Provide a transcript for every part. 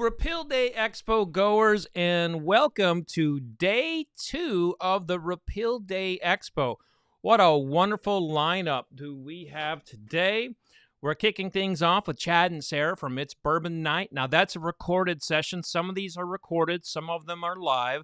Repeal Day Expo goers, and welcome to day 2 of the Repeal Day Expo. What a wonderful lineup do we have today. We're kicking things off with Chad and Sara from It's Bourbon Night. Now, that's a recorded session. Some of these are recorded. Some of them are live.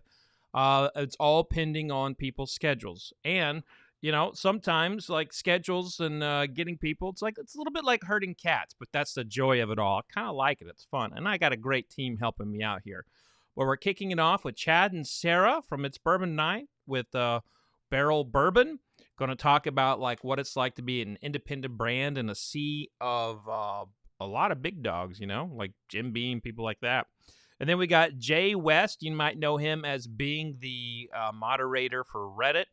It's all pending on people's schedules. And, you know, sometimes, like, schedules and getting people, it's a little bit like herding cats, but that's the joy of it all. I kind of like it. It's fun. And I got a great team helping me out here. Well, we're kicking it off with Chad and Sara from It's Bourbon Night with Barrell Bourbon. Going to talk about, like, what it's like to be an independent brand in a sea of a lot of big dogs, you know, like Jim Beam, people like that. And then we got Jay West. You might know him as being the moderator for Reddit.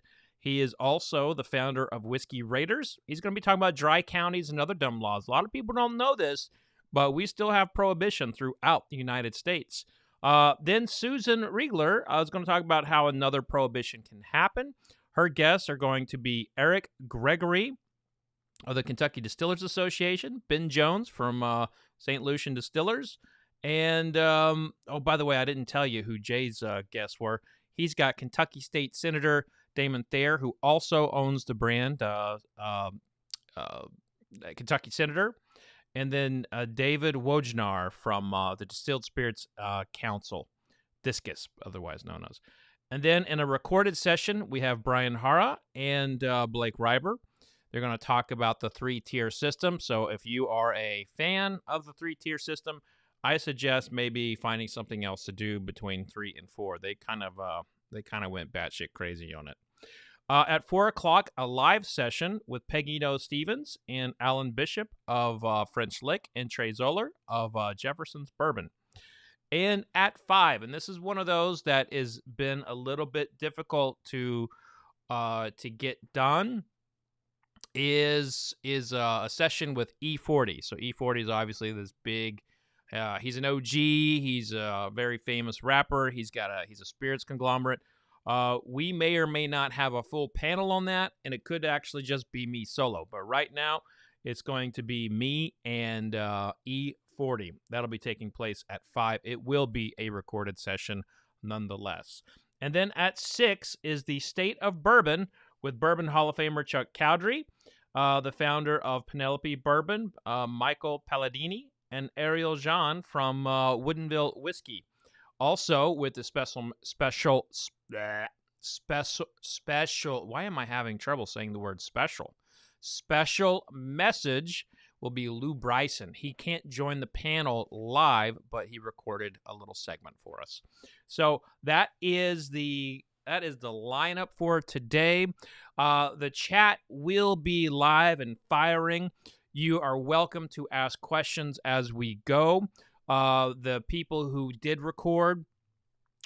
He is also the founder of WhiskeyRaiders. He's going to be talking about dry counties and other dumb laws. A lot of people don't know this, but we still have prohibition throughout the United States. Then Susan Reigler is going to talk about how another prohibition can happen. Her guests are going to be Eric Gregory of the Kentucky Distillers Association, Ben Jones from St. Lucian Distillers, and, oh, by the way, I didn't tell you who Jay's guests were. He's got Kentucky State Senator Damon Thayer, who also owns the brand, Kentucky Senator, and then David Wojnar from the Distilled Spirits Council, DISCUS, otherwise known as. And then in a recorded session, we have Brian Haara and Blake Reiber. They're going to talk about the 3-tier system. So if you are a fan of the 3-tier system, I suggest maybe finding something else to do between 3 and 4. They kind of went batshit crazy on it. At 4 o'clock, a live session with Peggy Stevens and Alan Bishop of French Lick and Trey Zoeller of Jefferson's Bourbon. And at 5, and this is one of those that has been a little bit difficult to get done, is a session with E40. So E40 is obviously this big. He's an OG. He's a very famous rapper. He's a spirits conglomerate. We may or may not have a full panel on that, and it could actually just be me solo. But right now, it's going to be me and E40. That'll be taking place at 5. It will be a recorded session nonetheless. And then at 6 is the State of Bourbon with Bourbon Hall of Famer Chuck Cowdery, the founder of Penelope Bourbon, Michael Palladini, and Ariel Jean from Woodinville Whiskey. Also with the special, why am I having trouble saying the word special? Special message will be Lou Bryson. He can't join the panel live, but he recorded a little segment for us. So that is the lineup for today. The chat will be live and firing. You are welcome to ask questions as we go. The people who did record,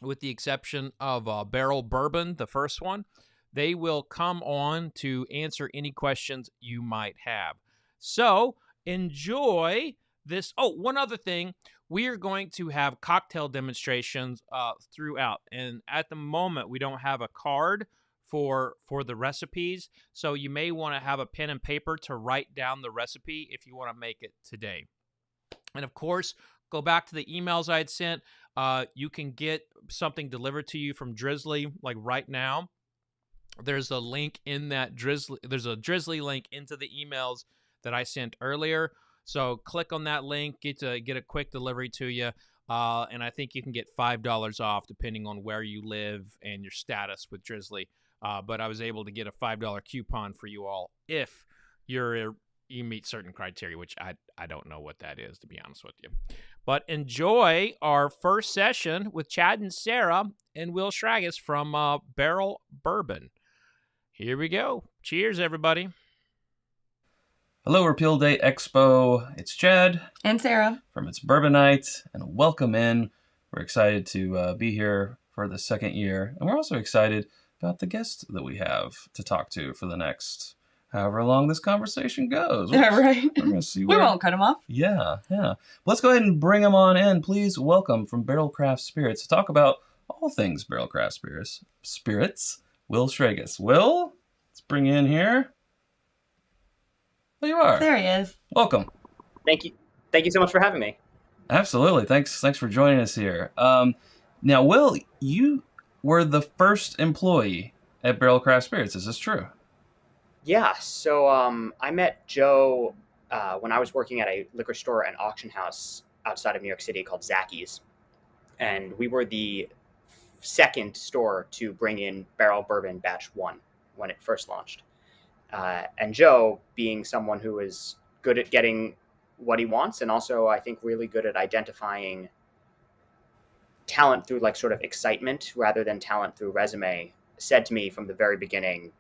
with the exception of Barrell Bourbon, the first one, they will come on to answer any questions you might have. So enjoy this. Oh, one other thing. We are going to have cocktail demonstrations throughout. And at the moment, we don't have a card for the recipes. So you may want to have a pen and paper to write down the recipe if you want to make it today. And of course, go back to the emails I had sent. You can get something delivered to you from Drizzly, like right now. There's a link in that Drizzly. There's a Drizzly link into the emails that I sent earlier. So click on that link, get a quick delivery to you. And I think you can get $5 off depending on where you live and your status with Drizzly. But I was able to get a $5 coupon for you all if you meet certain criteria, which I don't know what that is, to be honest with you. But enjoy our first session with Chad and Sara and Will Schragis from Barrell Bourbon. Here we go. Cheers, everybody. Hello, Repeal Day Expo. It's Chad. And Sara. From It's Bourbon Night. And welcome in. We're excited to be here for the second year. And we're also excited about the guests that we have to talk to for the next however long this conversation goes. Yeah, right. We're gonna see we won't cut them off. Yeah. Let's go ahead and bring them on in. Please welcome from Barrell Craft Spirits to talk about all things Barrell Craft Spirits, Will Schragis. Will, let's bring you in here. There you are. There he is. Welcome. Thank you. Thank you so much for having me. Absolutely. Thanks for joining us here. Now, Will, you were the first employee at Barrel Craft Spirits. Is this true? Yeah, so I met Joe when I was working at a liquor store and auction house outside of New York City called Zacky's. And we were the second store to bring in Barrel Bourbon Batch 1 when it first launched. And Joe, being someone who is good at getting what he wants and also, I think, really good at identifying talent through like sort of excitement rather than talent through resume, said to me from the very beginning,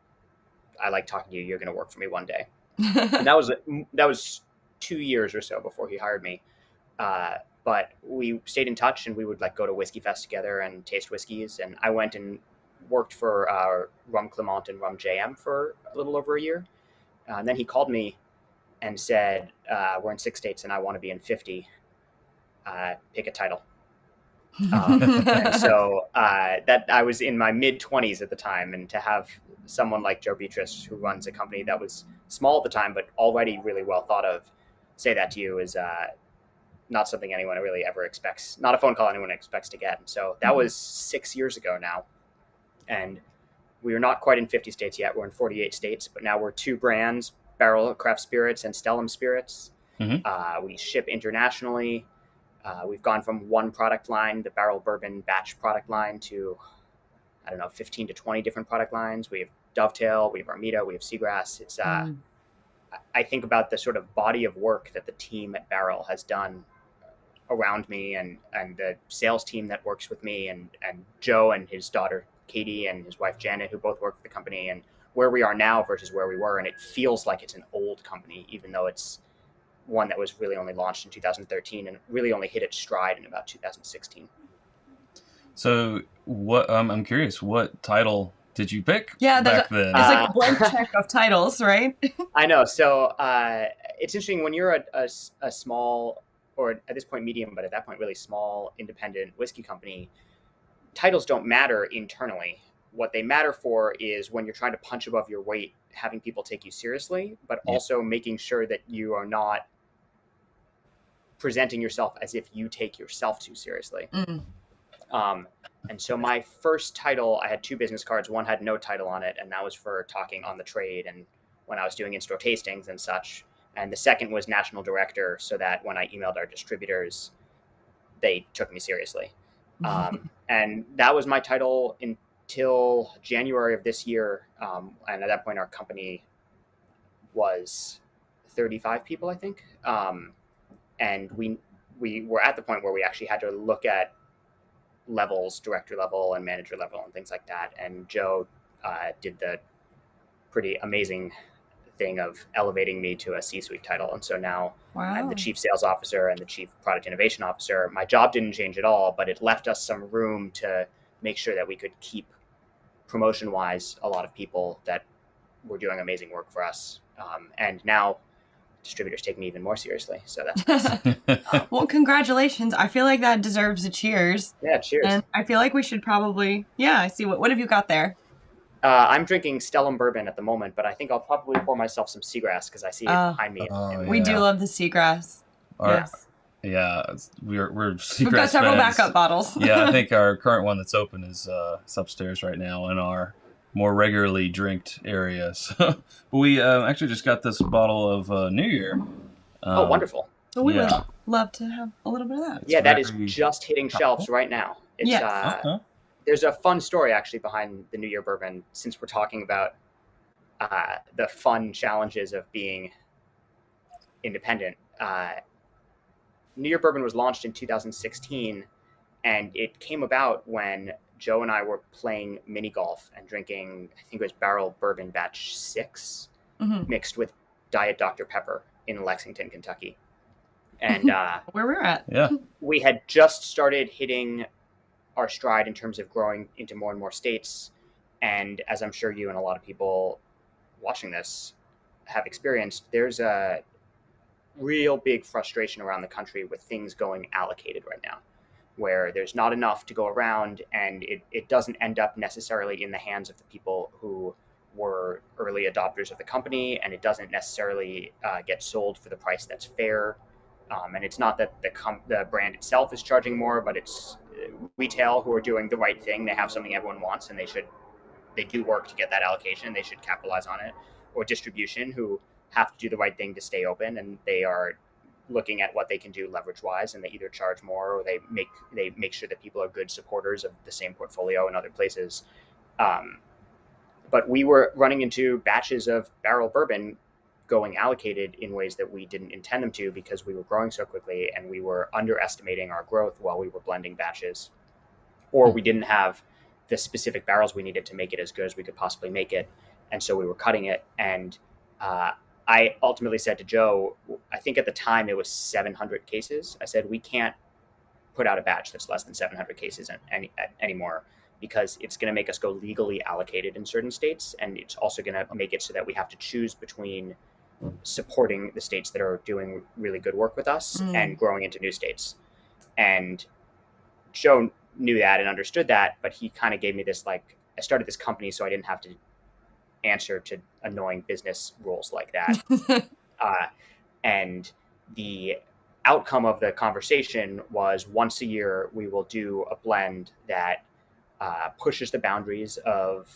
I like talking to you. You're going to work for me one day. And that was 2 years or so before he hired me. But we stayed in touch, and we would like go to Whiskey Fest together and taste whiskeys. And I went and worked for Rum Clement and Rum JM for a little over a year. And then he called me and said, "We're in 6 states, and I want to be in 50. Pick a title." And so that I was in my mid-20s at the time, and to have someone like Joe Beatrice, who runs a company that was small at the time but already really well thought of, say that to you is not something anyone really ever expects, not a phone call anyone expects to get. And so that was 6 years ago now, and we are not quite in 50 states yet. We're in 48 states, but now we're 2 brands, Barrel Craft Spirits and Stellum Spirits. Mm-hmm. We ship internationally. We've gone from one product line, the Barrel Bourbon Batch product line, to, 15 to 20 different product lines. We have Dovetail, we have Armida, we have Seagrass. It's, I think about the sort of body of work that the team at Barrel has done around me, and the sales team that works with me, and Joe and his daughter, Katie, and his wife, Janet, who both work for the company, and where we are now versus where we were. And it feels like it's an old company, even though it's one that was really only launched in 2013 and really only hit its stride in about 2016. So what, I'm curious, what title did you pick back then? It's like a blank check of titles, right? I know. So it's interesting when you're a small, or at this point medium, but at that point really small independent whiskey company, titles don't matter internally. What they matter for is when you're trying to punch above your weight, having people take you seriously, but also making sure that you are not presenting yourself as if you take yourself too seriously. And so my first title, I had 2 business cards. One had no title on it, and that was for talking on the trade and when I was doing in-store tastings and such. And the second was national director, so that when I emailed our distributors, they took me seriously. And that was my title until January of this year. And at that point, our company was 35 people, I think. And we were at the point where we actually had to look at levels, director level and manager level and things like that. And Joe did the pretty amazing thing of elevating me to a C-suite title. And so now I'm the chief sales officer and the chief product innovation officer. My job didn't change at all, but it left us some room to make sure that we could keep promotion-wise a lot of people that were doing amazing work for us. And now distributors take me even more seriously. So that's nice. Well, congratulations. I feel like that deserves a cheers. Yeah, cheers. And I feel like we should probably, I see. What have you got there? I'm drinking Stellum Bourbon at the moment, but I think I'll probably pour myself some Seagrass because I see it behind me. We do love the Seagrass. Yes. Yeah, we're Seagrass We've got several fans. backup bottles. Yeah, I think our current one that's open is upstairs right now in our more regularly drinked areas. But we actually just got this bottle of New Year. Oh, wonderful. So we would love to have a little bit of that. Yeah, that is just hitting shelves right now. It's, there's a fun story actually behind the New Year bourbon, since we're talking about the fun challenges of being independent. New Year bourbon was launched in 2016, and it came about when Joe and I were playing mini golf and drinking, I think it was Barrel Bourbon Batch 6 mixed with Diet Dr. Pepper in Lexington, Kentucky. And where we're at. Yeah. We had just started hitting our stride in terms of growing into more and more states. And as I'm sure you and a lot of people watching this have experienced, there's a real big frustration around the country with things going allocated right now, where there's not enough to go around, and it doesn't end up necessarily in the hands of the people who were early adopters of the company, and it doesn't necessarily get sold for the price that's fair And it's not that the brand itself is charging more, but it's retail who are doing the right thing. They have something everyone wants, and they do work to get that allocation. They should capitalize on it. Or distribution who have to do the right thing to stay open, and they are looking at what they can do leverage wise, and they either charge more or they make sure that people are good supporters of the same portfolio in other places. But we were running into batches of Barrell bourbon going allocated in ways that we didn't intend them to, because we were growing so quickly and we were underestimating our growth while we were blending batches, or we didn't have the specific barrels we needed to make it as good as we could possibly make it. And so we were cutting it. And I ultimately said to Joe, I think at the time it was 700 cases. I said, we can't put out a batch that's less than 700 cases anymore, because it's going to make us go legally allocated in certain states. And it's also going to make it so that we have to choose between supporting the states that are doing really good work with us and growing into new states. And Joe knew that and understood that, but he kind of gave me this, like, I started this company so I didn't have to answer to annoying business rules like that. And the outcome of the conversation was, once a year we will do a blend that pushes the boundaries of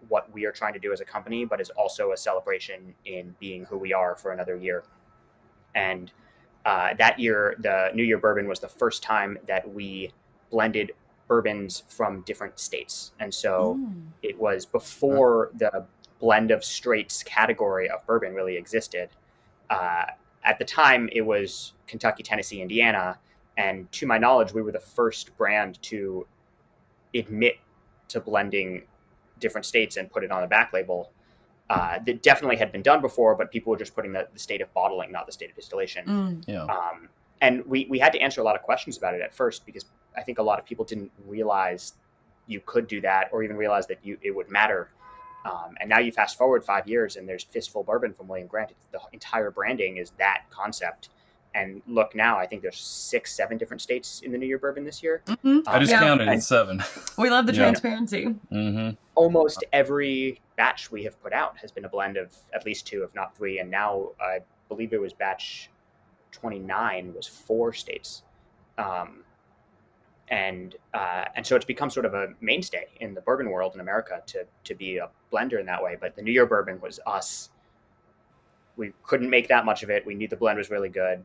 what we are trying to do as a company, but is also a celebration in being who we are for another year. And that year, the New Year bourbon was the first time that we blended bourbons from different states. And so it was before the blend of straights category of bourbon really existed. At the time, it was Kentucky, Tennessee, Indiana. And to my knowledge, we were the first brand to admit to blending different states and put it on the back label. That definitely had been done before, but people were just putting the state of bottling, not the state of distillation. And we had to answer a lot of questions about it at first, because I think a lot of people didn't realize you could do that, or even realize that it would matter. And now you fast forward 5 years and there's Fistful Bourbon from William Grant. The entire branding is that concept. And look now, I think there's 6, 7 different states in the New Year bourbon this year. I just counted, it's 7. We love the transparency. Almost every batch we have put out has been a blend of at least 2, if not 3. And now I believe it was batch 29 was 4 states. And so it's become sort of a mainstay in the bourbon world in America to be a blender in that way. But the New Year bourbon was us. We couldn't make that much of it. We knew the blend was really good.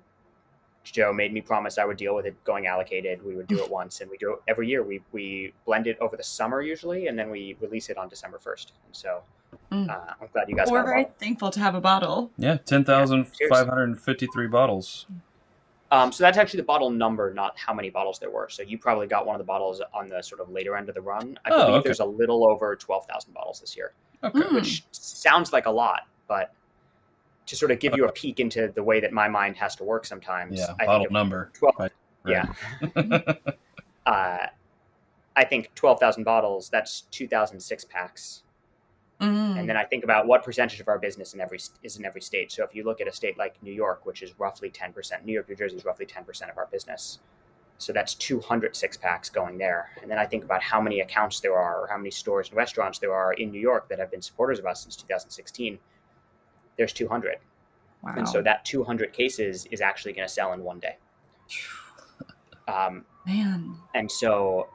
Joe made me promise I would deal with it going allocated. We would do it once, and we do it every year. We blend it over the summer usually, and then we release it on December 1st. And so I'm glad you guys got a We're very bottle. thankful to have a bottle. Yeah, 10,553 bottles. So that's actually the bottle number, not how many bottles there were. So you probably got one of the bottles on the sort of later end of the run. I believe there's a little over 12,000 bottles this year, which sounds like a lot, but to sort of give you a peek into the way that my mind has to work sometimes. Yeah, I bottle think number. 12, right. Yeah. I think 12,000 bottles, that's 2,000 6-packs. And then I think about what percentage of our business is in every state. So if you look at a state like New York, which is roughly 10%, New York, New Jersey is roughly 10% of our business. So that's 200 6-packs going there. And then I think about how many accounts there are, or how many stores and restaurants there are in New York that have been supporters of us since 2016. There's 200. Wow. And so that 200 cases is actually going to sell in one day. Man. And so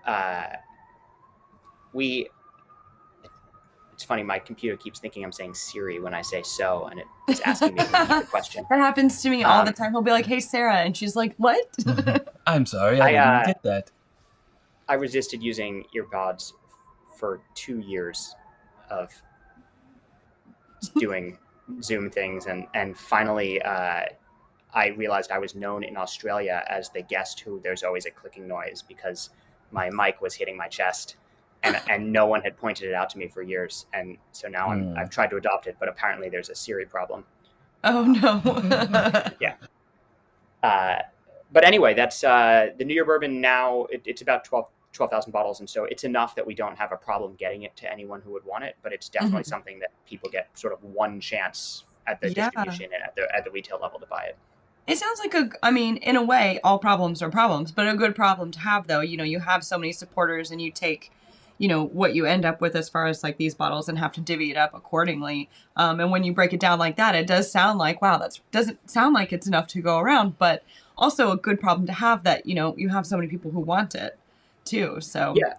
it's funny, my computer keeps thinking I'm saying Siri when I say so, and it's asking me to repeat the question. That happens to me all the time. He'll be like, "Hey, Sara," and she's like, "What?" I'm sorry, I didn't get that. I resisted using earpods for 2 years of doing Zoom things, and finally I realized I was known in Australia as the guest who there's always a clicking noise, because my mic was hitting my chest. And no one had pointed it out to me for years. And so now I've tried to adopt it, but apparently there's a Siri problem. Oh, no. Yeah. But anyway, that's the New Year bourbon now. It's about 12,000 bottles. And so it's enough that we don't have a problem getting it to anyone who would want it. But it's definitely something that people get sort of one chance at the distribution and at the retail level to buy it. It sounds like in a way, all problems are problems, but a good problem to have, though. You know, you have so many supporters and you take, you know, what you end up with as far as like these bottles and have to divvy it up accordingly. And when you break it down like that, it does sound like, wow, that doesn't sound like it's enough to go around. But also a good problem to have that, you have so many people who want it too. So Yeah.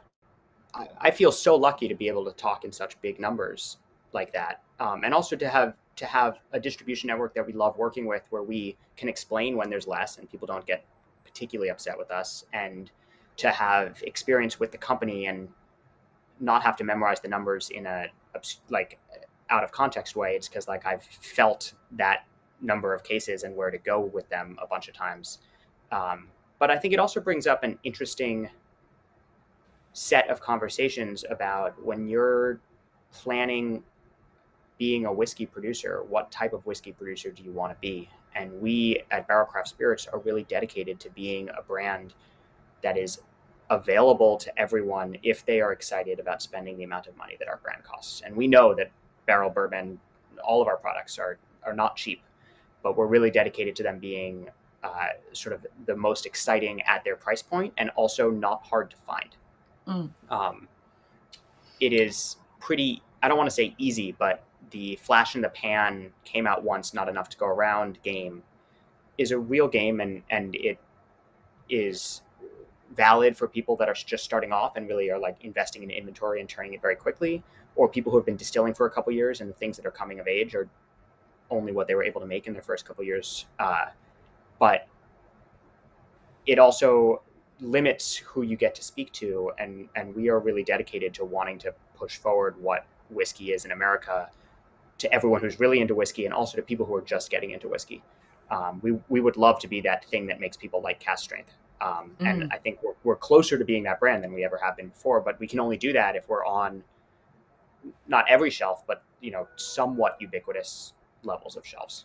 I feel so lucky to be able to talk in such big numbers like that. And also to have a distribution network that we love working with, where we can explain when there's less and people don't get particularly upset with us, and to have experience with the company and not have to memorize the numbers in a like out of context way. It's because like I've felt that number of cases and where to go with them a bunch of times. But I think it also brings up an interesting set of conversations about when you're planning being a whiskey producer, what type of whiskey producer do you want to be? And we at Barrel Craft Spirits are really dedicated to being a brand that is available to everyone if they are excited about spending the amount of money that our brand costs. And we know that barrel bourbon, all of our products are not cheap, but we're really dedicated to them being sort of the most exciting at their price point, and also not hard to find. It is pretty, I don't want to say easy, but the flash in the pan, came out once, not enough to go around game is a real game, and it is valid for people that are just starting off and really are like investing in inventory and turning it very quickly, or people who have been distilling for a couple years and the things that are coming of age are only what they were able to make in their first couple years. But it also limits who you get to speak to, and we are really dedicated to wanting to push forward what whiskey is in America to everyone who's really into whiskey, and also to people who are just getting into whiskey. We would love to be that thing that makes people like cask strength. And I think we're closer to being that brand than we ever have been before, but we can only do that if we're on not every shelf, but somewhat ubiquitous levels of shelves.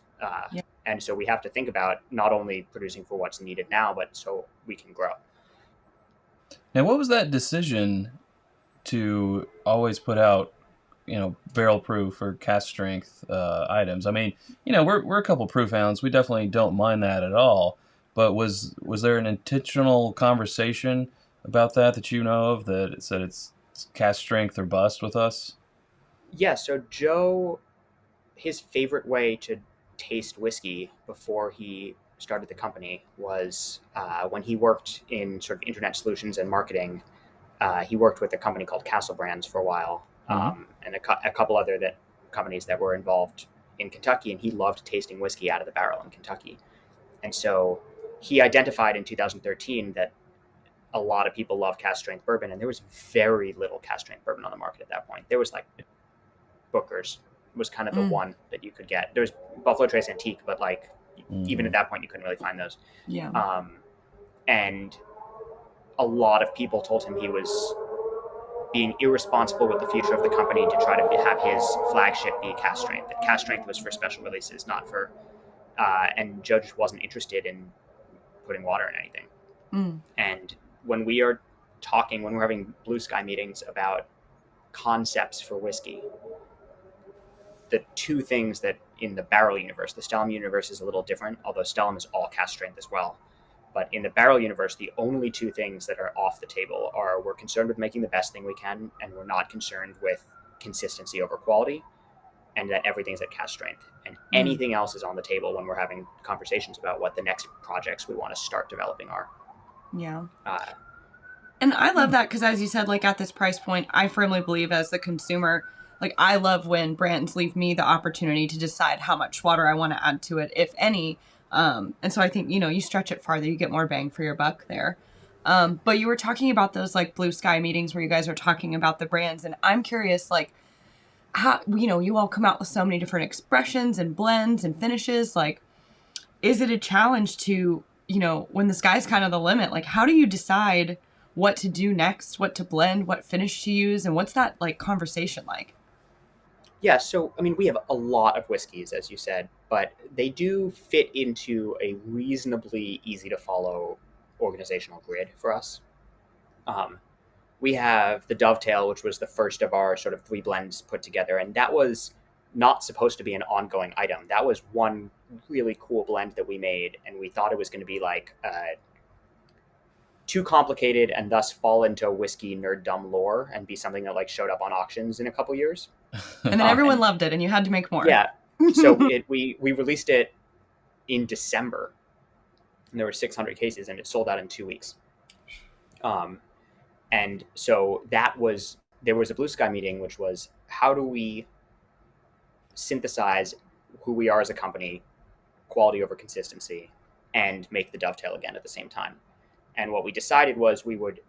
And so we have to think about not only producing for what's needed now, but so we can grow. Now, what was that decision to always put out, barrel proof or cask strength items? I mean, we're a couple proof hounds. We definitely don't mind that at all. But was there an intentional conversation about that you know of, that it said it's cask strength or bust with us? Yeah. So Joe, his favorite way to taste whiskey before he started the company was when he worked in sort of internet solutions and marketing. He worked with a company called Castle Brands for a while, and a couple other companies that were involved in Kentucky, and he loved tasting whiskey out of the barrel in Kentucky. And so he identified in 2013 that a lot of people love cask strength bourbon, and there was very little cask strength bourbon on the market at that point. There was like Booker's was kind of the one that you could get. There was Buffalo Trace Antique, but like even at that point you couldn't really find those. And a lot of people told him he was being irresponsible with the future of the company to try to have his flagship be cask strength. That cask strength was for special releases, not for and Joe just wasn't interested in putting water in anything. And when we're having blue sky meetings about concepts for whiskey, the two things that in the barrel universe, the Stellum universe is a little different, although Stellum is all cask strength as well. But in the barrel universe, the only two things that are off the table are we're concerned with making the best thing we can, and we're not concerned with consistency over quality, and that everything's at cask strength. And anything else is on the table when we're having conversations about what the next projects we want to start developing are. Yeah. And I love that because, as you said, like at this price point, I firmly believe as the consumer, like I love when brands leave me the opportunity to decide how much water I want to add to it, if any. And so I think, you stretch it farther, you get more bang for your buck there. But you were talking about those like blue sky meetings where you guys are talking about the brands. And I'm curious, like, how, you all come out with so many different expressions and blends and finishes. Like, is it a challenge to, when the sky's kind of the limit, like how do you decide what to do next, what to blend, what finish to use, and what's that like conversation like? Yeah, so I mean, we have a lot of whiskeys, as you said, but they do fit into a reasonably easy to follow organizational grid for us. We have the Dovetail, which was the first of our sort of 3 blends put together, and that was not supposed to be an ongoing item. That was one really cool blend that we made, and we thought it was going to be like too complicated and thus fall into whiskey nerddom lore and be something that like showed up on auctions in a couple years. And then everyone loved it, and you had to make more. Yeah. So we released it in December, and there were 600 cases, and it sold out in 2 weeks. And so there was a Blue Sky meeting, which was, how do we synthesize who we are as a company, quality over consistency, and make the Dovetail again at the same time. And what we decided was we would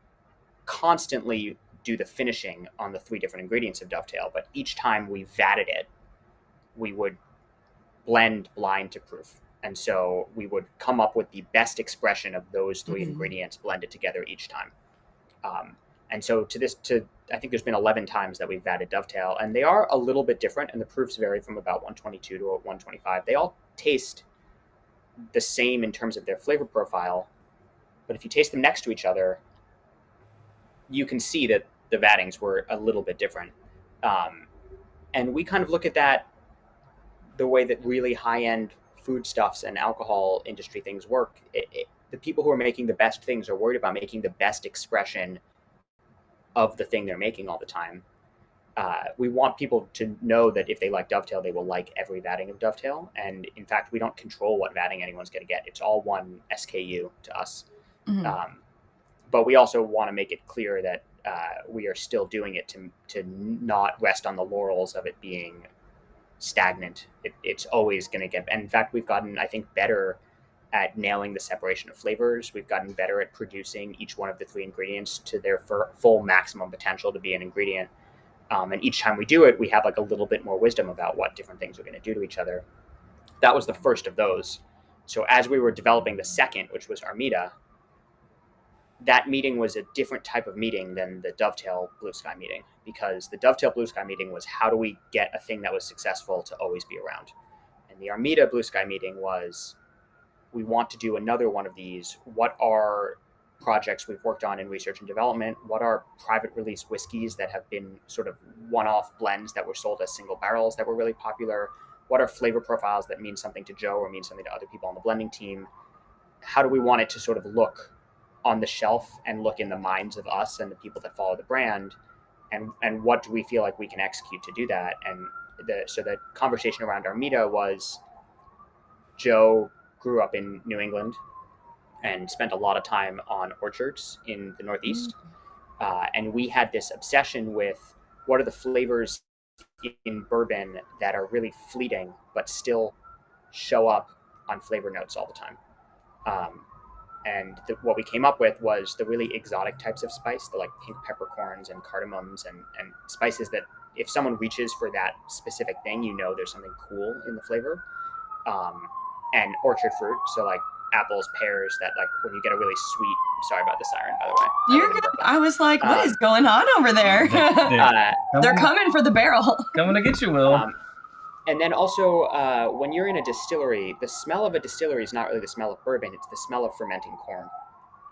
constantly do the finishing on the 3 different ingredients of Dovetail, but each time we vatted it, we would blend blind to proof. And so we would come up with the best expression of those 3 ingredients blended together each time. And so I think there's been 11 times that we've vatted Dovetail, and they are a little bit different, and the proofs vary from about 122 to 125. They all taste the same in terms of their flavor profile, but if you taste them next to each other, you can see that the vattings were a little bit different. And we kind of look at that the way that really high-end foodstuffs and alcohol industry things work. The people who are making the best things are worried about making the best expression of the thing they're making all the time. We want people to know that if they like Dovetail, they will like every vatting of Dovetail. And in fact, we don't control what vatting anyone's going to get. It's all one SKU to us. But we also want to make it clear that we are still doing it to not rest on the laurels of it being stagnant. It's always going to get, and in fact, we've gotten, I think, better at nailing the separation of flavors. We've gotten better at producing each one of the 3 ingredients to their full maximum potential to be an ingredient. And each time we do it, we have like a little bit more wisdom about what different things are going to do to each other. That was the first of those. So as we were developing the second, which was Armida, that meeting was a different type of meeting than the Dovetail Blue Sky meeting, because the Dovetail Blue Sky meeting was, how do we get a thing that was successful to always be around? And the Armida Blue Sky meeting was, we want to do another one of these. What are projects we've worked on in research and development? What are private release whiskeys that have been sort of one-off blends that were sold as single barrels that were really popular? What are flavor profiles that mean something to Joe or mean something to other people on the blending team? How do we want it to sort of look on the shelf and look in the minds of us and the people that follow the brand? And what do we feel like we can execute to do that? And so the conversation around Armida was, Joe grew up in New England and spent a lot of time on orchards in the Northeast. And we had this obsession with what are the flavors in bourbon that are really fleeting, but still show up on flavor notes all the time. And what we came up with was the really exotic types of spice, the like pink peppercorns and cardamoms and spices that if someone reaches for that specific thing, you know there's something cool in the flavor. And orchard fruit, so like apples, pears, that like when you get a really sweet, sorry about the siren, by the way. You're good. I was like, what is going on over there? They're coming for the barrel. Coming to get you, Will. And then also, when you're in a distillery, the smell of a distillery is not really the smell of bourbon, it's the smell of fermenting corn.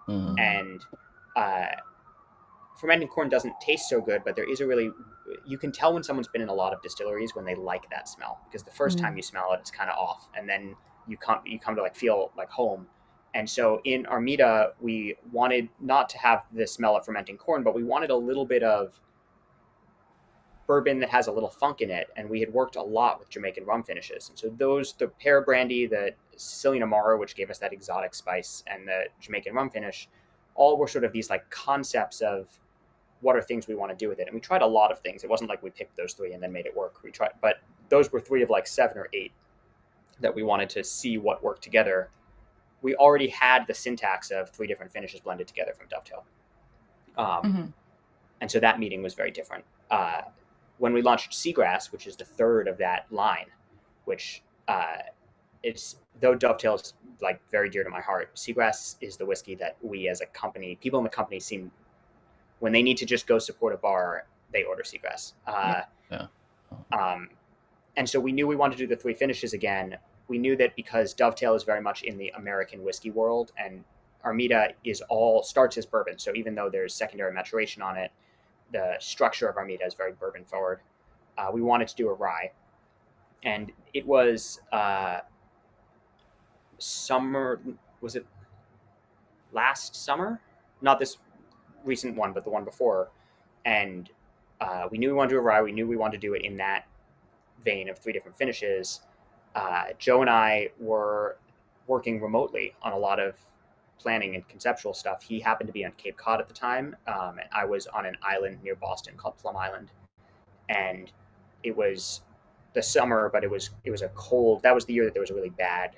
And fermenting corn doesn't taste so good, but there is you can tell when someone's been in a lot of distilleries when they like that smell, because the first time you smell it, it's kind of off, and then you come to like feel like home. And so in Armida, we wanted not to have the smell of fermenting corn, but we wanted a little bit of bourbon that has a little funk in it. And we had worked a lot with Jamaican rum finishes. And so the pear brandy, the Sicilian Amaro, which gave us that exotic spice, and the Jamaican rum finish, all were sort of these like concepts of what are things we want to do with it. And we tried a lot of things. It wasn't like we picked those 3 and then made it work. But those were 3 of like 7 or 8 that we wanted to see what worked together. We already had the syntax of 3 different finishes blended together from Dovetail. And so that meeting was very different. When we launched Seagrass, which is the 3rd of that line, which though Dovetail is like very dear to my heart, Seagrass is the whiskey that we as a company, people in the company seem, when they need to just go support a bar, they order Seagrass. And so we knew we wanted to do the 3 finishes again. We knew that because Dovetail is very much in the American whiskey world, and Armida starts as bourbon. So even though there's secondary maturation on it, the structure of Armida is very bourbon forward. We wanted to do a rye. And it was summer, was it last summer? Not this recent one, but the one before. And we knew we wanted to do a rye. We knew we wanted to do it in that vein of 3 different finishes. Joe and I were working remotely on a lot of planning and conceptual stuff. He happened to be on Cape Cod at the time, and I was on an island near Boston called Plum Island, and it was the summer, but it was a cold. That was the year that there was a really bad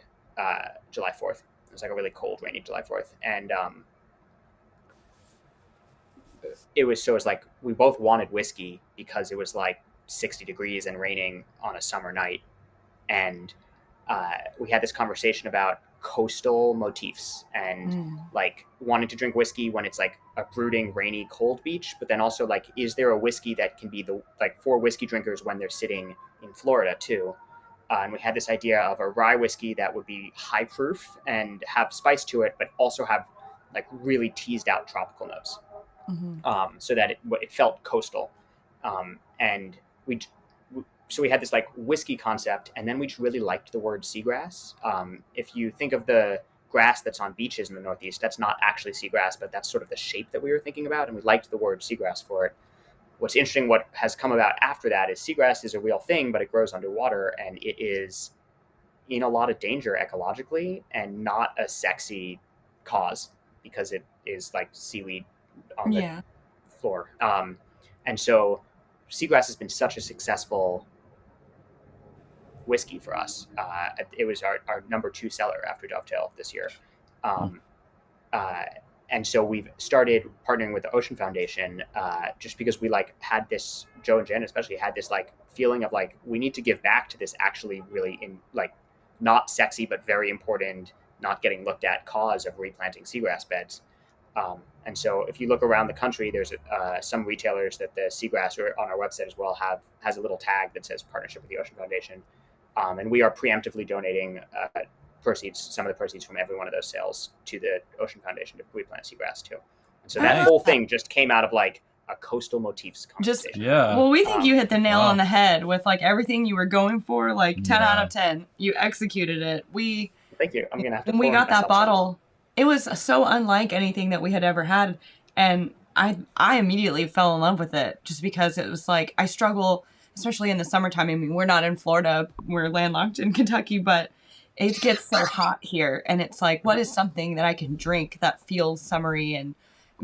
July 4th. It was like a really cold, rainy July 4th, and it was like we both wanted whiskey because it was like 60 degrees and raining on a summer night, and we had this conversation about coastal motifs and like wanting to drink whiskey when it's like a brooding, rainy, cold beach, but then also like, is there a whiskey that can be the like for whiskey drinkers when they're sitting in Florida too? And we had this idea of a rye whiskey that would be high proof and have spice to it, but also have like really teased out tropical notes, so that it felt coastal. And so we had this like whiskey concept, and then we just really liked the word seagrass. If you think of the grass that's on beaches in the Northeast, that's not actually seagrass, but that's sort of the shape that we were thinking about, and we liked the word seagrass for it. What's interesting, what has come about after that is seagrass is a real thing, but it grows underwater, and it is in a lot of danger ecologically and not a sexy cause because it is like seaweed on the floor. And so seagrass has been such a successful whiskey for us. It was our number 2 seller after Dovetail this year. And so we've started partnering with the Ocean Foundation just because we like had this, Joe and Jen especially had this like feeling of like, we need to give back to this actually really in like not sexy, but very important, not getting looked at cause of replanting seagrass beds. And so if you look around the country, there's some retailers that the seagrass or on our website as well has a little tag that says partnership with the Ocean Foundation. And we are preemptively donating some of the proceeds from every one of those sales to the Ocean Foundation to replant seagrass too. And so that whole thing just came out of like a coastal motifs conversation. Well, we think you hit the nail on the head with like everything you were going for, like 10 out of 10. You executed it. Thank you. I'm gonna have to. When we got that bottle, it was so unlike anything that we had ever had, and I immediately fell in love with it just because it was like I struggle. Especially in the summertime. I mean, we're not in Florida. We're landlocked in Kentucky, but it gets so hot here. And it's like, what is something that I can drink that feels summery and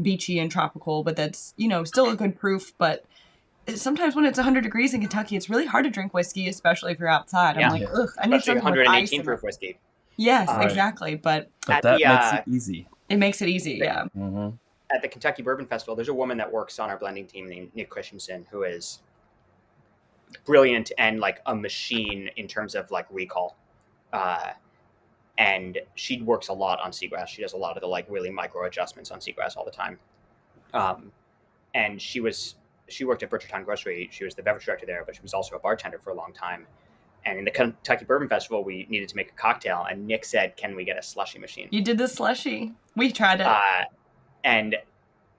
beachy and tropical, but that's, still a good proof. But sometimes when it's 100 degrees in Kentucky, it's really hard to drink whiskey, especially if you're outside. I'm like, ugh, I need something 118 proof whiskey. Yes, exactly. But that makes it easy. It makes it easy, yeah. Mm-hmm. At the Kentucky Bourbon Festival, there's a woman that works on our blending team named Nick Christensen, who is brilliant and like a machine in terms of like recall, and she works a lot on seagrass. She does a lot of the like really micro adjustments on seagrass all the time, and she worked at Bridgerton Grocery. She was the beverage director there, but she was also a bartender for a long time. And in the Kentucky Bourbon Festival, we needed to make a cocktail, and Nick said, "Can we get a slushy machine?" You did the slushy. We tried it, and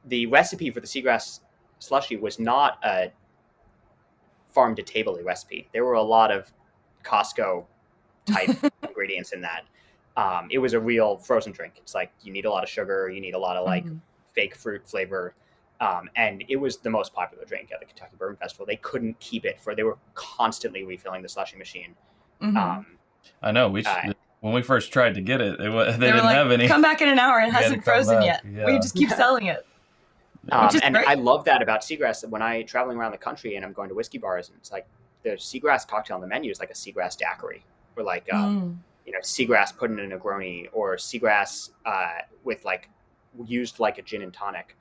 the recipe for the seagrass slushy was not a farm to table recipe. There were a lot of Costco type ingredients in that. It was a real frozen drink. It's like you need a lot of sugar, you need a lot of like fake fruit flavor, and it was the most popular drink at the Kentucky Bourbon Festival. They couldn't keep it they were constantly refilling the slushy machine. I know when we first tried to get it, they didn't like, have any. Come back in an hour. It hasn't frozen yet. Yeah. We just keep selling it. And great. I love that about seagrass. When I traveling around the country and I'm going to whiskey bars, and it's like the seagrass cocktail on the menu is like a seagrass daiquiri, or like seagrass put in a Negroni, or seagrass with like used like a gin and tonic,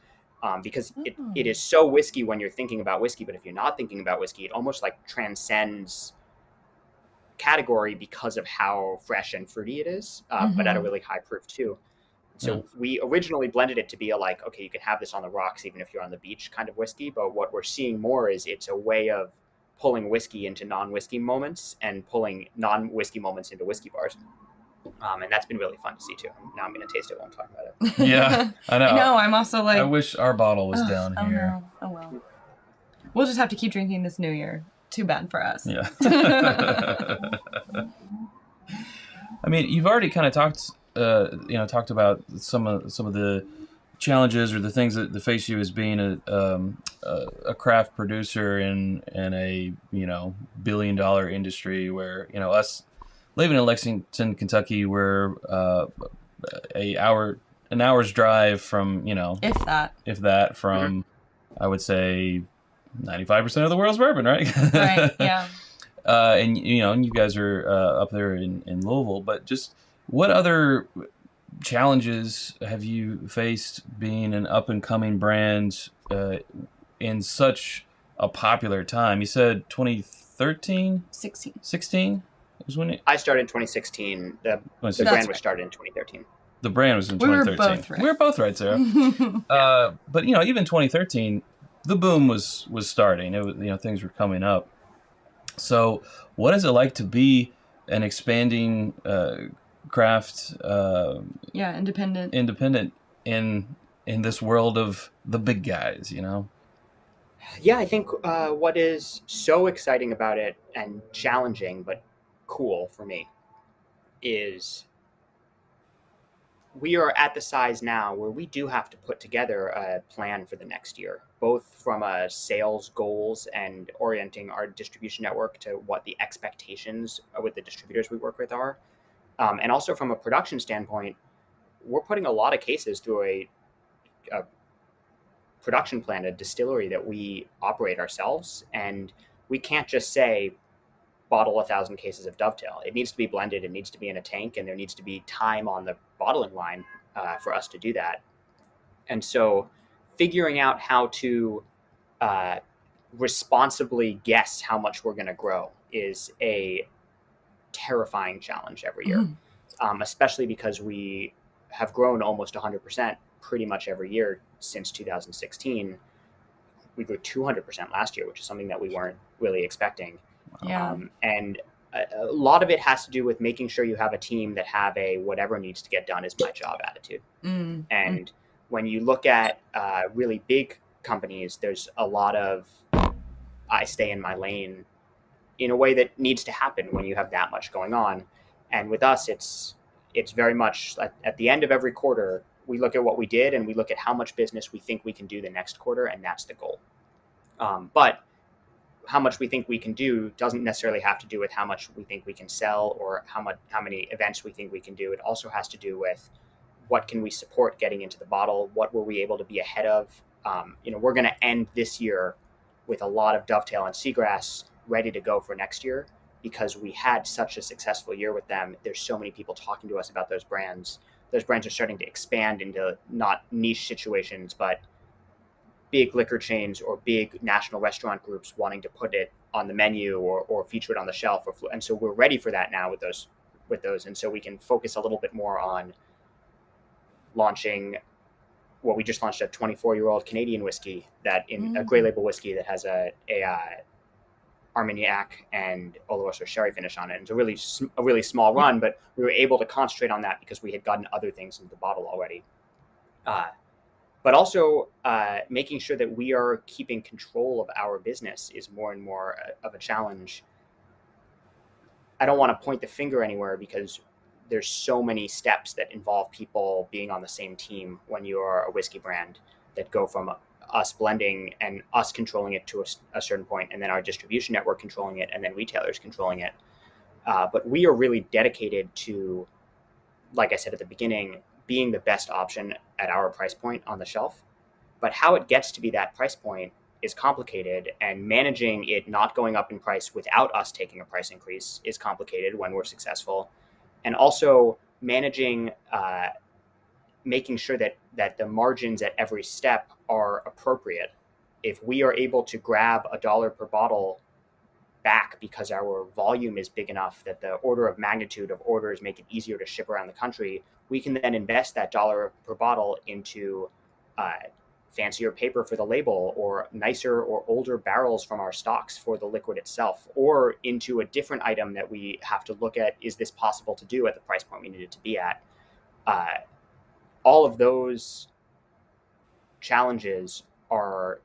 because it is so whiskey when you're thinking about whiskey, but if you're not thinking about whiskey, it almost like transcends category because of how fresh and fruity it is, but at a really high proof too. So we originally blended it to be okay, you can have this on the rocks even if you're on the beach kind of whiskey. But what we're seeing more is it's a way of pulling whiskey into non-whiskey moments and pulling non-whiskey moments into whiskey bars. And that's been really fun to see too. Now I'm going to taste it while I'm talking about it. Yeah, I know. I know, I'm also like... I wish our bottle was down here. No. Oh well. We'll just have to keep drinking this new year. Too bad for us. Yeah. I mean, you've already kind of talked about some of the challenges or the things that face you as being a craft producer in a $1 billion industry where us living in Lexington, Kentucky, we're an hour's drive from, if that from, I would say 95% of the world's bourbon, right? Right. Yeah. And you guys are up there in Louisville, but just what other challenges have you faced being an up and coming brand in such a popular time? You said 2013? 16 was when I started in 2016. The brand was started in 2013. The brand was in 2013. We were both right, Sarah. Yeah. But even 2013, the boom was starting. It was, things were coming up. So, what is it like to be an expanding craft? Independent in this world of the big guys, Yeah, I think what is so exciting about it and challenging but cool for me is we are at the size now where we do have to put together a plan for the next year, both from a sales goals and orienting our distribution network to what the expectations with the distributors we work with are. And also from a production standpoint, we're putting a lot of cases through a production plan, a distillery that we operate ourselves. And we can't just say, bottle 1,000 cases of Dovetail. It needs to be blended. It needs to be in a tank, and there needs to be time on the bottling line for us to do that. And so figuring out how to responsibly guess how much we're going to grow is a terrifying challenge every year, especially because we have grown almost 100% pretty much every year since 2016. We grew 200% last year, which is something that we weren't really expecting. Yeah. And a lot of it has to do with making sure you have a team that have a whatever needs to get done is my job attitude. And when you look at really big companies, there's a lot of I stay in my lane in a way that needs to happen when you have that much going on. And with us, it's very much at the end of every quarter, we look at what we did and we look at how much business we think we can do the next quarter, and that's the goal. But how much we think we can do doesn't necessarily have to do with how much we think we can sell or how many events we think we can do. It also has to do with what can we support getting into the bottle? What were we able to be ahead of? We're going to end this year with a lot of Dovetail and Seagrass ready to go for next year because we had such a successful year with them. There's so many people talking to us about those brands. Those brands are starting to expand into not niche situations, but big liquor chains or big national restaurant groups wanting to put it on the menu or feature it on the shelf. And so we're ready for that now with those. And so we can focus a little bit more on launching what we just launched, a 24-year-old Canadian whiskey that in a gray label whiskey that has a Armagnac and Oloroso sherry finish on it. And it's a really small run, but we were able to concentrate on that because we had gotten other things into the bottle already. But also making sure that we are keeping control of our business is more and more of a challenge. I don't want to point the finger anywhere because there's so many steps that involve people being on the same team when you are a whiskey brand that go from us blending and us controlling it to a certain point, and then our distribution network controlling it, and then retailers controlling it. But we are really dedicated to, like I said at the beginning, being the best option at our price point on the shelf. But how it gets to be that price point is complicated, and managing it not going up in price without us taking a price increase is complicated when we're successful. And also managing, making sure that the margins at every step are appropriate. If we are able to grab $1 per bottle back because our volume is big enough that the order of magnitude of orders make it easier to ship around the country, we can then invest that $1 per bottle into fancier paper for the label, or nicer or older barrels from our stocks for the liquid itself, or into a different item that we have to look at, is this possible to do at the price point we need it to be at? All of those challenges are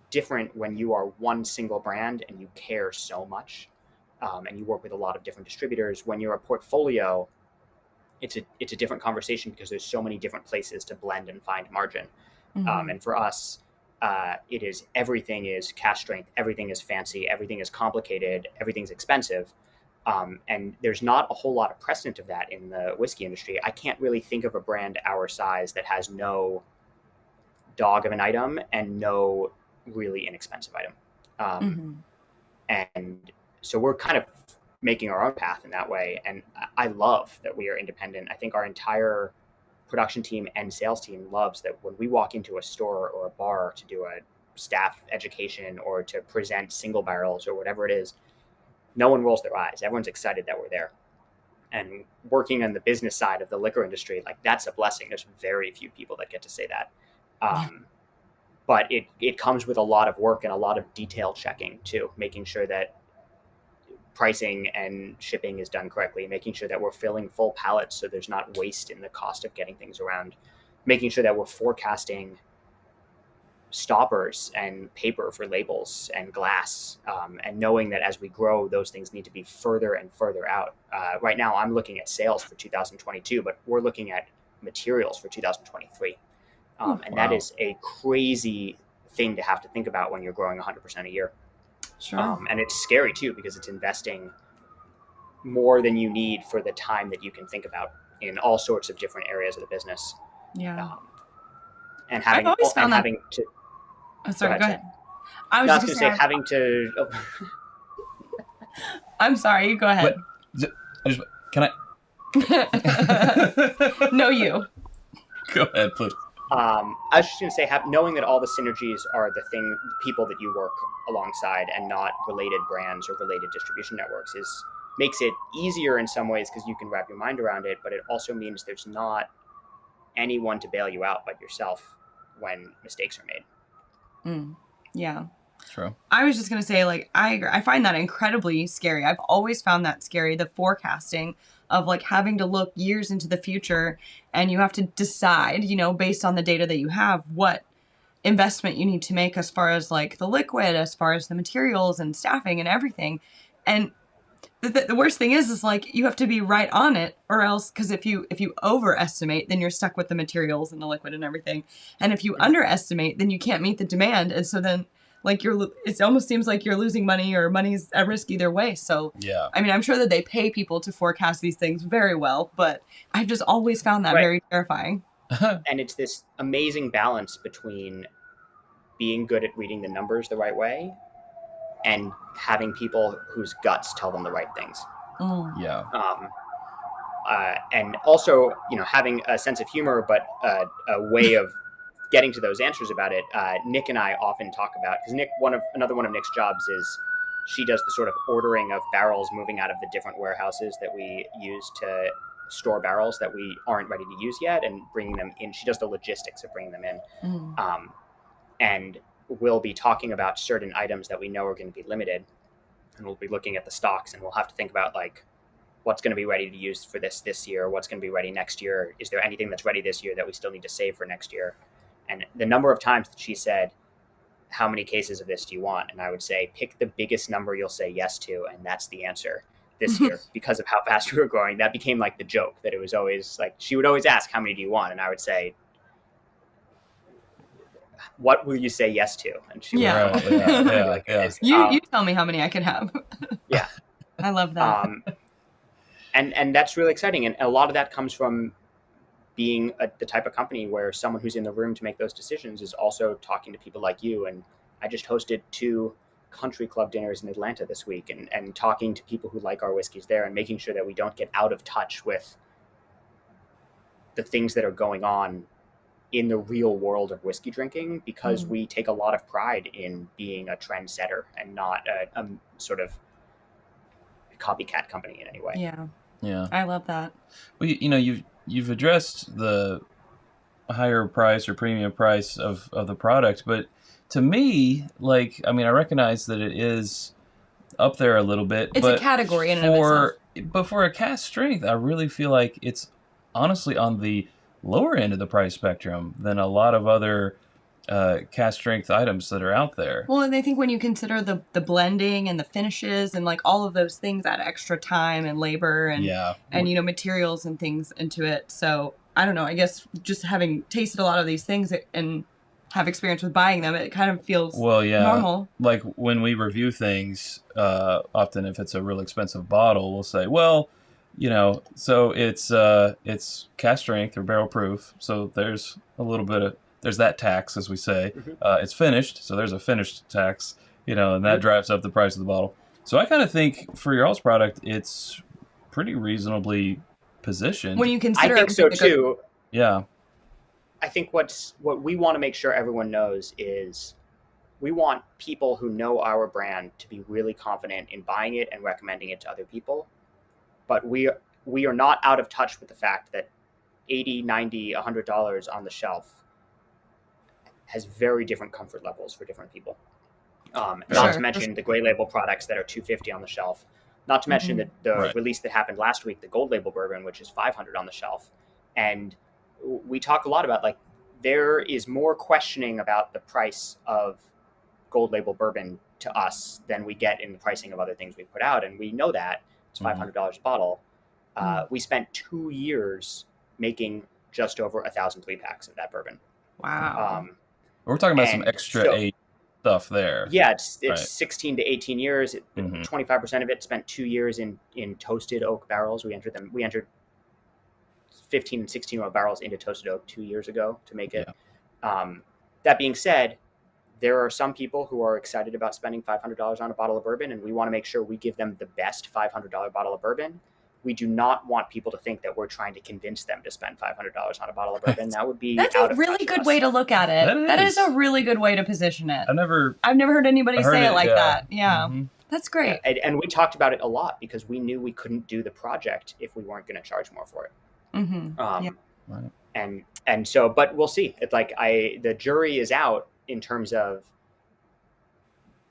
different when you are one single brand and you care so much, and you work with a lot of different distributors. When you're a portfolio, it's a different conversation because there's so many different places to blend and find margin. And for us, everything is cash strength, everything is fancy, everything is complicated, everything's expensive. And there's not a whole lot of precedent of that in the whiskey industry. I can't really think of a brand our size that has no dog of an item and no really inexpensive item. And so we're kind of making our own path in that way. And I love that we are independent. I think our entire production team and sales team loves that when we walk into a store or a bar to do a staff education or to present single barrels or whatever it is, no one rolls their eyes. Everyone's excited that we're there. And working on the business side of the liquor industry, like, that's a blessing. There's very few people that get to say that. But it comes with a lot of work and a lot of detail checking too, making sure that pricing and shipping is done correctly, making sure that we're filling full pallets so there's not waste in the cost of getting things around, making sure that we're forecasting stoppers and paper for labels and glass, and knowing that as we grow, those things need to be further and further out. Right now, I'm looking at sales for 2022, but we're looking at materials for 2023. And that is a crazy thing to have to think about when you're growing 100% a year. Sure. And it's scary too, because it's investing more than you need for the time that you can think about in all sorts of different areas of the business. Yeah. And having, I've always found that... having to... Oh, sorry, go ahead. I was just going to say, having to... Oh. I'm sorry, you go ahead. Can I... No, you. Go ahead, please. I was just going to say, knowing that all the synergies are the people that you work alongside and not related brands or related distribution networks makes it easier in some ways because you can wrap your mind around it, but it also means there's not anyone to bail you out but yourself when mistakes are made. Yeah. True. I was just going to say, like, I find that incredibly scary. I've always found that scary, the forecasting of, like, having to look years into the future, and you have to decide, you know, based on the data that you have, what investment you need to make as far as, like, the liquid, as far as the materials and staffing and everything. And the worst thing is like, you have to be right on it, or else, because if you overestimate, then you're stuck with the materials and the liquid and everything. And if you underestimate, then you can't meet the demand. And so then, like, it almost seems like you're losing money, or money's at risk either way. So, yeah. I mean, I'm sure that they pay people to forecast these things very well, but I've just always found that very terrifying. And it's this amazing balance between being good at reading the numbers the right way and having people whose guts tell them the right things. Yeah. And also, you know, having a sense of humor, but a way of getting to those answers about it. Nick and I often talk about, because another one of Nick's jobs is she does the sort of ordering of barrels moving out of the different warehouses that we use to store barrels that we aren't ready to use yet, and bringing them in. She does the logistics of bringing them in. And we'll be talking about certain items that we know are going to be limited, and we'll be looking at the stocks, and we'll have to think about, like, what's going to be ready to use for this year, what's going to be ready next year, is there anything that's ready this year that we still need to save for next year? And the number of times that she said, how many cases of this do you want? And I would say, pick the biggest number you'll say yes to, and that's the answer this year. Because of how fast we were growing, that became like the joke, that it was always like, she would always ask, how many do you want? And I would say, what will you say yes to? And she would like, You tell me how many I can have. Yeah. I love that. And that's really exciting. And a lot of that comes from being the type of company where someone who's in the room to make those decisions is also talking to people like you. And I just hosted 2 country club dinners in Atlanta this week, and talking to people who like our whiskeys there, and making sure that we don't get out of touch with the things that are going on in the real world of whiskey drinking, because we take a lot of pride in being a trendsetter and not a sort of copycat company in any way. Yeah. I love that. Well, you know, you've addressed the higher price or premium price of the product, but to me, like, I mean, I recognize that it is up there a little bit. It's a category in and of itself. But for a cask strength, I really feel like it's honestly on the lower end of the price spectrum than a lot of other cask strength items that are out there. Well, and I think when you consider the blending and the finishes and, like, all of those things, add extra time and labor and you know, materials and things into it. So I don't know, I guess just having tasted a lot of these things and have experience with buying them, it kind of feels yeah, normal. Like when we review things, often if it's a real expensive bottle, we'll say, well, so it's cask strength or barrel proof, so there's a little bit of that tax, as we say. It's finished, so there's a finished tax, and that drives up the price of the bottle. So I kind of think for your all's product, it's pretty reasonably positioned. When you consider, I think so too. Yeah. I think what we want to make sure everyone knows is we want people who know our brand to be really confident in buying it and recommending it to other people. But we are not out of touch with the fact that $80, $90, $100 on the shelf has very different comfort levels for different people. Not to mention the gray label products that are $250 on the shelf. Not to mention the release that happened last week, the gold label bourbon, which is $500 on the shelf. And we talk a lot about, like, there is more questioning about the price of gold label bourbon to us than we get in the pricing of other things we put out. And we know that it's $500 a bottle. We spent 2 years making just over 1,000 pre-packs of that bourbon. Wow. We're talking about some extra age stuff there. Yeah, it's 16 to 18 years. 25% of it spent 2 years in toasted oak barrels. We entered 15 and 16-year-old barrels into toasted oak 2 years ago to make it. That being said, there are some people who are excited about spending $500 on a bottle of bourbon, and we want to make sure we give them the best $500 bottle of bourbon. We do not want people to think that we're trying to convince them to spend $500 on a bottle of bourbon. That would be That's a really good way to look at it. That is a really good way to position it. I've never heard anybody say it like that. Yeah. That's great. And we talked about it a lot because we knew we couldn't do the project if we weren't going to charge more for it. And so, but we'll see. It's like the jury is out in terms of,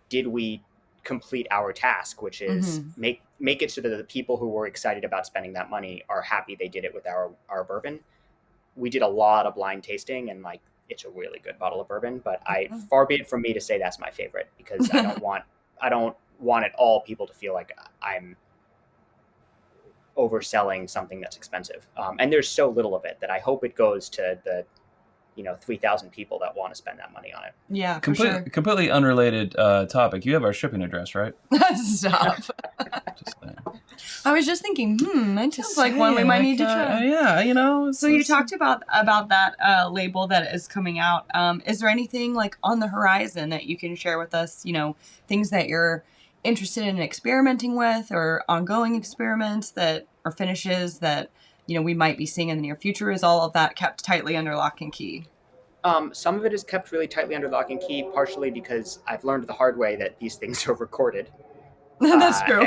did we complete our task, which is make it so that the people who were excited about spending that money are happy they did it with our bourbon. We did a lot of blind tasting, and like, it's a really good bottle of bourbon, but far be it from me to say that's my favorite, because I don't want at all people to feel like I'm overselling something that's expensive. And there's so little of it that I hope it goes to the 3,000 people that want to spend that money on it. Yeah, completely unrelated topic. You have our shipping address, right? Stop. I was just thinking, that sounds like one we might need to try. Yeah, So you talked about that label that is coming out. Is there anything like on the horizon that you can share with us? Things that you're interested in experimenting with, or ongoing experiments that or finishes that we might be seeing in the near future? Is all of that kept tightly under lock and key? Some of it is kept really tightly under lock and key, partially because I've learned the hard way that these things are recorded. That's true.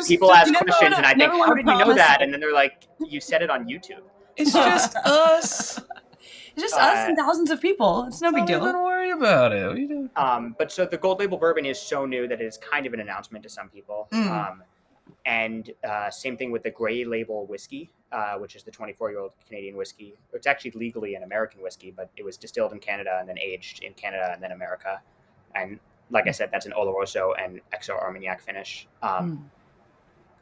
People ask questions, and I think, how did you know that? And then they're like, you said it on YouTube. It's just us. It's just us and thousands of people. It's no big deal. Don't worry about it. But so the gold label bourbon is so new that it is kind of an announcement to some people. And same thing with the gray label whiskey, which is the 24-year-old Canadian whiskey. It's actually legally an American whiskey, but it was distilled in Canada and then aged in Canada and then America. And like I said, that's an Oloroso and XO Armagnac finish.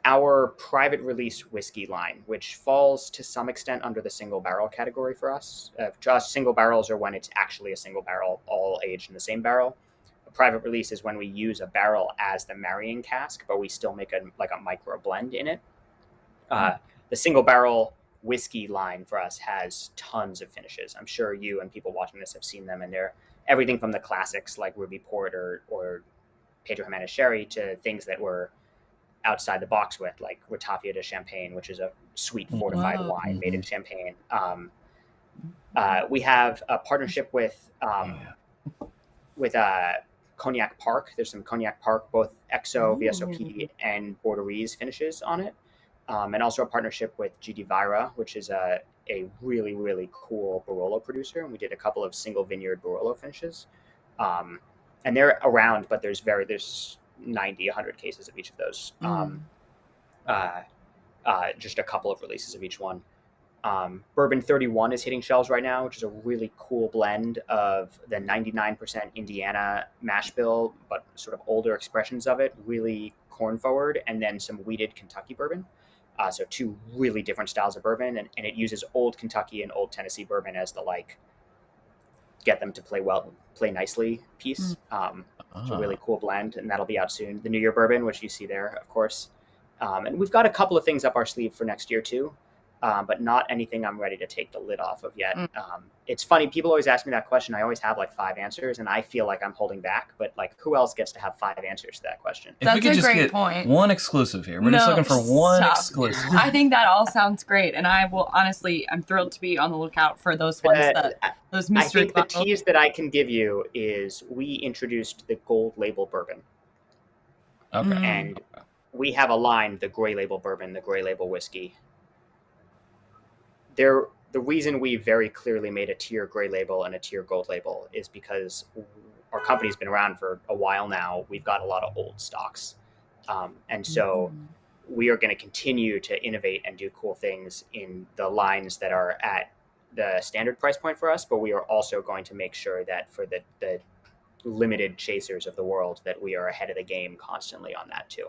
Our private release whiskey line, which falls to some extent under the single barrel category for us. Just single barrels are when it's actually a single barrel, all aged in the same barrel. Private release is when we use a barrel as the marrying cask, but we still make a micro blend in it. The single barrel whiskey line for us has tons of finishes. I'm sure you and people watching this have seen them, and they're everything from the classics like Ruby Port or Pedro Jimenez Sherry to things that were outside the box with, like Ratafia de Champagne, which is a sweet fortified wine made in Champagne. We have a partnership with Cognac Park. There's some Cognac Park, both XO, VSOP, and Bordeaux finishes on it. And also a partnership with GD Vira, which is a really, really cool Barolo producer. And we did a couple of single vineyard Barolo finishes. And they're around, but there's 90, 100 cases of each of those. Just a couple of releases of each one. Bourbon 31 is hitting shelves right now, which is a really cool blend of the 99% Indiana mash bill, but sort of older expressions of it, really corn forward, and then some wheated Kentucky bourbon. So two really different styles of bourbon, and it uses old Kentucky and old Tennessee bourbon as the get them to play nicely piece. It's a really cool blend, and that'll be out soon. The New Year bourbon, which you see there, of course. And we've got a couple of things up our sleeve for next year too, but not anything I'm ready to take the lid off of yet. It's funny, people always ask me that question. I always have like 5 answers, and I feel like I'm holding back, but like, who else gets to have 5 answers to that question? If we could just get one exclusive here. We're just looking for one exclusive. I think that all sounds great, and I will honestly, I'm thrilled to be on the lookout for those ones, those mystery I think the tease that I can give you is we introduced the gold label bourbon. Okay. And we have a line, the gray label bourbon, the gray label whiskey. The reason we very clearly made a tier gray label and a tier gold label is because our company's been around for a while now. We've got a lot of old stocks. And so we are going to continue to innovate and do cool things in the lines that are at the standard price point for us, but we are also going to make sure that for the limited chasers of the world, that we are ahead of the game constantly on that too.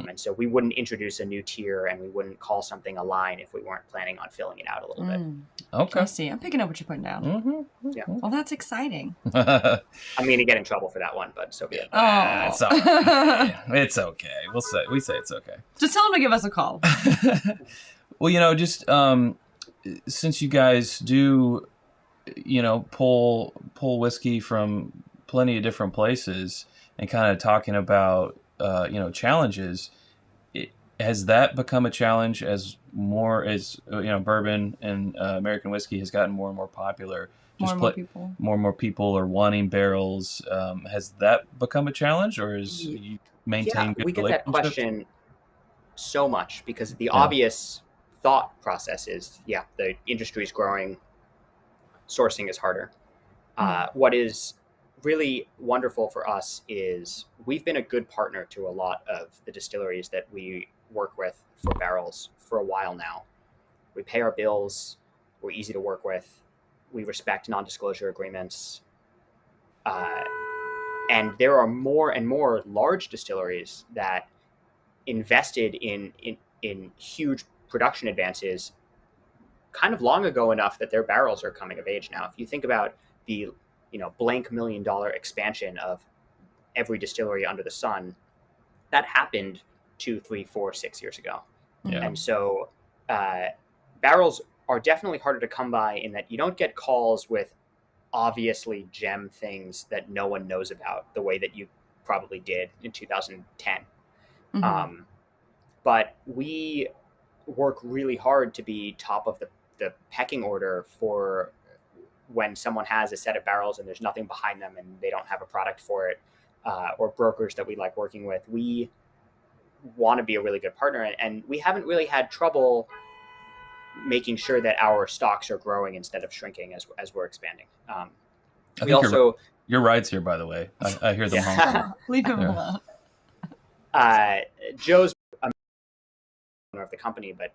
And so we wouldn't introduce a new tier, and we wouldn't call something a line if we weren't planning on filling it out a little bit. Okay. I see. I'm picking up what you're putting down. Yeah. Well, that's exciting. I'm going to get in trouble for that one, but so be it. It's okay. It's okay. We say it's okay. Just tell them to give us a call. Well, just since you guys do, pull whiskey from plenty of different places and kind of talking about challenges, has that become a challenge as more as bourbon and American whiskey has gotten more and more popular? More and more people are wanting barrels. Has that become a challenge, or is you maintain good relationships? We get that question so much because the obvious thought process is, the industry is growing, sourcing is harder. What is really wonderful for us is we've been a good partner to a lot of the distilleries that we work with for barrels for a while now. We pay our bills. We're easy to work with. We respect non-disclosure agreements. And there are more and more large distilleries that invested in huge production advances kind of long ago enough that their barrels are coming of age now. If you think about the blank $1 million expansion of every distillery under the sun, that happened 2, 3, 4, 6 years ago. Yeah. And so barrels are definitely harder to come by in that you don't get calls with obviously gem things that no one knows about the way that you probably did in 2010. But we work really hard to be top of the pecking order for when someone has a set of barrels and there's nothing behind them and they don't have a product for it, or brokers that we like working with. We want to be a really good partner, and we haven't really had trouble making sure that our stocks are growing instead of shrinking as we're expanding. I think your ride's here, by the way. I hear them honking. Leave him alone. Joe's a owner of the company, but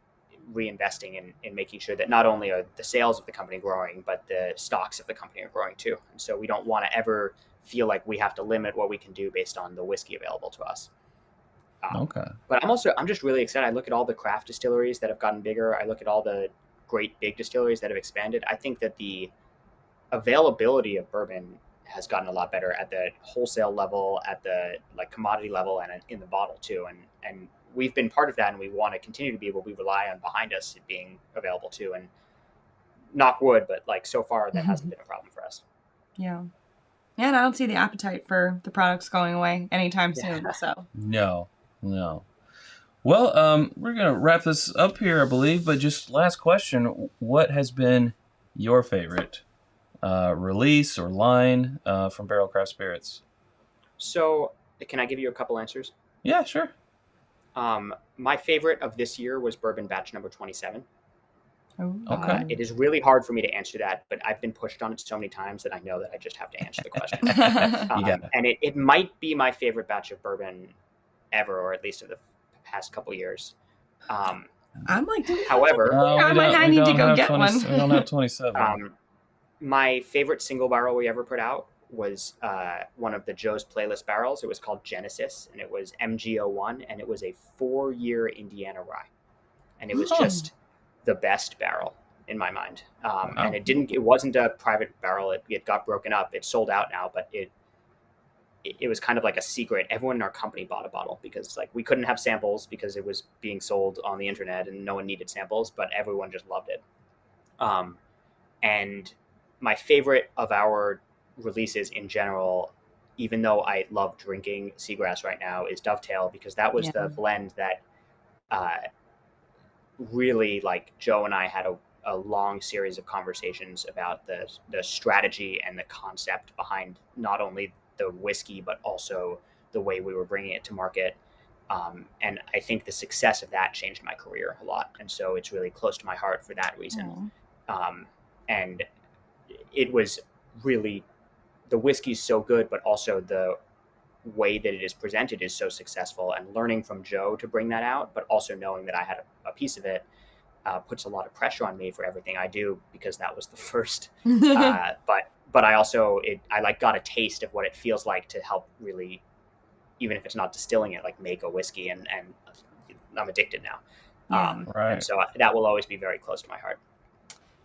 reinvesting in making sure that not only are the sales of the company growing, but the stocks of the company are growing too. And so we don't want to ever feel like we have to limit what we can do based on the whiskey available to us. But I'm just really excited. I look at all the craft distilleries that have gotten bigger. I look at all the great big distilleries that have expanded. I think that the availability of bourbon has gotten a lot better at the wholesale level, at the commodity level, and in the bottle too. And we've been part of that, and we want to continue to be able. We rely on behind us being available too. And knock wood, but so far that hasn't been a problem for us. Yeah. Yeah, and I don't see the appetite for the products going away anytime soon. So No. Well, we're going to wrap this up here, I believe, but just last question. What has been your favorite release or line from Barrell Craft Spirits? So can I give you a couple answers? Yeah, sure. My favorite of this year was Bourbon Batch number 27. Okay. It is really hard for me to answer that, but I've been pushed on it so many times that I know that I just have to answer the question. And it might be my favorite batch of bourbon ever, or at least of the past couple years. However, I need to go get one. We don't have 27. My favorite single barrel we ever put out was one of the Joe's Playlist barrels. It was called Genesis, and it was MG01, and it was a 4-year Indiana rye. And it was just the best barrel. in my mind. And it wasn't a private barrel. It got broken up. It's sold out now, but it was kind of like a secret. Everyone in our company bought a bottle because like we couldn't have samples because it was being sold on the internet and no one needed samples, but everyone just loved it. And my favorite of our releases in general, even though I love drinking Seagrass right now, is Dovetail, because that was the blend that really, like, Joe and I had a long series of conversations about the strategy and the concept behind not only the whiskey, but also the way we were bringing it to market. And I think the success of that changed my career a lot. And so it's really close to my heart for that reason. And it was really, the whiskey's so good, but also the way that it is presented is so successful, and learning from Joe to bring that out, but also knowing that I had a piece of it puts a lot of pressure on me for everything I do, because that was the first. But I also, I like got a taste of what it feels like to help really, even if it's not distilling it, like make a whiskey, and I'm addicted now. And so that will always be very close to my heart.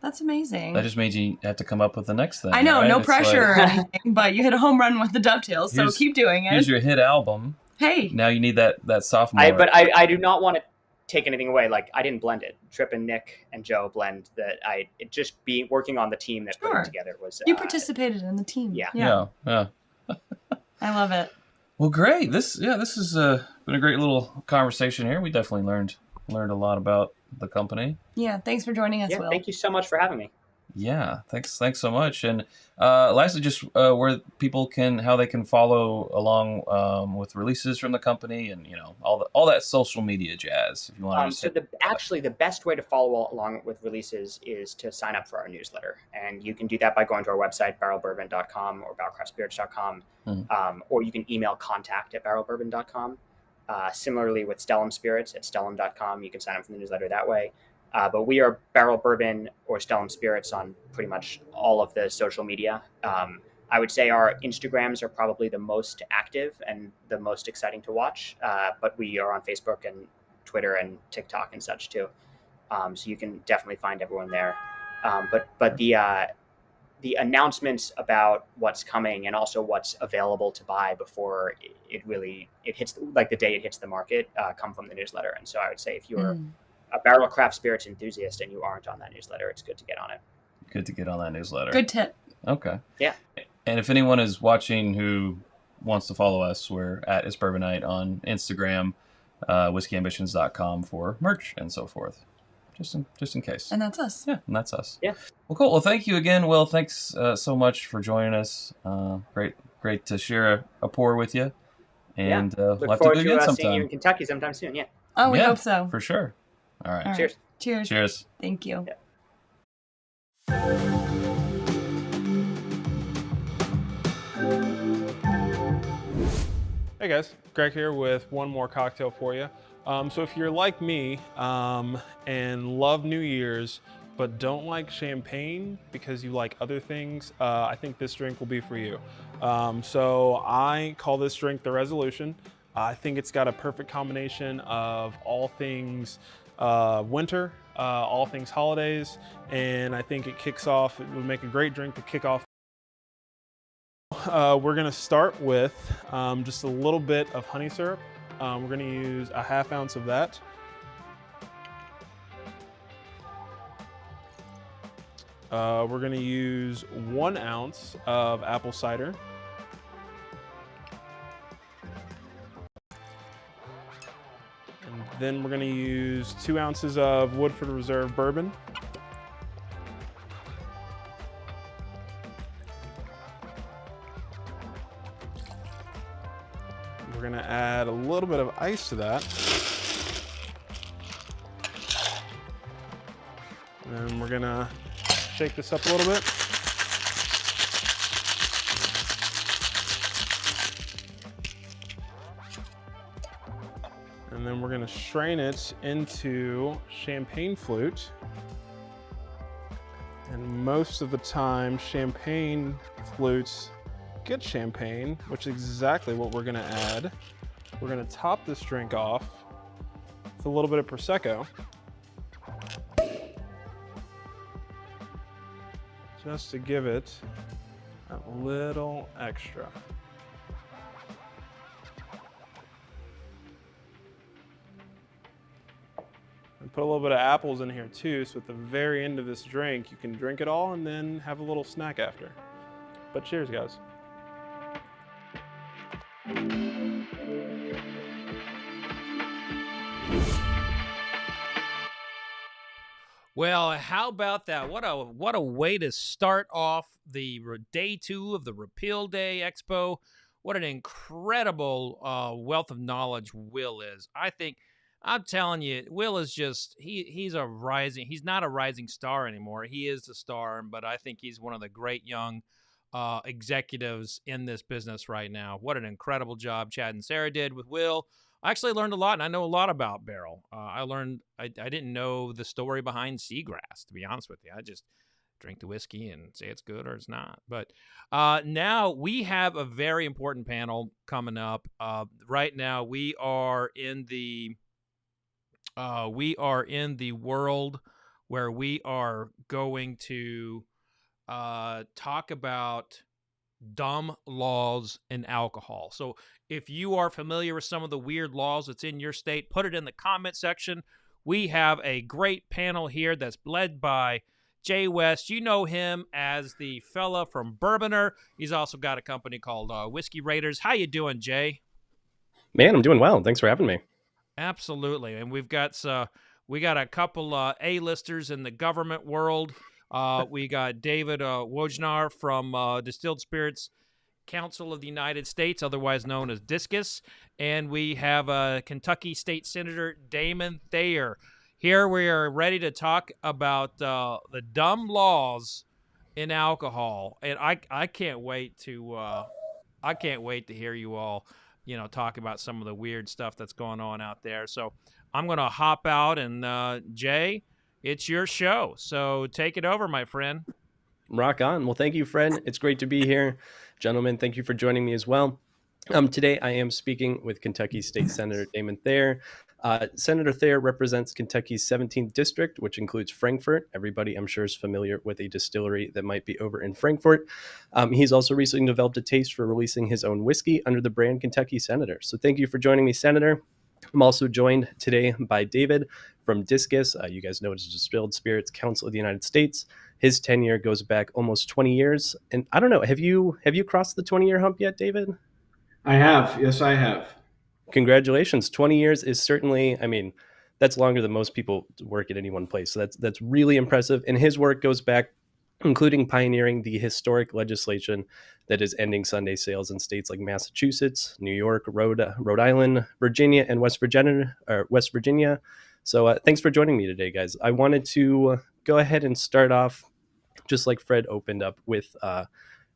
That's amazing. That just made you have to come up with the next thing. I know, right? no It's pressure like, or anything, but you hit a home run with the Dovetail, so keep doing it. Here's your hit album. Hey. Now you need that sophomore. But I do not want to take anything away. Like, I didn't blend it. Trip and Nick and Joe blend that. It just working on the team that put it together was. You participated in the team. Yeah. I love it. Well, great. This has been a great little conversation here. We definitely learned a lot about the company. Yeah, thanks for joining us, Will. Thank you so much for having me. Yeah, thanks so much. And lastly, just where people how they can follow along with releases from the company, and all that social media jazz. If you want to. So the best way to follow along with releases is to sign up for our newsletter, and you can do that by going to our website, barrelbourbon.com or barrelcraftspirits.com, or you can email contact@barrelbourbon.com. Similarly with Stellum Spirits at stellum.com, you can sign up for the newsletter that way. But we are Barrel Bourbon or Stellum Spirits on pretty much all of the social media. I would say our Instagrams are probably the most active and the most exciting to watch, but we are on Facebook and Twitter and TikTok and such too. So you can definitely find everyone there. But the announcements about what's coming and also what's available to buy before it hits, like the day it hits the market, come from the newsletter. And so I would say if you're a barrel craft spirits enthusiast and you aren't on that newsletter, it's good to get on it. Good to get on that newsletter. Good tip. Okay. Yeah. And if anyone is watching who wants to follow us, we're at It's Bourbon Night on Instagram, whiskeyambitions.com for merch and so forth. Just in case. And that's us. Yeah, and that's us. Yeah. Well, cool. Well, thank you again, Will. Thanks so much for joining us. Great to share a pour with you. And look we'll have forward to do it again to sometime. seeing you in Kentucky sometime soon. Yeah. Oh, we hope so. For sure. All right. Cheers. Cheers. Cheers. Thank you. Yeah. Hey guys, Greg here with one more cocktail for you. So if you're like me and love New Year's but don't like champagne because you like other things, I think this drink will be for you. So I call this drink the Resolution. I think it's got a perfect combination of all things winter, all things holidays, and I think it would make a great drink to kick off. We're gonna start with just a little bit of honey syrup. We're gonna use a ½ ounce of that. We're gonna use 1 ounce of apple cider. And then we're gonna use 2 ounces of Woodford Reserve bourbon. We're gonna add a little bit of ice to that. And then we're gonna shake this up a little bit. And then we're gonna strain it into champagne flute. And most of the time, champagne flutes get champagne, which is exactly what we're gonna add. We're gonna top this drink off with a little bit of Prosecco. just to give it a little extra. And put a little bit of apples in here too, so at the very end of this drink, you can drink it all and then have a little snack after. But cheers, guys. Well, how about that? What a way to start off the day 2 of the Repeal Day Expo. What an incredible wealth of knowledge Will is. I'm telling you, Will is just he's not a rising star anymore. He is the star, but I think he's one of the great young executives in this business right now. What an incredible job Chad and Sara did with Will. I actually learned a lot, and I know a lot about Barrell. I didn't know the story behind Seagrass, to be honest with you. I just drink the whiskey and say it's good or it's not. But now we have a very important panel coming up. Right now we are in the world where we are going to talk about dumb laws in alcohol. So if you are familiar with some of the weird laws that's in your state, put it in the comment section. We have a great panel here that's led by Jay West. You know him as the fella from Bourboner. He's also got a company called WhiskeyRaiders. How you doing, Jay? Man, I'm doing well. Thanks for having me. Absolutely. And we got a couple A-listers in the government world. We got David Wojnar from Distilled Spirits Council of the United States, otherwise known as DISCUS, and we have Kentucky State Senator Damon Thayer. Here we are ready to talk about the dumb laws in alcohol, and I can't wait to hear you all talk about some of the weird stuff that's going on out there. So I'm going to hop out, and Jay, it's your show, so take it over, my friend. Rock on. Well, thank you, Fred. It's great to be here. Gentlemen, thank you for joining me as well. Today, I am speaking with Kentucky State Senator Damon Thayer. Senator Thayer represents Kentucky's 17th district, which includes Frankfort. Everybody, I'm sure, is familiar with a distillery that might be over in Frankfort. He's also recently developed a taste for releasing his own whiskey under the brand Kentucky Senator. So thank you for joining me, Senator. I'm also joined today by David from DISCUS. You guys know it's Distilled Spirits Council of the United States. His tenure goes back almost 20 years. And I don't know, have you crossed the 20-year hump yet, David? I have. Yes, I have. Congratulations. 20 years is certainly, that's longer than most people work at any one place. So that's really impressive. And his work goes back, including pioneering the historic legislation that is ending Sunday sales in states like Massachusetts, New York, Rhode Island, Virginia, and West Virginia. So thanks for joining me today, guys. I wanted to go ahead and start off just like Fred opened up with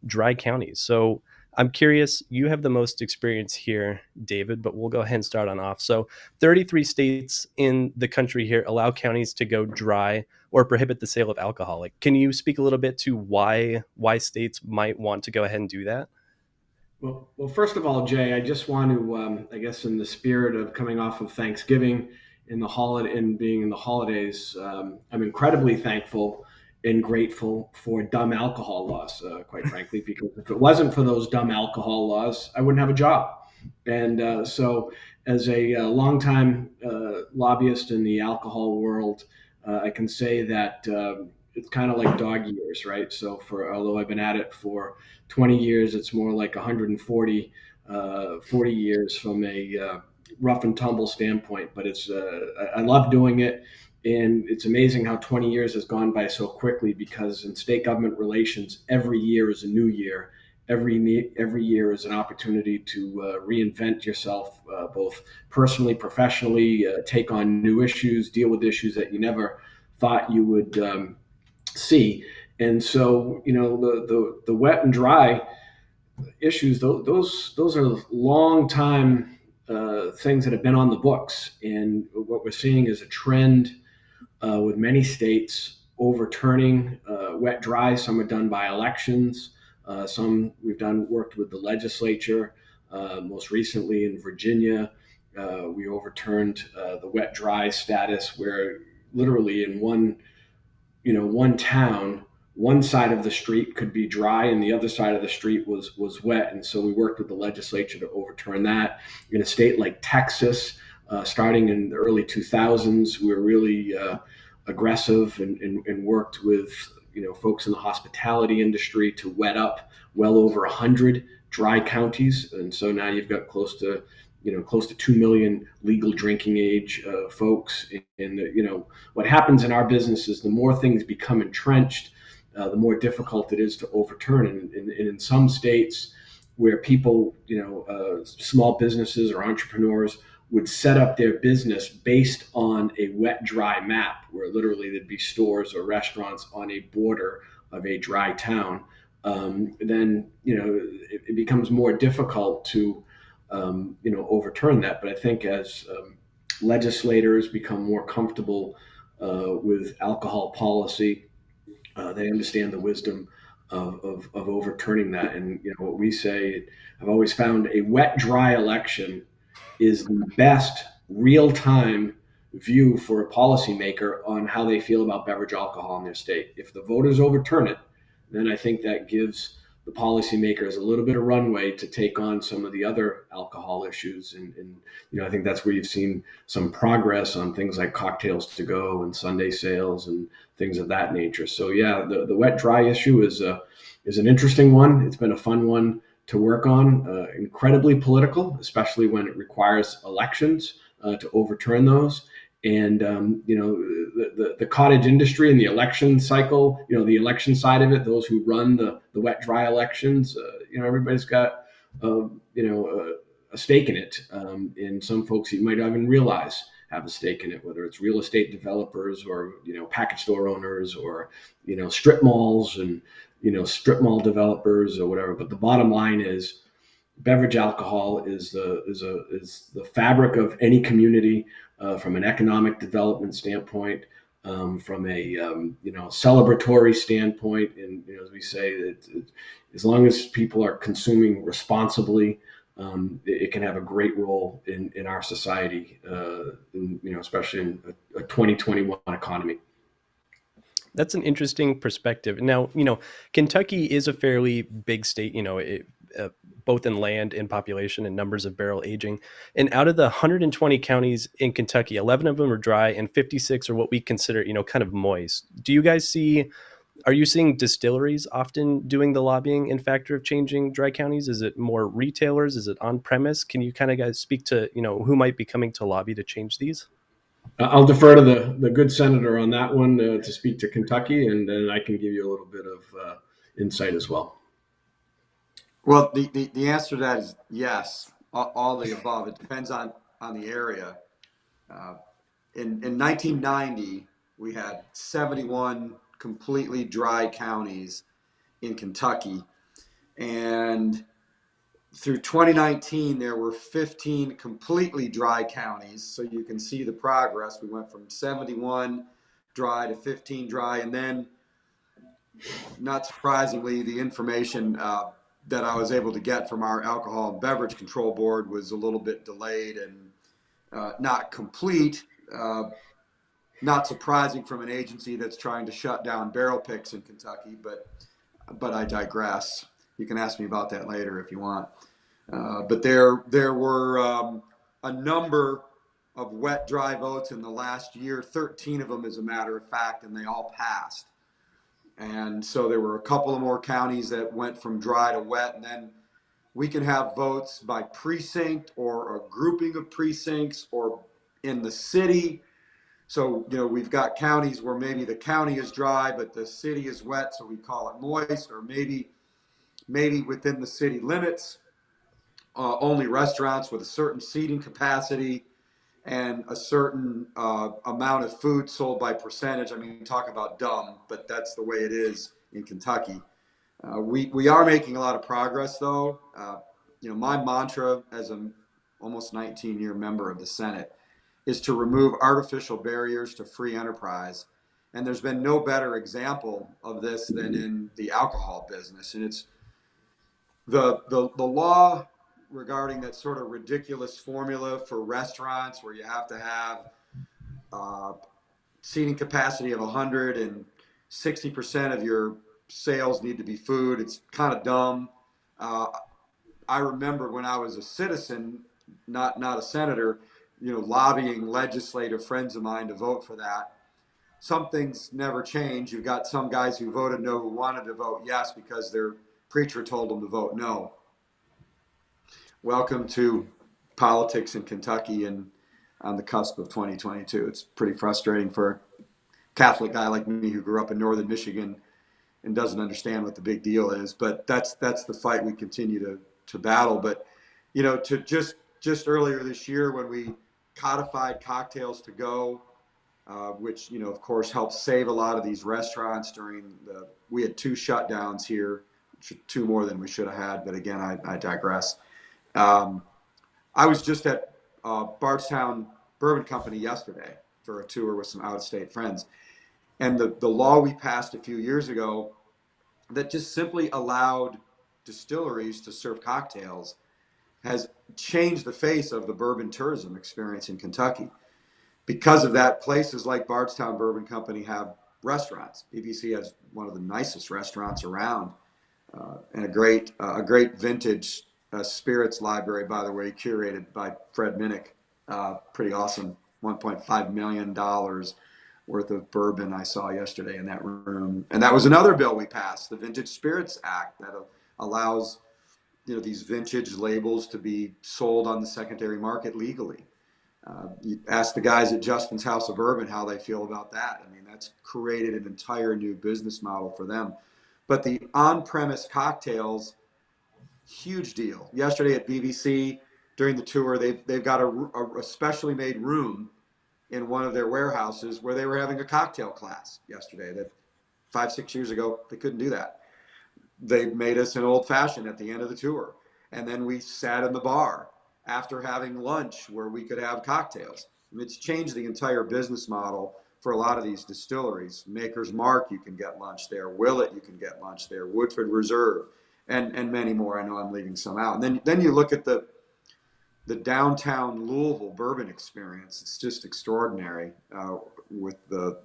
dry counties. So I'm curious, you have the most experience here, David, but we'll go ahead and start on off. So 33 states in the country here allow counties to go dry or prohibit the sale of alcohol. Can you speak a little bit to why states might want to go ahead and do that? Well, first of all, Jay, I just want to, I guess, in the spirit of coming off of Thanksgiving and being in the holidays, I'm incredibly thankful and grateful for dumb alcohol laws, quite frankly, because if it wasn't for those dumb alcohol laws, I wouldn't have a job. And so as a longtime lobbyist in the alcohol world, I can say that it's kind of like dog years, right? So although I've been at it for 20 years, it's more like 140 40 years from a rough and tumble standpoint. But I love doing it. And it's amazing how 20 years has gone by so quickly, because in state government relations, every year is a new year. Every year is an opportunity to reinvent yourself, both personally, professionally, take on new issues, deal with issues that you never thought you would see. And so, the wet and dry issues, those are long time things that have been on the books. And what we're seeing is a trend with many states overturning wet dry. Some are done by elections. Some we've worked with the legislature. Most recently in Virginia, we overturned the wet dry status, where literally in one town, one side of the street could be dry and the other side of the street was wet. And so we worked with the legislature to overturn that. In a state like Texas, starting in the early 2000s, we were really aggressive and worked with folks in the hospitality industry to wet up well over 100 dry counties. And so now you've got close to 2 million legal drinking age folks. And what happens in our business is the more things become entrenched, the more difficult it is to overturn. And in some states where people, small businesses or entrepreneurs would set up their business based on a wet-dry map, where literally there'd be stores or restaurants on a border of a dry town, then it becomes more difficult to overturn that. But I think as legislators become more comfortable with alcohol policy, they understand the wisdom of overturning that. And what we say, I've always found a wet-dry election is the best real-time view for a policymaker on how they feel about beverage alcohol in their state. If the voters overturn it, then I think that gives the policymakers a little bit of runway to take on some of the other alcohol issues. And I think that's where you've seen some progress on things like cocktails to go and Sunday sales and things of that nature. So yeah, the wet-dry issue is an interesting one. It's been a fun one to work on, incredibly political, especially when it requires elections to overturn those. And the cottage industry and the election cycle, the election side of it, those who run the wet dry elections, everybody's got a stake in it. And some folks you might not even realize have a stake in it, whether it's real estate developers or package store owners or strip malls and strip mall developers or whatever. But the bottom line is, beverage alcohol is the fabric of any community, from an economic development standpoint, from a celebratory standpoint, and as we say, that as long as people are consuming responsibly, it can have a great role in our society, especially in a 2021 economy. That's an interesting perspective. Now, Kentucky is a fairly big state, both in land and population and numbers of barrel aging. And out of the 120 counties in Kentucky, 11 of them are dry and 56 are what we consider, kind of moist. Do you guys are you seeing distilleries often doing the lobbying and factor of changing dry counties? Is it more retailers? Is it on premise? Can you kind of guys speak to, who might be coming to lobby to change these? I'll defer to the good senator on that one to speak to Kentucky, and then I can give you a little bit of insight as well. Well, the answer to that is yes, all the above. It depends on the area. In 1990, we had 71 completely dry counties in Kentucky, and through 2019, there were 15 completely dry counties. So you can see the progress. We went from 71 dry to 15 dry. And then, not surprisingly, the information that I was able to get from our Alcohol and Beverage Control Board was a little bit delayed and not complete. Not surprising from an agency that's trying to shut down barrel picks in Kentucky, but I digress. You can ask me about that later if you want. But there were a number of wet dry votes in the last year, 13 of them as a matter of fact, and they all passed. And so there were a couple of more counties that went from dry to wet, and then we can have votes by precinct or a grouping of precincts or in the city. So, we've got counties where maybe the county is dry, but the city is wet, so we call it moist, or maybe within the city limits, only restaurants with a certain seating capacity and a certain amount of food sold by percentage. I mean, talk about dumb, but that's the way it is in Kentucky. We are making a lot of progress, though. My mantra as an almost 19-year member of the Senate is to remove artificial barriers to free enterprise. And there's been no better example of this than in the alcohol business. And it's the law regarding that sort of ridiculous formula for restaurants where you have to have seating capacity of 100 and 60% of your sales need to be food. It's kind of dumb. I remember when I was a citizen, not a senator, lobbying legislative friends of mine to vote for that. Some things never change. You've got some guys who voted no who wanted to vote yes because their preacher told them to vote no. Welcome to politics in Kentucky and on the cusp of 2022. It's pretty frustrating for a Catholic guy like me who grew up in northern Michigan and doesn't understand what the big deal is. But that's the fight we continue to battle. But to just earlier this year when we codified cocktails to go, which of course helped save a lot of these restaurants we had 2 shutdowns here, 2 more than we should have had. But again, I digress. I was just at Bardstown Bourbon Company yesterday for a tour with some out-of-state friends. And the law we passed a few years ago that just simply allowed distilleries to serve cocktails has changed the face of the bourbon tourism experience in Kentucky. Because of that, places like Bardstown Bourbon Company have restaurants. BBC has one of the nicest restaurants around, and a great vintage spirits library, by the way, curated by Fred Minnick. Pretty awesome. $1.5 million worth of bourbon I saw yesterday in that room. And that was another bill we passed, the Vintage Spirits Act, that allows these vintage labels to be sold on the secondary market legally. You ask the guys at Justin's House of Bourbon how they feel about that. I mean, that's created an entire new business model for them. But the on-premise cocktails, huge deal. Yesterday at BBC, during the tour, they've got a specially made room in one of their warehouses where they were having a cocktail class yesterday. That 5-6 years ago, they couldn't do that. They made us an old fashioned at the end of the tour. And then we sat in the bar after having lunch where we could have cocktails. It's changed the entire business model for a lot of these distilleries. Maker's Mark, you can get lunch there. Willett, you can get lunch there. Woodford Reserve, and many more. I know I'm leaving some out. And then you look at the downtown Louisville bourbon experience. It's just extraordinary with the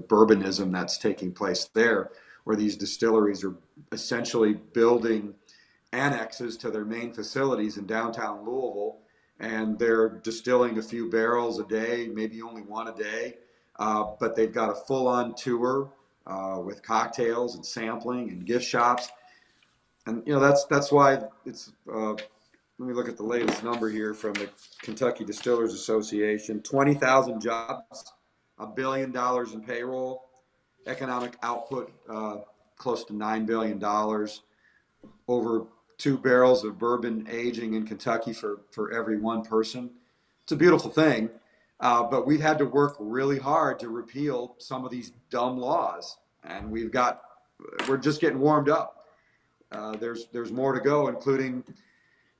bourbonism that's taking place there, where these distilleries are essentially building annexes to their main facilities in downtown Louisville, and they're distilling a few barrels a day, maybe only one a day, but they've got a full-on tour with cocktails and sampling and gift shops. And that's why it's let me look at the latest number here from the Kentucky Distillers Association. 20,000 jobs, $1 billion in payroll, economic output close to $9 billion, over 2 barrels of bourbon aging in Kentucky for every one person. It's a beautiful thing, but we've had to work really hard to repeal some of these dumb laws, and we're just getting warmed up. There's more to go, including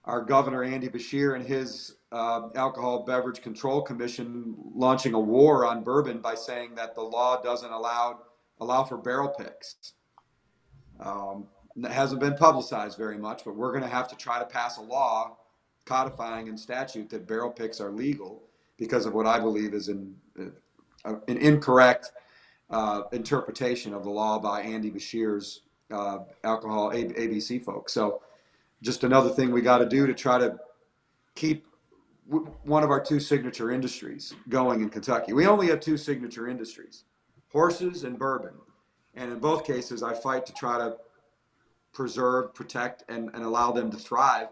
our governor, Andy Beshear, and his Alcohol Beverage Control Commission launching a war on bourbon by saying that the law doesn't allow for barrel picks. That hasn't been publicized very much, but we're going to have to try to pass a law codifying in statute that barrel picks are legal because of what I believe is an incorrect interpretation of the law by Andy Beshear's alcohol ABC folks. So just another thing we got to do to try to keep one of our 2 signature industries going in Kentucky. We only have 2 signature industries, horses and bourbon. And in both cases, I fight to try to preserve, protect, and allow them to thrive.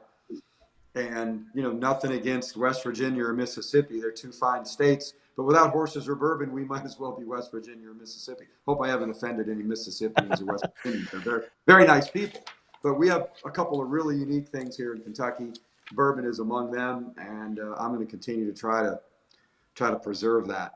And, nothing against West Virginia or Mississippi. They're 2 fine states. But without horses or bourbon, we might as well be West Virginia or Mississippi. Hope I haven't offended any Mississippians or West Virginians. They're very nice people. But we have a couple of really unique things here in Kentucky. Bourbon is among them, and I'm going to continue to try to preserve that.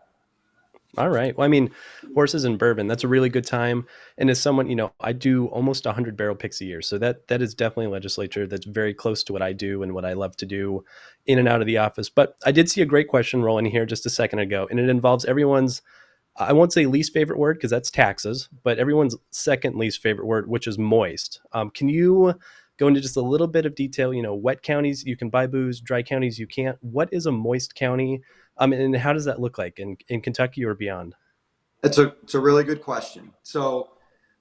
All right. Well, I mean, horses and bourbon, that's a really good time. And as someone, I do almost 100 barrel picks a year. So that is definitely a legislature that's very close to what I do and what I love to do in and out of the office. But I did see a great question rolling here just a second ago, and it involves everyone's, I won't say least favorite word because that's taxes, but everyone's second least favorite word, which is moist. Can you go into just a little bit of detail? Wet counties, you can buy booze, dry counties, you can't. What is a moist county? And how does that look like in Kentucky or beyond? It's a really good question. So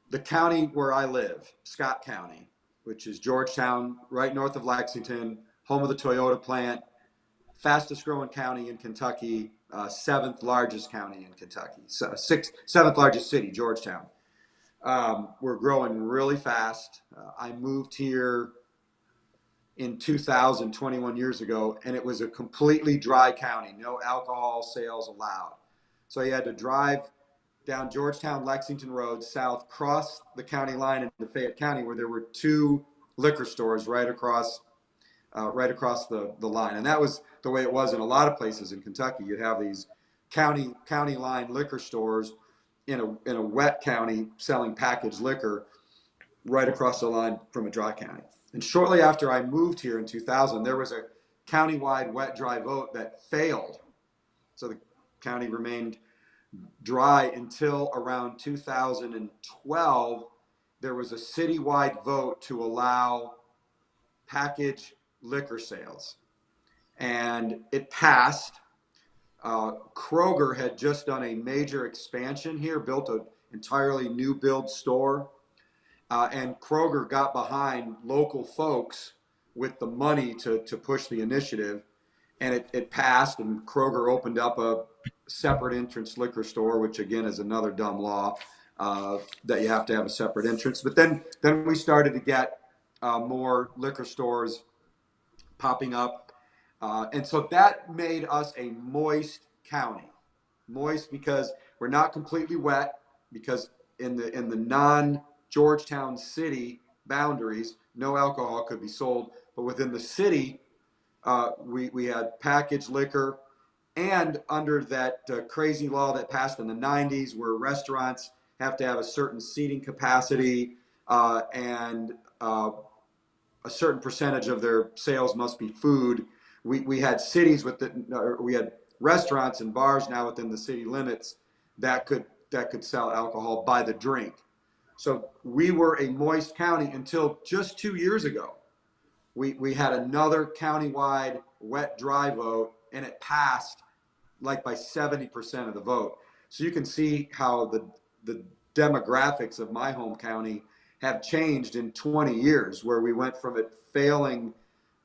the county where I live, Scott County, which is Georgetown, right north of Lexington, home of the Toyota plant, fastest growing county in Kentucky, seventh largest county in Kentucky, so seventh largest city, Georgetown. We're growing really fast. I moved here in 2000, 21 years ago, and it was a completely dry county, no alcohol sales allowed. So you had to drive down Georgetown, Lexington Road, south, cross the county line into Fayette County, where there were 2 liquor stores right across the line. And that was the way it was in a lot of places in Kentucky. You'd have these county line liquor stores in a wet county selling packaged liquor right across the line from a dry county. And shortly after I moved here in 2000, there was a countywide wet dry vote that failed. So the county remained dry until around 2012. There was a citywide vote to allow packaged liquor sales, and it passed. Kroger had just done a major expansion here, built an entirely new build store, and Kroger got behind local folks with the money to push the initiative, and it passed, and Kroger opened up a separate entrance liquor store, which again is another dumb law, that you have to have a separate entrance. But then we started to get more liquor stores popping up, and so that made us a moist county. Moist because we're not completely wet, because in the non-Georgetown city boundaries, no alcohol could be sold, but within the city, we had packaged liquor. And under that crazy law that passed in the 90s, where restaurants have to have a certain seating capacity, and a certain percentage of their sales must be food, we had cities we had restaurants and bars now within the city limits that could sell alcohol by the drink. So we were a moist county until just 2 years ago. We had another countywide wet dry vote, and it passed like by 70% of the vote. So you can see how the demographics of my home county have changed in 20 years, where we went from it failing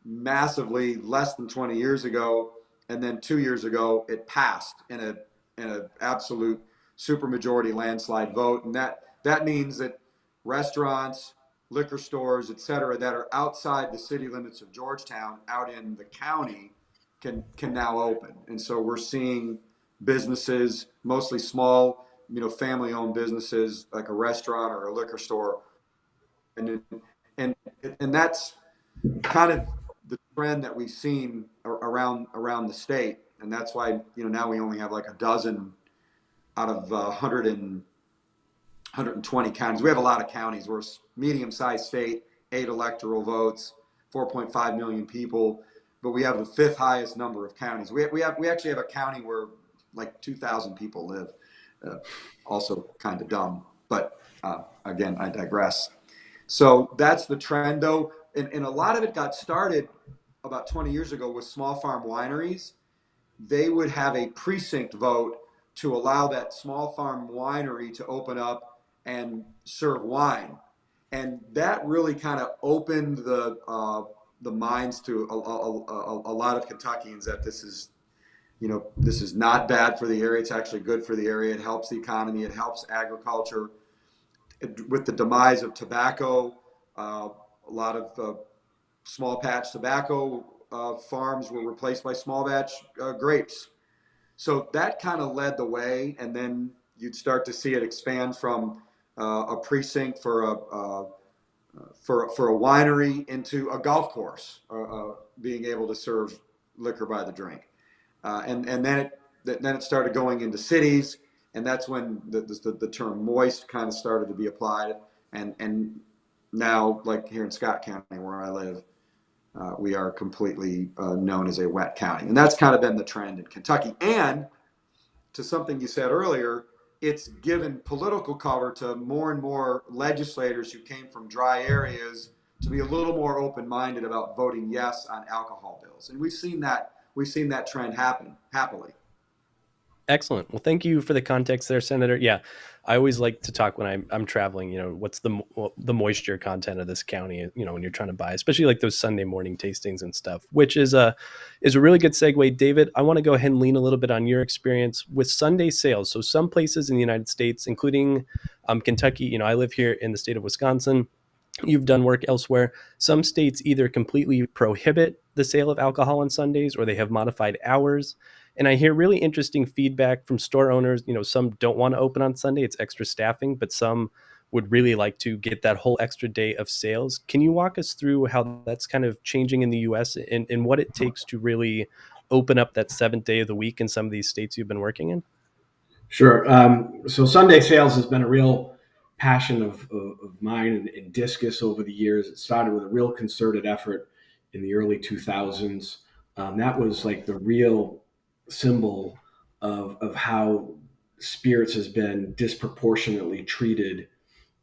massively less than 20 years ago, and then 2 years ago it passed in an absolute supermajority landslide vote. And that means that restaurants, liquor stores, et cetera, that are outside the city limits of Georgetown, out in the county, can now open. And so we're seeing businesses, mostly small, family-owned businesses like a restaurant or a liquor store, and that's kind of the trend that we've seen around the state. And that's why now we only have like a dozen out of 120 counties. We have a lot of counties. We're a medium-sized state, 8 electoral votes, 4.5 million people, but we have the 5th highest number of counties. We actually have a county where like 2,000 people live. Also kind of dumb, but again, I digress. So that's the trend, though, and a lot of it got started about 20 years ago with small farm wineries. They would have a precinct vote to allow that small farm winery to open up and serve wine, and that really kind of opened the minds to a lot of Kentuckians that this is not bad for the area. It's actually good for the area. It helps the economy. It helps agriculture. With the demise of tobacco, a lot of small patch tobacco farms were replaced by small batch grapes. So that kind of led the way, and then you'd start to see it expand from a precinct for a winery into a golf course, being able to serve liquor by the drink, and then it started going into cities, and that's when the term moist kind of started to be applied, and now, like here in Scott County where I live, we are completely known as a wet county, and that's kind of been the trend in Kentucky. And to something you said earlier, it's given political cover to more and more legislators who came from dry areas to be a little more open-minded about voting yes on alcohol bills. And we've seen that trend happen happily. Excellent. Well, thank you for the context there, Senator. Yeah, I always like to talk when I'm traveling, what's the moisture content of this county, when you're trying to buy, especially like those Sunday morning tastings and stuff, which is a really good segue. David, I want to go ahead and lean a little bit on your experience with Sunday sales. So some places in the United States, including Kentucky, I live here in the state of Wisconsin. You've done work elsewhere. Some states either completely prohibit the sale of alcohol on Sundays or they have modified hours. And I hear really interesting feedback from store owners. Some don't want to open on Sunday. It's extra staffing, but some would really like to get that whole extra day of sales. Can you walk us through how that's kind of changing in the U.S. and what it takes to really open up that seventh day of the week in some of these states you've been working in? Sure. So Sunday sales has been a real passion of mine and DISCUS over the years. It started with a real concerted effort in the early 2000s. That was like the real symbol of how spirits has been disproportionately treated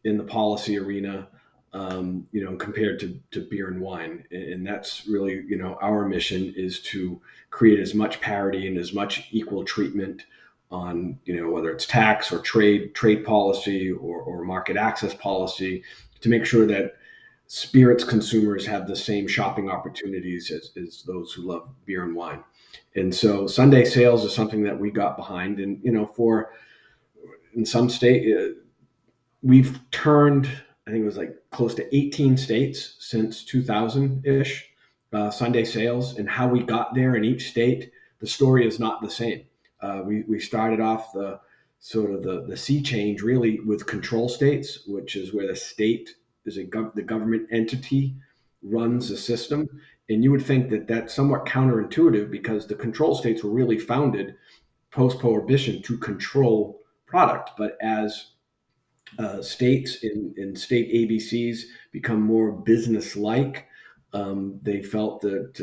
in the policy arena, compared to beer and wine. And that's really, our mission is to create as much parity and as much equal treatment on, whether it's tax or trade policy or market access policy, to make sure that spirits consumers have the same shopping opportunities as those who love beer and wine. And so Sunday sales is something that we got behind. And, in some state, we've turned, I think it was like close to 18 states since 2000-ish, Sunday sales. And how we got there in each state, the story is not the same. We started off the sea change really with control states, which is where the state is the government entity runs the system. And you would think that that's somewhat counterintuitive because the control states were really founded post-Prohibition to control product. But as states in state ABCs become more business-like, they felt that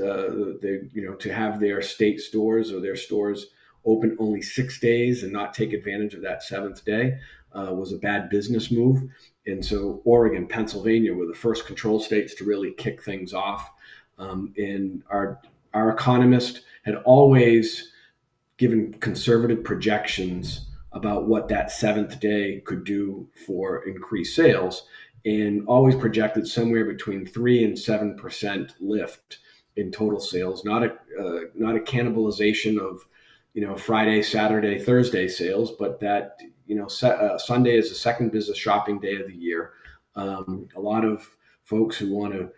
to have their state stores or their stores open only 6 days and not take advantage of that seventh day was a bad business move. And so Oregon, Pennsylvania were the first control states to really kick things off. And our economist had always given conservative projections about what that seventh day could do for increased sales, and always projected somewhere between 3 and 7% lift in total sales, not a cannibalization of Friday, Saturday, Thursday sales, but that Sunday is the second business shopping day of the year. A lot of folks who want to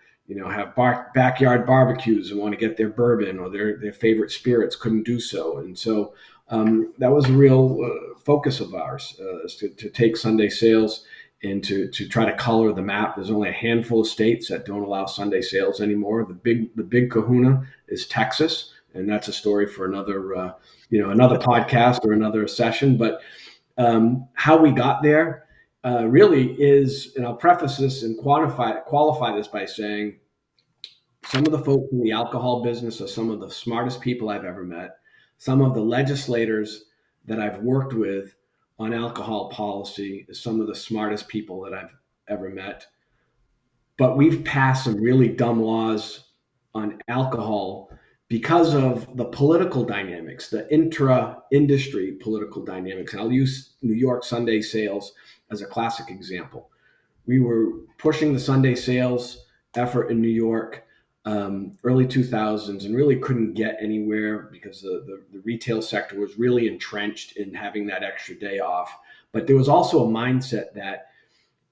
have backyard barbecues and want to get their bourbon or their favorite spirits couldn't do so. And so that was a real focus of ours, is to take Sunday sales and to try to color the map. There's only a handful of states that don't allow Sunday sales anymore. The big kahuna is Texas, and that's a story for another another podcast or another session. But how we got there really is, and I'll preface this and qualify this by saying, some of the folks in the alcohol business are some of the smartest people I've ever met. Some of the legislators that I've worked with on alcohol policy is some of the smartest people that I've ever met. But we've passed some really dumb laws on alcohol because of the political dynamics, the intra-industry political dynamics. And I'll use New York Sunday sales as a classic example. We were pushing the Sunday sales effort in New York early 2000s and really couldn't get anywhere because the retail sector was really entrenched in having that extra day off. But there was also a mindset that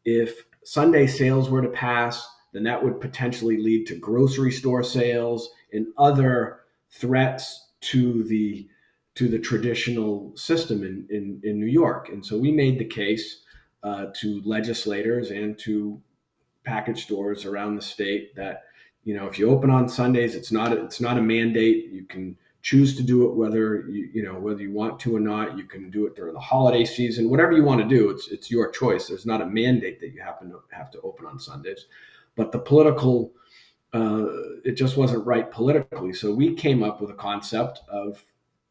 if Sunday sales were to pass, then that would potentially lead to grocery store sales and other threats to the traditional system in New York. And so we made the case to legislators and to package stores around the state that, if you open on Sundays, it's not a mandate. You can choose to do it whether you want to or not. You can do it during the holiday season, whatever you want to do. It's your choice. There's not a mandate that you have to open on Sundays. But the political, it just wasn't right politically. So we came up with a concept of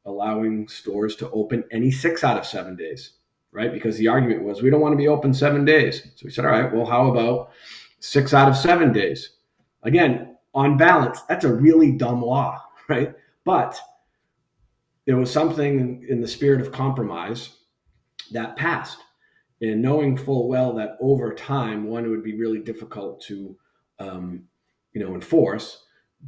allowing stores to open any 6 out of 7 days, right? Because the argument was we don't want to be open 7 days. So we said, all right, well, how about 6 out of 7 days? Again, on balance, that's a really dumb law, right? But it was something in the spirit of compromise that passed, and knowing full well that over time, one, it would be really difficult to, enforce.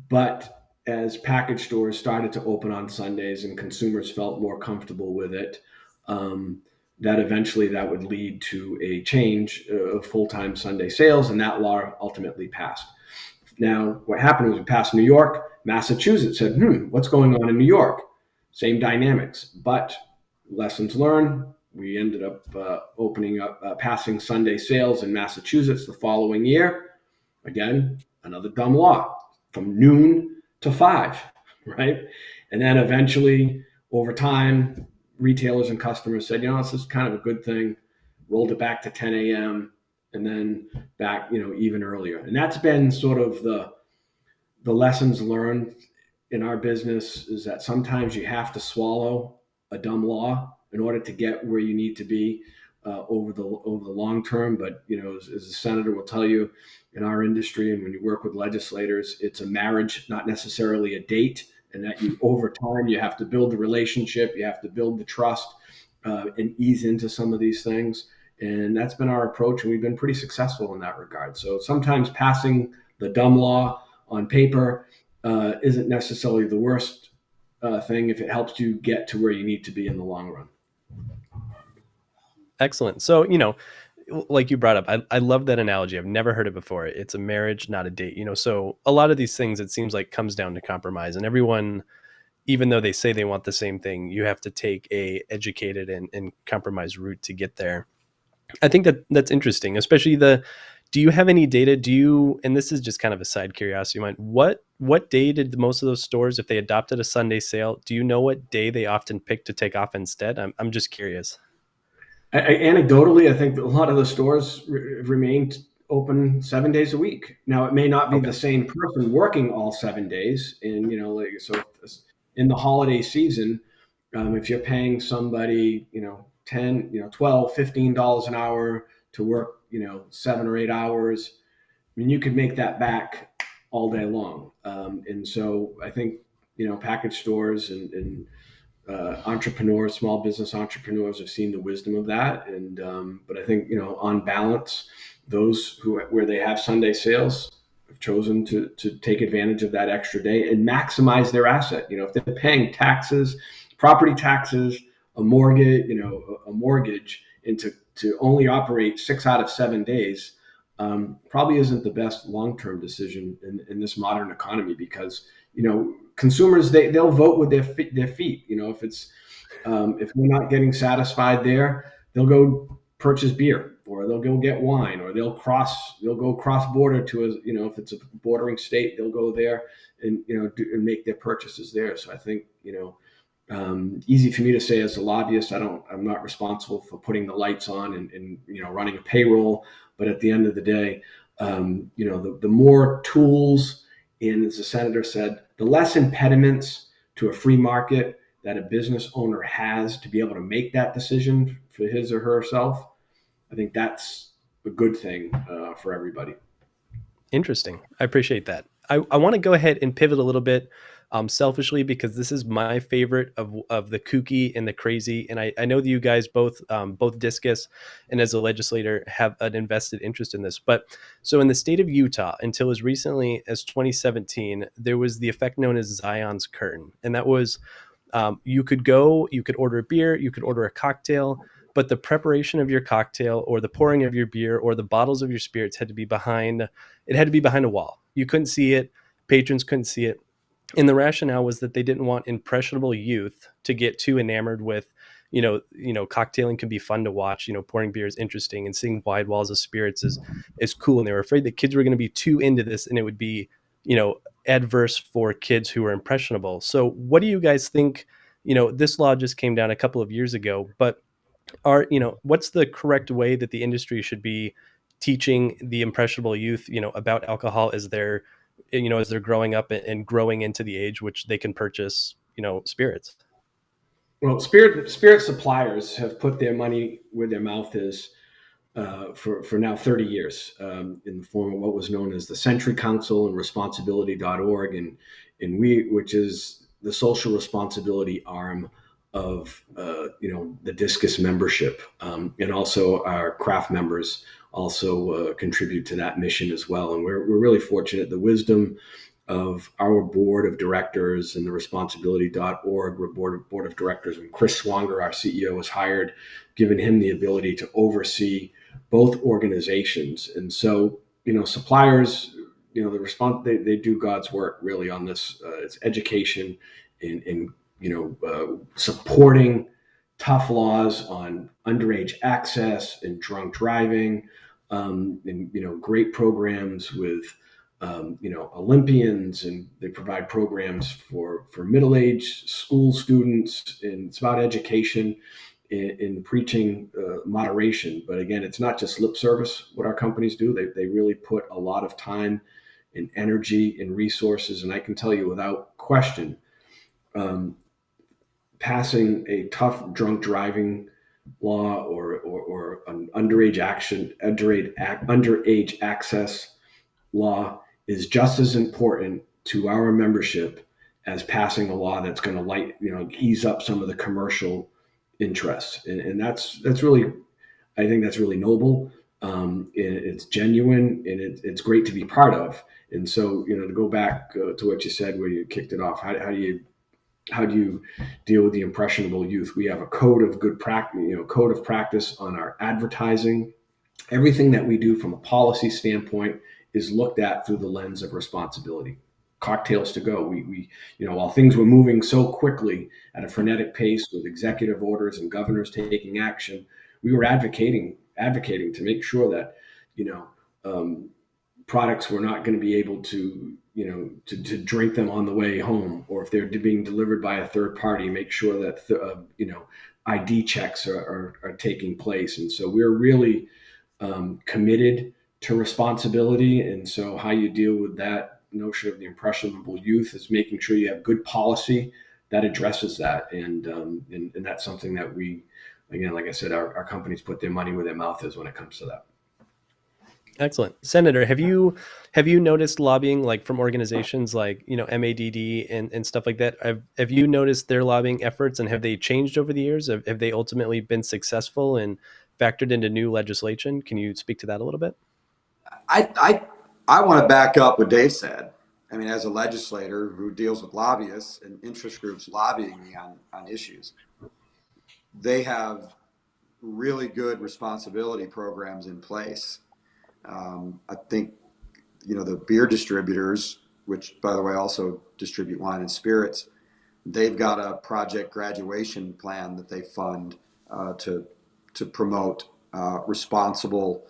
But as package stores started to open on Sundays and consumers felt more comfortable with it, that eventually that would lead to a change of full-time Sunday sales, and that law ultimately passed. Now, what happened was we passed New York, Massachusetts said, what's going on in New York? Same dynamics, but lessons learned. We ended up passing Sunday sales in Massachusetts the following year. Again, another dumb law, from noon to 5, right? And then eventually, over time, retailers and customers said, this is kind of a good thing, rolled it back to 10 a.m., and then back, even earlier. And that's been sort of the lessons learned in our business, is that sometimes you have to swallow a dumb law in order to get where you need to be over the long term. But, as a senator will tell you, in our industry, and when you work with legislators, it's a marriage, not necessarily a date, and that over time, you have to build the relationship, you have to build the trust, and ease into some of these things. And that's been our approach, and we've been pretty successful in that regard. So sometimes passing the dumb law on paper isn't necessarily the worst thing if it helps you get to where you need to be in the long run. Excellent. So, like you brought up, I love that analogy. I've never heard it before. It's a marriage, not a date. So a lot of these things, it seems like, comes down to compromise, and everyone, even though they say they want the same thing, you have to take a educated and compromised route to get there. I think that's interesting, especially do you have any data? And this is just kind of a side curiosity of mine, what day did most of those stores, if they adopted a Sunday sale, do you know what day they often pick to take off instead? I'm just curious. Anecdotally, I think that a lot of the stores remained open 7 days a week. Now, it may not be the same person working all 7 days. And, so in the holiday season, if you're paying somebody, $10, $12, $15 an hour to work, 7 or 8 hours, you could make that back all day long. And so I think, package stores and entrepreneurs, small business entrepreneurs, have seen the wisdom of that. And, but I think, on balance, those where they have Sunday sales have chosen to take advantage of that extra day and maximize their asset. If they're paying taxes, property taxes, a mortgage, and to only operate 6 out of 7 days, probably isn't the best long-term decision in this modern economy, because, consumers, they'll vote with their feet. If it's if they're not getting satisfied there, they'll go purchase beer, or they'll go get wine, or they'll go cross border to if it's a bordering state, they'll go there and and make their purchases there. So I think easy for me to say as a lobbyist, I'm not responsible for putting the lights on and running a payroll, but at the end of the day, the more tools, and as the senator said, the less impediments to a free market that a business owner has to be able to make that decision for his or herself, I think that's a good thing for everybody. Interesting. I appreciate that. I want to go ahead and pivot a little bit selfishly, because this is my favorite of the kooky and the crazy. And I know that you guys both DISCUS and as a legislator have an invested interest in this. But so in the state of Utah, until as recently as 2017, there was the effect known as Zion's curtain. And that was you could order a beer, you could order a cocktail, but the preparation of your cocktail or the pouring of your beer or the bottles of your spirits had to be behind a wall. You couldn't see it. Patrons couldn't see it. And the rationale was that they didn't want impressionable youth to get too enamored with, cocktailing can be fun to watch, pouring beer is interesting, and seeing wide walls of spirits is cool. And they were afraid that kids were going to be too into this and it would be, adverse for kids who are impressionable. So what do you guys think? This law just came down a couple of years ago, but what's the correct way that the industry should be teaching the impressionable youth, about alcohol as they're growing up and growing into the age which they can purchase, spirits? Well, spirit suppliers have put their money where their mouth is for now 30 years in the form of what was known as the Century Council and Responsibility.org, which is the social responsibility arm of the DISCUS membership, and also our craft members also contribute to that mission as well. And we're really fortunate. The wisdom of our board of directors and the responsibility.org board of directors, when Chris Swanger, our CEO, was hired, given him the ability to oversee both organizations. And so, suppliers, they do God's work really on this. It's education and supporting tough laws on underage access and drunk driving, and great programs with Olympians, and they provide programs for middle-aged school students, and it's about education in preaching moderation. But again, it's not just lip service what our companies do. They really put a lot of time and energy and resources, and I can tell you without question, passing a tough drunk driving law or an underage access law is just as important to our membership as passing a law that's going to ease up some of the commercial interests. And that's really, I think that's really noble. It's genuine, and it's great to be part of. And so, to go back to what you said where you kicked it off, how do you deal with the impressionable youth? We have a code of good practice, code of practice on our advertising. Everything that we do from a policy standpoint is looked at through the lens of responsibility. Cocktails to go. We while things were moving so quickly at a frenetic pace with executive orders and governors taking action, we were advocating to make sure that, products were not going to be able to drink them on the way home, or if they're being delivered by a third party, make sure that ID checks are taking place. And so we're really committed to responsibility. And so how you deal with that notion of the impressionable youth is making sure you have good policy that addresses that. And that's something that we, again, like I said, our companies put their money where their mouth is when it comes to that. Excellent. Senator, have you noticed lobbying, like from organizations like, MADD and stuff like that? Have you noticed their lobbying efforts, and have they changed over the years? Have they ultimately been successful and factored into new legislation? Can you speak to that a little bit? I want to back up what Dave said. I mean, as a legislator who deals with lobbyists and interest groups lobbying me on issues, they have really good responsibility programs in place. I think, the beer distributors, which by the way also distribute wine and spirits, they've got a project graduation plan that they fund to promote responsible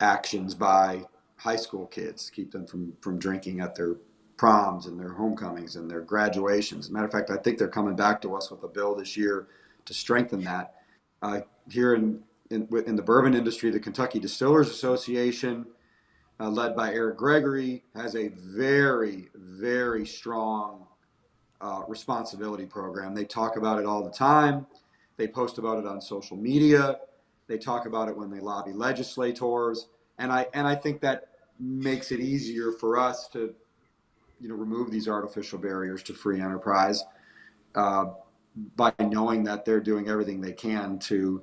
actions by high school kids, keep them from drinking at their proms and their homecomings and their graduations. As a matter of fact, I think they're coming back to us with a bill this year to strengthen that. Here in the bourbon industry, the Kentucky Distillers Association, led by Gregory, has a very, very strong responsibility program. They talk about it all the time. They post about it on social media. They talk about it when they lobby legislators. And I think that makes it easier for us to, remove these artificial barriers to free enterprise by knowing that they're doing everything they can to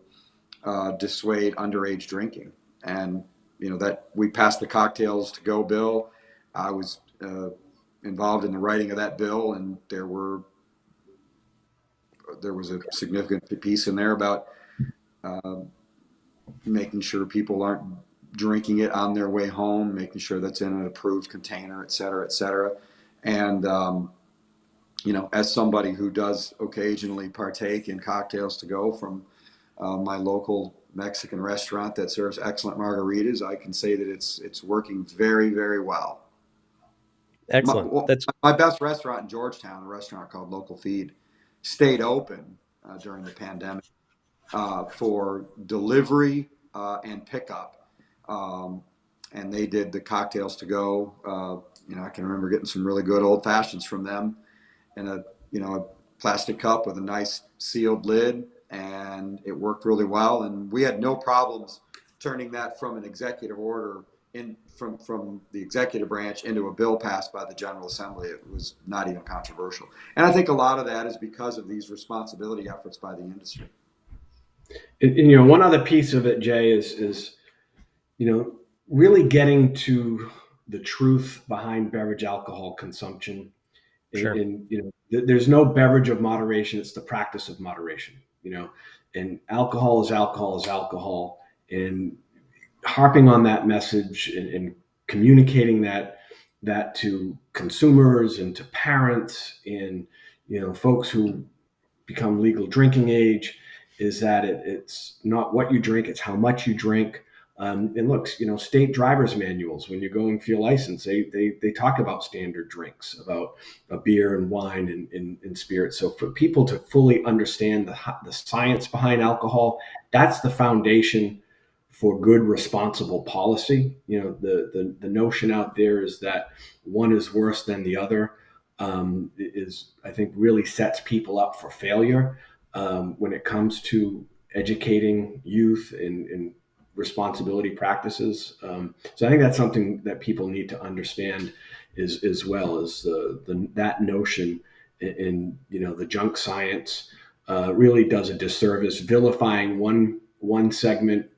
dissuade underage drinking. And that we passed the Cocktails to Go bill. I was involved in the writing of that bill, and there was a significant piece in there about making sure people aren't drinking it on their way home, making sure that's in an approved container, et cetera, et cetera. And as somebody who does occasionally partake in Cocktails to Go from my local Mexican restaurant that serves excellent margaritas, I can say that it's working very, very well. Excellent. My best restaurant in Georgetown, a restaurant called Local Feed, stayed open during the pandemic for delivery and pickup. And they did the Cocktails to Go. I can remember getting some really good old fashions from them in a plastic cup with a nice sealed lid, and it worked really well. And we had no problems turning that from an executive order from the executive branch into a bill passed by the General Assembly. It was not even controversial. And I think a lot of that is because of these responsibility efforts by the industry. And one other piece of it, Jay, is really getting to the truth behind beverage alcohol consumption. Sure. And there's no beverage of moderation. It's the practice of moderation, and alcohol is alcohol is alcohol. And harping on that message and communicating that to consumers and to parents and, folks who become legal drinking age, is that it's not what you drink, it's how much you drink. And look, state driver's manuals, when you're going for your license, they talk about standard drinks, about a beer and wine and spirits. So for people to fully understand the science behind alcohol, that's the foundation for good, responsible policy. The notion out there is that one is worse than the other, I think really sets people up for failure when it comes to educating youth in responsibility practices. So I think that's something that people need to understand as well as that notion in the junk science really does a disservice. Vilifying one segment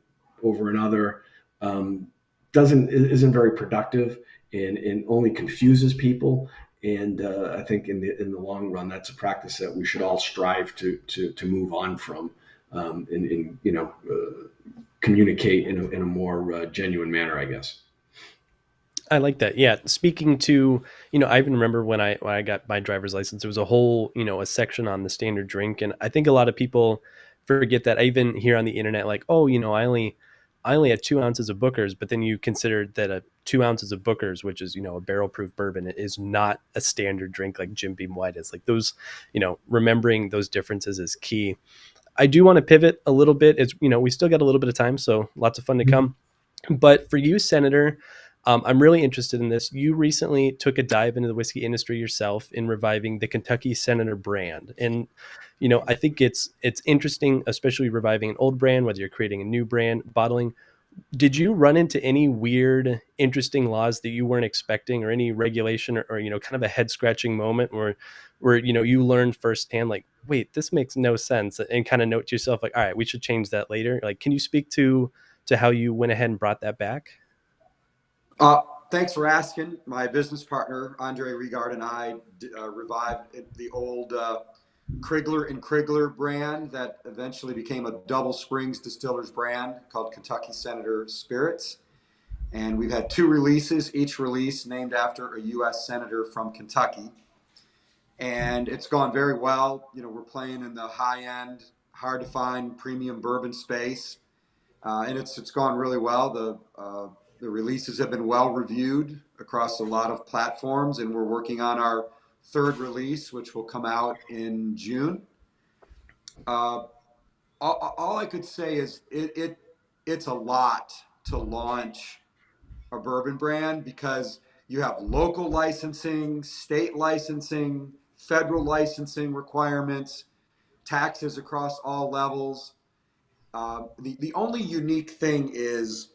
over another isn't very productive and only confuses people. And I think in the long run, that's a practice that we should all strive to move on from, and communicate in a more genuine manner, I guess. I like that. Yeah. Speaking to, I even remember when I got my driver's license, there was a whole, a section on the standard drink. And I think a lot of people forget that. I even hear on the internet, like, oh, I only had 2 ounces of Booker's, but then you consider that 2 ounces of Booker's, which is, a barrel proof bourbon, is not a standard drink like Jim Beam White is. Like those, remembering those differences is key. I do want to pivot a little bit. It's, we still got a little bit of time, so lots of fun to come. But for you, Senator, I'm really interested in this. You recently took a dive into the whiskey industry yourself in reviving the Kentucky Senator brand. And, I think it's interesting, especially reviving an old brand, whether you're creating a new brand, bottling. Did you run into any weird, interesting laws that you weren't expecting, or any regulation or kind of a head scratching moment where you learned firsthand, like, wait, this makes no sense, and kind of note to yourself, like, all right, we should change that later? Like, can you speak to how you went ahead and brought that back? Thanks for asking. My business partner, Andre Regard, and I revived the old Krigler and Krigler brand that eventually became a Double Springs Distillers brand called Kentucky Senator Spirits. And we've had 2 releases, each release named after a U.S. Senator from Kentucky. And it's gone very well. We're playing in the high-end, hard-to-find premium bourbon space. And it's gone really well. The releases have been well reviewed across a lot of platforms, and we're working on our 3rd release, which will come out in June. All I could say is it's a lot to launch a bourbon brand, because you have local licensing, state licensing, federal licensing requirements, taxes across all levels. The only unique thing is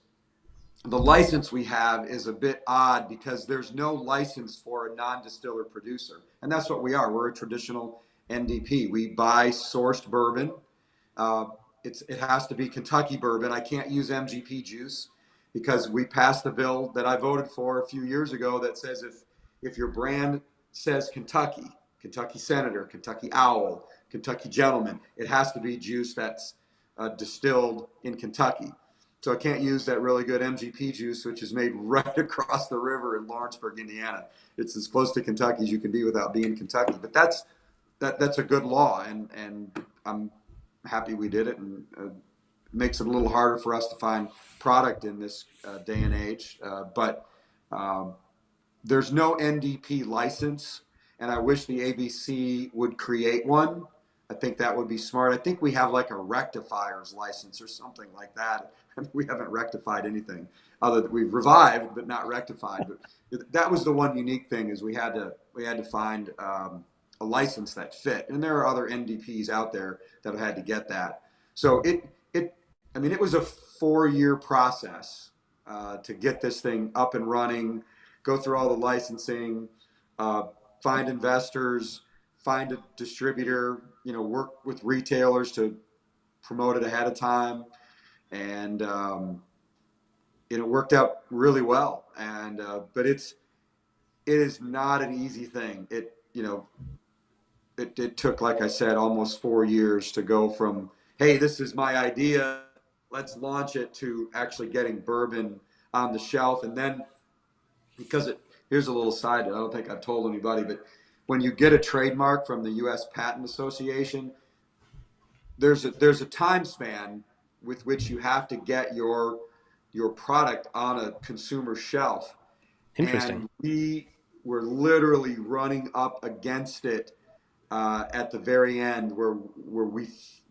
the license we have is a bit odd, because there's no license for a non-distiller producer. And that's what we are. We're a traditional NDP. We buy sourced bourbon. It has to be Kentucky bourbon. I can't use MGP juice, because we passed the bill that I voted for a few years ago that says if your brand says Kentucky Senator, Kentucky Owl, Kentucky Gentleman, it has to be juice that's distilled in Kentucky. So I can't use that really good MGP juice, which is made right across the river in Lawrenceburg, Indiana. It's as close to Kentucky as you can be without being Kentucky. But that's a good law, and I'm happy we did it, and makes it a little harder for us to find product in this day and age. But there's no NDP license, and I wish the ABC would create one. I think that would be smart. I think we have like a rectifier's license or something like that. I mean, we haven't rectified anything other than we've revived, but not rectified. But that was the one unique thing, is we had to find a license that fit. And there are other NDPs out there that have had to get that. So it was a 4-year process to get this thing up and running, go through all the licensing, find investors, find a distributor, work with retailers to promote it ahead of time. And it worked out really well. And but it is not an easy thing. It took, like I said, almost 4 years to go from, hey, this is my idea, let's launch it, to actually getting bourbon on the shelf. And then, here's a little side, I don't think I've told anybody, but when you get a trademark from the U.S. Patent Association, there's a time span with which you have to get your product on a consumer shelf. Interesting. And we were literally running up against it at the very end, where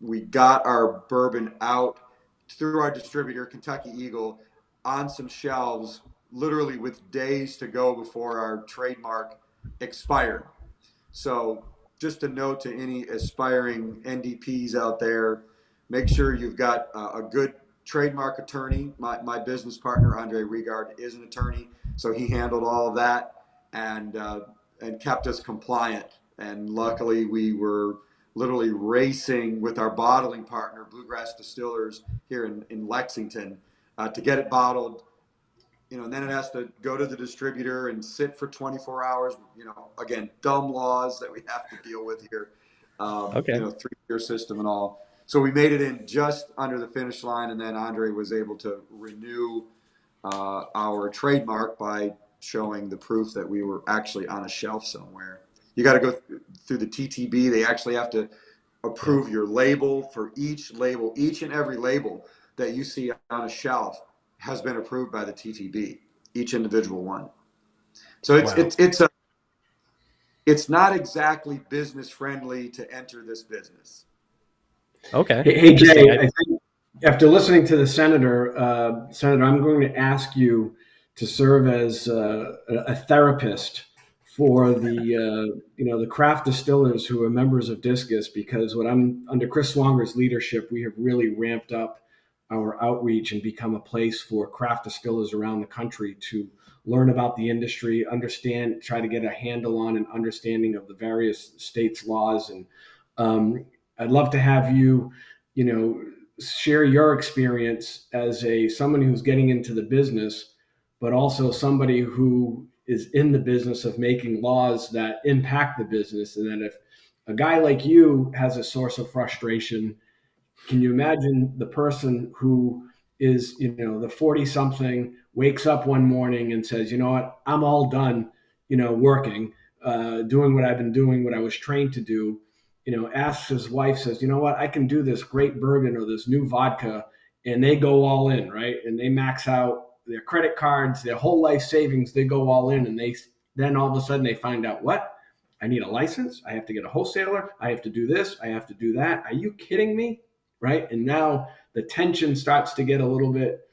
we got our bourbon out through our distributor, Kentucky Eagle, on some shelves, literally with days to go before our trademark expired. So just a note to any aspiring NDPs out there, make sure you've got a good trademark attorney. My business partner, Andre Regard, is an attorney, so he handled all of that and kept us compliant. And luckily, we were literally racing with our bottling partner, Bluegrass Distillers, here in Lexington, to get it bottled. And then it has to go to the distributor and sit for 24 hours. Again, dumb laws that we have to deal with here. Okay. 3-year system and all. So we made it in just under the finish line, and then Andre was able to renew our trademark by showing the proof that we were actually on a shelf somewhere. You got to go through the TTB. They actually have to approve your label for each and every label that you see on a shelf has been approved by the TTB, each individual one. So it's not exactly business friendly to enter this business. Okay. Hey Jay, I think after listening to the Senator, I'm going to ask you to serve as a therapist for the craft distillers who are members of DISCUS, because under Chris Swonger's leadership, we have really ramped up our outreach and become a place for craft distillers around the country to learn about the industry, understand, try to get a handle on an understanding of the various states' laws. And I'd love to have you, share your experience as someone who's getting into the business, but also somebody who is in the business of making laws that impact the business. And then if a guy like you has a source of frustration, can you imagine the person who is, the 40-something wakes up one morning and says, you know what, I'm all done, working, doing what I've been doing, what I was trained to do, asks his wife, says, you know what, I can do this great bourbon or this new vodka, and they go all in, right? And they max out their credit cards, their whole life savings, they go all in, and then all of a sudden they find out, what? I need a license. I have to get a wholesaler. I have to do this. I have to do that. Are you kidding me? Right? And now the tension starts to get a little bit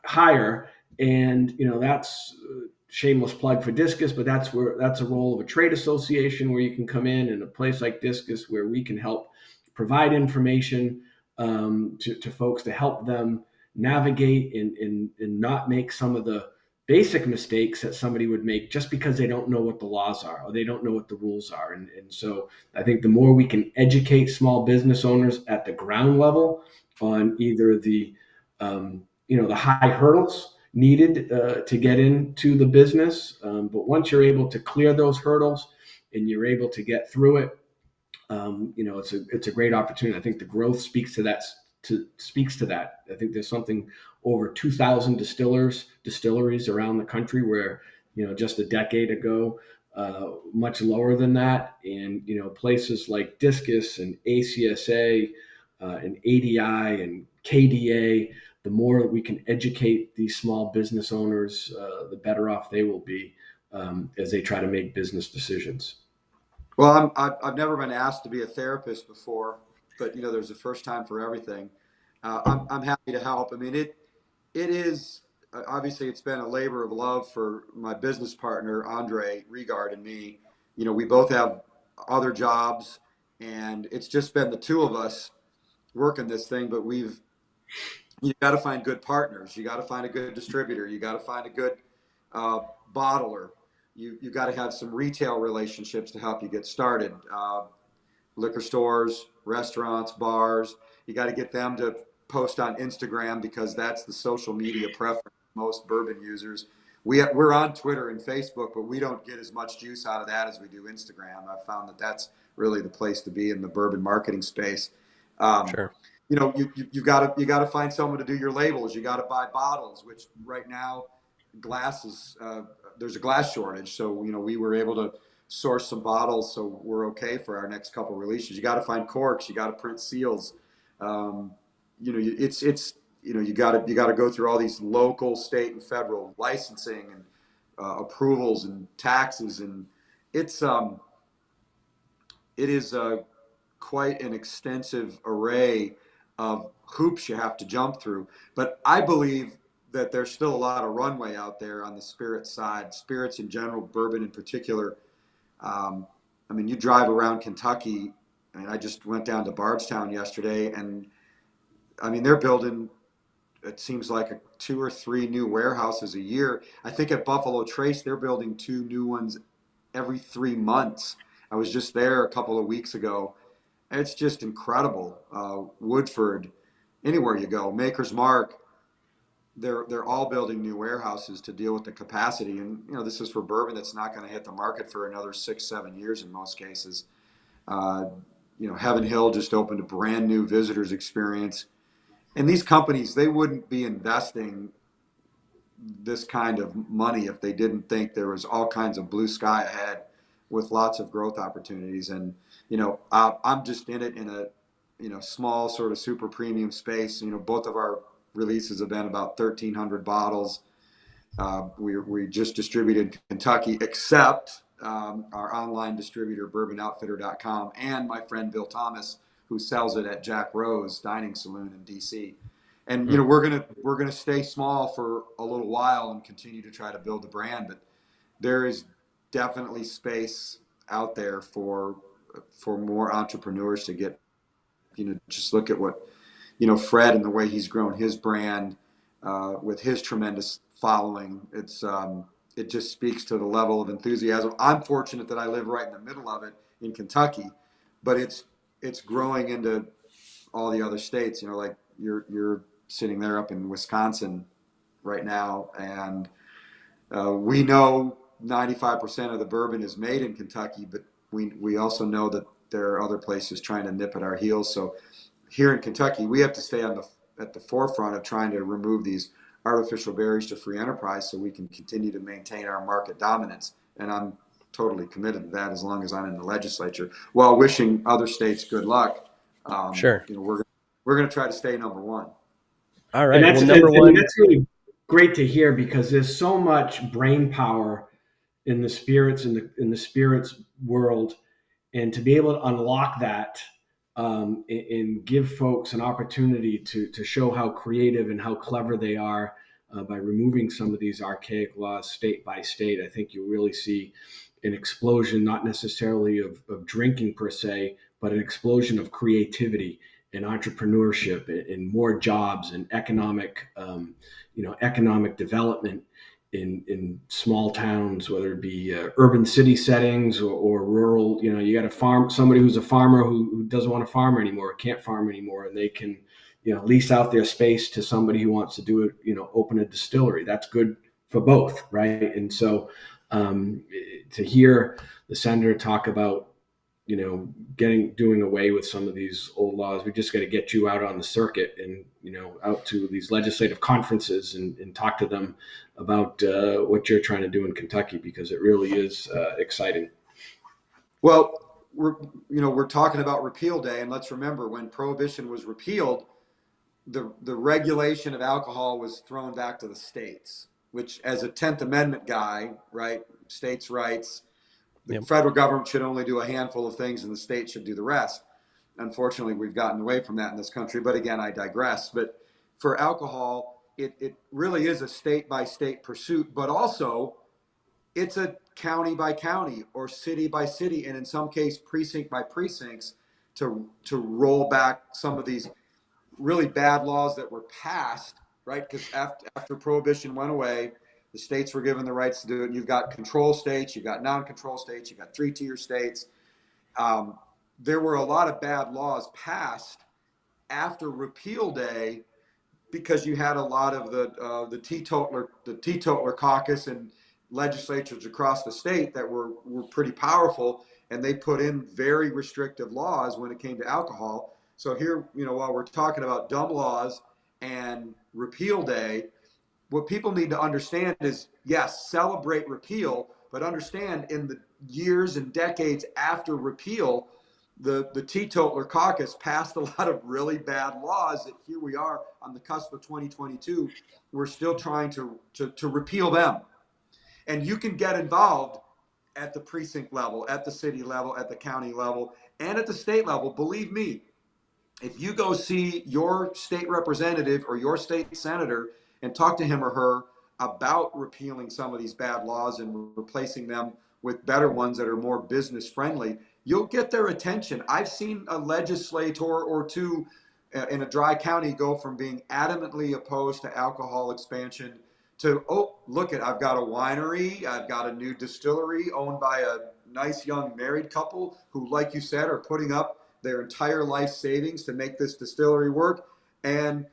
higher. And, that's a shameless plug for DISCUS, but that's a role of a trade association where you can come in a place like DISCUS where we can help provide information to folks to help them navigate and not make some of the basic mistakes that somebody would make just because they don't know what the laws are or they don't know what the rules are. And so I think the more we can educate small business owners at the ground level on either the high hurdles needed to get into the business, but once you're able to clear those hurdles and you're able to get through it, it's a great opportunity. I think the growth speaks to that. I think there's something over 2,000 distilleries around the country where, just a decade ago, much lower than that. And, places like DISCUS and ACSA and ADI and KDA, the more that we can educate these small business owners, the better off they will be as they try to make business decisions. Well, I've never been asked to be a therapist before, but there's a first time for everything. I'm happy to help. I mean, it is obviously it's been a labor of love for my business partner Andre Regard and me. We both have other jobs, and it's just been the two of us working this thing. But we've You got to find good partners. You got to find a good distributor. You got to find a good bottler. You got to have some retail relationships to help you get started. Liquor stores, restaurants, bars. You got to get them to post on Instagram because that's the social media preference of most bourbon users. We're on Twitter and Facebook, but we don't get as much juice out of that as we do Instagram. I've found that that's really the place to be in the bourbon marketing space. Sure. You know, you got to find someone to do your labels. You got to buy bottles, which right now glass is there's a glass shortage. So, you know, we were able to source some bottles, so we're okay for our next couple releases. You got to find corks. You got to print seals. You know, it's you know, you got to go through all these local, state, and federal licensing and approvals and taxes, and it is quite an extensive array of hoops you have to jump through. But I believe that there's still a lot of runway out there on the spirit side, spirits in general, bourbon in particular. I mean, you drive around Kentucky. I mean, I just went down to Bardstown yesterday, and I mean, they're building, it seems like 2 or 3 new warehouses a year. I think at Buffalo Trace, they're building 2 new ones every 3 months. I was just there a couple of weeks ago. It's just incredible. Woodford, anywhere you go, Maker's Mark, they're all building new warehouses to deal with the capacity. And, you know, this is for bourbon that's not going to hit the market for another 6-7 years in most cases. You know, Heaven Hill just opened a brand new visitors experience. And these companies, they wouldn't be investing this kind of money if they didn't think there was all kinds of blue sky ahead with lots of growth opportunities. And, you know, I'm just in it in a, you know, small sort of super premium space. You know, both of our releases have been about 1,300 bottles. We just distributed Kentucky, except our online distributor, bourbonoutfitter.com, and my friend Bill Thomas, who sells it at Jack Rose Dining Saloon in DC. And, you know, we're gonna stay small for a little while and continue to try to build the brand, but there is definitely space out there for more entrepreneurs to get, you know, just look at what, you know, Fred and the way he's grown his brand with his tremendous following. It just speaks to the level of enthusiasm. I'm fortunate that I live right in the middle of it in Kentucky, but it's growing into all the other states. You know, like you're sitting there up in Wisconsin right now, and we know 95% of the bourbon is made in Kentucky, but we also know that there are other places trying to nip at our heels. So here in Kentucky, we have to stay at the forefront of trying to remove these artificial barriers to free enterprise so we can continue to maintain our market dominance. And I'm totally committed to that as long as I'm in the legislature, while wishing other states good luck. Sure. You know, we're going to try to stay number one. All right. And Well, number one. that's really great to hear, because there's so much brain power in the spirits in the spirits world, and to be able to unlock that and give folks an opportunity to show how creative and how clever they are by removing some of these archaic laws state by state. I think you'll really see an explosion, not necessarily of drinking per se, but an explosion of creativity and entrepreneurship and more jobs and economic development in small towns, whether it be urban city settings or rural. You know, you got a farm, somebody who's a farmer who doesn't want to farm anymore, can't farm anymore, and they can, you know, lease out their space to somebody who wants to do it, you know, open a distillery. That's good for both, right? And so to hear the senator talk about, you know, doing away with some of these old laws, we just got to get you out on the circuit and, you know, out to these legislative conferences and talk to them about what you're trying to do in Kentucky, because it really is exciting. Well, we're talking about Repeal Day, and let's remember, when Prohibition was repealed, the regulation of alcohol was thrown back to the states, which, as a 10th Amendment guy, right, states' rights, the federal government should only do a handful of things and the state should do the rest. Unfortunately, we've gotten away from that in this country, but again, I digress. But for alcohol, it really is a state by state pursuit, but also it's a county by county or city by city, and in some case precinct by precincts, to roll back some of these really bad laws that were passed, right? Because after Prohibition went away, the states were given the rights to do it. And you've got control states, you've got non-control states, you've got three-tier states. There were a lot of bad laws passed after Repeal Day because you had a lot of the teetotaler caucus and legislatures across the state that were pretty powerful, and they put in very restrictive laws when it came to alcohol. So here, while we're talking about dumb laws and Repeal Day, what people need to understand is, yes, celebrate repeal, but understand in the years and decades after repeal, the teetotaler caucus passed a lot of really bad laws that here we are on the cusp of 2022. We're still trying to repeal them. And you can get involved at the precinct level, at the city level, at the county level, and at the state level. Believe me, if you go see your state representative or your state senator and talk to him or her about repealing some of these bad laws and replacing them with better ones that are more business friendly, you'll get their attention. I've seen a legislator or two in a dry county go from being adamantly opposed to alcohol expansion to, oh, look, I've got a winery, I've got a new distillery owned by a nice young married couple who, like you said, are putting up their entire life savings to make this distillery work. And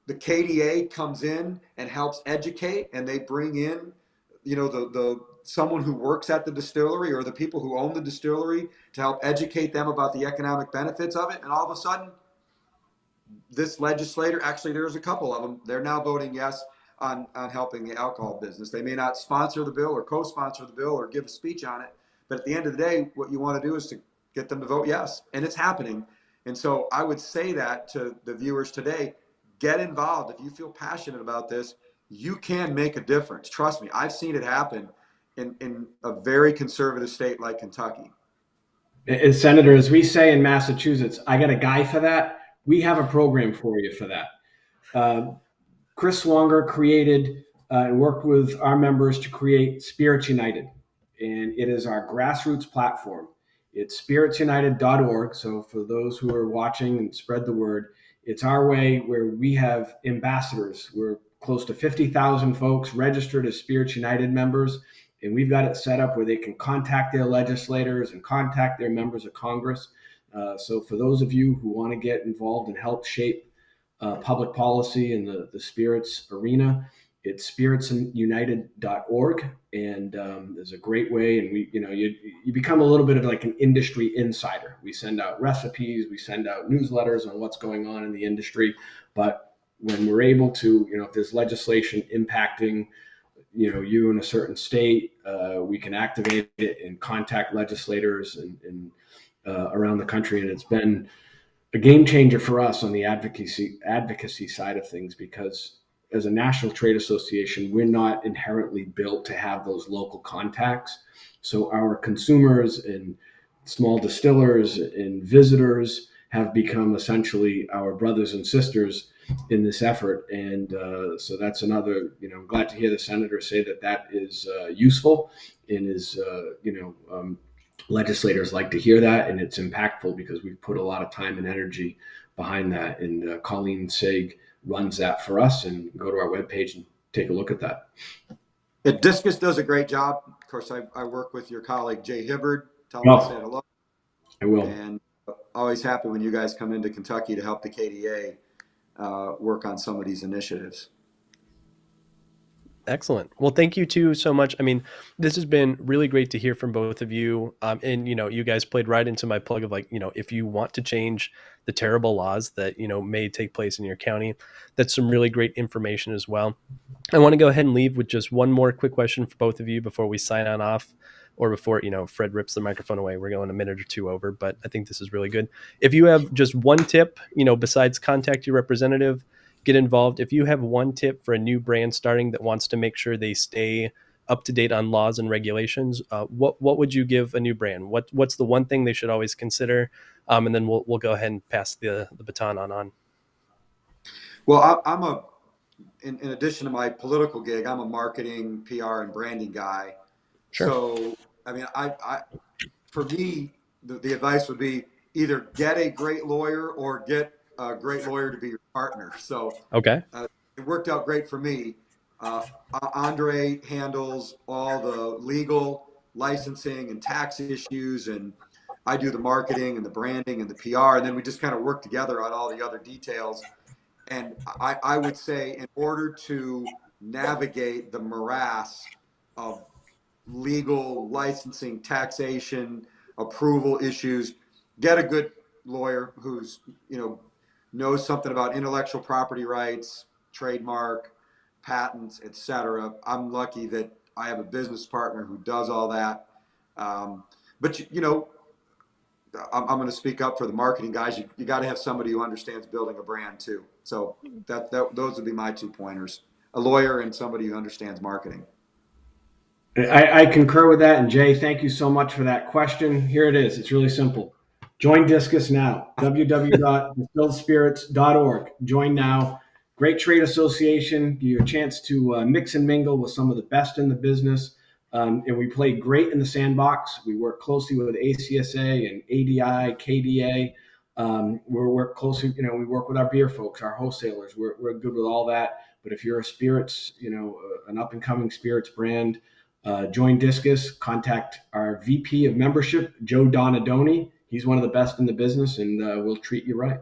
the KDA comes in and helps educate, and they bring in, the someone who works at the distillery or the people who own the distillery to help educate them about the economic benefits of it. And all of a sudden, this legislator, actually, there's a couple of them, they're now voting yes on helping the alcohol business. They may not sponsor the bill or co-sponsor the bill or give a speech on it, but at the end of the day, what you want to do is to get them to vote yes, and it's happening. And so I would say that to the viewers today, get involved. If you feel passionate about this, you can make a difference. Trust me, I've seen it happen in a very conservative state like Kentucky. As Senator, as we say in Massachusetts, I got a guy for that. We have a program for you for that. Chris Swanger created and worked with our members to create Spirits United, and it is our grassroots platform. It's spiritsunited.org. So for those who are watching, and spread the word, it's our way where we have ambassadors. We're close to 50,000 folks registered as Spirits United members, and we've got it set up where they can contact their legislators and contact their members of Congress. So for those of you who want to get involved and help shape public policy in the spirits arena, it's spiritsunited.org, and there's a great way. And you become a little bit of like an industry insider. We send out recipes, we send out newsletters on what's going on in the industry. But when we're able to, if there's legislation impacting, you in a certain state, we can activate it and contact legislators and around the country. And it's been a game changer for us on the advocacy side of things, because as a national trade association, we're not inherently built to have those local contacts. So our consumers and small distillers and visitors have become essentially our brothers and sisters in this effort. And so that's another, I'm glad to hear the senator say that is useful and is, legislators like to hear that, and it's impactful because we've put a lot of time and energy behind that. And Colleen Saig runs that for us, and go to our webpage and take a look at that. DISCUS does a great job. Of course, I work with your colleague, Jay Hibbard. Tell him I said hello. I will. And always happy when you guys come into Kentucky to help the KDA work on some of these initiatives. Excellent. Well, thank you too so much. I mean, this has been really great to hear from both of you. And, you guys played right into my plug of like, if you want to change the terrible laws that, may take place in your county, that's some really great information as well. I want to go ahead and leave with just one more quick question for both of you before we sign on off, or before, Fred rips the microphone away. We're going a minute or two over, but I think this is really good. If you have just one tip, besides contact your representative, get involved. If you have one tip for a new brand starting that wants to make sure they stay up to date on laws and regulations, what would you give a new brand? What's the one thing they should always consider? And then we'll go ahead and pass the baton on. Well, I'm in addition to my political gig, I'm a marketing, PR, and branding guy. Sure. So, I mean, for me, the advice would be either get a great lawyer or get great lawyer to be your partner. So Okay. it worked out great for me. Andre handles all the legal, licensing, and tax issues, and I do the marketing and the branding and the PR, and then we just kind of work together on all the other details. And I would say, in order to navigate the morass of legal, licensing, taxation, approval issues, get a good lawyer who's, knows something about intellectual property rights, trademark, patents, etc. I'm lucky that I have a business partner who does all that. But I'm going to speak up for the marketing guys. You got to have somebody who understands building a brand too. So those would be my 2 pointers: a lawyer and somebody who understands marketing. I concur with that. And Jay, thank you so much for that question. Here it is. It's really simple. Join DISCUS now. www.distilledspirits.org. Join now. Great trade association. Give you a chance to mix and mingle with some of the best in the business. And we play great in the sandbox. We work closely with ACSA and ADI, KDA. We work closely, we work with our beer folks, our wholesalers. We're good with all that. But if you're a spirits, an up and coming spirits brand, join DISCUS, contact our VP of membership, Joe Donadoni. He's one of the best in the business, and we'll treat you right.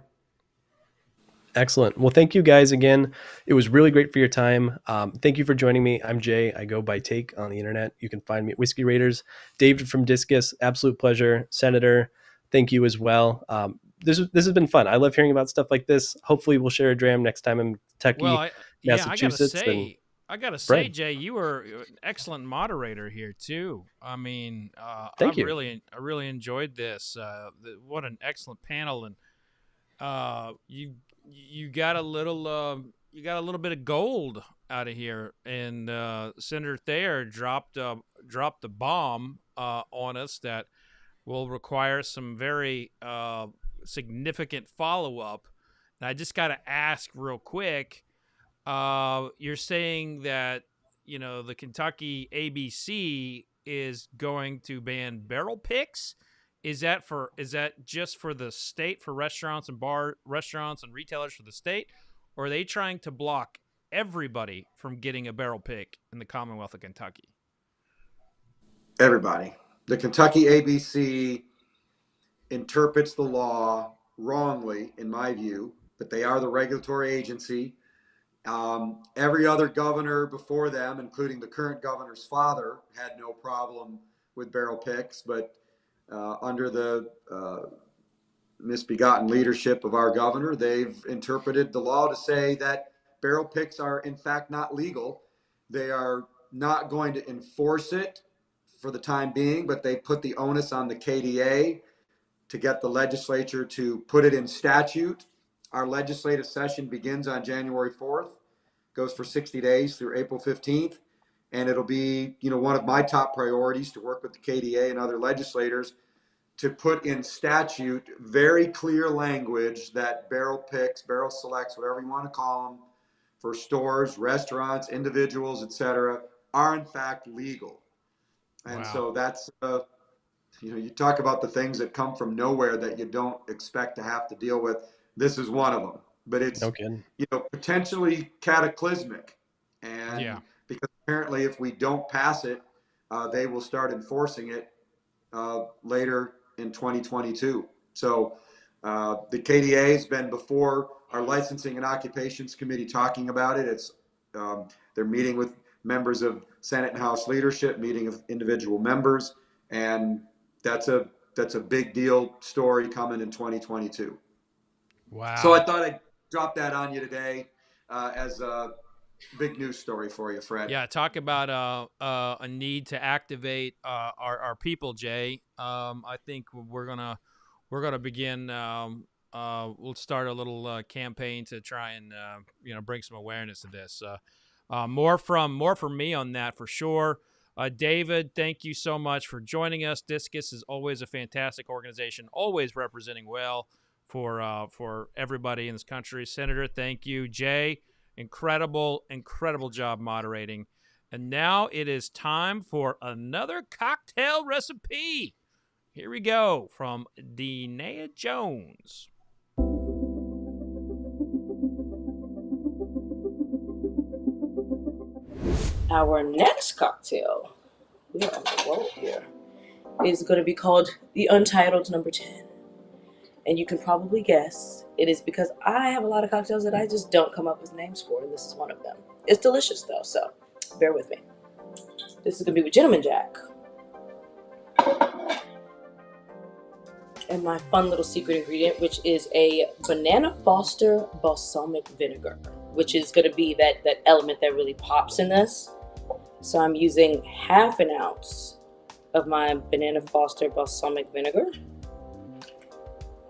Excellent. Well, thank you guys again. It was really great for your time. Thank you for joining me. I'm Jay. I go by Take on the internet. You can find me at Whiskey Raiders. David from DISCUS, absolute pleasure. Senator, thank you as well. This has been fun. I love hearing about stuff like this. Hopefully we'll share a dram next time in Kentucky, Massachusetts. I gotta say, Jay, you were an excellent moderator here too. I mean, Thank you. I really enjoyed this. What an excellent panel, and you got a little bit of gold out of here, and Senator Thayer dropped the bomb on us that will require some very significant follow up. And I just got to ask real quick. You're saying that, the Kentucky ABC is going to ban barrel picks. Is that just for the state, for restaurants and restaurants and retailers for the state? Or are they trying to block everybody from getting a barrel pick in the Commonwealth of Kentucky? Everybody. The Kentucky ABC interprets the law wrongly, in my view, but they are the regulatory agency. Every other governor before them, including the current governor's father, had no problem with barrel picks, but under the misbegotten leadership of our governor, they've interpreted the law to say that barrel picks are in fact not legal. They are not going to enforce it for the time being, but they put the onus on the KDA to get the legislature to put it in statute. Our legislative session begins on January 4th, goes for 60 days through April 15th. And it'll be, one of my top priorities to work with the KDA and other legislators to put in statute very clear language that barrel picks, barrel selects, whatever you want to call them, for stores, restaurants, individuals, etc., are in fact legal. And so that's, you talk about the things that come from nowhere that you don't expect to have to deal with. This is one of them, but it's, potentially cataclysmic. And because apparently if we don't pass it, they will start enforcing it later in 2022. So the KDA has been before our Licensing and Occupations Committee talking about it. It's they're meeting with members of Senate and House leadership, meeting of individual members, and that's a big deal story coming in 2022. Wow. So I thought I'd drop that on you today as a big news story for you, Fred. Yeah, talk about a need to activate our people, Jay. I think we're gonna begin. We'll start a little campaign to try and bring some awareness to this. More from me on that for sure. David, thank you so much for joining us. DISCUS is always a fantastic organization, always representing well for everybody in this country. Senator, thank you. Jay, incredible job moderating. And now it is time for another cocktail recipe. Here we go from Denea Jones. Our next cocktail, we are on the roll here, is going to be called the Untitled Number 10. And you can probably guess it is because I have a lot of cocktails that I just don't come up with names for, and this is one of them. It's delicious though, so bear with me. This is going to be with Gentleman Jack. And my fun little secret ingredient, which is a Banana Foster balsamic vinegar, which is going to be that element that really pops in this. So I'm using half an ounce of my Banana Foster balsamic vinegar.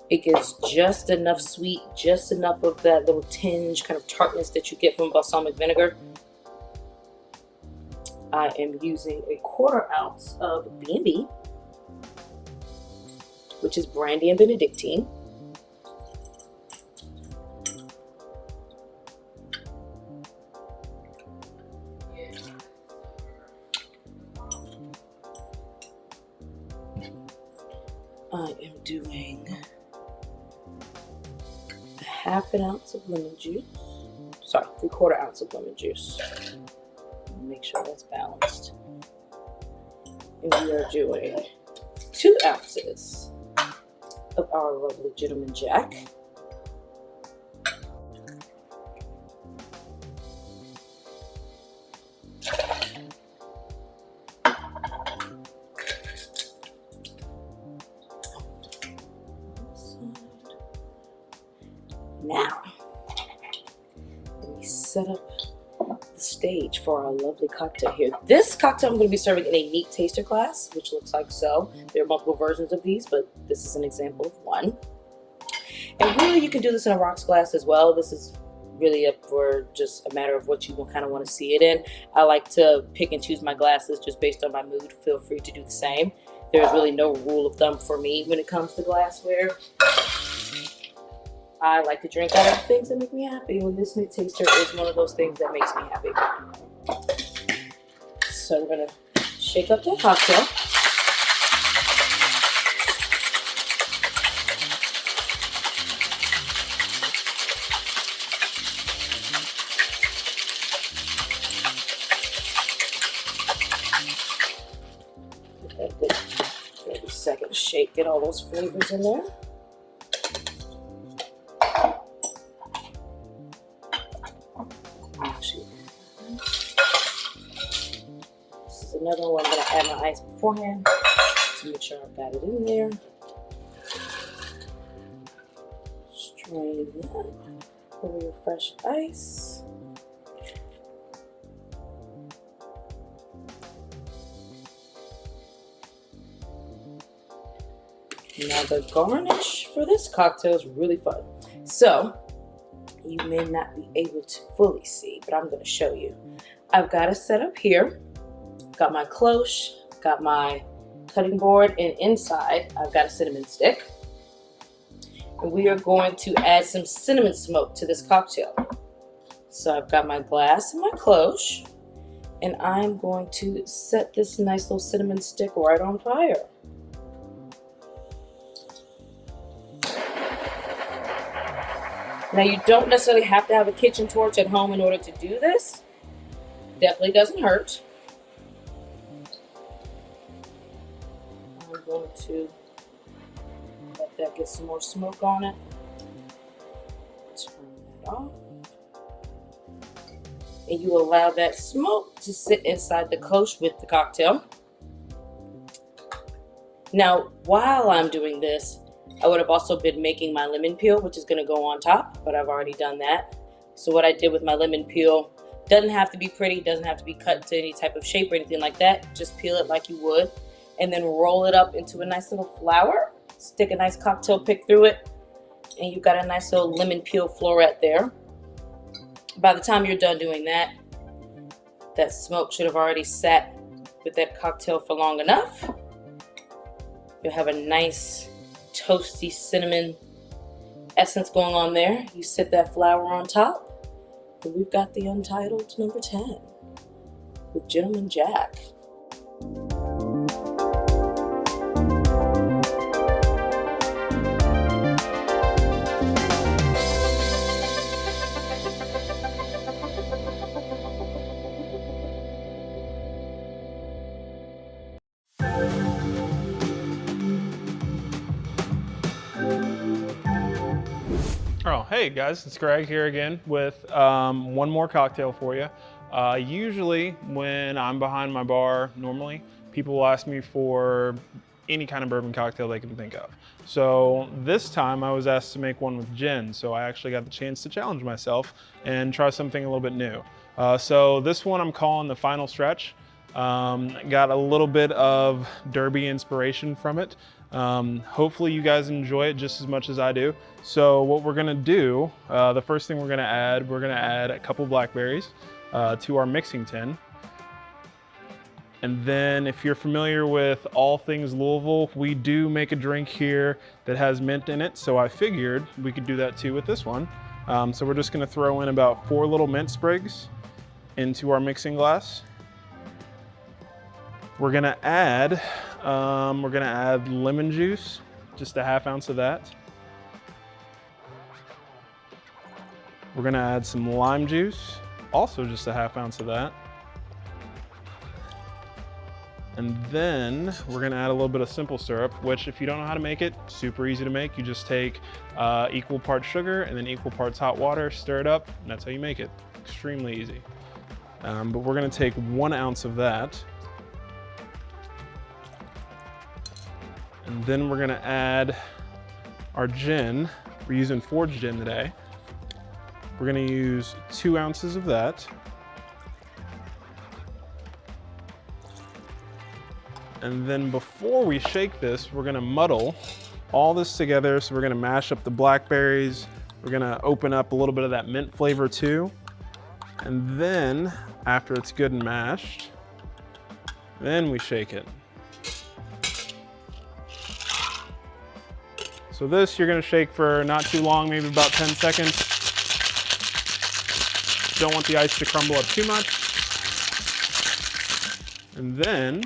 It gives just enough sweet, just enough of that little tinge, kind of tartness that you get from balsamic vinegar. I am using a 1/4 ounce of B&B, which is brandy and Benedictine. I am doing half an ounce of lemon juice. Sorry, 3/4 ounce of lemon juice. Make sure that's balanced. And we are doing 2 ounces of our lovely Gentleman Jack. Now, let me set up the stage for our lovely cocktail here. This cocktail I'm going to be serving in a neat taster class, which looks like so. There are multiple versions of these, but this is an example of one. And really, you can do this in a rocks glass as well. This is really up for just a matter of what you kind of want to see it in. I like to pick and choose my glasses just based on my mood. Feel free to do the same. There's really no rule of thumb for me when it comes to glassware. I like to drink out of things that make me happy. When this neat taster is one of those things that makes me happy. So we're gonna shake up that cocktail. Get that good 30-second shake, get all those flavors in there. Another one, I'm going to add my ice beforehand to make sure I've got it in there. Strain that over your fresh ice. Now the garnish for this cocktail is really fun. So, you may not be able to fully see, but I'm going to show you. I've got it set up here. Got my cloche, got my cutting board, and inside I've got a cinnamon stick. And we are going to add some cinnamon smoke to this cocktail. So I've got my glass and my cloche, and I'm going to set this nice little cinnamon stick right on fire. Now you don't necessarily have to have a kitchen torch at home in order to do this. Definitely doesn't hurt. I'm going to let that get some more smoke on it. Turn that off. And you allow that smoke to sit inside the cloche with the cocktail. Now, while I'm doing this, I would have also been making my lemon peel, which is going to go on top, but I've already done that. So what I did with my lemon peel, doesn't have to be pretty, doesn't have to be cut to any type of shape or anything like that. Just peel it like you would, and then roll it up into a nice little flower. Stick a nice cocktail pick through it, and you've got a nice little lemon peel floret there. By the time you're done doing that, that smoke should have already sat with that cocktail for long enough. You'll have a nice toasty cinnamon essence going on there. You set that flower on top, and we've got the Untitled number 10 with Gentleman Jack. Oh, hey guys, it's Greg here again with one more cocktail for you. Usually when I'm behind my bar, normally, people will ask me for any kind of bourbon cocktail they can think of. So this time I was asked to make one with gin, so I actually got the chance to challenge myself and try something a little bit new. So this one I'm calling the Final Stretch. Got a little bit of Derby inspiration from it. Hopefully you guys enjoy it just as much as I do. So what we're gonna do, the first thing we're gonna add a couple blackberries to our mixing tin. And then if you're familiar with all things Louisville, we do make a drink here that has mint in it. So I figured we could do that too with this one. So we're just gonna throw in about 4 little mint sprigs into our mixing glass. We're gonna add lemon juice, just a half ounce of that. We're gonna add some lime juice, also just a half ounce of that. And then we're gonna add a little bit of simple syrup, which if you don't know how to make it, super easy to make. You just take equal parts sugar and then equal parts hot water, stir it up, and that's how you make it. Extremely easy. But we're gonna take 1 ounce of that. And then we're gonna add our gin. We're using forged gin today. We're gonna use 2 ounces of that. And then before we shake this, we're gonna muddle all this together. So we're gonna mash up the blackberries. We're gonna open up a little bit of that mint flavor too. And then after it's good and mashed, then we shake it. So this you're gonna shake for not too long, maybe about 10 seconds. Don't want the ice to crumble up too much. And then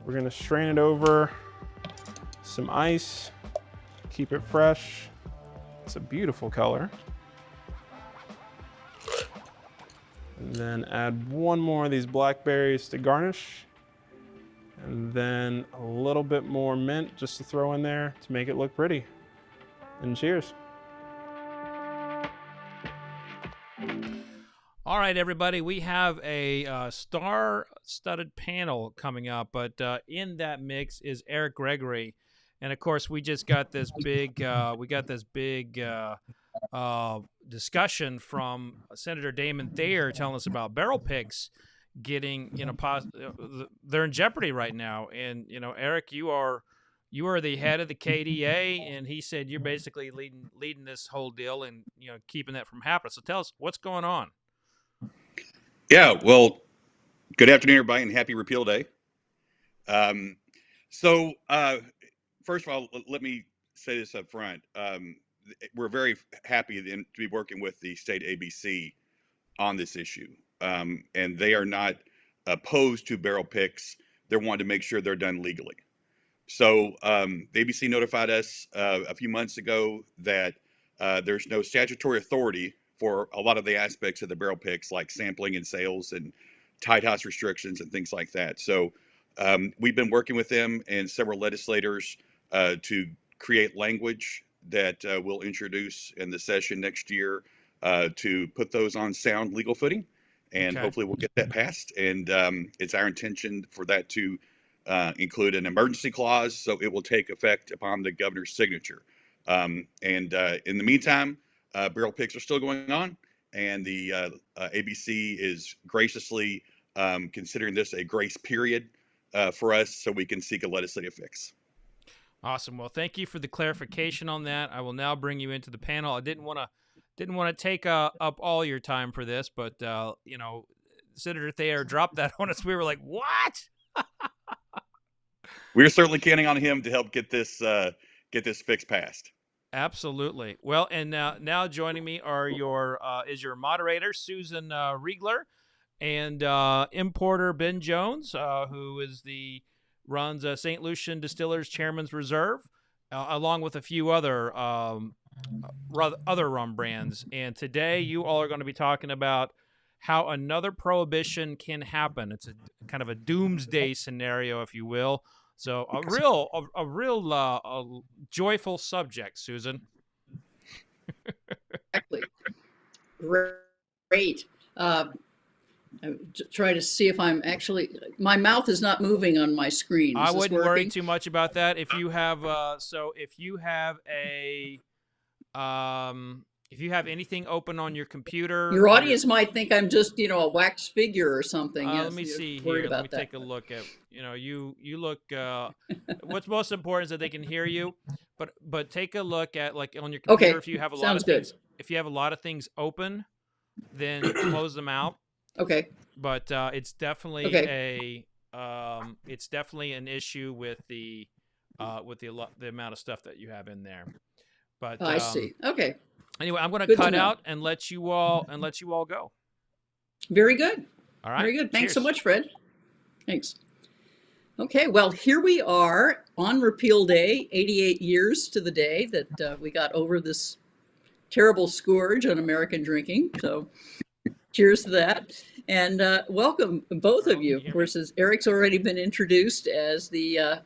we're gonna strain it over some ice, keep it fresh. It's a beautiful color. And then add 1 more of these blackberries to garnish. And then a little bit more mint just to throw in there to make it look pretty. And cheers. All right, everybody, we have a star-studded panel coming up, but in that mix is Eric Gregory, and of course, we just got this big, discussion from Senator Damon Thayer telling us about barrel picks getting, they're in jeopardy right now, and Eric, you are the head of the KDA, and he said you're basically leading this whole deal and keeping that from happening. So tell us what's going on. Yeah, well, good afternoon, everybody, and happy Repeal Day. First of all, let me say this up front. We're very happy to be working with the state ABC on this issue. And they are not opposed to barrel picks. They're wanting to make sure they're done legally. So the ABC notified us a few months ago that there's no statutory authority for a lot of the aspects of the barrel picks, like sampling and sales and tight house restrictions and things like that. So we've been working with them and several legislators to create language that we'll introduce in the session next year to put those on sound legal footing. And hopefully we'll get that passed. And it's our intention for that to include an emergency clause, so it will take effect upon the governor's signature. In the meantime, barrel picks are still going on, and the ABC is graciously considering this a grace period for us so we can seek a legislative fix. Awesome. Well, thank you for the clarification on that. I will now bring you into the panel. I didn't want to take up all your time for this, but Senator Thayer dropped that on us. We were like, "What?" We're certainly counting on him to help get this fix passed. Absolutely. Well, and now joining me are your moderator Susan Reigler and importer Ben Jones, who runs St. Lucian Distillers Chairman's Reserve, along with a few other rum brands. And today you all are going to be talking about how another prohibition can happen. It's a kind of a doomsday scenario, if you will. So a real joyful subject, Susan. exactly. Great. I'm trying to see if I'm actually. My mouth is not moving on my screen. I Is this wouldn't worry working? too much about that. If you have, if you have anything open on your computer, Your audience might think I'm just, a wax figure or something. Yes, let me see worried here. Let me about take a look at. You look. What's most important is that they can hear you. But take a look at, like, on your computer. Okay, If you have a lot sounds of good. things, if you have a lot of things open, then close them out. Okay. But it's definitely it's definitely an issue with the amount of stuff that you have in there. But I see. Okay. Anyway, I'm going to Good to cut know. out and let you all go. Very good. All right. Very good. Thanks so Cheers. much, Fred. Thanks. Okay, well, here we are on Repeal Day, 88 years to the day that we got over this terrible scourge on American drinking. So cheers to that. And welcome, both of you. Of course, as Eric's already been introduced as the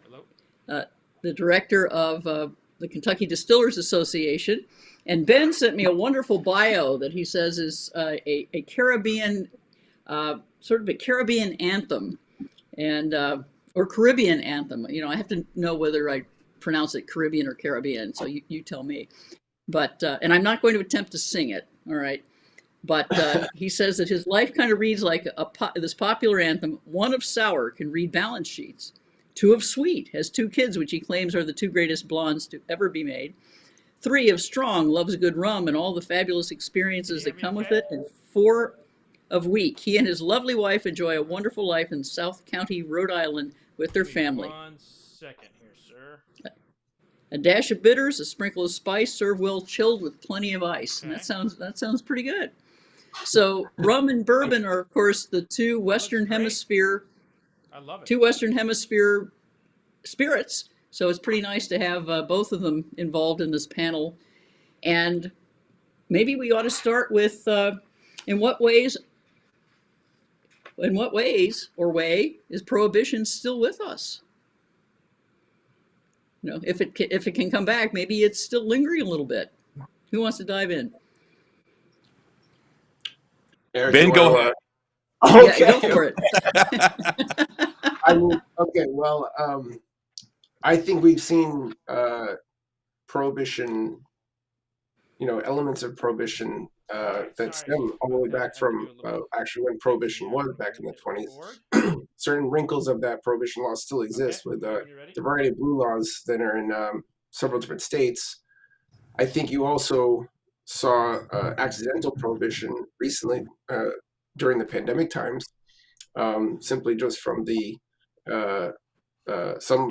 director of the Kentucky Distillers Association. And Ben sent me a wonderful bio that he says is a Caribbean, sort of a Caribbean anthem, and or Caribbean anthem. I have to know whether I pronounce it Caribbean or Caribbean, so you tell me. But and I'm not going to attempt to sing it, all right? But he says that his life kind of reads like this popular anthem. One of sour can read balance sheets. Two of sweet has two kids, which he claims are the two greatest blondes to ever be made. Three of strong loves a good rum and all the fabulous experiences that come with it. And four of weak, he and his lovely wife enjoy a wonderful life in South County, Rhode Island, with their family. 1 second here, sir. A dash of bitters, a sprinkle of spice, serve well chilled with plenty of ice. And that sounds pretty good. So rum and bourbon are, of course, the two Western Hemisphere spirits. So it's pretty nice to have both of them involved in this panel. And maybe we ought to start with in what ways or way is Prohibition still with us? If it can come back, maybe it's still lingering a little bit. Who wants to dive in? Eric, Ben, go ahead. Yeah, go for it. Okay, well, I think we've seen Prohibition, elements of Prohibition that stem all the way back from actually when Prohibition was back in the 20s. Certain wrinkles of that Prohibition law still exist with the variety of blue laws that are in several different states. I think you also saw accidental Prohibition recently during the pandemic times, simply just from the some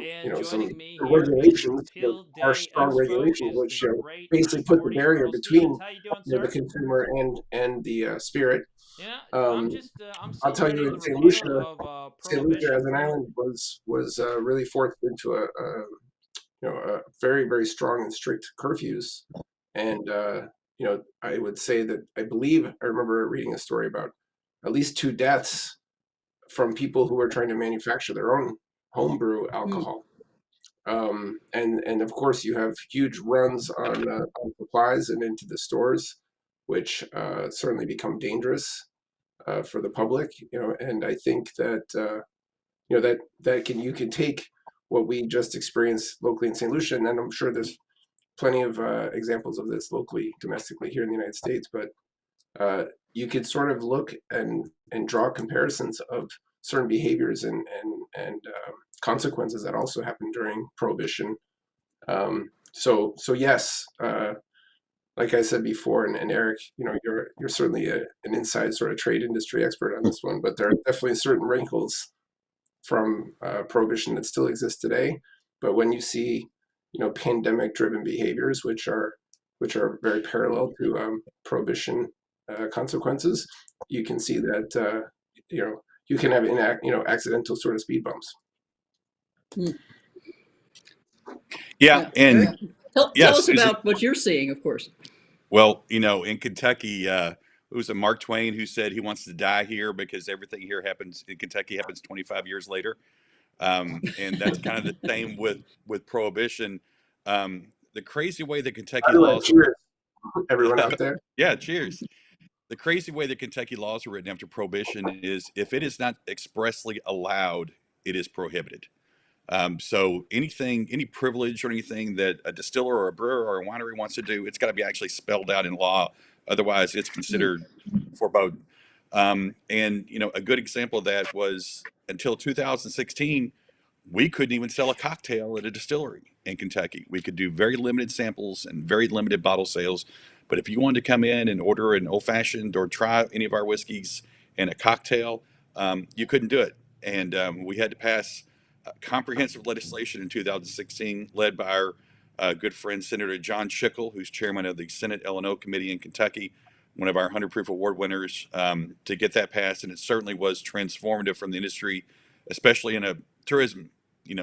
regulations, are strong regulations, which basically put the barrier between the consumer and the spirit. I'll tell you, St. Lucia as an island was really forced into a very, very strong and strict curfews, and I would say that I remember reading a story about at least 2 deaths from people who were trying to manufacture their own homebrew alcohol. And of course you have huge runs on supplies and into the stores, which certainly become dangerous for the public, and I think that you can take what we just experienced locally in St. Lucia, and I'm sure there's plenty of examples of this locally, domestically here in the United States, but you could sort of look and draw comparisons of certain behaviors and consequences that also happened during Prohibition. So yes, like I said before, and Eric, you're certainly an inside sort of trade industry expert on this one, but there are definitely certain wrinkles from Prohibition that still exist today. But when you see, pandemic-driven behaviors, which are very parallel to Prohibition consequences, you can see that you can have accidental sort of speed bumps. Yeah, and tell us about what you're seeing, of course. Well, in Kentucky, it was Mark Twain who said he wants to die here because everything here happens in Kentucky happens 25 years later, and that's kind of the same with Prohibition. The crazy way that Kentucky laws. everyone out there. Yeah, cheers. The crazy way that Kentucky laws are written after Prohibition is if it is not expressly allowed, it is prohibited. So any privilege or anything that a distiller or a brewer or a winery wants to do, it's got to be actually spelled out in law. Otherwise, it's considered forbidden. And a good example of that was until 2016, we couldn't even sell a cocktail at a distillery in Kentucky. We could do very limited samples and very limited bottle sales. But if you wanted to come in and order an old fashioned or try any of our whiskeys and a cocktail, you couldn't do it. And we had to pass comprehensive legislation in 2016, led by our good friend Senator John Schickel, who's chairman of the Senate L&O Committee in Kentucky, one of our 100 Proof Award winners, to get that passed. And it certainly was transformative from the industry, especially in a tourism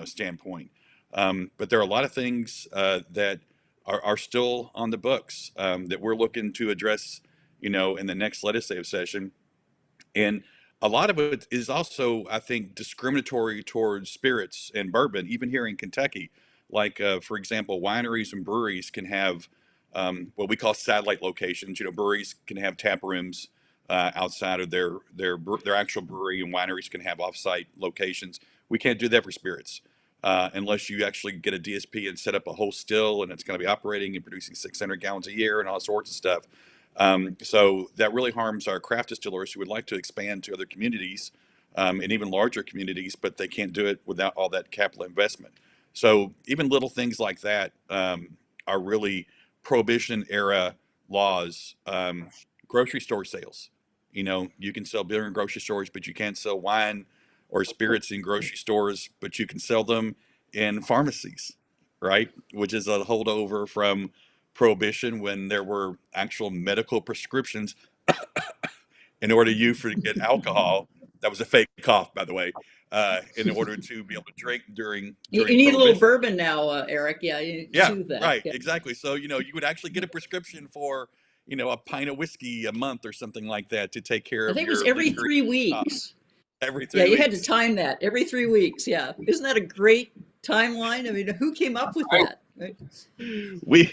standpoint. But there are a lot of things that are still on the books that we're looking to address, in the next legislative session. And a lot of it is also, I think, discriminatory towards spirits and bourbon, even here in Kentucky. Like, for example, wineries and breweries can have what we call satellite locations. Breweries can have tap rooms outside of their actual brewery, and wineries can have off-site locations. We can't do that for spirits unless you actually get a DSP and set up a whole still, and it's going to be operating and producing 600 gallons a year and all sorts of stuff. So that really harms our craft distillers who would like to expand to other communities and even larger communities, but they can't do it without all that capital investment. So even little things like that are really Prohibition era laws. Grocery store sales. You can sell beer in grocery stores, but you can't sell wine or spirits in grocery stores, but you can sell them in pharmacies, right? Which is a holdover from Prohibition, when there were actual medical prescriptions in order to get alcohol. That was a fake cough, by the way, in order to be able to drink during you need a little bourbon now, Eric. Yeah, that. Right, yeah. Exactly. So you would actually get a prescription for a pint of whiskey a month or something like that to take care of. I think it was every 3 weeks. Every 3 weeks. Yeah, you had to time that every 3 weeks. Yeah, isn't that a great timeline? I mean, who came up with that? Right? We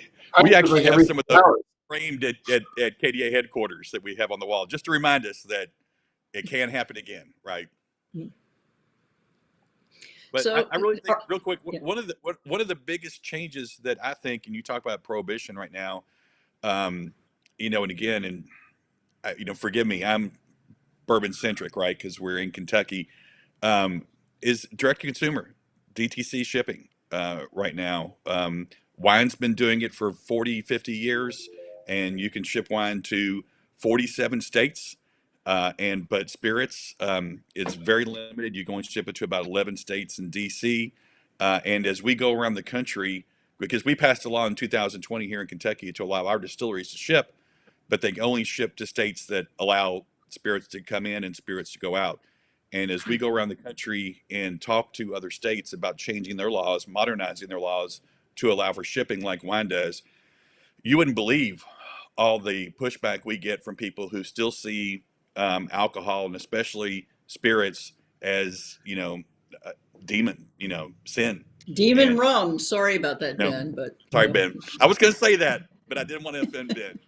actually have some of those framed at KDA headquarters that we have on the wall, just to remind us that it can happen again, right? But so, I really think, real quick, one of the biggest changes that I think, and you talk about Prohibition right now, and again, and forgive me, I'm bourbon centric, right? Because we're in Kentucky, is direct to consumer, DTC shipping right now. Wine's been doing it for 40, 50 years, and you can ship wine to 47 states. But spirits, it's very limited. You can only ship it to about 11 states in DC. And as we go around the country, because we passed a law in 2020 here in Kentucky to allow our distilleries to ship, but they only ship to states that allow spirits to come in and spirits to go out. And as we go around the country and talk to other states about changing their laws, modernizing their laws to allow for shipping like wine does, you wouldn't believe all the pushback we get from people who still see alcohol and especially spirits as, demon, sin. Demon rum. Sorry about that, Ben. But sorry, Ben. I was going to say that, but I didn't want to offend Ben.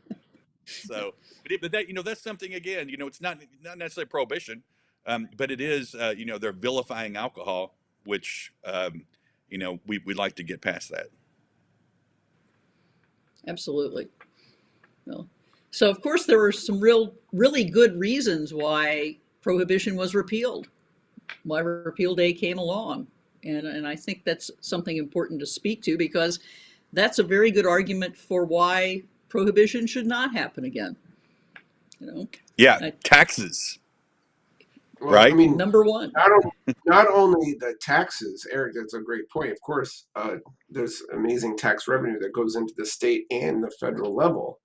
So, but that, that's something, again, it's not necessarily Prohibition, but it is, they're vilifying alcohol, which, we'd like to get past that. Absolutely. Well, so of course there were some really good reasons why Prohibition was repealed, why Repeal Day came along, and I think that's something important to speak to, because that's a very good argument for why Prohibition should not happen again. Yeah, taxes. Well, right. I mean, number one. Not only the taxes, Eric. That's a great point. Of course, there's amazing tax revenue that goes into the state and the federal level.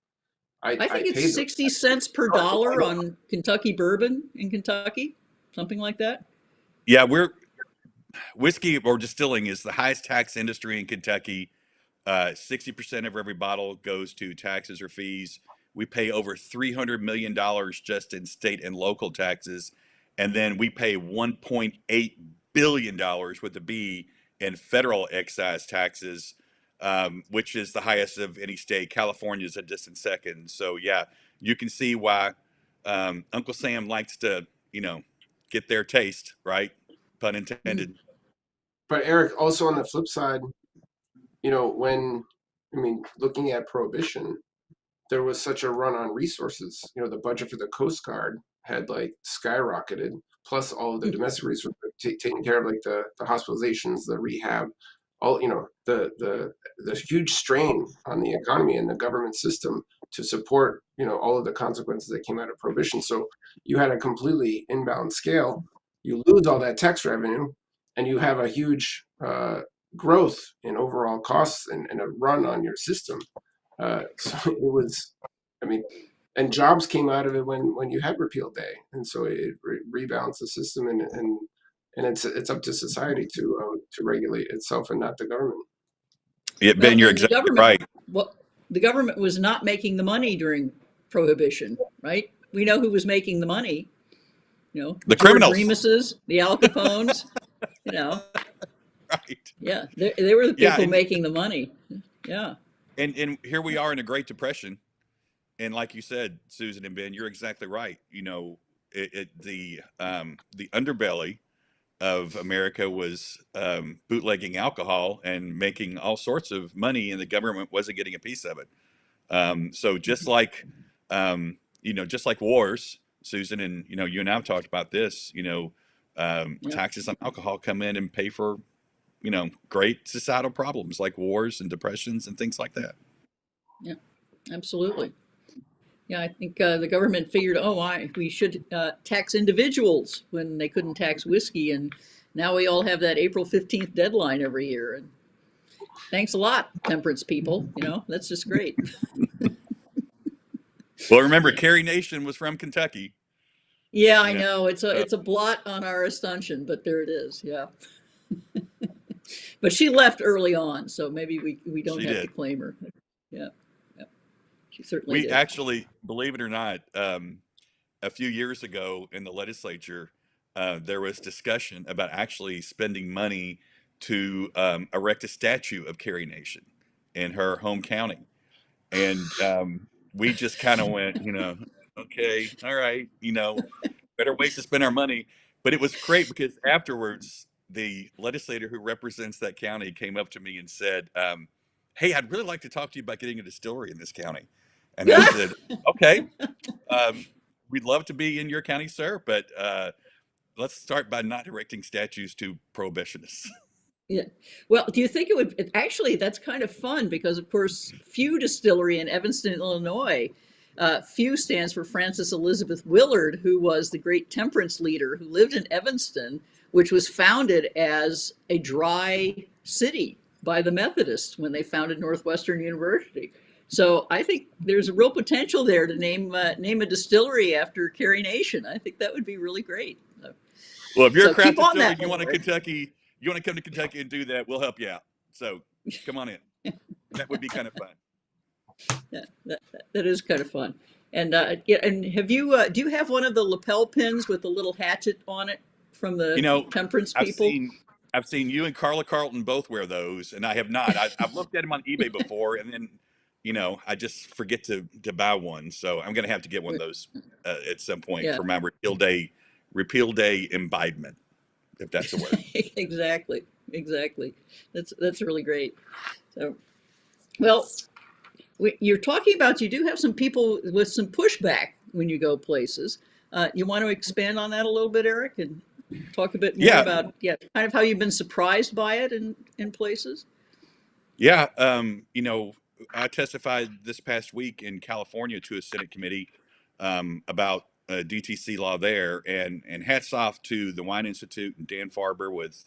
I think it's 60 cents per dollar on Kentucky bourbon in Kentucky, something like that. Yeah, whiskey or distilling is the highest tax industry in Kentucky. 60% of every bottle goes to taxes or fees. We pay over $300 million just in state and local taxes. And then we pay $1.8 billion with a B in federal excise taxes. which is the highest of any state. California is a distant second. So yeah, you can see why Uncle Sam likes to, get their taste, right? Pun intended. But Eric, also on the flip side, looking at Prohibition, there was such a run on resources. The budget for the Coast Guard had like skyrocketed, plus all of the domestic resources taking care of like the hospitalizations, the rehab, all the huge strain on the economy and the government system to support all of the consequences that came out of Prohibition. So you had a completely inbound scale. You lose all that tax revenue, and you have a huge growth in overall costs and a run on your system. So it was, and jobs came out of it when you had Repeal Day, and so it rebalanced the system, and it's up to society to regulate itself and not the government. Yeah, Ben, you're exactly right. Well, the government was not making the money during Prohibition, right? We know who was making the money. The criminals, Remuses, the Al Capones. Right. Yeah, they were the people making the money. Yeah. And here we are in a Great Depression, and like you said, Susan and Ben, you're exactly right. The underbelly of America was bootlegging alcohol and making all sorts of money, and the government wasn't getting a piece of it. So just like just like wars, Susan, and you and I have talked about this. Taxes on alcohol come in and pay for great societal problems like wars and depressions and things like that. Yeah, absolutely. Yeah, I think the government figured, we should tax individuals when they couldn't tax whiskey, and now we all have that April 15th deadline every year. And thanks a lot, temperance people. That's just great. Well, remember, Carrie Nation was from Kentucky. Yeah, I know. It's a blot on our escutcheon, but there it is. Yeah. But she left early on, so maybe we don't have to claim her. Yeah. She certainly did. Actually, believe it or not, a few years ago in the legislature, there was discussion about actually spending money to erect a statue of Carrie Nation in her home county. And we just kind of went, okay, all right, better ways to spend our money. But it was great because afterwards, the legislator who represents that county came up to me and said, hey, I'd really like to talk to you about getting a distillery in this county. And I said, okay, we'd love to be in your county, sir, but let's start by not erecting statues to prohibitionists. Yeah. Well, do you think it would actually, that's kind of fun because, of course, Few Distillery in Evanston, Illinois, Few stands for Frances Elizabeth Willard, who was the great temperance leader who lived in Evanston, which was founded as a dry city by the Methodists when they founded Northwestern University. So I think there's a real potential there to name a distillery after Carrie Nation. I think that would be really great. Well, if you're a craft distillery, you want to come to Kentucky and do that, we'll help you out. So come on in. That would be kind of fun. Yeah, that is kind of fun. And and have you do you have one of the lapel pins with the little hatchet on it from the temperance people? I've seen you and Carla Carlton both wear those, and I have not. I've looked at them on eBay before, and then I just forget to buy one. So I'm going to have to get one of those at some point for my Repeal Day imbibement, if that's a word. Exactly. That's really great. So, well, you're talking about you do have some people with some pushback when you go places. You want to expand on that a little bit, Eric, and talk a bit more about kind of how you've been surprised by it in places? Yeah, I testified this past week in California to a Senate committee about DTC law there, and hats off to the Wine Institute and Dan Farber with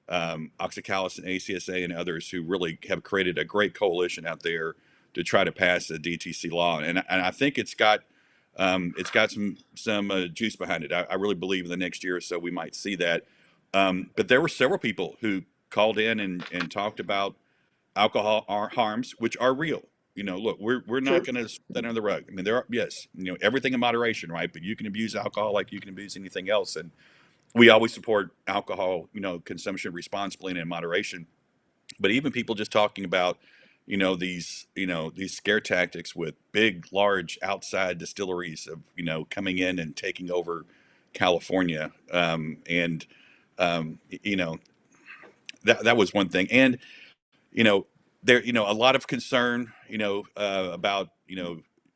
Oxycalis and ACSA and others who really have created a great coalition out there to try to pass the DTC law, and I think it's got some juice behind it. I really believe in the next year or so we might see that. But there were several people who called in and talked about alcohol harms, which are real. Look, we're not going to sweep that under the rug. I mean, there are, everything in moderation, right? But you can abuse alcohol like you can abuse anything else. And we always support alcohol, consumption responsibly and in moderation. But even people just talking about these scare tactics with big, large outside distilleries of coming in and taking over California, and that was one thing. And there a lot of concern about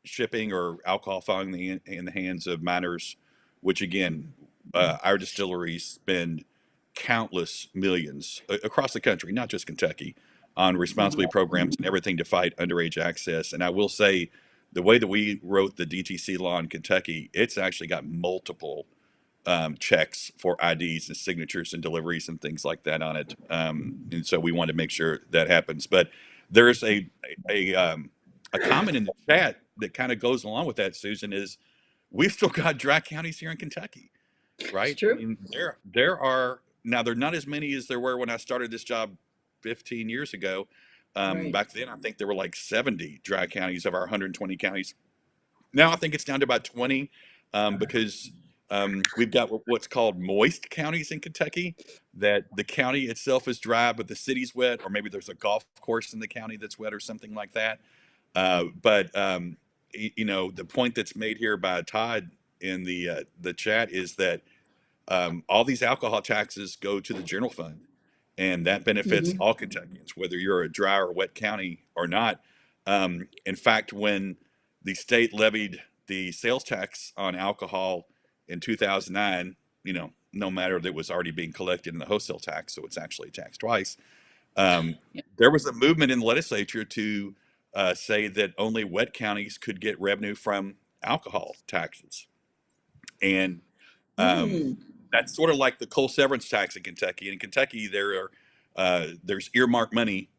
shipping or alcohol falling in the hands of minors, which again, our distilleries spend countless millions across the country, not just Kentucky, on responsibility programs and everything to fight underage access. And I will say, the way that we wrote the DTC law in Kentucky, it's actually got multiple checks for IDs and signatures and deliveries and things like that on it. And so we want to make sure that happens. But there's a comment in the chat that kind of goes along with that, Susan, is we've still got dry counties here in Kentucky, right? It's true. I mean, there are, now they're not as many as there were when I started this job 15 years ago. Right. Back then, I think there were like 70 dry counties of our 120 counties. Now I think it's down to about 20 because we've got what's called moist counties in Kentucky, that the county itself is dry, but the city's wet, or maybe there's a golf course in the county that's wet or something like that. But the point that's made here by Todd in the chat is that all these alcohol taxes go to the general fund, and that benefits all Kentuckians, whether you're a dry or wet county or not. In fact, when the state levied the sales tax on alcohol in 2009, no matter that it was already being collected in the wholesale tax, so it's actually taxed twice. There was a movement in the legislature to say that only wet counties could get revenue from alcohol taxes. And that's sort of like the coal severance tax in Kentucky. In Kentucky, there's earmarked money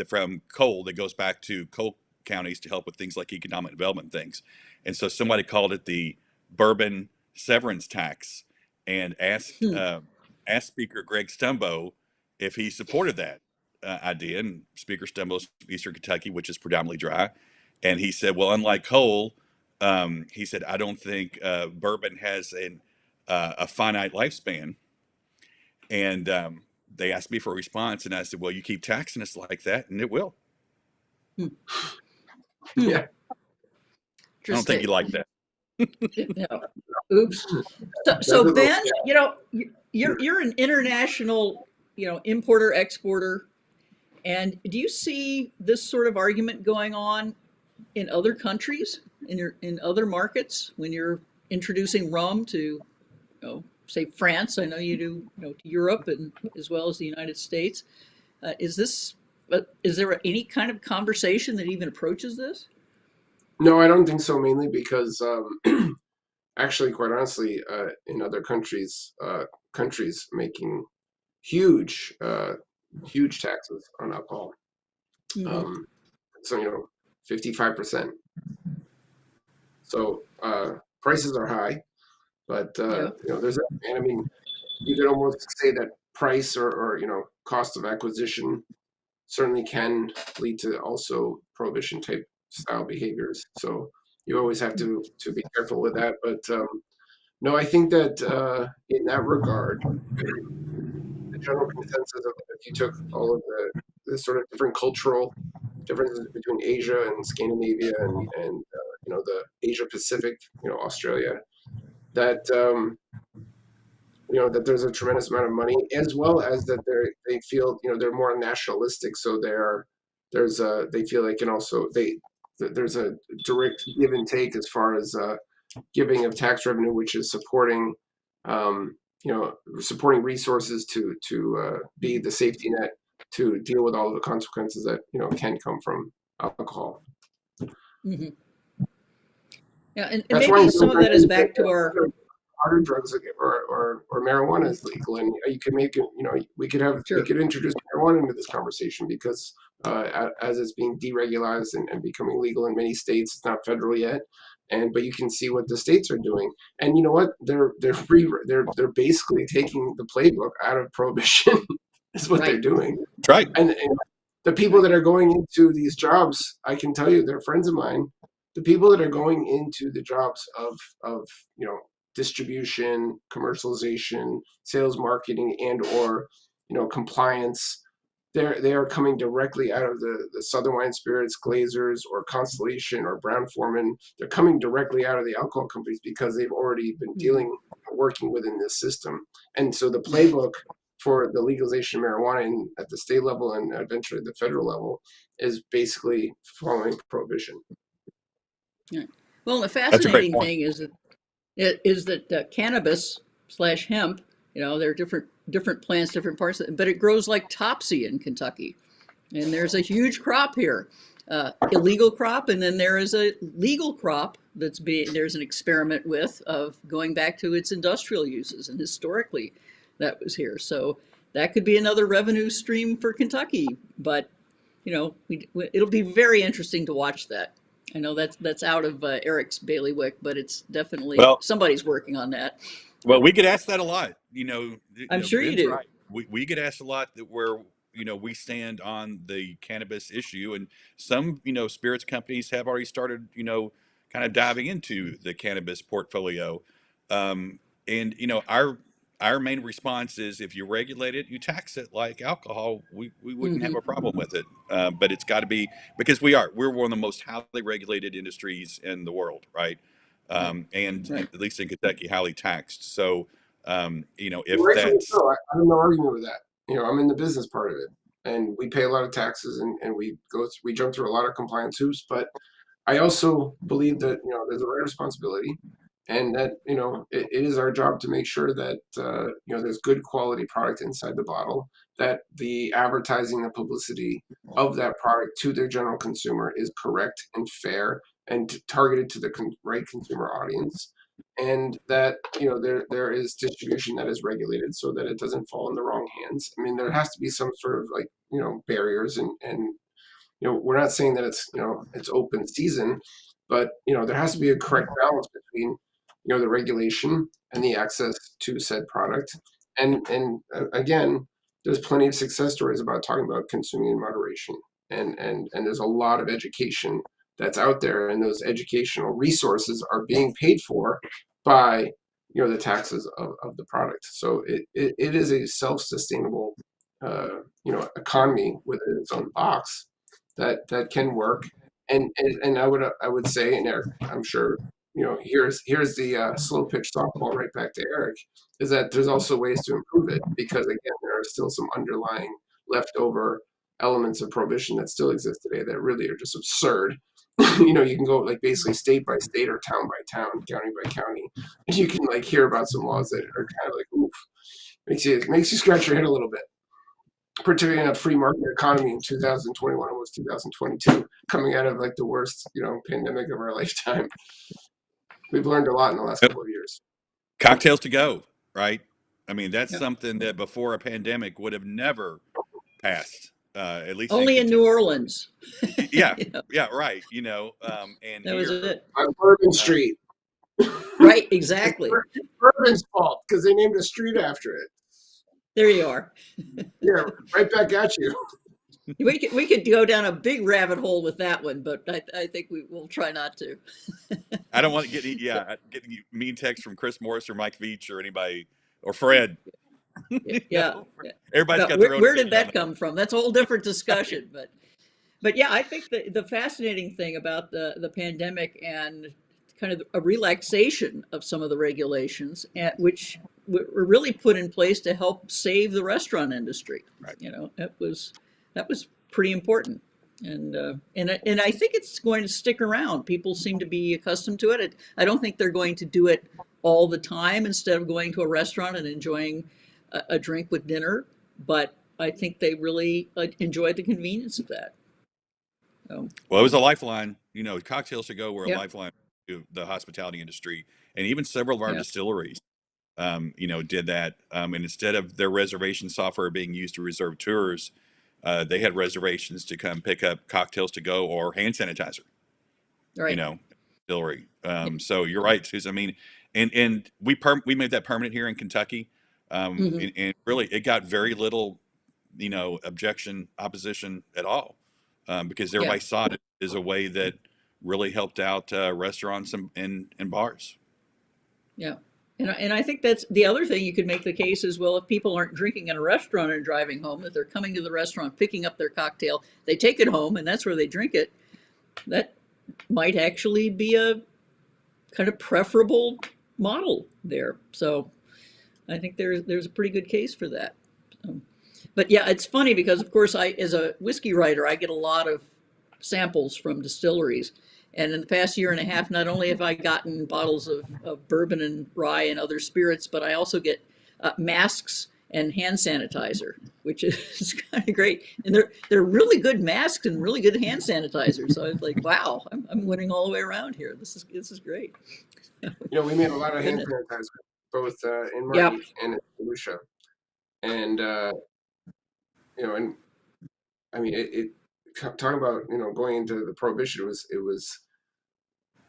from coal that goes back to coal counties to help with things like economic development things. And so somebody called it the Bourbon severance tax and asked Speaker Greg Stumbo if he supported that idea. And Speaker Stumbo's from Eastern Kentucky, which is predominantly dry. And he said, well, unlike coal, he said, I don't think bourbon has a finite lifespan. And they asked me for a response, and I said, well, you keep taxing us like that, and it will. Yeah. I don't think you like that. No. Oops. So Ben, you're an international, importer, exporter, and do you see this sort of argument going on in other countries, in other markets, when you're introducing rum to, say France? I know you do, to Europe and as well as the United States. Is there any kind of conversation that even approaches this? No, I don't think so, mainly because actually, quite honestly, in other countries making huge taxes on alcohol. So 55%. So prices are high, but there's and I mean, you could almost say that price or cost of acquisition certainly can lead to also prohibition type style behaviors. So you always have to be careful with that. But no, I think that in that regard, the general consensus of if you took all of the sort of different cultural differences between Asia and Scandinavia and the Asia Pacific, Australia, that that there's a tremendous amount of money, as well as that they feel they're more nationalistic, so they feel they can also there's a direct give and take as far as giving of tax revenue, which is supporting resources to be the safety net to deal with all of the consequences that can come from alcohol. Mm-hmm. Yeah, and maybe some of that is back to our harder drugs or marijuana is legal, and you can make it. We could introduce marijuana into this conversation because as it's being deregulated and becoming legal in many states, it's not federal yet. But you can see what the states are doing, and you know what? They're basically taking the playbook out of prohibition. Is what they're doing. Right. And the people that are going into these jobs, I can tell you, they're friends of mine. The people that are going into the jobs of distribution, commercialization, sales, marketing, and or compliance, they are coming directly out of the Southern Wine Spirits, Glazers, or Constellation, or Brown-Forman. They're coming directly out of the alcohol companies because they've already been working within this system. And so the playbook for the legalization of marijuana at the state level and eventually the federal level is basically following prohibition. Yeah. Well, the fascinating thing is that cannabis / hemp, there are different plants, different parts, but it grows like Topsy in Kentucky. And there's a huge crop here, illegal crop, and then there is a legal crop there's an experiment of going back to its industrial uses, and historically that was here. So that could be another revenue stream for Kentucky, but it'll be very interesting to watch that. I know that's out of Eric's bailiwick, but it's definitely somebody's working on that. Well, we get asked that a lot. I'm sure you do. Right. We get asked a lot where we stand on the cannabis issue, and some spirits companies have already started kind of diving into the cannabis portfolio, and our main response is, if you regulate it, you tax it like alcohol, we wouldn't have a problem with it. But it's got to be, because we're one of the most highly regulated industries in the world, right? And at least in Kentucky, highly taxed. So, if that's... I have no argument with that. I'm in the business part of it, and we pay a lot of taxes, and we jump through a lot of compliance hoops. But I also believe that there's a right responsibility, and that it is our job to make sure that there's good quality product inside the bottle, that the advertising, the publicity of that product to the general consumer is correct and fair and targeted to the right consumer audience, and that there is distribution that is regulated so that it doesn't fall in the wrong hands. I mean, there has to be some sort of barriers, and we're not saying that it's open season, but there has to be a correct balance between the regulation and the access to said product. And again, there's plenty of success stories about talking about consuming in moderation, and there's a lot of education that's out there, and those educational resources are being paid for by the taxes of the product. So it is a self-sustainable economy within its own box that can work. And I would say, and Eric, I'm sure here's the slow pitch softball right back to Eric, is that there's also ways to improve it, because again, there are still some underlying leftover elements of prohibition that still exist today that really are just absurd. You can go basically state by state or town by town, county by county, and you can hear about some laws that are kind of oof, makes you scratch your head a little bit, particularly in a free market economy in 2021, almost 2022, coming out of the worst pandemic of our lifetime. We've learned a lot in the last couple of years. Cocktails to go, right? I mean, that's something that before a pandemic would have never passed. At least only in New Orleans. Yeah, right. And that was it. On Bourbon Street. Right, exactly. It's Bourbon's fault because they named a street after it. There you are. Yeah, right back at you. We could go down a big rabbit hole with that one, but I think we will try not to. I don't want to get any mean texts from Chris Morris or Mike Veach or anybody or Fred. Yeah. Everybody's got their own. Where did that come from? That's a whole different discussion. But yeah, I think the fascinating thing about the pandemic and kind of a relaxation of some of the regulations, which were really put in place to help save the restaurant industry. Right. That was pretty important. And I think it's going to stick around. People seem to be accustomed to it. I don't think they're going to do it all the time instead of going to a restaurant and enjoying a drink with dinner, but I think they really enjoyed the convenience of that. So. Well, it was a lifeline. Cocktails to go were a lifeline to the hospitality industry, and even several of our distilleries, did that. And instead of their reservation software being used to reserve tours, they had reservations to come pick up cocktails to go or hand sanitizer. Right. Distillery. So you're right, Susan. I mean, and we made that permanent here in Kentucky. And really, it got very little, opposition at all, because everybody saw it as a way that really helped out restaurants and bars. Yeah. And I think that's the other thing you could make the case is, well, if people aren't drinking in a restaurant and driving home, that they're coming to the restaurant, picking up their cocktail, they take it home, and that's where they drink it. That might actually be a kind of preferable model there. So I think there's a pretty good case for that. But yeah, it's funny because, of course, as a whiskey writer, I get a lot of samples from distilleries. And in the past year and a half, not only have I gotten bottles of bourbon and rye and other spirits, but I also get masks and hand sanitizer, which is kind of great. And they're really good masks and really good hand sanitizer. So I was like, wow, I'm winning all the way around here. This is great. We made a lot of hand sanitizer, both in Martinique and in Lucia. And, and I mean, it talking about, going into the Prohibition,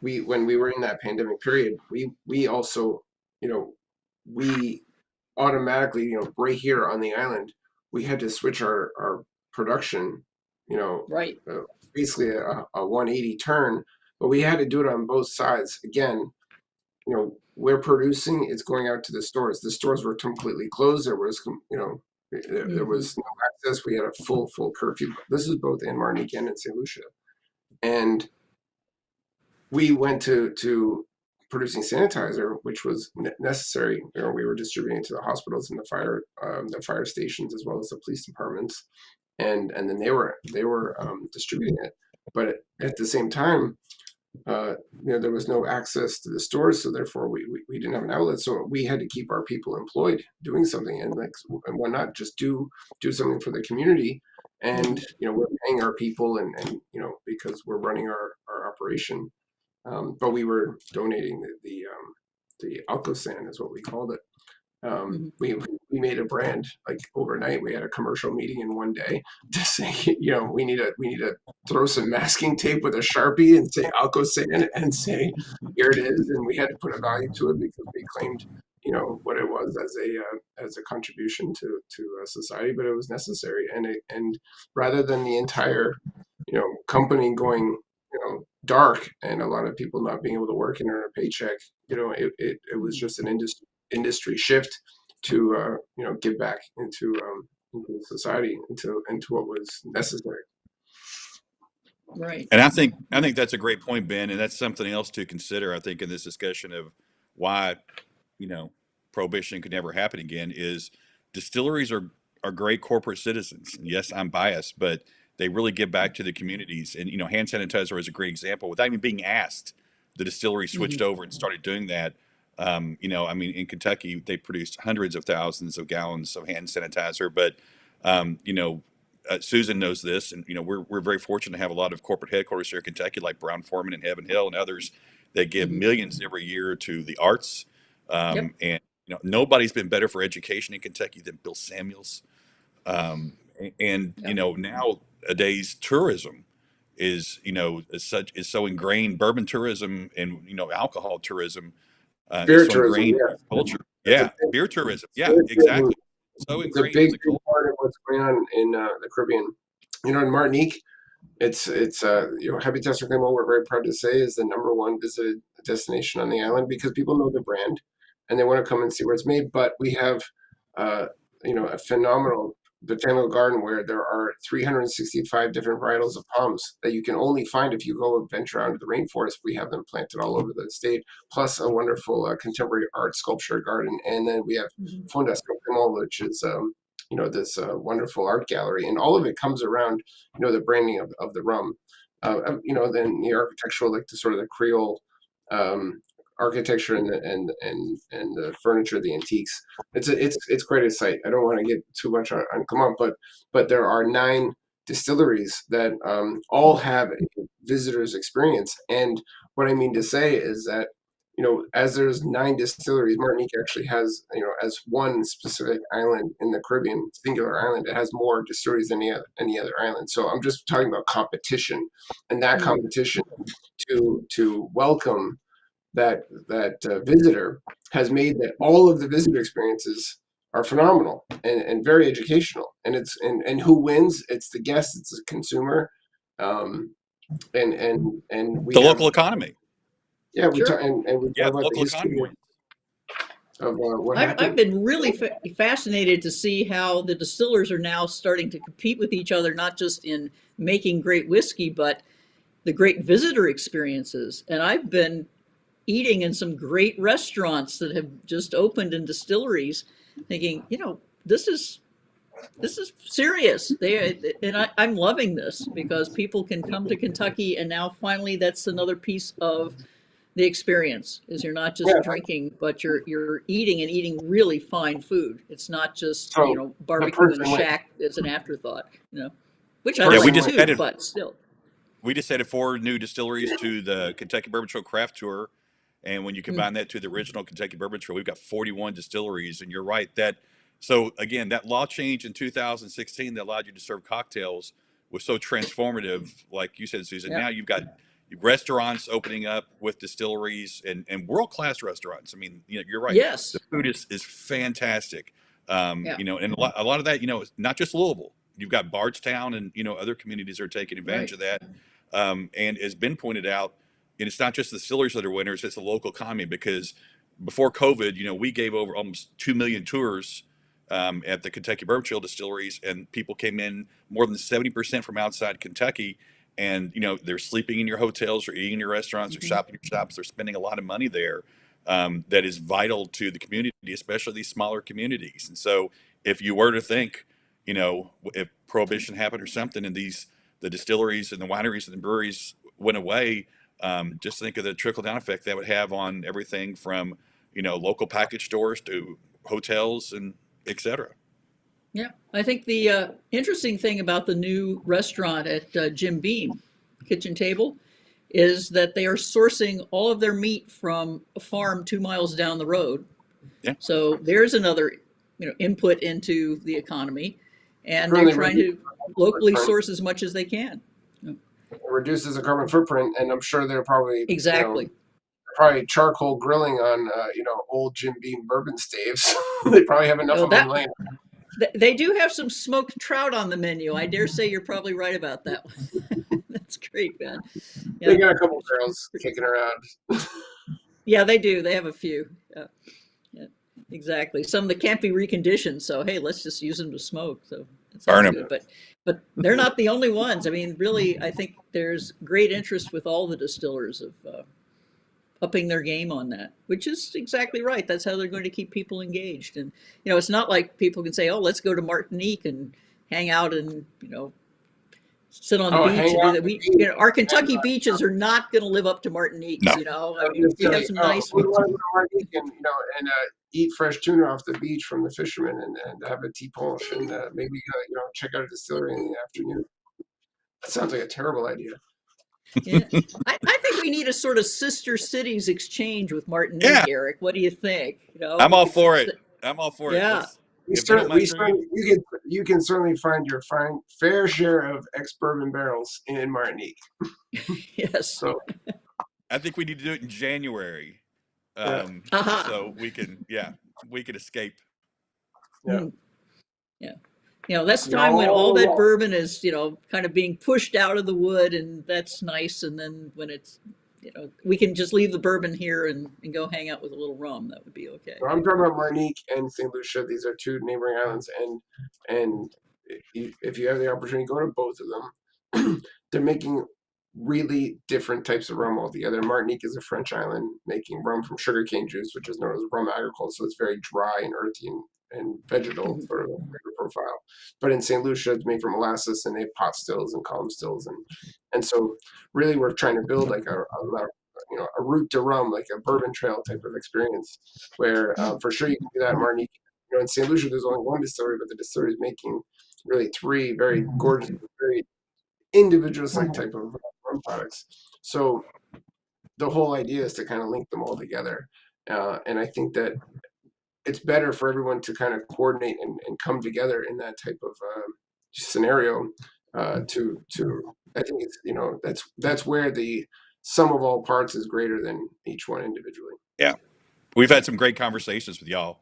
when we were in that pandemic period, we also, we automatically, right here on the island, we had to switch our production, right. Basically a 180 turn, but we had to do it on both sides. Again, we're producing, it's going out to the stores. The stores were completely closed. There was, there was no access. We had a full curfew. This is both in Martinique and in St. Lucia. And we went to producing sanitizer, which was necessary. We were distributing it to the hospitals and the fire stations, as well as the police departments. And then they were distributing it. But at the same time, there was no access to the stores, so therefore we didn't have an outlet. So we had to keep our people employed, doing something, and why not just do something for the community? And we're paying our people, and because we're running our operation, but we were donating the Alcosan is what we called it. We made a brand like overnight. We had a commercial meeting in one day to say, we need to throw some masking tape with a Sharpie and say Alcosan and say, here it is. And we had to put a value to it because we claimed, what it was as a contribution to society, but it was necessary. And rather than the entire, company going, dark and a lot of people not being able to work and earn a paycheck, it was just an industry shift to give back into society, into what was necessary. Right. And I think that's a great point, Ben, and that's something else to consider. I think in this discussion of why Prohibition could never happen again is distilleries are great corporate citizens. And yes, I'm biased, but they really give back to the communities. And hand sanitizer is a great example. Without even being asked, the distillery switched over and started doing that. In Kentucky, they produced hundreds of thousands of gallons of hand sanitizer. But, Susan knows this, and we're very fortunate to have a lot of corporate headquarters here in Kentucky, like Brown-Forman and Heaven Hill and others, that give millions every year to the arts. And nobody's been better for education in Kentucky than Bill Samuels. Nowadays tourism is so ingrained. Bourbon tourism and alcohol tourism. Beer so tourism, ingrained in culture. Yeah, beer tourism. Yeah, exactly. So ingrained. It's a big part of what's going on in the Caribbean. In Martinique, it's Habitats for Clément, we're very proud to say, is the #1 visited destination on the island because people know the brand and they want to come and see where it's made. But we have a phenomenal botanical garden where there are 365 different varietals of palms that you can only find if you go venture out into the rainforest. We have them planted all over the state, plus a wonderful contemporary art sculpture garden. And then we have Fondation Clément, which is this wonderful art gallery, and all of it comes around the branding of the rum. Then the architectural, like the sort of the Creole architecture and the furniture, the antiques. It's quite a sight. I don't want to get too much on Clément, but there are 9 distilleries that all have a visitor's experience. And what I mean to say is that as there's 9 distilleries, Martinique actually has as one specific island in the Caribbean, singular island, it has more distilleries than any other island. So I'm just talking about competition, and that competition to welcome that visitor has made that all of the visitor experiences are phenomenal and very educational. And and who wins? It's the guest, it's the consumer, and we the local economy. Yeah, we talk about local the history. Economy. of what I've happened. been really fascinated to see how the distillers are now starting to compete with each other, not just in making great whiskey, but the great visitor experiences. And I've been eating in some great restaurants that have just opened in distilleries, thinking, this is serious. I'm loving this because people can come to Kentucky, and now finally that's another piece of the experience. Is you're not just drinking, but you're eating and eating really fine food. It's not just barbecue in a shack as an afterthought. Which I like too, but still. We just added 4 new distilleries to the Kentucky Bourbon Trail Craft Tour, and when you combine that to the original Kentucky Bourbon Trail, we've got 41 distilleries. And you're right that. So again, that law change in 2016 that allowed you to serve cocktails was so transformative. Like you said, Susan, now you've got restaurants opening up with distilleries and world-class restaurants. I mean, you're right. Yes. The food is fantastic. And a lot of that, not just Louisville. You've got Bardstown and, other communities are taking advantage of that. And as Ben pointed out, and it's not just the distilleries that are winners, it's the local economy, because before COVID, we gave over almost 2 million tours at the Kentucky Bourbon Trail distilleries, and people came in more than 70% from outside Kentucky. And, they're sleeping in your hotels or eating in your restaurants or shopping in your shops. They're spending a lot of money there that is vital to the community, especially these smaller communities. And so if you were to think, if Prohibition happened or something and the distilleries and the wineries and the breweries went away, just think of the trickle-down effect that would have on everything from, local package stores to hotels and et cetera. Yeah, I think the interesting thing about the new restaurant at Jim Beam Kitchen Table is that they are sourcing all of their meat from a farm 2 miles down the road. Yeah. So there's another, input into the economy, and they're trying to locally source as much as they can. It reduces the carbon footprint, and I'm sure they're probably exactly. Probably charcoal grilling on old Jim Beam bourbon staves. They probably have enough of them laying. They do have some smoked trout on the menu. I dare say you're probably right about that one. That's great, man. Yeah. They got a couple barrels kicking around. Yeah, they do. They have a few. Yeah, exactly. Some that can't be reconditioned. So hey, let's just use them to smoke. So burn them. But they're not the only ones. I mean, really, I think there's great interest with all the distillers of upping their game on that, which is exactly right. That's how they're going to keep people engaged. And, it's not like people can say, oh, let's go to Martinique and hang out and, sit on the beach and do that. Our Kentucky beaches are not going to live up to Martinique's, No. I mean, we have some nice we want to go to Martinique and eat fresh tuna off the beach from the fishermen and have a tea punch and maybe, check out a distillery in the afternoon. That sounds like a terrible idea. Yeah. I think we need a sort of sister cities exchange with Martinique, Eric. What do you think? I'm all for it. Yeah. You can certainly find your fair share of ex-bourbon barrels in Martinique. Yes. So I think we need to do it in January, so we can escape. Yeah. Yeah. That's time when all that bourbon is, kind of being pushed out of the wood, and that's nice. And then when it's, we can just leave the bourbon here and go hang out with a little rum. That would be okay. So I'm talking about Martinique and St. Lucia. These are 2 neighboring islands, and if you have the opportunity, go to both of them. They're making really different types of rum altogether. Martinique is a French island making rum from sugarcane juice, which is known as rum agricole. So it's very dry and earthy and vegetal sort of profile. But in St. Lucia, it's made from molasses, and they have pot stills and column stills, and so really we're trying to build like a route to rum, like a bourbon trail type of experience, where for sure you can do that in Martinique. In St. Lucia, there's only 1 distillery, but the distillery is making really 3 very gorgeous, very individualistic type of rum products. So the whole idea is to kind of link them all together, and I think that it's better for everyone to kind of coordinate and come together in that type of scenario. I think it's that's where the sum of all parts is greater than each one individually. Yeah, we've had some great conversations with y'all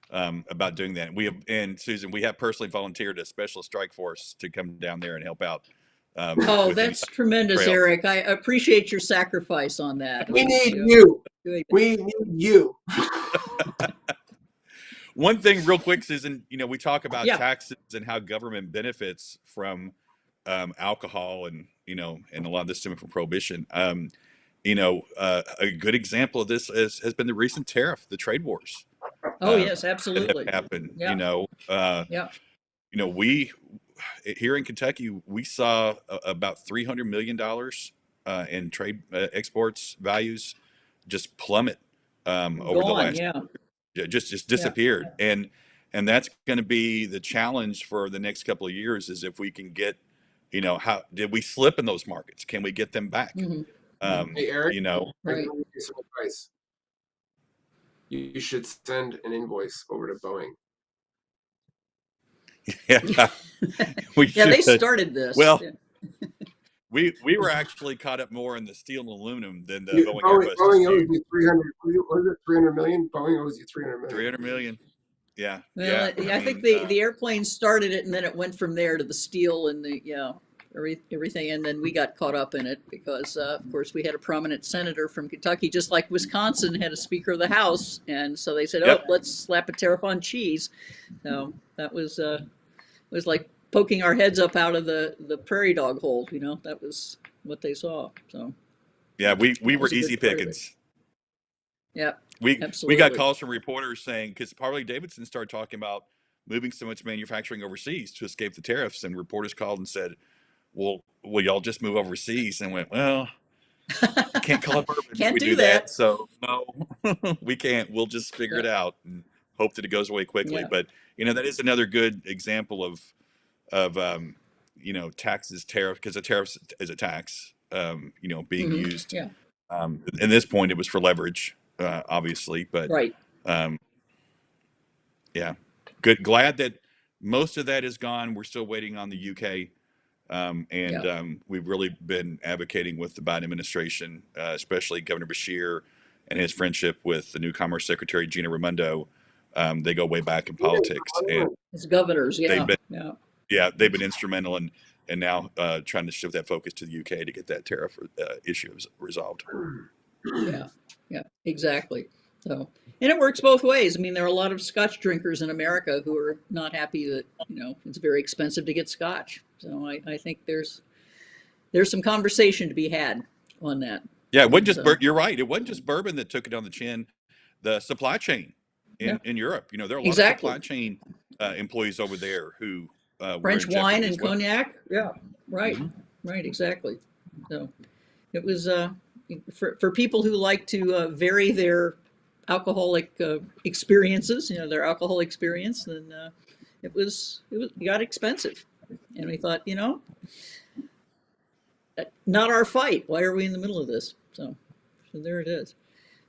about doing that. And Susan, we have personally volunteered a special strike force to come down there and help out. That's tremendous, trail. Eric. I appreciate your sacrifice on that. We need you. We need you. One thing real quick, Susan, we talk about Yeah. taxes and how government benefits from alcohol and, and a lot of this stemming from Prohibition. A good example of this has been the recent tariff, the trade wars. Oh, yes, That absolutely. have happened, Yeah. Yeah. we here in Kentucky, we saw about $300 million in trade exports values just plummet over the Gone, last yeah. just disappeared. And that's going to be the challenge for the next couple of years, is if we can get, how did we slip in those markets? Can we get them back? Hey, Eric, Right. give you some advice. You should send an invoice over to Boeing. Yeah, Yeah, they started this. Well, Yeah. we were actually caught up more in the steel and aluminum than the Boeing Boeing owes dispute. you 300. Was it 300 million? Boeing owes you 300 million. 300 million. Yeah. Well, I think the airplane started it, and then it went from there to the steel and everything, and then we got caught up in it because, of course, we had a prominent senator from Kentucky, just like Wisconsin had a Speaker of the House, and so they said, Yep. "Oh, let's slap a tariff on cheese." So that was like poking our heads up out of the prairie dog hole. That was what they saw. So Yeah, we were was a good easy part of it. pickings. yeah, We absolutely. got calls from reporters saying, because Harley Davidson started talking about moving so much manufacturing overseas to escape the tariffs, and reporters called and said, "Well, will y'all just move overseas?" And went, "Well, we can't call it bourbon if Can't we do do that. that. So no, we can't. We'll just figure it out and hope that it goes away quickly." Yeah. But that is another good example of taxes, tariff, because a tariff is a tax, being Mhm. used. Yeah. At this point, it was for leverage, obviously, but Right. yeah, good. Glad that most of that is gone. We're still waiting on the UK. We've really been advocating with the Biden administration, especially Governor Bashir and his friendship with the new Commerce Secretary, Gina Raimondo. They go way back in politics, and As governors, they've been, yeah. they've been instrumental in now trying to shift that focus to the UK to get that tariff issue resolved. Yeah, exactly. So, and it works both ways. I mean, there are a lot of Scotch drinkers in America who are not happy that it's very expensive to get Scotch. So I think there's some conversation to be had on that. Yeah, it wasn't just you're right. It wasn't just bourbon that took it on the chin. The supply chain in Europe. There are a lot of supply chain employees over there who French were in wine jeopardy and as well. cognac. Yeah, right, Mhm. right, exactly. So it was for people who like to vary their alcoholic experiences, their alcohol experience, then it got expensive, and we thought, not our fight. Why are we in the middle of this? So there it is.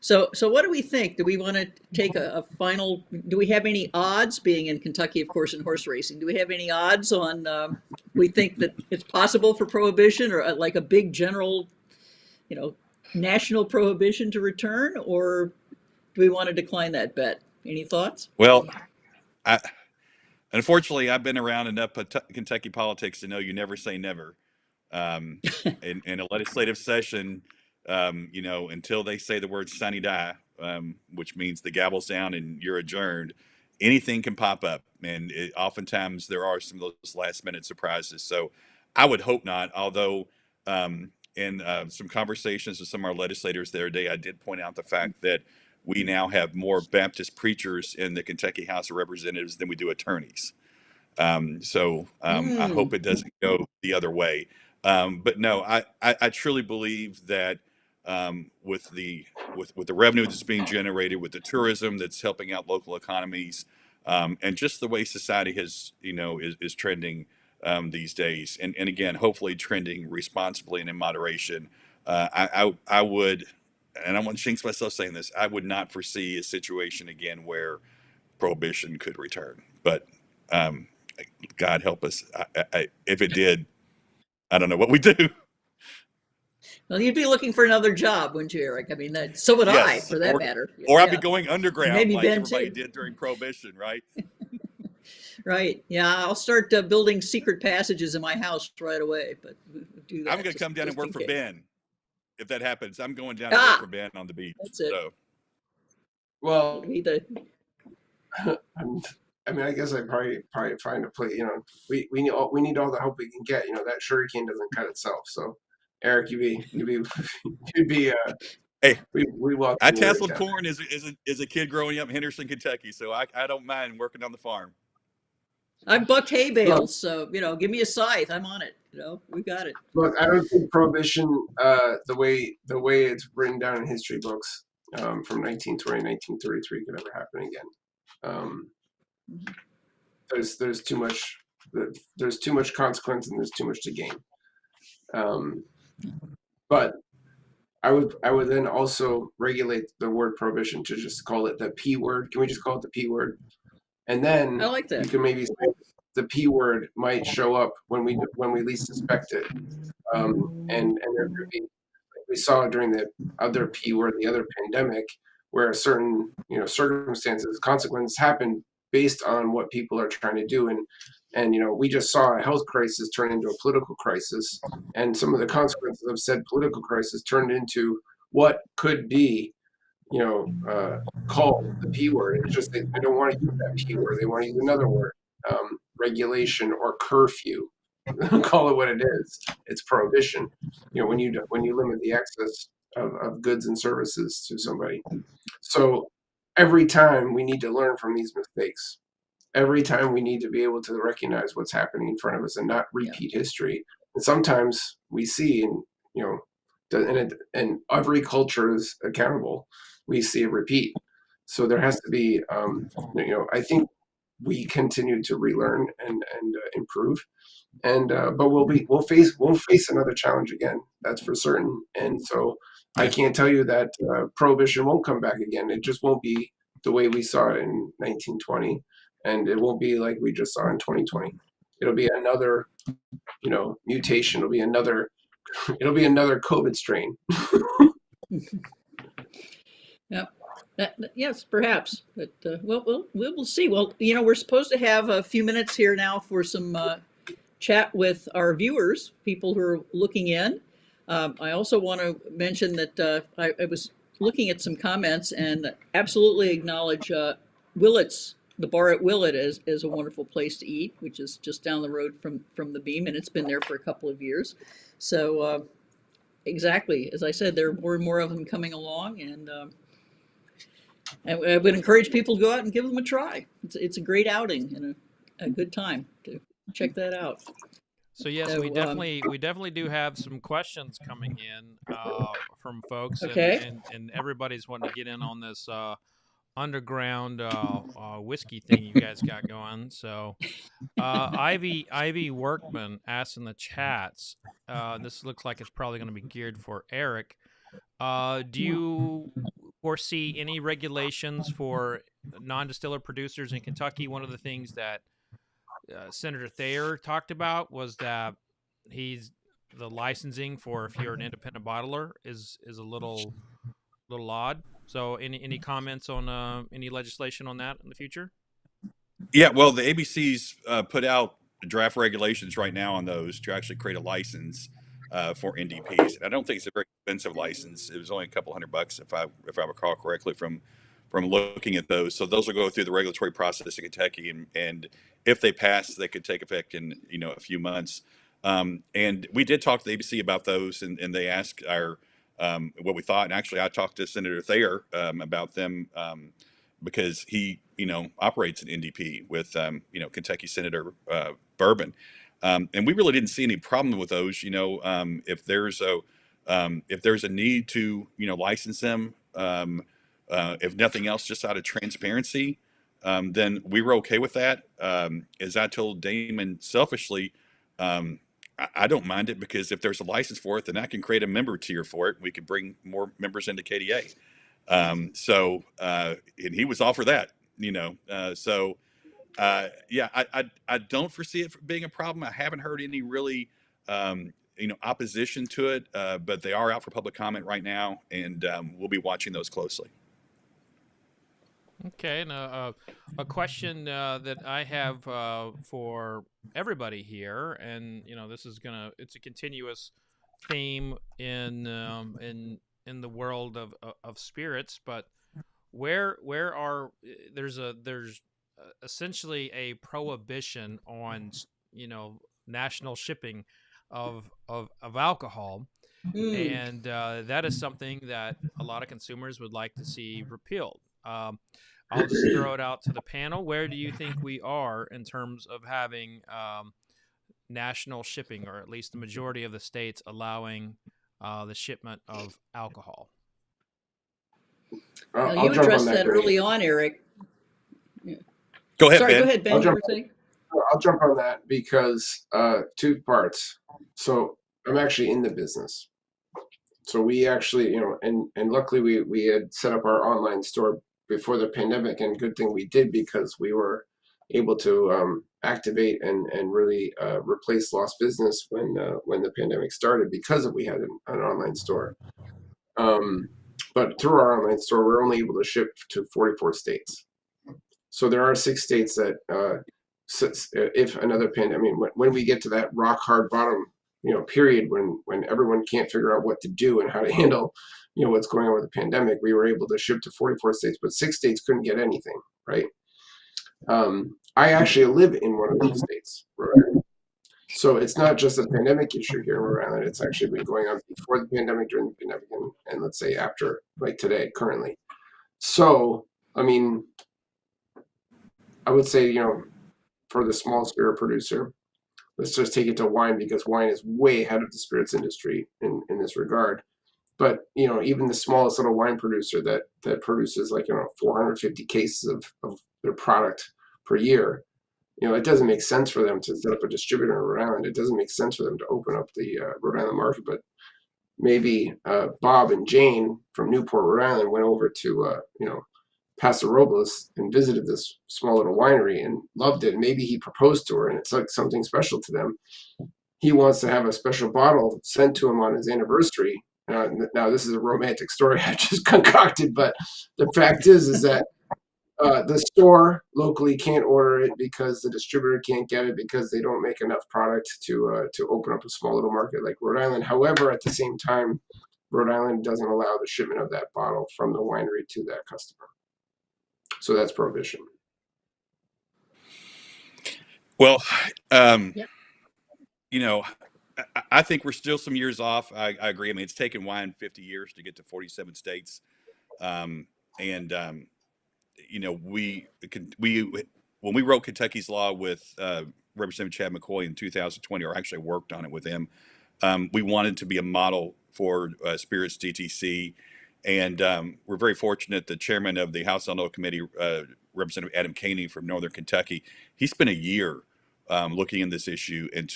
So what do we think? Do we want to take a final? Do we have any odds? Being in Kentucky, of course, in horse racing, do we have any odds on? We think that it's possible for prohibition, or like a big general, national prohibition to return, or do we want to decline that bet? Any thoughts? Well, unfortunately, I've been around enough Kentucky politics to know you never say never. In a legislative session, until they say the word sine die, which means the gavel's down and you're adjourned, anything can pop up. And oftentimes there are some of those last minute surprises. So I would hope not, although in some conversations with some of our legislators the other day, I did point out the fact that we now have more Baptist preachers in the Kentucky House of Representatives than we do attorneys. I hope it doesn't go the other way. But no, I truly believe that with the revenue that's being generated, with the tourism that's helping out local economies, and just the way society has is trending these days, and again, hopefully trending responsibly and in moderation. I would, and I want to jinx myself saying this, I would not foresee a situation again where prohibition could return. But God help us. If it did, I don't know what we do. Well, you'd be looking for another job, wouldn't you, Eric? I mean, so would I, for that matter. Or I'd be going underground maybe like Ben everybody too. did during Prohibition, right? Right. Yeah, I'll start building secret passages in my house right away. But we'll do that. I'm going to come down and work for case. Ben. If that happens, I'm going down to work for Ben on the beach. That's it. So. Well, I mean, I guess I'd probably find a place. We need all the help we can get. That sugarcane doesn't cut itself. So, Eric, you'd be. Hey, we welcome I you tasseled down corn as a kid growing up in Henderson, Kentucky, so I don't mind working on the farm. I've bucked hay there. bales, so give me a scythe. I'm on it. We got it. Look, I don't think Prohibition, the way it's written down in history books, from 1920, 1933, could ever happen again. There's too much. There's too much consequence, and there's too much to gain. But I would then also regulate the word prohibition to just call it the P word. Can we just call it the P word? And then I like that. you can maybe say the P word might show up when we least suspect it. And there could be, like we saw during the other P word, the other pandemic, where certain circumstances, consequences happen based on what people are trying to do. And we just saw a health crisis turn into a political crisis, and some of the consequences of said political crisis turned into what could be, called the P word. It's just they don't want to use that P word. They want to use another word, regulation or curfew. Call it what it is. It's prohibition. When you limit the access of goods and services to somebody. So every time we need to learn from these mistakes. Every time we need to be able to recognize what's happening in front of us and not repeat history. And sometimes we see, and every culture is accountable. We see a repeat. So there has to be, I think we continue to relearn and improve. And but we'll face another challenge again. That's for certain. And so I can't tell you that prohibition won't come back again. It just won't be the way we saw it in 1920. And it won't be like we just saw in 2020. It'll be another, mutation. It'll be another COVID strain. Yep. Yes, perhaps. But we'll see. Well, we're supposed to have a few minutes here now for some chat with our viewers, people who are looking in. I also want to mention that I was looking at some comments and absolutely acknowledge Willett's. The bar at Willett is a wonderful place to eat, which is just down the road from the Beam, and it's been there for a couple of years. So exactly, as I said, there are more and more of them coming along, and I would encourage people to go out and give them a try. It's a great outing and a good time to check that out. So yes, we definitely do have some questions coming in from folks, okay. and everybody's wanting to get in on this underground whiskey thing you guys got going. So Ivy Workman asked in the chats, this looks like it's probably going to be geared for Eric. Do you foresee any regulations for non-distiller producers in Kentucky? One of the things that Senator Thayer talked about was that the licensing for if you're an independent bottler is a little odd. So any comments on any legislation on that in the future? Yeah, well, the ABC's put out draft regulations right now on those to actually create a license for NDPs. I don't think it's a very expensive license. It was only a couple $100 if I recall correctly from looking at those. So those will go through the regulatory process in Kentucky, and if they pass, they could take effect in a few months. And we did talk to the ABC about those, and they asked our what we thought. And actually, I talked to Senator Thayer about them because he operates an NDP with Kentucky Senator Bourbon, and we really didn't see any problem with those. If there's a need to license them, if nothing else, just out of transparency, then we were okay with that. As I told Damon selfishly, I don't mind it because if there's a license for it, then I can create a member tier for it. We could bring more members into KDA. And he was all for that, I don't foresee it being a problem. I haven't heard any really, opposition to it, but they are out for public comment right now, and we'll be watching those closely. Okay, and a question that I have for everybody here, and this is it's a continuous theme in the world of spirits. But where are there's essentially a prohibition on national shipping of alcohol, and that is something that a lot of consumers would like to see repealed. I'll just throw it out to the panel. Where do you think we are in terms of having national shipping, or at least the majority of the states allowing the shipment of alcohol? You addressed that early on, Eric. Yeah. Go ahead, Sorry, Ben. go ahead, Ben. I'll jump on that because 2 parts. So I'm actually in the business. So we actually, and luckily we had set up our online store before the pandemic, and good thing we did, because we were able to activate and really replace lost business when the pandemic started, because we had an online store. But through our online store, we're only able to ship to 44 states. So there are 6 states that, if another pandemic, when we get to that rock hard bottom, period, when everyone can't figure out what to do and how to handle, what's going on with the pandemic, we were able to ship to 44 states, but 6 states couldn't get anything, right? I actually live in one of those states, Rhode Island. So it's not just a pandemic issue here in Rhode Island. It's actually been going on before the pandemic, during the pandemic, and let's say after, like today, currently. So, I would say, for the small spirit producer, let's just take it to wine, because wine is way ahead of the spirits industry in this regard. But, even the smallest little wine producer that produces 450 cases of their product per year, it doesn't make sense for them to set up a distributor in Rhode Island. It doesn't make sense for them to open up the Rhode Island market. But maybe Bob and Jane from Newport, Rhode Island, went over to, Paso Robles and visited this small little winery and loved it. Maybe he proposed to her, and it's like something special to them. He wants to have a special bottle sent to him on his anniversary. Now this is a romantic story I just concocted, but the fact is that the store locally can't order it because the distributor can't get it, because they don't make enough product to open up a small little market like Rhode Island. However, at the same time, Rhode Island doesn't allow the shipment of that bottle from the winery to that customer. So that's prohibition. Well, I think we're still some years off. I agree. It's taken wine 50 years to get to 47 states. When we wrote Kentucky's law with Representative Chad McCoy in 2020, or actually worked on it with him, we wanted to be a model for spirits DTC. And we're very fortunate the chairman of the House Illinois Committee, Representative Adam Caney from Northern Kentucky, he spent a year looking in this issue and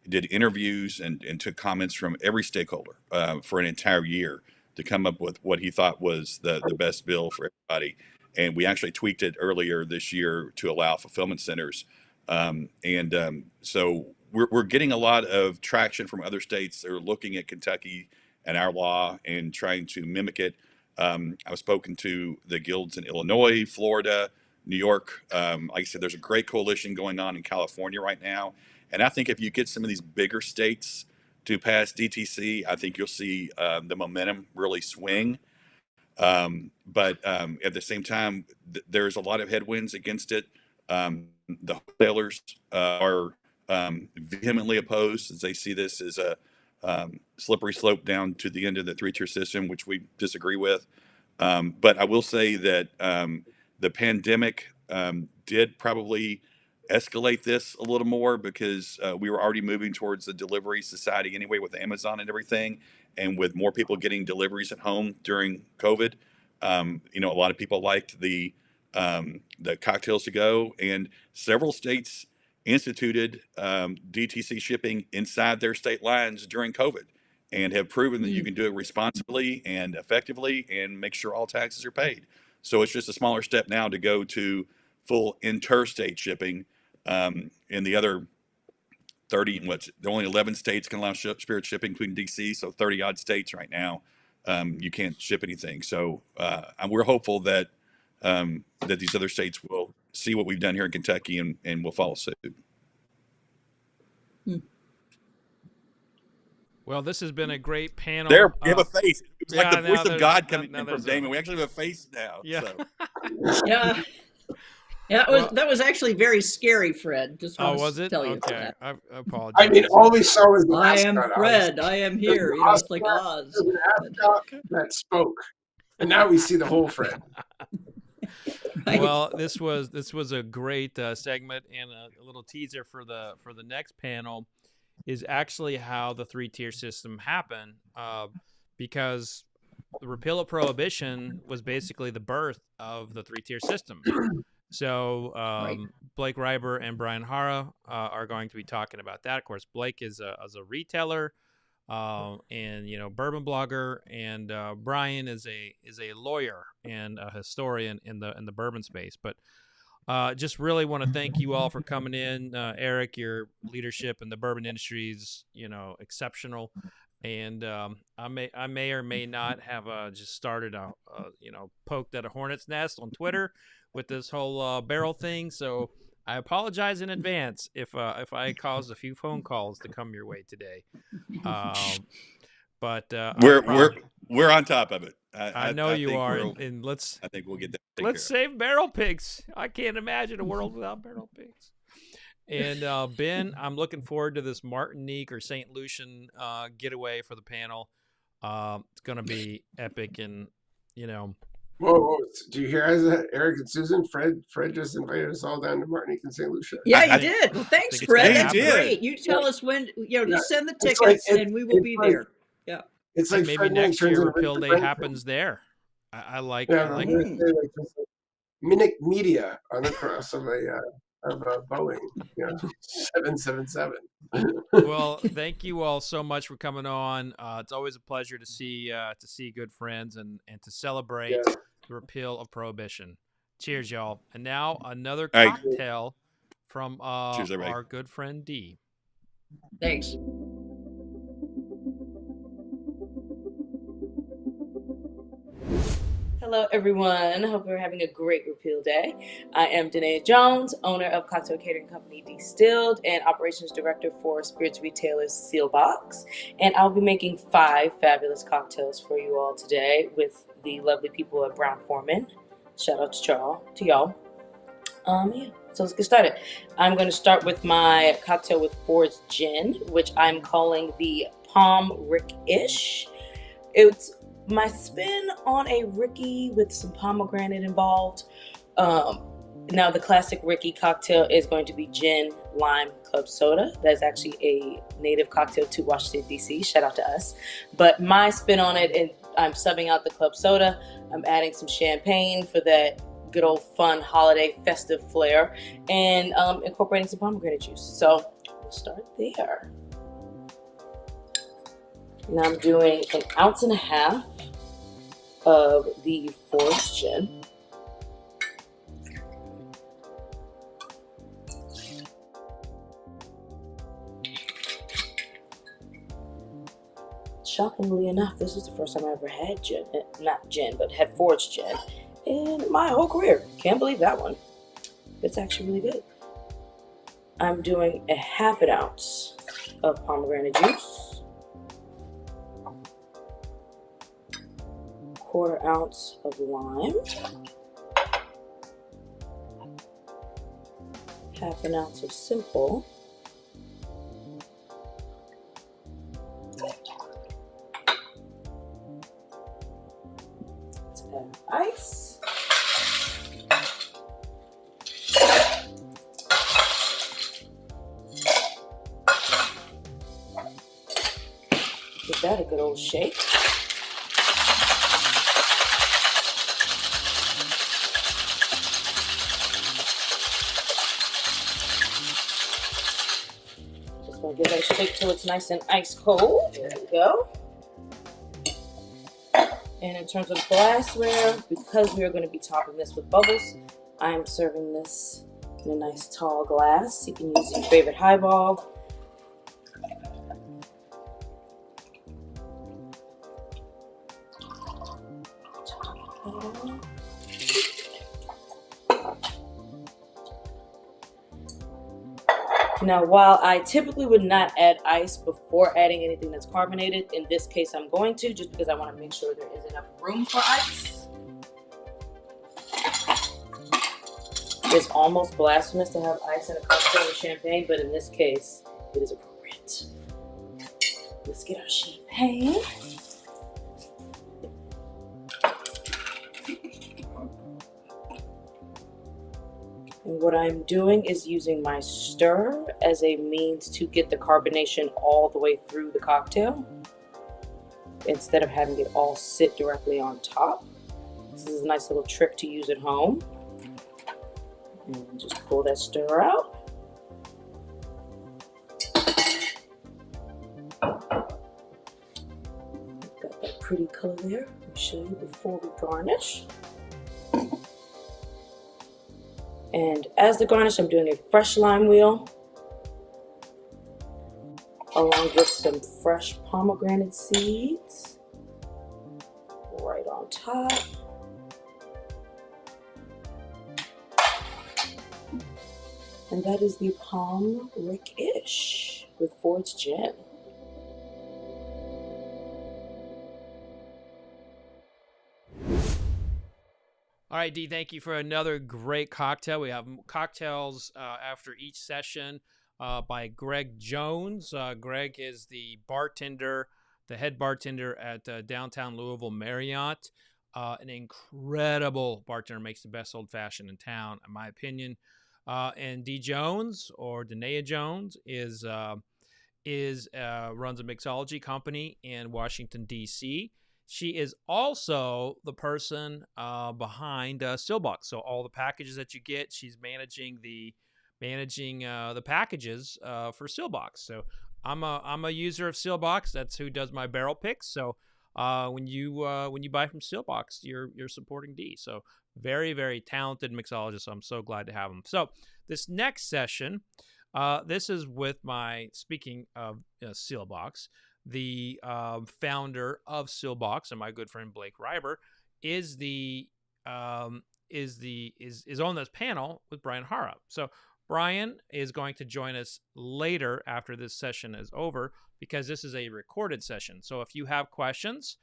did interviews and took comments from every stakeholder for an entire year to come up with what he thought was the best bill for everybody. And we actually tweaked it earlier this year to allow fulfillment centers. So we're getting a lot of traction from other states that are looking at Kentucky and our law and trying to mimic it. I've spoken to the guilds in Illinois, Florida, New York. Like I said, there's a great coalition going on in California right now. And I think if you get some of these bigger states to pass DTC, I think you'll see the momentum really swing. But at the same time, there's a lot of headwinds against it. The wholesalers are vehemently opposed, as they see this as a slippery slope down to the end of the 3-tier system, which we disagree with. But I will say that the pandemic did probably escalate this a little more, because we were already moving towards the delivery society anyway with Amazon and everything, and with more people getting deliveries at home during COVID. A lot of people liked the cocktails to go, and several states instituted DTC shipping inside their state lines during COVID, and have proven that you can do it responsibly and effectively and make sure all taxes are paid. So it's just a smaller step now to go to full interstate shipping. In the other 30, only 11 states can allow spirit shipping, including DC. So 30 odd states right now, you can't ship anything. So we're hopeful that these other states will see what we've done here in Kentucky and will follow suit. Well, this has been a great panel. There, give a face. It's like the voice of God coming in from Damon. We actually have a face now. Yeah. So. Yeah. Yeah, that was actually very scary, Fred. Just want was to it? tell you Okay, that. I apologize. I mean, all we saw was the I mascot. am Fred. I am here. You know, it's like Oz. There's an mascot that spoke, and now we see the whole Fred. Right. Well, this was a great segment, and a little teaser for the next panel is actually how the 3-tier system happened, because the repeal of Prohibition was basically the birth of the 3-tier system. So Right. Blake Reiber and Brian Haara are going to be talking about that. Of course, Blake is a retailer, and bourbon blogger, and Brian is a lawyer and a historian in the bourbon space. But just really want to thank you all for coming in. Eric, your leadership in the bourbon industry is exceptional, and I may or may not have just started poked at a hornet's nest on Twitter with this whole Barrell thing. So I apologize in advance if I caused a few phone calls to come your way today. But we're on top of it. I know you are, and I think we'll get that. Let's save barrel pigs. I can't imagine a world without barrel pigs. And Ben, I'm looking forward to this Martinique or St. Lucian getaway for the panel. It's going to be epic, and Whoa! Do you hear that, Eric and Susan? Fred just invited us all down to Martinique and St. Lucia. Yeah, you did. Well, thanks, Fred. That's great. You tell us when. Just send the tickets, and we will be there. Yeah. It's like maybe next year Repeal Day happens there. I like. Yeah, I like Minnick Media on the cross of a Boeing, 777. Well, thank you all so much for coming on. It's always a pleasure to see good friends and to celebrate the repeal of Prohibition. Cheers, y'all! And now another cocktail from our good friend D. Thanks. Hello, everyone. Hope you're having a great Repeal Day. I am Danae Jones, owner of cocktail catering company Distilled and operations director for spirits retailers Seelbach. And I'll be making 5 fabulous cocktails for you all today with the lovely people at Brown-Forman. Shout out to y'all. So let's get started. I'm going to start with my cocktail with Forged Gin, which I'm calling the Palm Rick-ish. It's my spin on a Ricky with some pomegranate involved. Now the classic Ricky cocktail is going to be gin, lime, club soda. That's actually a native cocktail to Washington, D.C. Shout out to us. But my spin on it, and I'm subbing out the club soda. I'm adding some champagne for that good old fun holiday festive flair, and incorporating some pomegranate juice. So we'll start there. Now I'm doing 1.5 ounces of the Forged Gin. Shockingly enough, this is the first time I ever had gin. Not gin, but had Forged Gin in my whole career. Can't believe that one. It's actually really good. I'm doing 1/2 ounce of pomegranate juice. 1/4 ounce of lime. 1/2 ounce of simple. Let's add ice. Give that a good old shake. Just gonna give that a shake till it's nice and ice cold. There we go. And in terms of glassware, because we are going to be topping this with bubbles, I am serving this in a nice tall glass. You can use your favorite highball. Now, while I typically would not add ice before adding anything that's carbonated, in this case I'm going to, just because I want to make sure there is enough room for ice. It's almost blasphemous to have ice in a cocktail with champagne, but in this case, it is appropriate. Let's get our champagne. And what I'm doing is using my stir as a means to get the carbonation all the way through the cocktail, instead of having it all sit directly on top. This is a nice little trick to use at home. And just pull that stir out. Got that pretty color there. Let me show you before we garnish. And as the garnish, I'm doing a fresh lime wheel along with some fresh pomegranate seeds right on top. And that is the Palm Rick-ish with Ford's Gin. All right, Dee, thank you for another great cocktail. We have cocktails after each session by Greg Jones. Greg is the bartender, the head bartender at downtown Louisville Marriott. An incredible bartender, makes the best old-fashioned in town, in my opinion. And Dee Jones, or Danae Jones, runs a mixology company in Washington, D.C. She is also the person behind Seelbach. So all the packages that you get, she's managing the packages for Seelbach. So I'm a user of Seelbach. That's who does my barrel picks. So when you buy from Seelbach, you're supporting Dee. So very, very talented mixologist. So I'm so glad to have him. So this next session, this is with speaking of Seelbach, the founder of Seelbach, and my good friend Blake Reiber is on this panel with Brian Haara. So Brian is going to join us later after this session is over, because this is a recorded session. So if you have questions,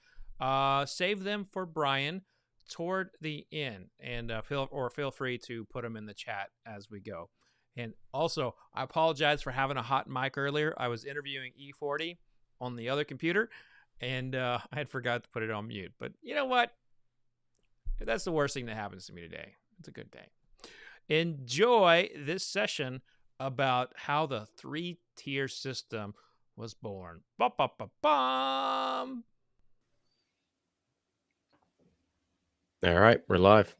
save them for Brian toward the end, and feel free to put them in the chat as we go. And also, I apologize for having a hot mic earlier. I was interviewing E40 on the other computer, and I had forgot to put it on mute. But you know what? That's the worst thing that happens to me today. It's a good day. Enjoy this session about how the 3-tier system was born. Ba-ba-ba-bum. All right, we're live.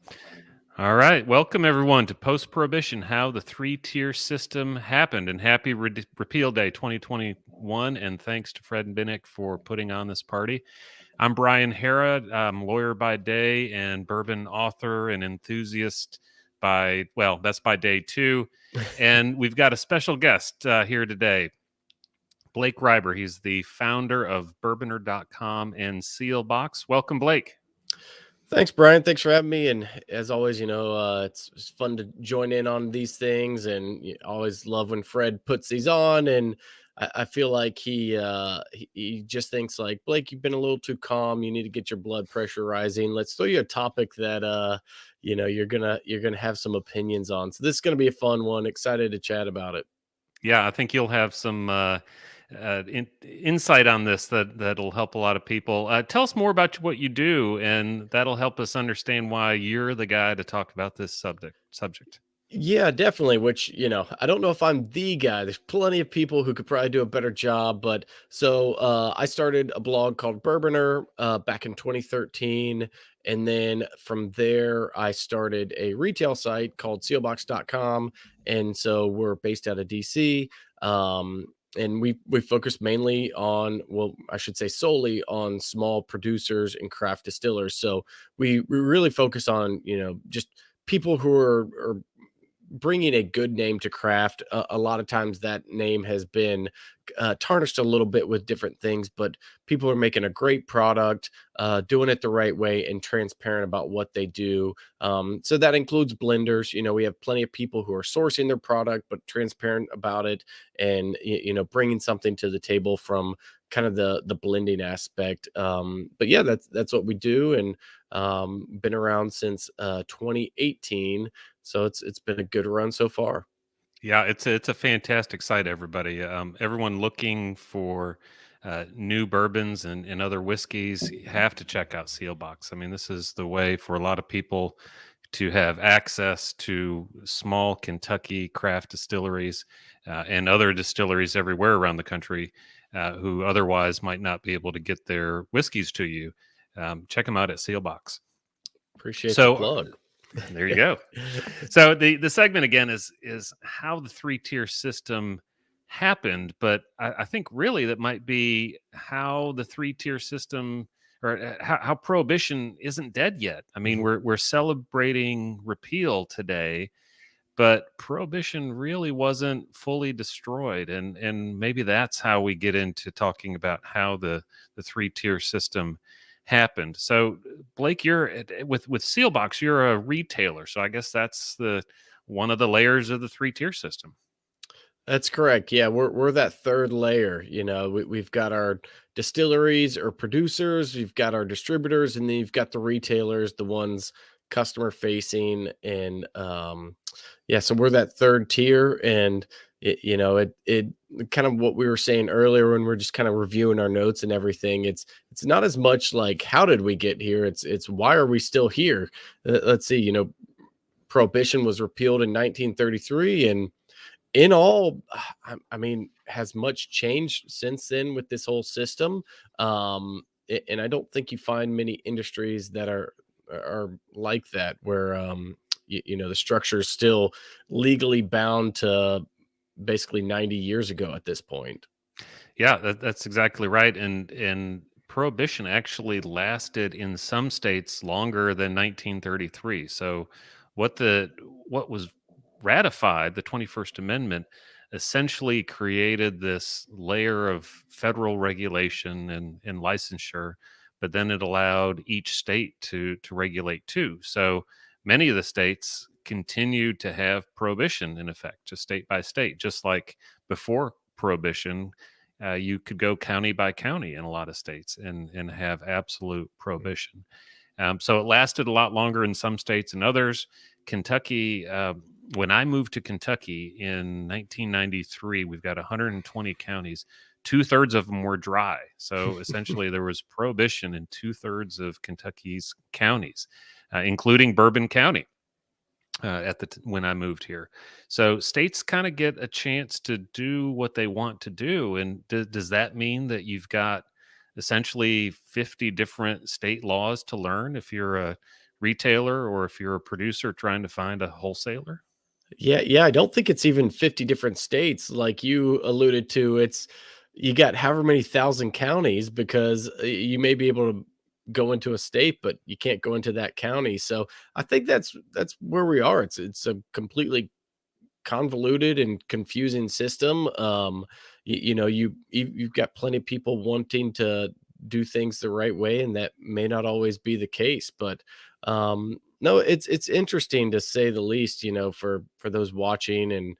All right, welcome everyone to Post-Prohibition, how the 3-tier system happened, and happy Repeal Day 2021, and thanks to Fred and Minnick for putting on this party. I'm Brian Haara. I'm lawyer by day and bourbon author and enthusiast that's by day 2. And we've got a special guest here today, Blake Reiber. He's the founder of Bourboner.com and Seelbach. Welcome, Blake. Thanks, Brian. Thanks for having me. And as always, it's fun to join in on these things, and you always love when Fred puts these on. And I feel like he just thinks like, Blake, you've been a little too calm. You need to get your blood pressure rising. Let's throw you a topic that you're gonna have some opinions on. So this is gonna be a fun one. Excited to chat about it. Yeah, I think you'll have some insight on this that'll help a lot of people. Tell us more about what you do, and that'll help us understand why you're the guy to talk about this subject. Yeah, definitely. Which, I don't know if I'm the guy. There's plenty of people who could probably do a better job. But so I started a blog called Bourboner back in 2013. And then from there, I started a retail site called Seelbach.com. And so we're based out of DC. And we focus mainly on, I should say solely on small producers and craft distillers. So we really focus on, just people who are bringing a good name to craft. A lot of times that name has been tarnished a little bit with different things, but people are making a great product, doing it the right way, and transparent about what they do. So that includes blenders. We have plenty of people who are sourcing their product, but transparent about it, and bringing something to the table from kind of the blending aspect. But yeah, that's what we do, and been around since 2018. So it's been a good run so far. Yeah, it's a fantastic site, everybody. Everyone looking for new bourbons and other whiskeys, you have to check out Seelbach. I mean, this is the way for a lot of people to have access to small Kentucky craft distilleries and other distilleries everywhere around the country who otherwise might not be able to get their whiskeys to you. Check them out at Seelbach. Appreciate the plug. There you go. So the segment again is how the 3-tier system happened, but I think really that might be how the 3-tier system, or how Prohibition isn't dead yet. I mean, we're celebrating repeal today, but Prohibition really wasn't fully destroyed, and maybe that's how we get into talking about how the 3-tier system happened. So Blake, you're with Seelbach, you're a retailer, so I guess that's one of the layers of the 3-tier system. That's correct. Yeah, we're that third layer. We've got our distilleries or producers, we've got our distributors, and then you've got the retailers, the ones customer facing, and so we're that third tier. And it kind of what we were saying earlier when we're just kind of reviewing our notes and everything. It's not as much like how did we get here. It's why are we still here? Let's see. Prohibition was repealed in 1933, and in all, I mean, has much changed since then with this whole system. And I don't think you find many industries that are like that, where the structure is still legally bound to basically 90 years ago at this point. Yeah, that's exactly right. And Prohibition actually lasted in some states longer than 1933. So what was ratified, the 21st Amendment, essentially created this layer of federal regulation and licensure, but then it allowed each state to regulate too. So many of the states continued to have Prohibition in effect, just state by state, just like before Prohibition. You could go county by county in a lot of states and have absolute Prohibition. So it lasted a lot longer in some states than others. Kentucky, when I moved to Kentucky in 1993, we've got 120 counties. 2/3 of them were dry. So essentially there was Prohibition in 2/3 of Kentucky's counties, including Bourbon County. When I moved here. So states kind of get a chance to do what they want to do. And does that mean that you've got essentially 50 different state laws to learn if you're a retailer or if you're a producer trying to find a wholesaler? Yeah. I don't think it's even 50 different states like you alluded to. You got however many thousand counties, because you may be able to go into a state, but you can't go into that county. So I think that's where we are. It's a completely convoluted and confusing system. You've got plenty of people wanting to do things the right way, and that may not always be the case. But no, it's interesting to say the least. For those watching and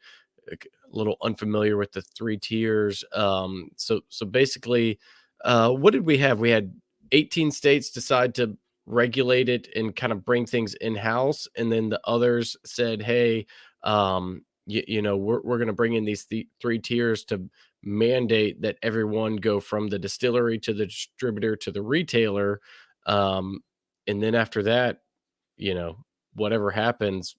a little unfamiliar with the 3 tiers. So basically, what did we have? We had 18 states decide to regulate it and kind of bring things in-house, and then the others said, hey, we're going to bring in these 3 tiers to mandate that everyone go from the distillery to the distributor to the retailer, and then after that, whatever happens.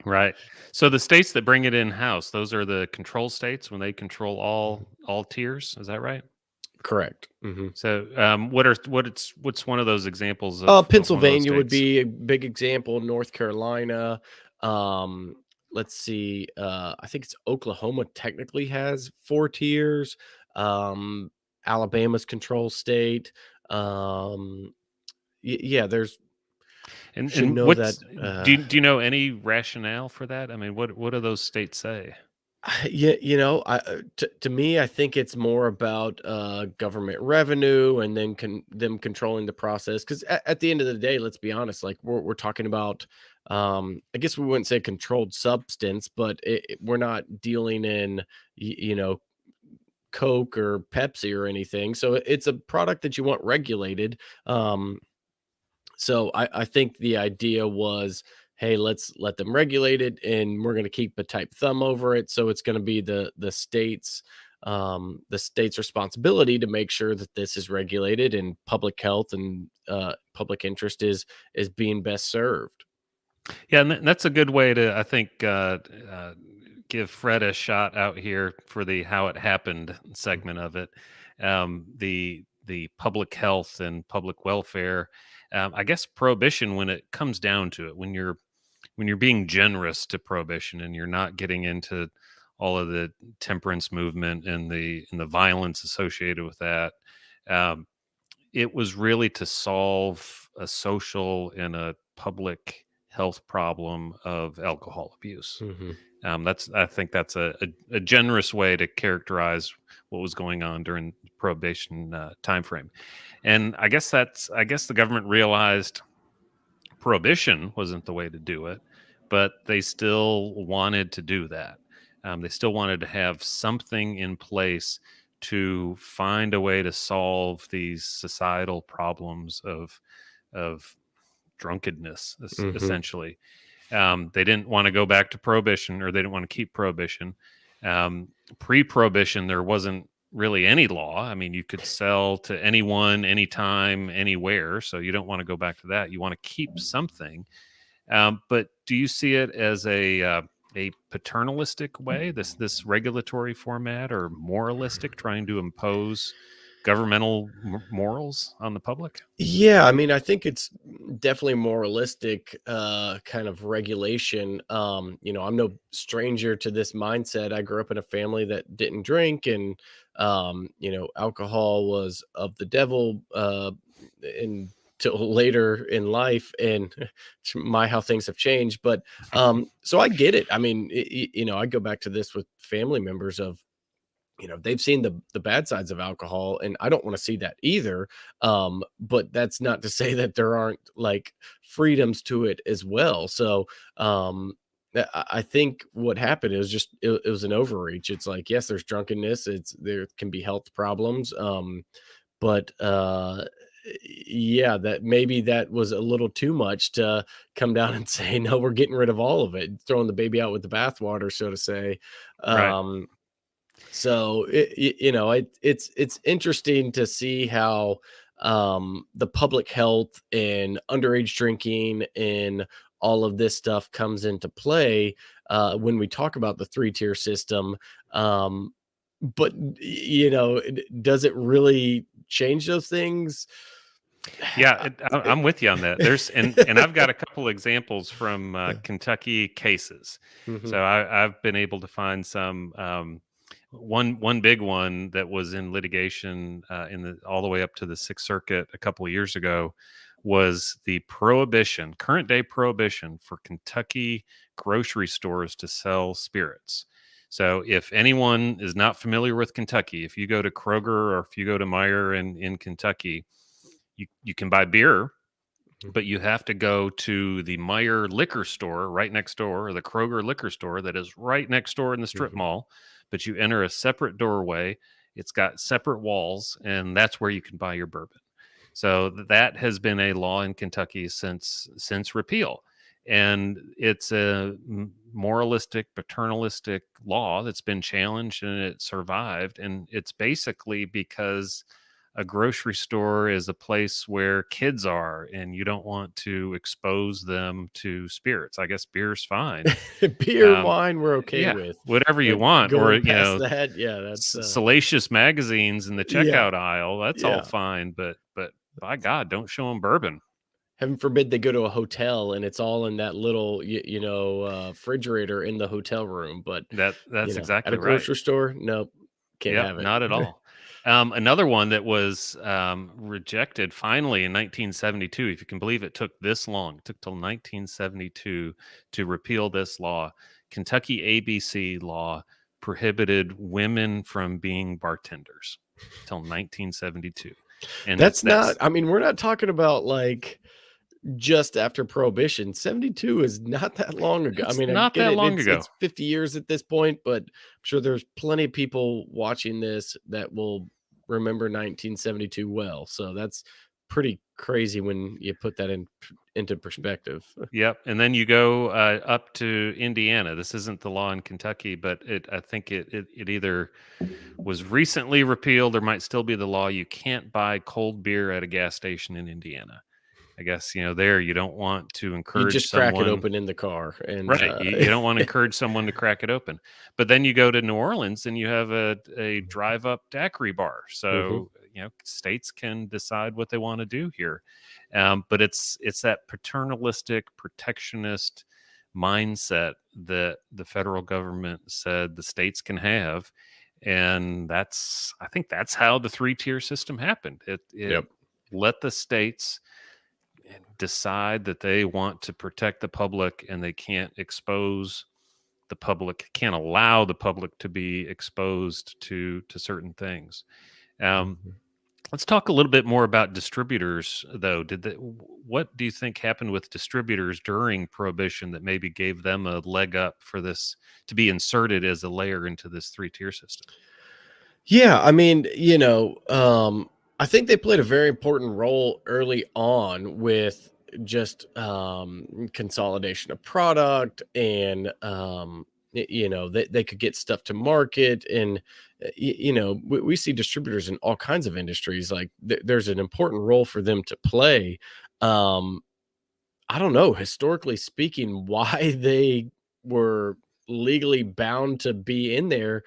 Right. So the states that bring it in-house, those are the control states when they control all tiers. Is that right? Correct. Mm-hmm. So, what's one of those examples of Pennsylvania of would be a big example. North Carolina. Let's see. I think it's Oklahoma technically has 4 tiers. Alabama's control state. Yeah, there's And know what's that. do you know any rationale for that? I mean, what do those states say? Yeah, to me, I think it's more about government revenue and then them controlling the process. Because at the end of the day, let's be honest, like we're talking about, I guess we wouldn't say controlled substance, but we're not dealing in, Coke or Pepsi or anything. So it's a product that you want regulated. So I think the idea was, hey, let's let them regulate it, and we're going to keep a tight thumb over it. So it's going to be the state's responsibility to make sure that this is regulated and public health and public interest is being best served. Yeah, and that's a good way to, I think, give Fred a shot out here for the how it happened segment of it. The public health and public welfare. I guess prohibition, when it comes down to it, when you're being generous to prohibition and you're not getting into all of the temperance movement and the violence associated with that, it was really to solve a social and a public health problem of alcohol abuse. I think that's a generous way to characterize what was going on during the prohibition timeframe. And I guess the government realized prohibition wasn't the way to do it, but they still wanted to do that. They still wanted to have something in place to find a way to solve these societal problems of drunkenness, essentially. They didn't want to go back to prohibition, or they didn't want to keep prohibition. Pre-prohibition, there wasn't really any law. I mean, you could sell to anyone, anytime, anywhere. So you don't want to go back to that. You want to keep something. But do you see it as a paternalistic way, this regulatory format, or moralistic, trying to impose governmental morals on the public? Yeah, I mean, I think it's definitely moralistic kind of regulation. I'm no stranger to this mindset. I grew up in a family that didn't drink, and alcohol was of the devil until later in life, and how things have changed. But so I get it. I mean, I go back to this with family members of, they've seen the bad sides of alcohol, and I don't want to see that either. But that's not to say that there aren't like freedoms to it as well. So I think what happened is just it was an overreach. It's like, yes, there's drunkenness. There can be health problems. But yeah, that maybe that was a little too much to come down and say, no, we're getting rid of all of it, throwing the baby out with the bathwater, so to say. Right. So it's interesting to see how the public health and underage drinking and all of this stuff comes into play when we talk about the 3-tier system. But does it really change those things? Yeah, I'm with you on that. And I've got a couple examples from Kentucky cases. So I've been able to find some. One big one that was in litigation all the way up to the Sixth Circuit a couple of years ago was the current day prohibition for Kentucky grocery stores to sell spirits. So if anyone is not familiar with Kentucky, if you go to Kroger or if you go to Meijer in Kentucky, you can buy beer, but you have to go to the Meijer liquor store right next door, or the Kroger liquor store that is right next door in the strip mall. But you enter a separate doorway. It's got separate walls, and that's where you can buy your bourbon. So that has been a law in Kentucky since repeal. And it's a moralistic, paternalistic law that's been challenged, and it survived. And it's basically because a grocery store is a place where kids are, and you don't want to expose them to spirits. I guess beer's fine. Beer, wine, we're okay with. Whatever you want. Or, that, yeah, that's salacious magazines in the checkout aisle. That's all fine. But by God, don't show them bourbon. Heaven forbid they go to a hotel and it's all in that little, refrigerator in the hotel room. But that's exactly at a grocery store, nope, can't have it. Not at all. Another one that was rejected finally in 1972, if you can believe it took this long. It took till 1972 to repeal this law. Kentucky ABC law prohibited women from being bartenders till 1972. And that's not, I mean, we're not talking about like just after Prohibition. 72 is not that long ago. It's I mean, not that long ago. It's 50 years at this point, but I'm sure there's plenty of people watching this that will remember 1972 well. So that's pretty crazy when you put that into perspective. Yep. And then you go up to Indiana. This isn't the law in Kentucky, but I think it either was recently repealed or might still be the law. You can't buy cold beer at a gas station in Indiana. I guess, there you don't want to encourage you just someone, crack it open in the car. And, right. You don't want to encourage someone to crack it open. But then you go to New Orleans and you have a drive-up daiquiri bar. So, states can decide what they want to do here. But it's that paternalistic, protectionist mindset that the federal government said the states can have. And I think that's how the 3-tier system happened. It let the states decide that they want to protect the public and they can't expose the public, can't allow the public to be exposed to certain things. Let's talk a little bit more about distributors, though. What do you think happened with distributors during Prohibition that maybe gave them a leg up for this to be inserted as a layer into this 3-tier system? Yeah, I mean, I think they played a very important role early on with just consolidation of product and, they could get stuff to market. And, we see distributors in all kinds of industries. Like there's an important role for them to play. I don't know, historically speaking, why they were legally bound to be in there.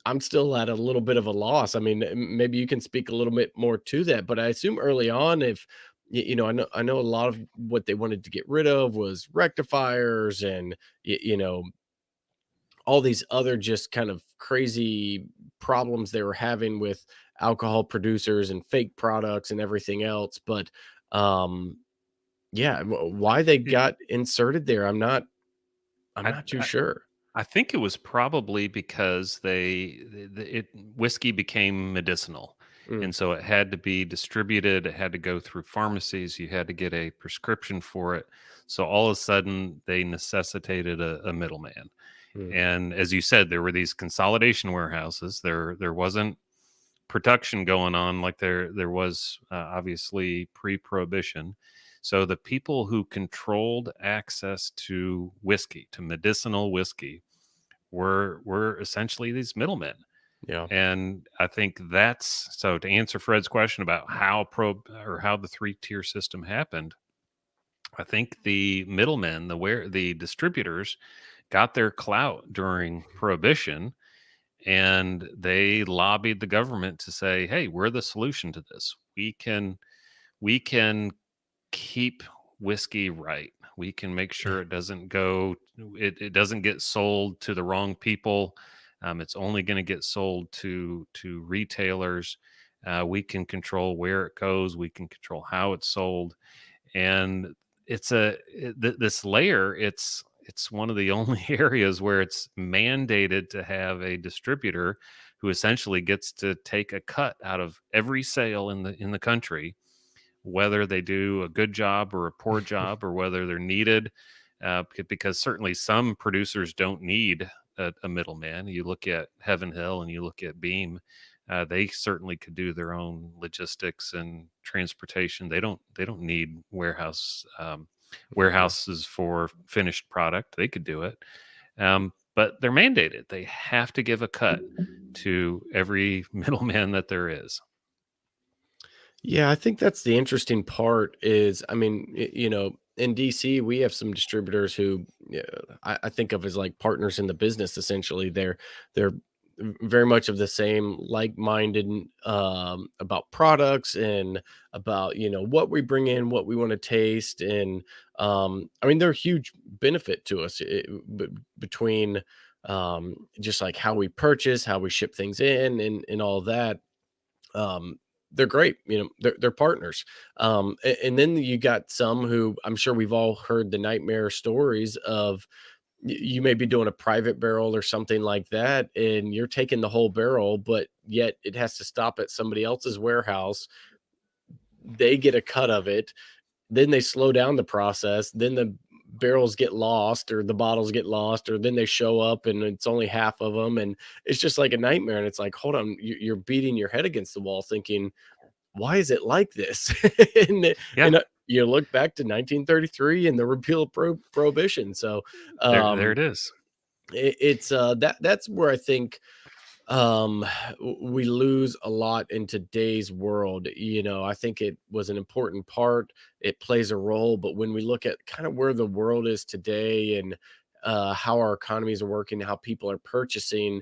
I'm still at a little bit of a loss. I mean, maybe you can speak a little bit more to that, but I assume early on, if I know a lot of what they wanted to get rid of was rectifiers and all these other just kind of crazy problems they were having with alcohol producers and fake products and everything else. But why they got inserted there, I'm not too sure. I think it was probably because whiskey became medicinal. And so it had to be distributed. It had to go through pharmacies. You had to get a prescription for it. So all of a sudden they necessitated a middleman. And as you said, there were these consolidation warehouses. There wasn't production going on like there was obviously pre-Prohibition. So the people who controlled access to whiskey, to medicinal whiskey, were essentially these middlemen. Yeah. And I think that's so to answer Fred's question about how the 3-tier system happened. I think the middlemen, the distributors got their clout during Prohibition, and they lobbied the government to say, hey, we're the solution to this. We can keep whiskey right. We can make sure it doesn't get sold to the wrong people. It's only going to get sold to retailers. We can control where it goes. We can control how it's sold. And this layer, it's one of the only areas where it's mandated to have a distributor who essentially gets to take a cut out of every sale in the country, whether they do a good job or a poor job, or whether they're needed, because certainly some producers don't need a middleman. You look at Heaven Hill and you look at Beam, they certainly could do their own logistics and transportation. They don't need warehouses for finished product. They could do it, but they're mandated. They have to give a cut to every middleman that there is. Yeah, I think that's the interesting part is, I mean, in DC, we have some distributors who I think of as like partners in the business. Essentially, they're very much of the same like-minded about products and about what we bring in, what we want to taste, and I mean they're a huge benefit to us between just like how we purchase, how we ship things in, and all that. they're great. They're partners. And then you got some who, I'm sure we've all heard the nightmare stories of, you may be doing a private barrel or something like that, and you're taking the whole barrel, but yet it has to stop at somebody else's warehouse. They get a cut of it. Then they slow down the process. Then the barrels get lost, or the bottles get lost, or then they show up and it's only half of them. And it's just like a nightmare. And it's like, hold on, you're beating your head against the wall thinking, why is it like this? and you look back to 1933 and the repeal of Prohibition. So there it is. It's that's where I think we lose a lot in today's world. I think it was an important part. It plays a role, but when we look at kind of where the world is today and how our economies are working, how people are purchasing,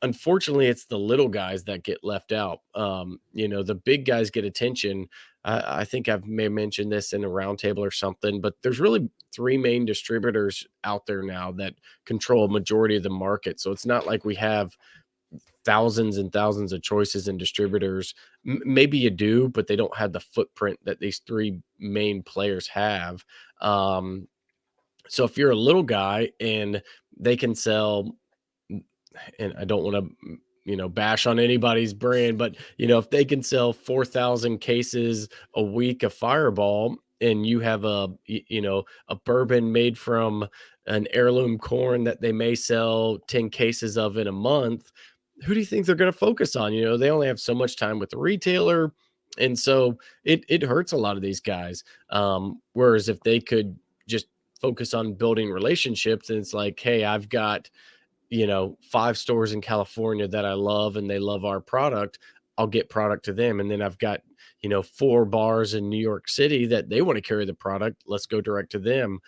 unfortunately, it's the little guys that get left out. The big guys get attention. I think may have mentioned this in a roundtable or something, but there's really 3 main distributors out there now that control a majority of the market. So it's not like we have thousands and thousands of choices and distributors. Maybe you do, but they don't have the footprint that these 3 main players have. So if you're a little guy and they can sell, and I don't want to, bash on anybody's brand, but if they can sell 4,000 cases a week of Fireball, and you have a bourbon made from an heirloom corn that they may sell 10 cases of in a month, who do you think they're going to focus on? They only have so much time with the retailer. And so it hurts a lot of these guys. Whereas if they could just focus on building relationships, and it's like, hey, I've got 5 stores in California that I love and they love our product, I'll get product to them. And then I've got, 4 bars in New York City that they want to carry the product. Let's go direct to them.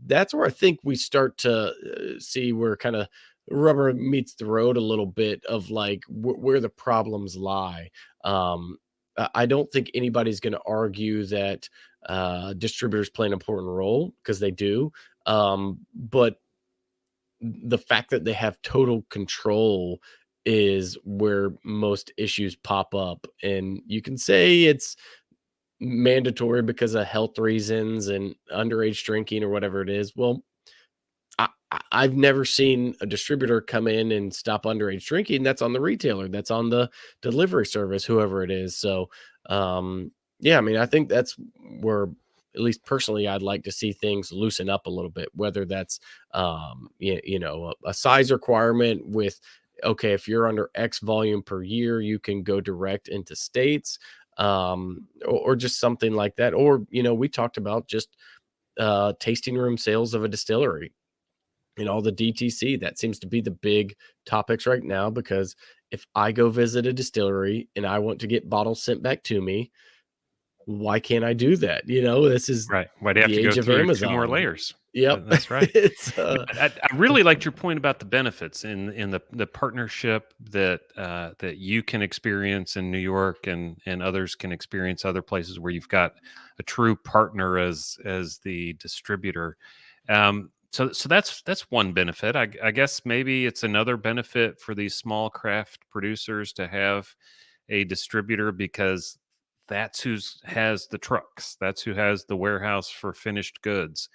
That's where I think we start to see where kind of rubber meets the road a little bit of like where the problems lie. I don't think anybody's going to argue that distributors play an important role, because they do. But the fact that they have total control is where most issues pop up. And you can say it's mandatory because of health reasons and underage drinking or whatever it is. Well, I've never seen a distributor come in and stop underage drinking. That's on the retailer. That's on the delivery service, whoever it is. So, I think that's where, at least personally, I'd like to see things loosen up a little bit, whether that's, a size requirement with, okay, if you're under X volume per year, you can go direct into states, or just something like that. Or, we talked about just tasting room sales of a distillery and all the DTC. That seems to be the big topics right now, because if I go visit a distillery and I want to get bottles sent back to me, why can't I do that? This is right. Why do you have to go through 2 more layers? Yep, that's right. I really liked your point about the benefits in the partnership that you can experience in New York, and others can experience other places where you've got a true partner as the distributor. So that's one benefit. I guess maybe it's another benefit for these small craft producers to have a distributor, because that's who has the trucks. That's who has the warehouse for finished goods.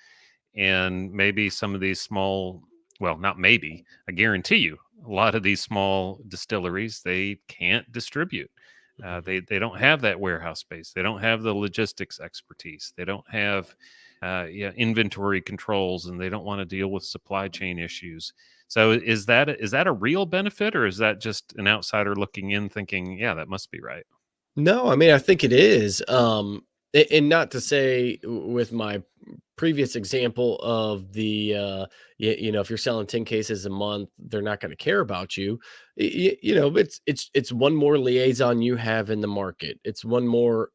And maybe some of these small, well, not maybe, I guarantee you, a lot of these small distilleries, they can't distribute. They don't have that warehouse space. They don't have the logistics expertise. They don't have inventory controls, and they don't want to deal with supply chain issues. So is that a real benefit, or is that just an outsider looking in thinking, yeah, that must be right? No, I think it is. And not to say with my previous example of the, if you're selling 10 cases a month, they're not going to care about you. It's one more liaison you have in the market. It's one more,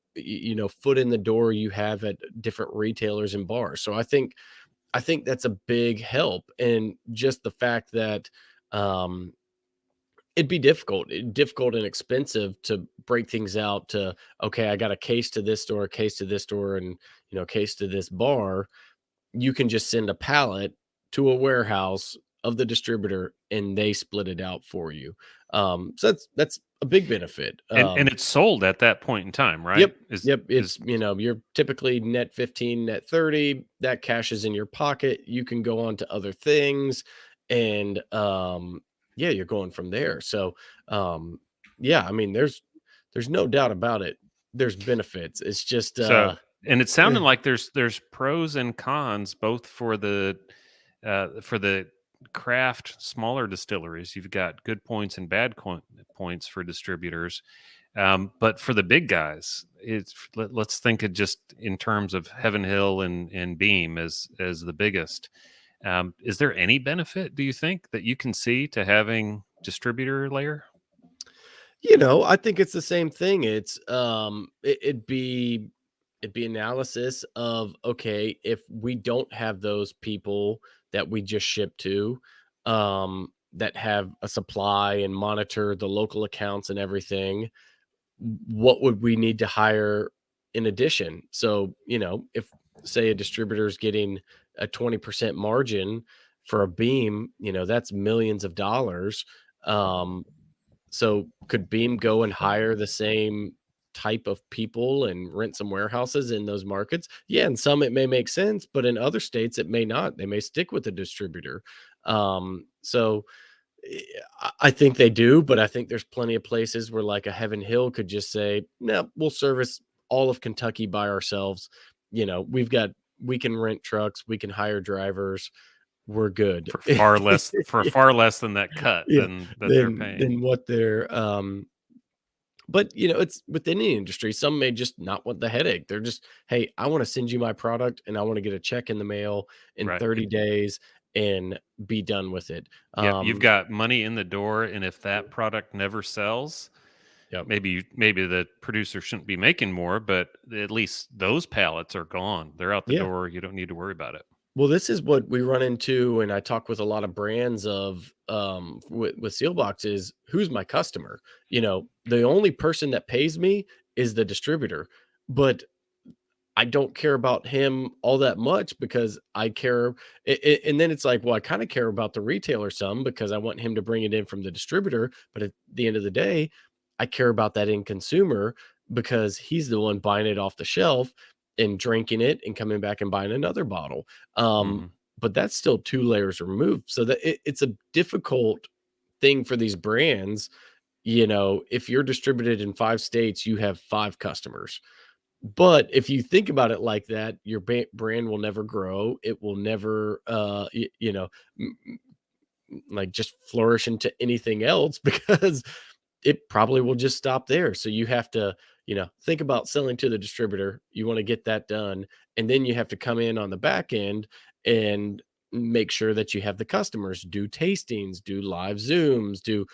foot in the door you have at different retailers and bars. So I think that's a big help. And just the fact that, it'd be difficult and expensive to break things out to, okay, I got a case to this store, a case to this store, and, a case to this bar. You can just send a pallet to a warehouse of the distributor and they split it out for you. So that's a big benefit. And it's sold at that point in time, right? Yep. It's, you're typically net 15, net 30, that cash is in your pocket. You can go on to other things and, you're going from there. So, I mean, there's no doubt about it. There's benefits. It's just, and it's sounding like there's pros and cons both for the craft smaller distilleries. You've got good points and bad points for distributors, but for the big guys, let's think of just in terms of Heaven Hill and Beam as the biggest. Is there any benefit, do you think, that you can see to having distributor layer? I think it's the same thing. It's it'd be analysis of, okay, if we don't have those people that we just ship to, that have a supply and monitor the local accounts and everything, what would we need to hire in addition? So, if say a distributor is getting a 20% margin for a Beam, that's millions of dollars. So could Beam go and hire the same type of people and rent some warehouses in those markets? Yeah, in some it may make sense, but in other states it may not. They may stick with the distributor. So I think they do, but I think there's plenty of places where like a Heaven Hill could just say, no, we'll service all of Kentucky by ourselves. We can rent trucks, we can hire drivers. We're good for far less than that cut than they're paying. Than what they're but it's within the industry. Some may just not want the headache. They're just, hey, I want to send you my product and I want to get a check in the mail in 30 days and be done with it. You've got money in the door, and if that product never sells, maybe the producer shouldn't be making more, but at least those pallets are gone. They're out the door. You don't need to worry about it. Well, this is what we run into, and I talk with a lot of brands of with Seelbach is, who's my customer? The only person that pays me is the distributor, but I don't care about him all that much because I care. And then it's like, well, I kind of care about the retailer some because I want him to bring it in from the distributor. But at the end of the day, I care about that end consumer because he's the one buying it off the shelf and drinking it and coming back and buying another bottle. But that's still 2 layers removed. So that it's a difficult thing for these brands. If you're distributed in 5 states, you have 5 customers. But if you think about it like that, your brand will never grow. It will never, like just flourish into anything else because it probably will just stop there. So you have to, think about selling to the distributor. You want to get that done. And then you have to come in on the back end and make sure that you have the customers do tastings, do live Zooms, do,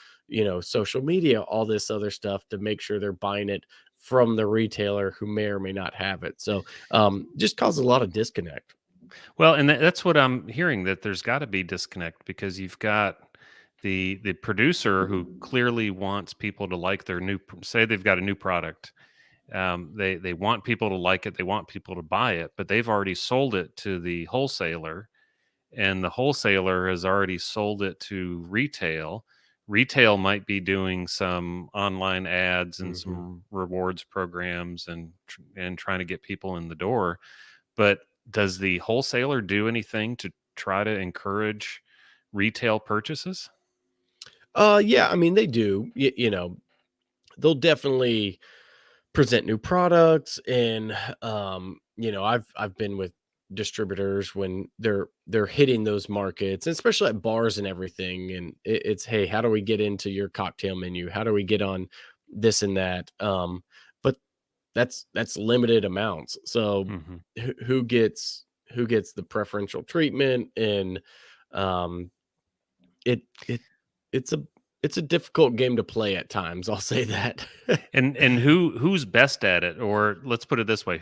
social media, all this other stuff to make sure they're buying it from the retailer who may or may not have it. So just causes a lot of disconnect. Well, and that's what I'm hearing, that there's got to be disconnect because you've got the producer who clearly wants people to like their say they've got a new product. They want people to like it. They want people to buy it, but they've already sold it to the wholesaler, and the wholesaler has already sold it to retail. Retail might be doing some online ads and some rewards programs and trying to get people in the door. But does the wholesaler do anything to try to encourage retail purchases? Yeah, I mean, they do. They'll definitely present new products, and I've been with distributors when they're hitting those markets, especially at bars and everything, and it's, hey, how do we get into your cocktail menu? How do we get on this and that? But that's limited amounts. So who gets the preferential treatment? And it's a difficult game to play at times. I'll say that. and who's best at it? Or let's put it this way: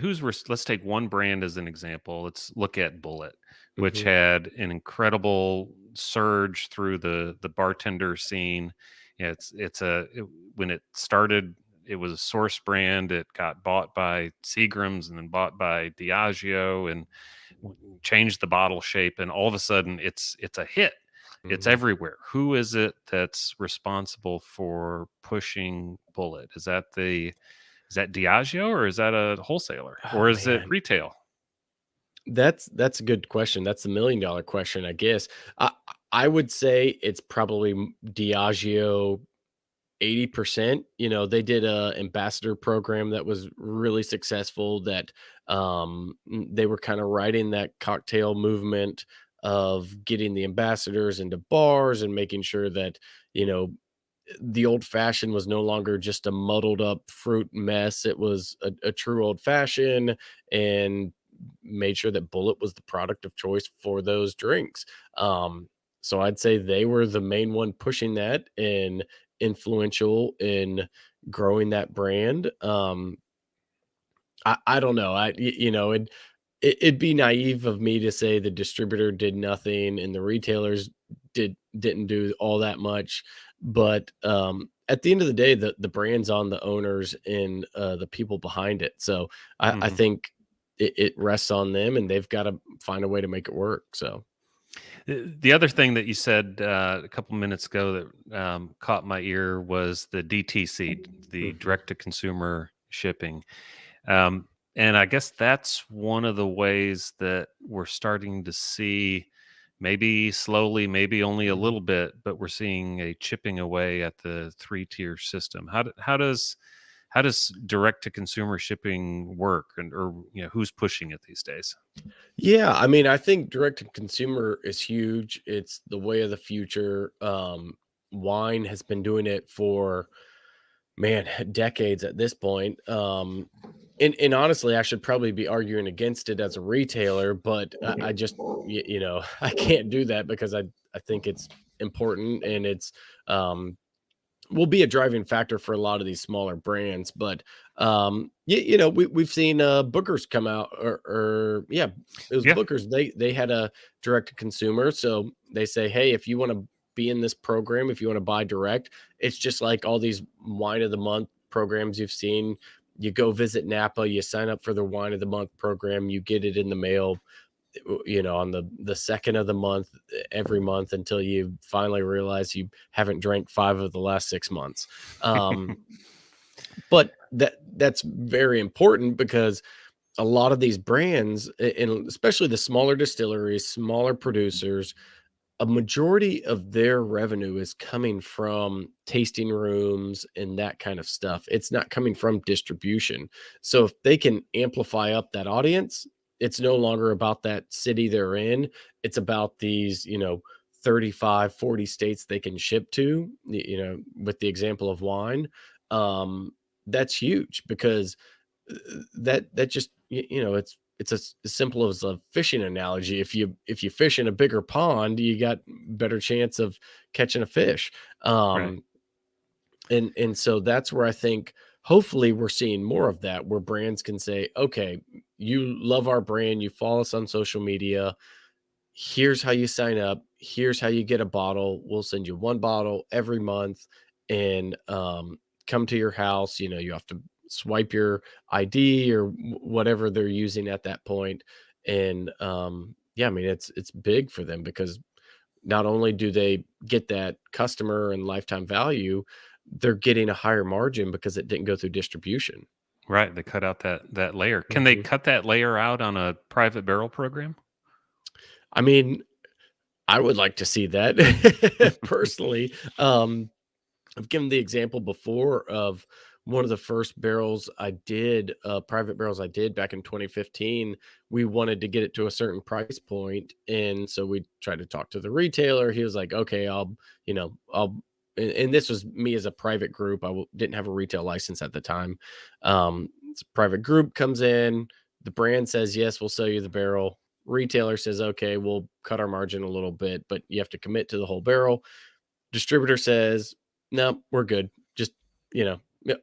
let's take one brand as an example. Let's look at Bullet, which had an incredible surge through the bartender scene. When it started, it was a source brand. It got bought by Seagram's and then bought by Diageo and changed the bottle shape, and all of a sudden it's a hit. It's everywhere. Who is it that's responsible for pushing Bullet? Is that Diageo, or is that a wholesaler, or is it retail? That's a good question. That's the $1 million question, I guess. I would say it's probably Diageo 80%. You know, they did a ambassador program that was really successful, that they were kind of riding that cocktail movement of getting the ambassadors into bars and making sure that, you know, the old fashioned was no longer just a muddled up fruit mess. It was a true old fashioned, and made sure that Bullet was the product of choice for those drinks. So I'd say they were the main one pushing that and influential in growing that brand. I don't know. It'd be naive of me to say the distributor did nothing and the retailers didn't do all that much. But at the end of the day, the brand's on the owners and the people behind it. So I think it rests on them, and they've got to find a way to make it work. So the other thing that you said a couple minutes ago that caught my ear was the DTC, the direct to consumer shipping. And I guess that's one of the ways that we're starting to see, maybe slowly, maybe only a little bit, but we're seeing a chipping away at the 3-tier system. How does direct to consumer shipping work, or who's pushing it these days? Yeah, I mean, I think direct to consumer is huge. It's the way of the future. Wine has been doing it for, decades at this point. And honestly, I should probably be arguing against it as a retailer, but I just, I can't do that because I think it's important, and it's will be a driving factor for a lot of these smaller brands. But we've seen Booker's come out, or it was Booker's. They had a direct to consumer, so they say, hey, if you want to be in this program, if you want to buy direct, it's just like all these wine of the month programs you've seen. You go visit Napa, you sign up for the wine of the month program, you get it in the mail, on the second of the month, every month, until you finally realize you haven't drank 5 of the last 6 months. But that's very important, because a lot of these brands, and especially the smaller distilleries, smaller producers, a majority of their revenue is coming from tasting rooms and that kind of stuff. It's not coming from distribution. So if they can amplify up that audience, it's no longer about that city they're in. It's about these, 35, 40 states they can ship to, with the example of wine. That's huge, because that just, it's as simple as a fishing analogy. If you fish in a bigger pond, you got better chance of catching a fish. Right. And so that's where I think hopefully we're seeing more of that, where brands can say, okay, you love our brand, you follow us on social media, here's how you sign up, here's how you get a bottle. We'll send you 1 bottle every month, and come to your house. You have to swipe your ID or whatever they're using at that point. And it's big for them, because not only do they get that customer and lifetime value, they're getting a higher margin because it didn't go through distribution. Right. They cut out that layer. Can they cut that layer out on a private barrel program? I mean, I would like to see that personally. I've given the example before of one of the first barrels I did, private barrels I did back in 2015. We wanted to get it to a certain price point, and so we tried to talk to the retailer. He was like, okay, and this was me as a private group. Didn't have a retail license at the time. It's a private group comes in, the brand says, yes, we'll sell you the barrel. Retailer says, okay, we'll cut our margin a little bit, but you have to commit to the whole barrel. Distributor says, no, we're good. Just,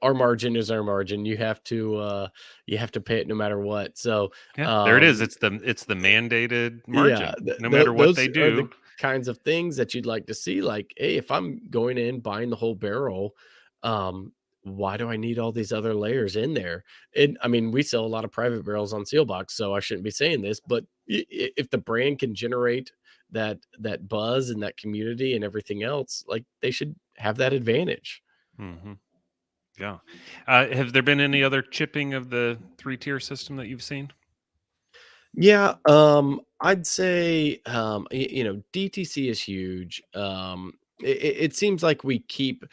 our margin is our margin. You have to pay it no matter what. So there it is. It's the mandated margin, no matter what they do. Are the kinds of things that you'd like to see. Like, hey, if I'm going in buying the whole barrel, why do I need all these other layers in there? And I mean, we sell a lot of private barrels on Seelbach, so I shouldn't be saying this, but if the brand can generate that buzz and that community and everything else, like they should have that advantage. Mm-hmm. Yeah. Have there been any other chipping of the 3-tier system that you've seen? Yeah, I'd say DTC is huge. It seems like we keep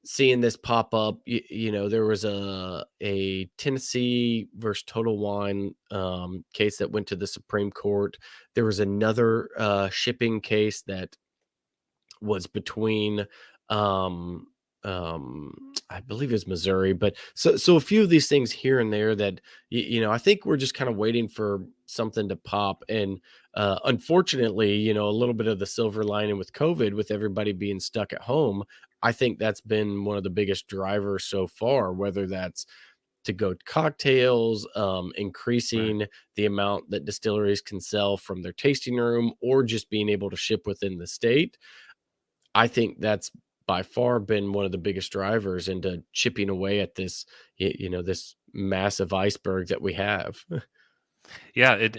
seeing this pop up. There was a Tennessee versus Total Wine case that went to the Supreme Court. There was another shipping case that was between I believe it's Missouri, but so a few of these things here and there that I think we're just kind of waiting for something to pop. And unfortunately, a little bit of the silver lining with COVID, with everybody being stuck at home, I think that's been one of the biggest drivers so far, whether that's to go cocktails, increasing the amount that distilleries can sell from their tasting room, or just being able to ship within the state. I think that's by far been one of the biggest drivers into chipping away at this, this massive iceberg that we have. Yeah, it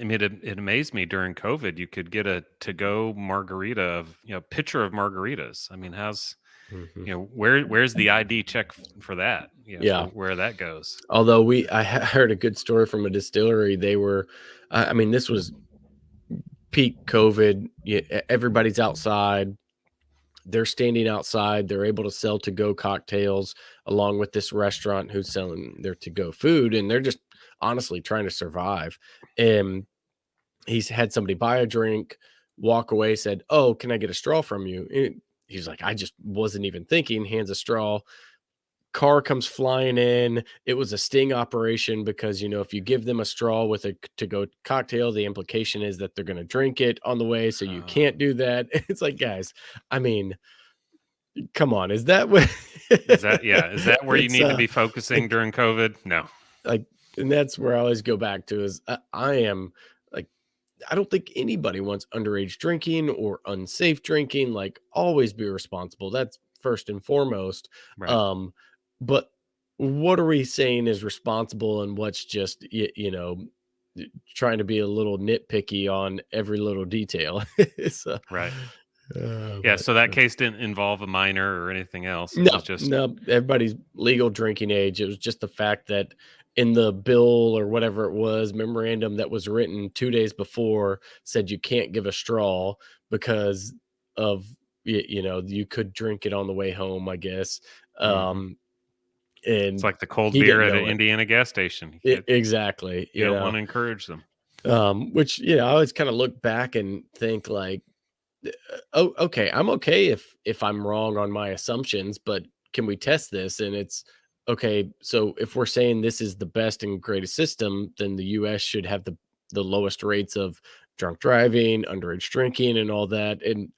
amazed me during COVID. You could get a to-go margarita of, pitcher of margaritas. I mean, how's, where's the ID check for that? For where that goes. Although I heard a good story from a distillery. They were, this was peak COVID. Everybody's outside. They're standing outside. They're able to sell to-go cocktails along with this restaurant who's selling their to-go food. And they're just honestly trying to survive. And he's had somebody buy a drink, walk away, said, "Oh, can I get a straw from you?" And he's like, "I just wasn't even thinking," hands a straw. Car comes flying in. It was a sting operation because, if you give them a straw with a to-go cocktail, the implication is that they're going to drink it on the way. So you can't do that. It's like, guys, come on. Is that what is that where you need to be focusing during COVID? No. And that's where I always go back to is I don't think anybody wants underage drinking or unsafe drinking. Like, always be responsible. That's first and foremost. Right. But what are we saying is responsible and what's just, trying to be a little nitpicky on every little detail? So, right. So that case didn't involve a minor or anything else. No, everybody's legal drinking age. It was just the fact that in the bill or whatever it was, memorandum that was written 2 days before said you can't give a straw because of, you could drink it on the way home, I guess. And it's like the cold beer at an Indiana gas station. Exactly. You don't want to encourage them. Which, I always kind of look back and think like, oh, okay, I'm okay if I'm wrong on my assumptions, but can we test this? And it's okay. So if we're saying this is the best and greatest system, then the US should have the lowest rates of drunk driving, underage drinking, and all that. And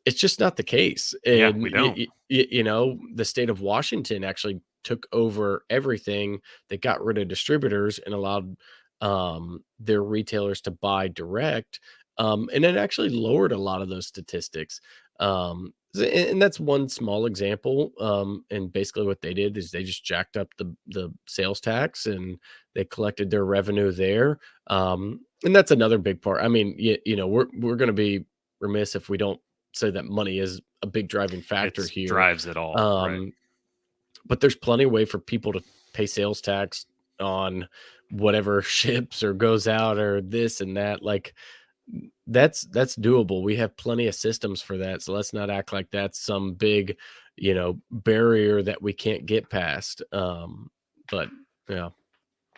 it's just not the case. And we don't. The state of Washington actually took over everything. They got rid of distributors and allowed their retailers to buy direct. And it actually lowered a lot of those statistics. And that's one small example. And basically what they did is they just jacked up the sales tax and they collected their revenue there. And that's another big part. We're going to be remiss if we don't say that money is a big driving factor here. Drives it all. Right. But there's plenty of way for people to pay sales tax on whatever ships or goes out or this and that. Like, that's doable. We have plenty of systems for that. So let's not act like that's some big, barrier that we can't get past. But yeah.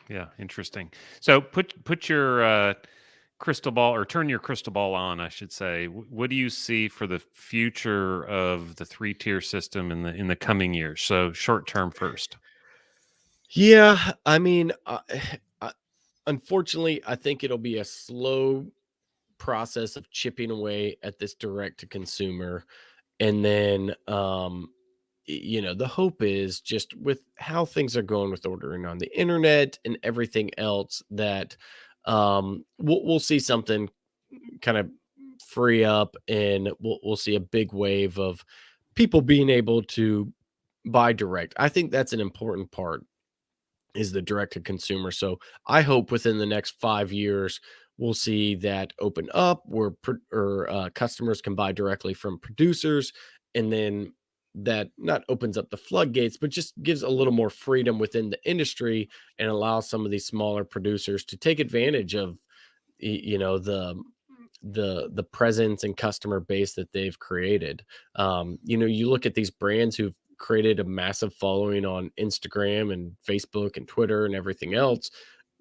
Yeah. Interesting. So put your crystal ball, or turn your crystal ball on, I should say. What do you see for the future of the 3-tier system in the coming years? So short term first. Yeah. Unfortunately, I think it'll be a slow process of chipping away at this direct to consumer. And then, the hope is just with how things are going with ordering on the internet and everything else that we'll see something kind of free up, and we'll see a big wave of people being able to buy direct. I think that's an important part, is the direct to consumer. So I hope within the next 5 years, we'll see that open up where customers can buy directly from producers, and then that not opens up the floodgates, but just gives a little more freedom within the industry and allows some of these smaller producers to take advantage of, you know, the presence and customer base that they've created. You know, you look at these brands who've created a massive following on Instagram and Facebook and Twitter and everything else,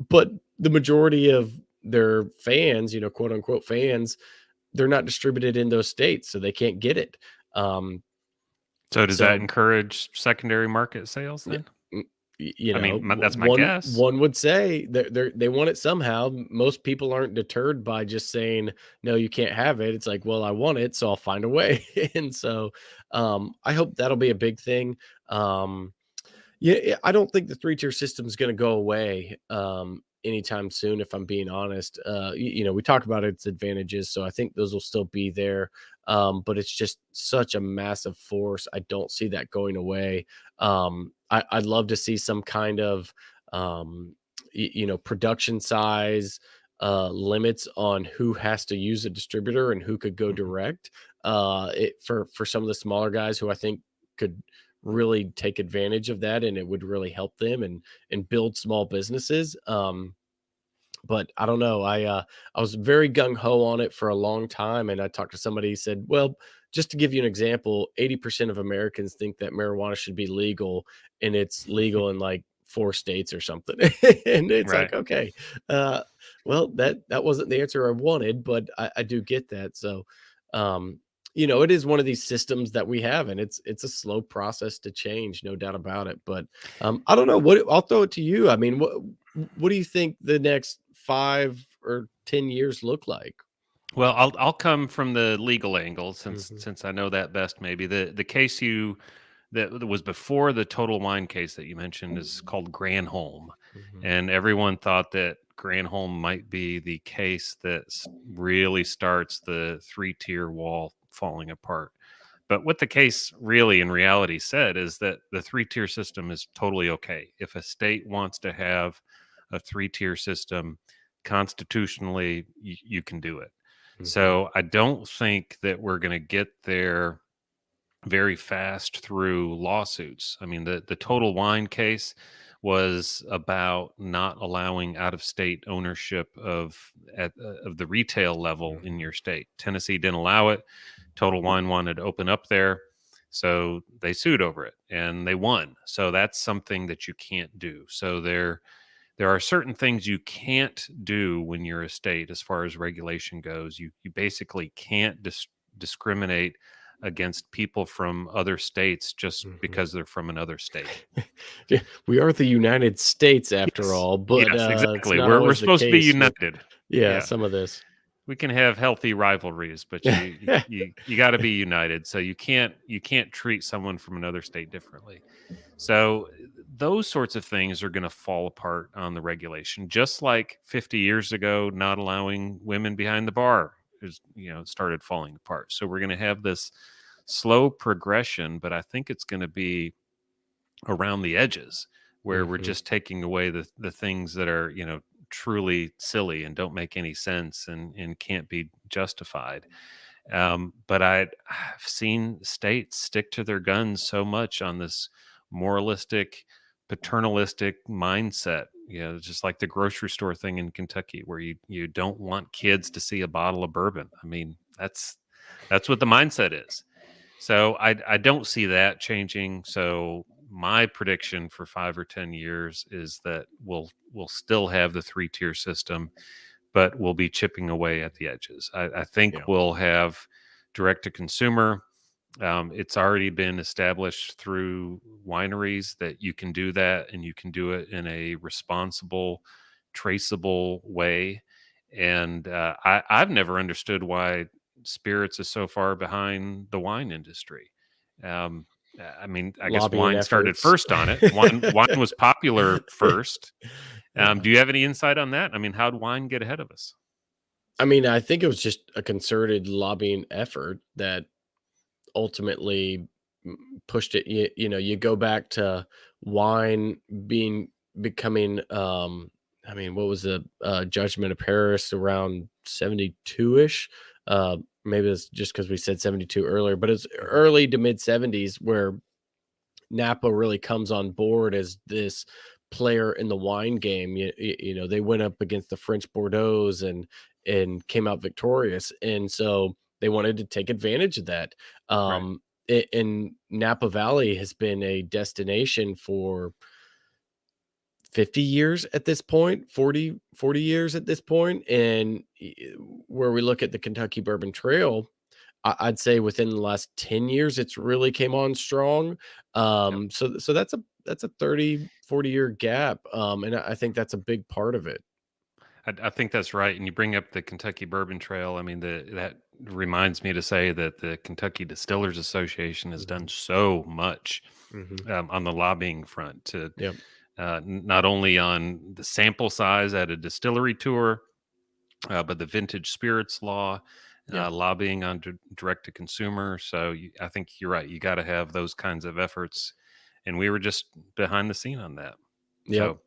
but the majority of their fans, you know, quote unquote fans, they're not distributed in those states, so they can't get it. So does that encourage secondary market sales then? You know, I mean, that's my guess. One would say they want it somehow. Most people aren't deterred by just saying, no, you can't have it. It's like, well, I want it, so I'll find a way. And so I hope that'll be a big thing. Yeah, I don't think the 3-tier system is going to go away anytime soon, if I'm being honest. You know, we talk about its advantages, so I think those will still be there. But it's just such a massive force. I don't see that going away. I'd love to see some kind of, you know, production size limits on who has to use a distributor and who could go direct. For some of the smaller guys who I think could really take advantage of that, and it would really help them and build small businesses. But I don't know. I was very gung-ho on it for a long time, and I talked to somebody who said, well, just to give you an example, 80% of Americans think that marijuana should be legal, and it's legal in like 4 states or something. And it's Right. like, okay, well, that wasn't the answer I wanted, but I do get that. So you know, it is one of these systems that we have, and it's a slow process to change, no doubt about it. But I don't know, I'll throw it to you. I mean, what do you think the next 5 or 10 years look like? Well, I'll come from the legal angle since I know that best. Maybe the case that was before the Total Wine case that you mentioned is called Granholm, and everyone thought that Granholm might be the case that really starts the 3-tier wall falling apart. But what the case really in reality said is that the 3-tier system is totally okay. If a state wants to have a 3-tier system constitutionally, you can do it. So I don't think that we're going to get there very fast through lawsuits. I mean, the Total Wine case was about not allowing out-of-state ownership of the retail level in your state. Tennessee didn't allow it. Total Wine wanted to open up there, so they sued over it and they won. So that's something that you can't do. So there are certain things you can't do when you're a state as far as regulation goes. You basically can't discriminate against people from other states just because they're from another state. We are the United States after all, but yes, exactly. We're supposed to be united. Yeah, some of this. We can have healthy rivalries, but you got to be united. So you can't treat someone from another state differently. So those sorts of things are going to fall apart on the regulation, just like 50 years ago, not allowing women behind the bar is, started falling apart. So we're going to have this slow progression, but I think it's going to be around the edges where we're just taking away the things that are, truly silly and don't make any sense and can't be justified. But I've seen states stick to their guns so much on this moralistic, paternalistic mindset. Just like the grocery store thing in Kentucky, where you don't want kids to see a bottle of bourbon. I mean, that's what the mindset is. So I don't see that changing. So my prediction for 5 or 10 years is that we'll still have the 3-tier system, but we'll be chipping away at the edges. I think we'll have direct to consumer. It's already been established through wineries that you can do that, and you can do it in a responsible, traceable way. And I've never understood why spirits is so far behind the wine industry. I mean, I guess wine started first on it. Wine was popular first. Do you have any insight on that? I mean, how did wine get ahead of us? I mean, I think it was just a concerted lobbying effort that ultimately pushed it. You go back to wine becoming I mean, what was the Judgment of Paris around 72-ish? Maybe it's just because we said 72 earlier, but it's early to mid 70s where Napa really comes on board as this player in the wine game. You know, they went up against the French Bordeaux and came out victorious, and so they wanted to take advantage of that. Right. And Napa Valley has been a destination for 50 years at this point, 40 years at this point. And where we look at the Kentucky Bourbon Trail, I'd say within the last 10 years, it's really came on strong. So that's a 30, 40-year gap. And I think that's a big part of it. I think that's right. And you bring up the Kentucky Bourbon Trail. I mean, that reminds me to say that the Kentucky Distillers Association has done so much on the lobbying front to not only on the sample size at a distillery tour, but the vintage spirits law, lobbying on direct to consumer. So I think you're right. You got to have those kinds of efforts. And we were just behind the scene on that. Yeah. So,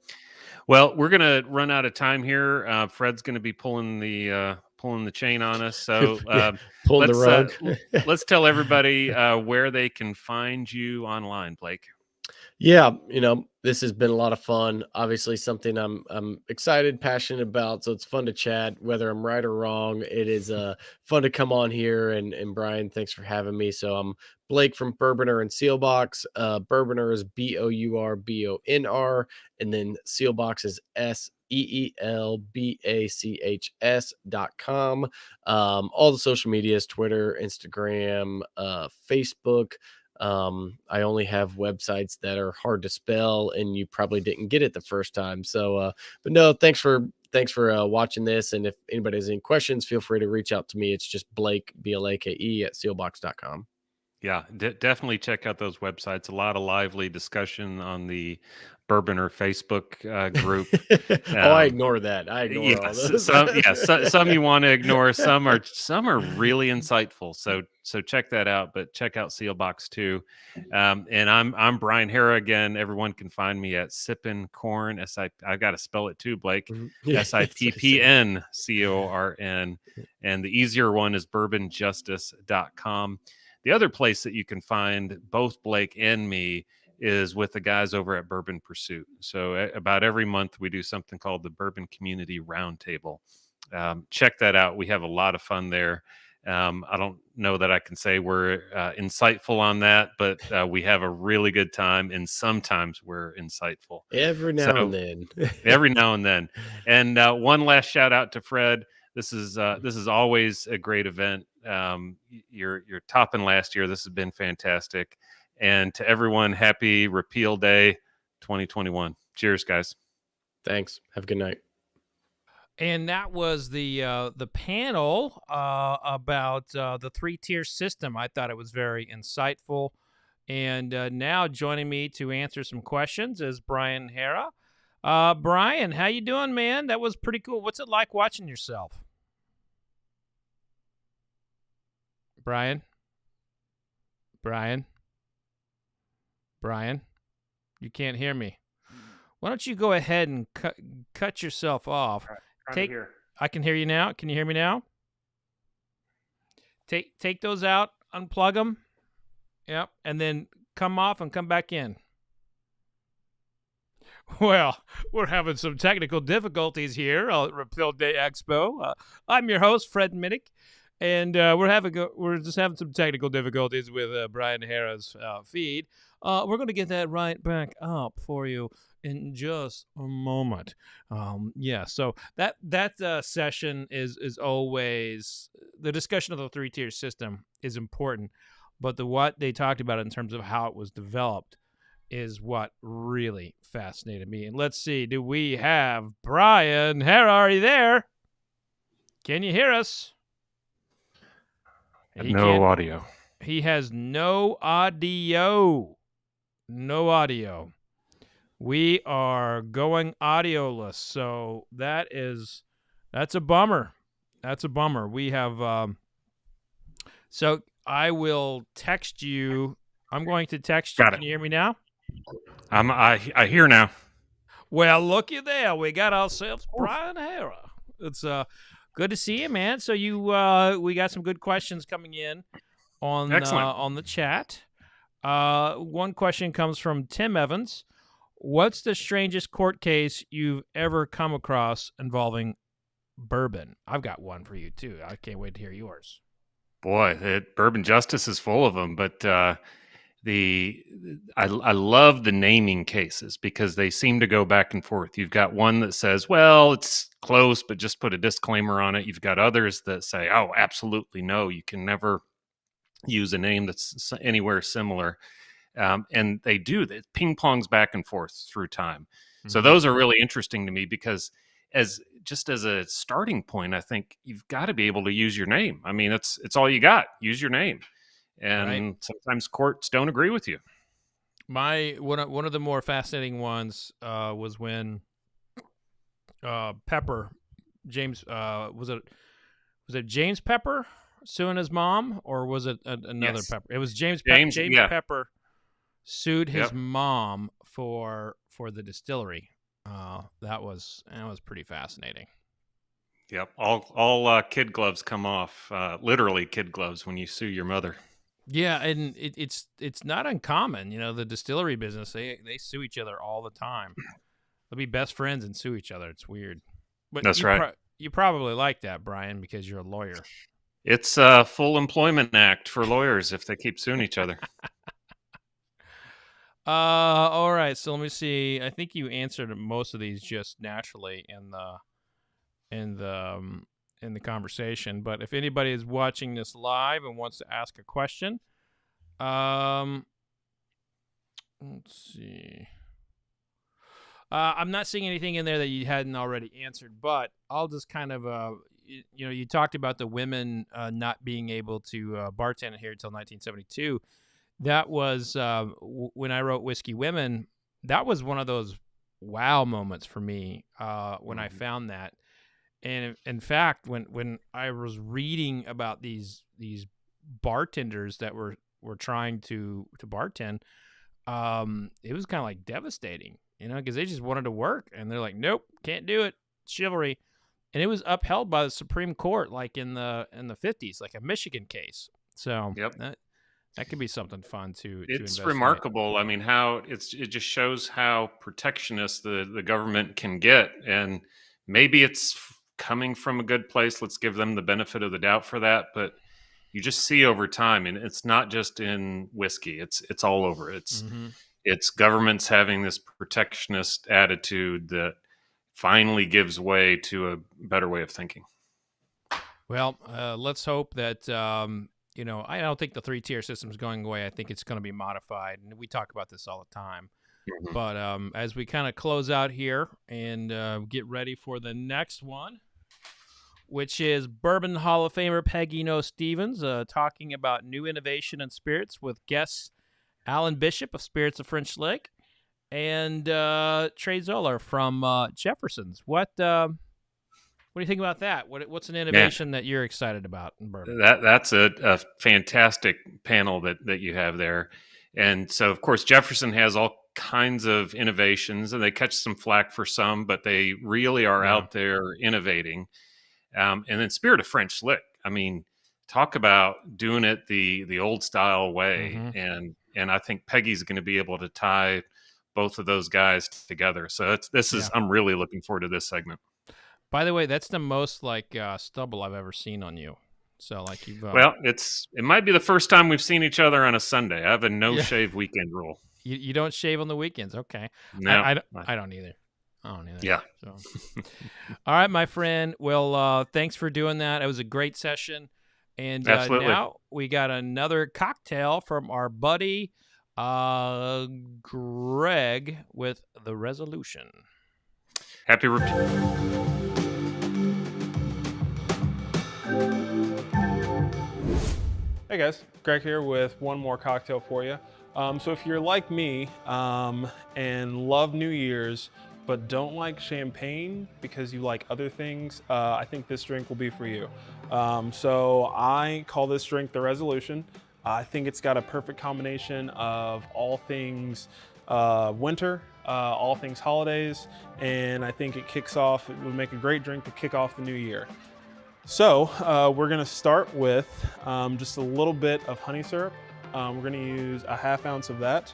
well, we're going to run out of time here. Fred's going to be pulling the chain on us. So pulling the rug. Let's tell everybody where they can find you online, Blake. Yeah, you know, this has been a lot of fun. Obviously, something I'm excited, passionate about. So it's fun to chat, whether I'm right or wrong. It is fun to come on here. And Brian, thanks for having me. So I'm Blake from Bourboner and Seelbach. Bourboner is BOURBONR, and then Seelbach is SEELBACHS.com. All the social medias, Twitter, Instagram, Facebook. I only have websites that are hard to spell, and you probably didn't get it the first time. So, but no, thanks for watching this. And if anybody has any questions, feel free to reach out to me. It's just Blake, BLAKE at seelbach.com. Yeah, definitely check out those websites. A lot of lively discussion on the Bourboner Facebook group. I ignore that. I ignore all those. Some you want to ignore. Some are really insightful. So check that out. But check out Seelbach too. And I'm Brian Haara again. Everyone can find me at Sippin' Corn. I got to spell it too, Blake. SIPPNCORN. And the easier one is bourbonjustice.com. The other place that you can find both Blake and me is with the guys over at Bourbon Pursuit. So about every month we do something called the Bourbon Community Roundtable. Check that out. We have a lot of fun there. I don't know that I can say we're insightful on that, but we have a really good time, and sometimes we're insightful. Every now and then. Every now and then. And one last shout out to Fred. This is always a great event. You're topping last year. This has been fantastic. And to everyone, happy Repeal Day 2021. Cheers, guys. Thanks. Have a good night. And that was the panel about the three-tier system. I thought it was very insightful. And now joining me to answer some questions is Brian Haara. Brian, how you doing, man? That was pretty cool. What's it like watching yourself? Brian, you can't hear me. Why don't you go ahead and cut yourself off? I can hear you now. Can you hear me now? Take those out, unplug them. Yep, and then come off and come back in. Well, we're having some technical difficulties here at Repeal Day Expo. I'm your host, Fred Minnick. And we're just having some technical difficulties with Brian Haara's feed. We're going to get that right back up for you in just a moment. So that session is always the discussion of the three-tier system is important, but what they talked about in terms of how it was developed is what really fascinated me. And let's see, do we have Brian Haara? Are you there? Can you hear us? No audio. He has no audio. No audio. We are going audioless, so that's a bummer. That's a bummer. We have so I will text you. I'm going to text you. Got it. Can you hear me now? I hear now. Well, looky there. We got ourselves Brian Haara. It's good to see you, man. So we got some good questions coming in on the chat. One question comes from Tim Evans. What's the strangest court case you've ever come across involving bourbon? I've got one for you too. I can't wait to hear yours. Boy, Bourbon Justice is full of them, but I love the naming cases because they seem to go back and forth. You've got one that says, well, it's close, but just put a disclaimer on it. You've got others that say, oh, absolutely no, you can never use a name that's anywhere similar. And they do that. Ping pongs back and forth through time. Mm-hmm. So those are really interesting to me because as a starting point, I think you've got to be able to use your name. I mean, it's all you got. Use your name. And sometimes courts don't agree with you. One of the more fascinating ones was when Pepper, James, was it James Pepper suing his mom, or was it another Pepper? It was James Pepper sued his mom for the distillery. That was pretty fascinating. Yep, all kid gloves come off. Literally kid gloves when you sue your mother. Yeah, and it's not uncommon. You know, the distillery business, they sue each other all the time. They'll be best friends and sue each other. It's weird. But that's right. You probably like that, Brian, because you're a lawyer. It's a full employment act for lawyers if they keep suing each other. All right. So let me see. I think you answered most of these just naturally in the conversation. But if anybody is watching this live and wants to ask a question, let's see. I'm not seeing anything in there that you hadn't already answered, but I'll just kind of, you talked about the women not being able to bartend here until 1972. That was when I wrote Whiskey Women. That was one of those wow moments for me when I found that. And in fact, when I was reading about these bartenders that were trying to bartend, it was kind of like devastating, because they just wanted to work, and they're like, nope, can't do it, chivalry. And it was upheld by the Supreme Court, like in the 50s, like a Michigan case. So that could be something fun to It's remarkable. I mean, how it just shows how protectionist the government can get, and maybe it's coming from a good place. Let's give them the benefit of the doubt for that. But you just see over time, and it's not just in whiskey. It's all over. It's governments having this protectionist attitude that finally gives way to a better way of thinking. Well, let's hope that, I don't think the 3-tier system is going away. I think it's going to be modified. And we talk about this all the time. Mm-hmm. But as we kind of close out here and get ready for the next one, which is Bourbon Hall of Famer Peggy Stevens talking about new innovation in spirits with guests Alan Bishop of Spirits of French Lick and Trey Zoeller from Jefferson's. What do you think about that? What's an innovation that you're excited about in bourbon? That's a fantastic panel that you have there. And so, of course, Jefferson has all kinds of innovations, and they catch some flack for some, but they really are out there innovating. And then Spirit of French Lick. I mean, talk about doing it the old style way. Mm-hmm. And I think Peggy's going to be able to tie both of those guys together. So I'm really looking forward to this segment. By the way, that's the most stubble I've ever seen on you. So you've well, it might be the first time we've seen each other on a Sunday. I have a no shave weekend rule. You don't shave on the weekends, okay? No, I don't either. Yeah. So. All right, my friend. Well, thanks for doing that. It was a great session, and now we got another cocktail from our buddy Greg with the Resolution. Happy repeal. Hey guys, Greg here with one more cocktail for you. So if you're like me and love New Year's but don't like champagne because you like other things, I think this drink will be for you. So I call this drink the Resolution. I think it's got a perfect combination of all things winter, all things holidays, and I think it would make a great drink to kick off the new year. So we're gonna start with just a little bit of honey syrup. We're gonna use a ½ ounce of that.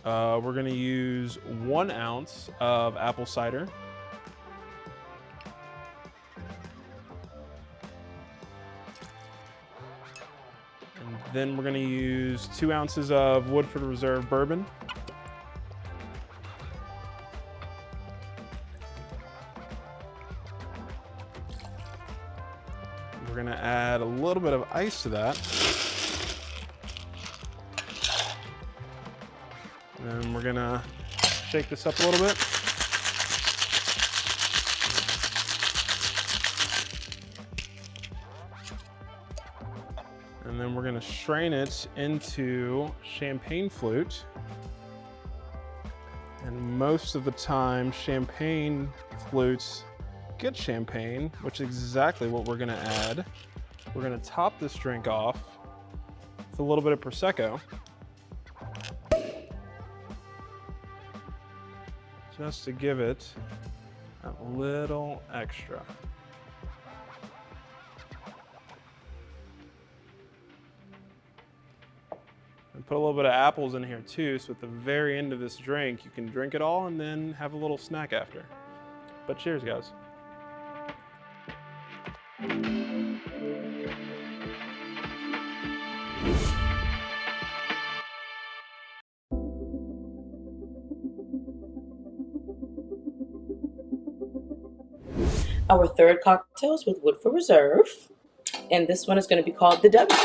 We're gonna use 1 ounce of apple cider. And then we're gonna use 2 ounces of Woodford Reserve bourbon. We're gonna add a little bit of ice to that. And we're gonna shake this up a little bit. And then we're gonna strain it into champagne flute. And most of the time, champagne flutes get champagne, which is exactly what we're gonna add. We're gonna top this drink off with a little bit of Prosecco. Just to give it a little extra. And put a little bit of apples in here too, so at the very end of this drink, you can drink it all and then have a little snack after. But cheers, guys. Our third cocktail is with Woodford Reserve, and this one is going to be called the W.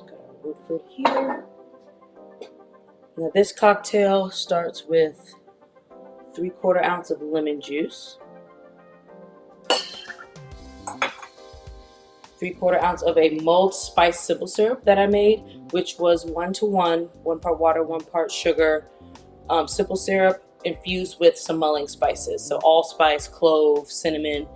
Got our Woodford here. Now this cocktail starts with 3/4 ounce of lemon juice, 3/4 ounce of a mulled spice simple syrup that I made, which was 1-to-1, 1 part water, 1 part sugar, simple syrup infused with some mulling spices. So allspice, clove, cinnamon.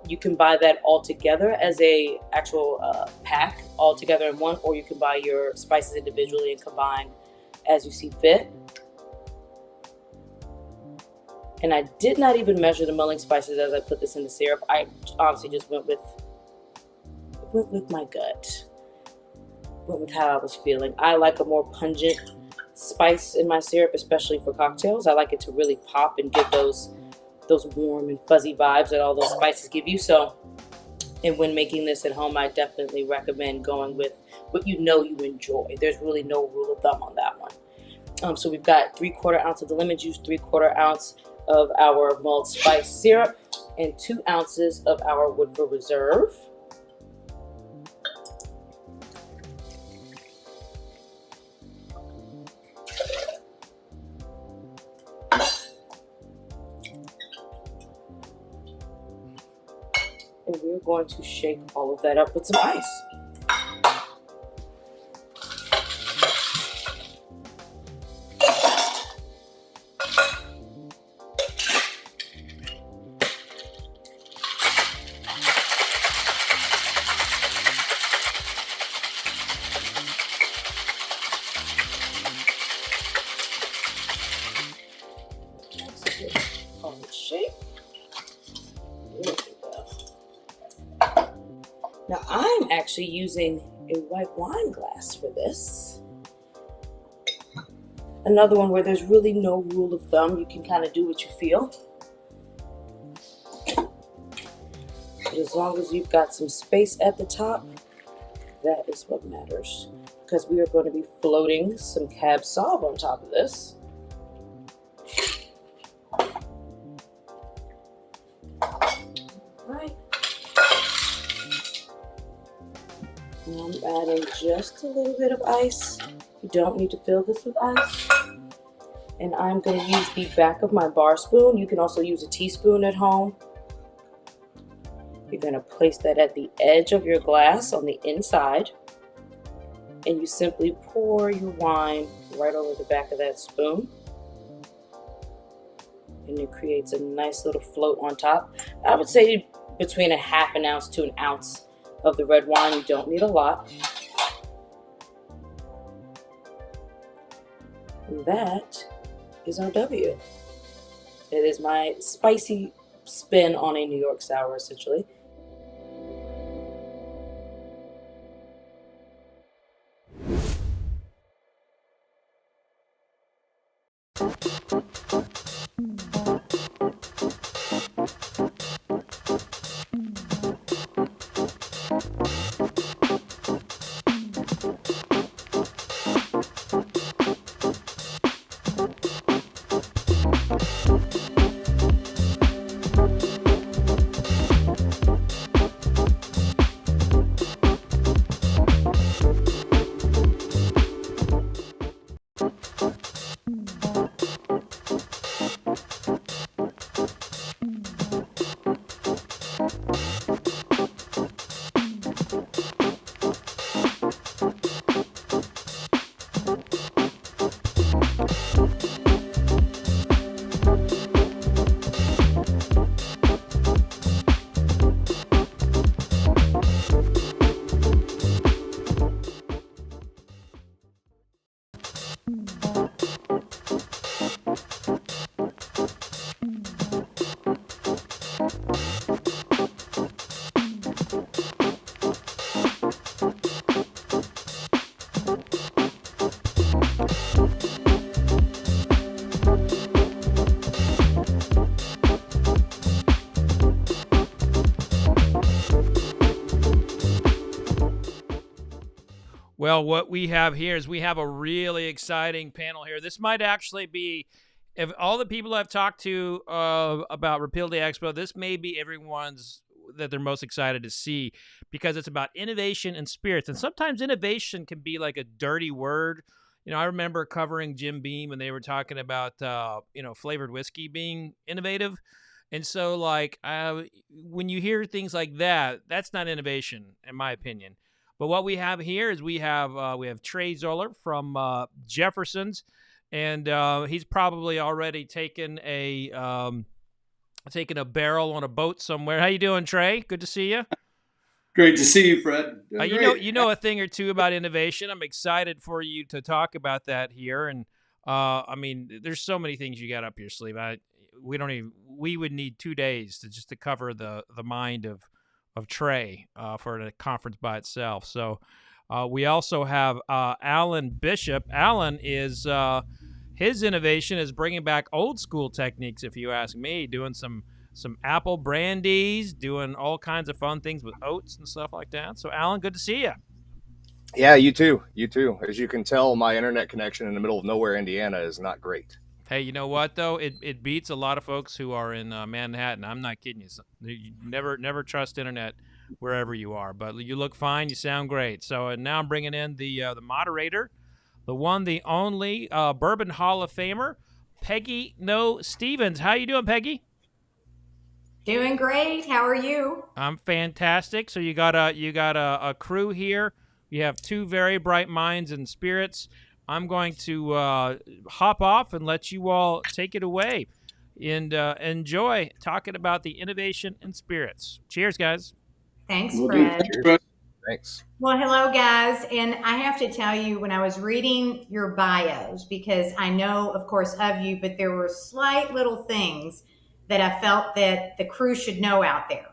You can buy that all together as a actual pack all together in one, or you can buy your spices individually and combine as you see fit. And I did not even measure the mulling spices as I put this in the syrup. I honestly just went with my gut. Went with how I was feeling. I like a more pungent spice in my syrup, especially for cocktails. I like it to really pop and give those warm and fuzzy vibes that all those spices give you. So, and when making this at home, I definitely recommend going with what you know you enjoy. There's really no rule of thumb on that one. So we've got 3/4 ounce of the lemon juice, 3/4 ounce of our mulled spice syrup, and 2 ounces of our Woodford Reserve. And we're going to shake all of that up with some ice. Now I'm actually using a white wine glass for this. Another one where there's really no rule of thumb. You can kind of do what you feel. But as long as you've got some space at the top, that is what matters. Because we are going to be floating some Cab Sauv on top of this. I'm adding just a little bit of ice. You don't need to fill this with ice. And I'm going to use the back of my bar spoon. You can also use a teaspoon at home. You're going to place that at the edge of your glass on the inside. And you simply pour your wine right over the back of that spoon. And it creates a nice little float on top. I would say between a half an ounce to an ounce of the red wine. You don't need a lot. And that is our W. It is my spicy spin on a New York sour, essentially. Well, what we have here is we have a really exciting panel here. This might actually be, if all the people I've talked to about Repeal Day Expo, this may be everyone's that they're most excited to see, because it's about innovation and spirits. And sometimes innovation can be like a dirty word. You know, I remember covering Jim Beam and they were talking about, flavored whiskey being innovative. And so, like, when you hear things like that, that's not innovation, in my opinion. But what we have here is we have Trey Zoeller from Jefferson's, and he's probably already taken a barrel on a boat somewhere. How you doing, Trey? Good to see you. Great to see you, Fred. You know a thing or two about innovation. I'm excited for you to talk about that here. And I mean, there's so many things you got up your sleeve. We would need 2 days to cover the mind of Trey for a conference by itself. So we also have Alan Bishop. Alan is his innovation is bringing back old school techniques, if you ask me, doing some apple brandies, doing all kinds of fun things with oats and stuff like that. So Alan, good to see you. Yeah, you too. As you can tell, my internet connection in the middle of nowhere, Indiana, is not great. Hey, you know what though? It beats a lot of folks who are in Manhattan. I'm not kidding you. You never trust internet wherever you are. But you look fine. You sound great. So now I'm bringing in the moderator, the one, the only Bourbon Hall of Famer, Peggy No Stevens. How you doing, Peggy? Doing great. How are you? I'm fantastic. So you got a crew here. You have two very bright minds and spirits. I'm going to hop off and let you all take it away and enjoy talking about the innovation in spirits. Cheers, guys. Thanks, Fred. Cheers. Thanks. Well, hello, guys. And I have to tell you, when I was reading your bios, because I know, of course, of you, but there were slight little things that I felt that the crew should know out there.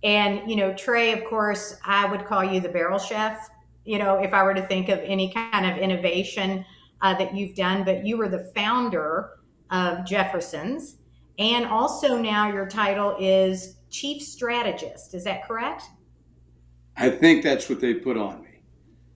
And, Trey, of course, I would call you the barrel chef. If I were to think of any kind of innovation that you've done, but you were the founder of Jefferson's, and also now your title is Chief Strategist. Is that correct? I think that's what they put on me.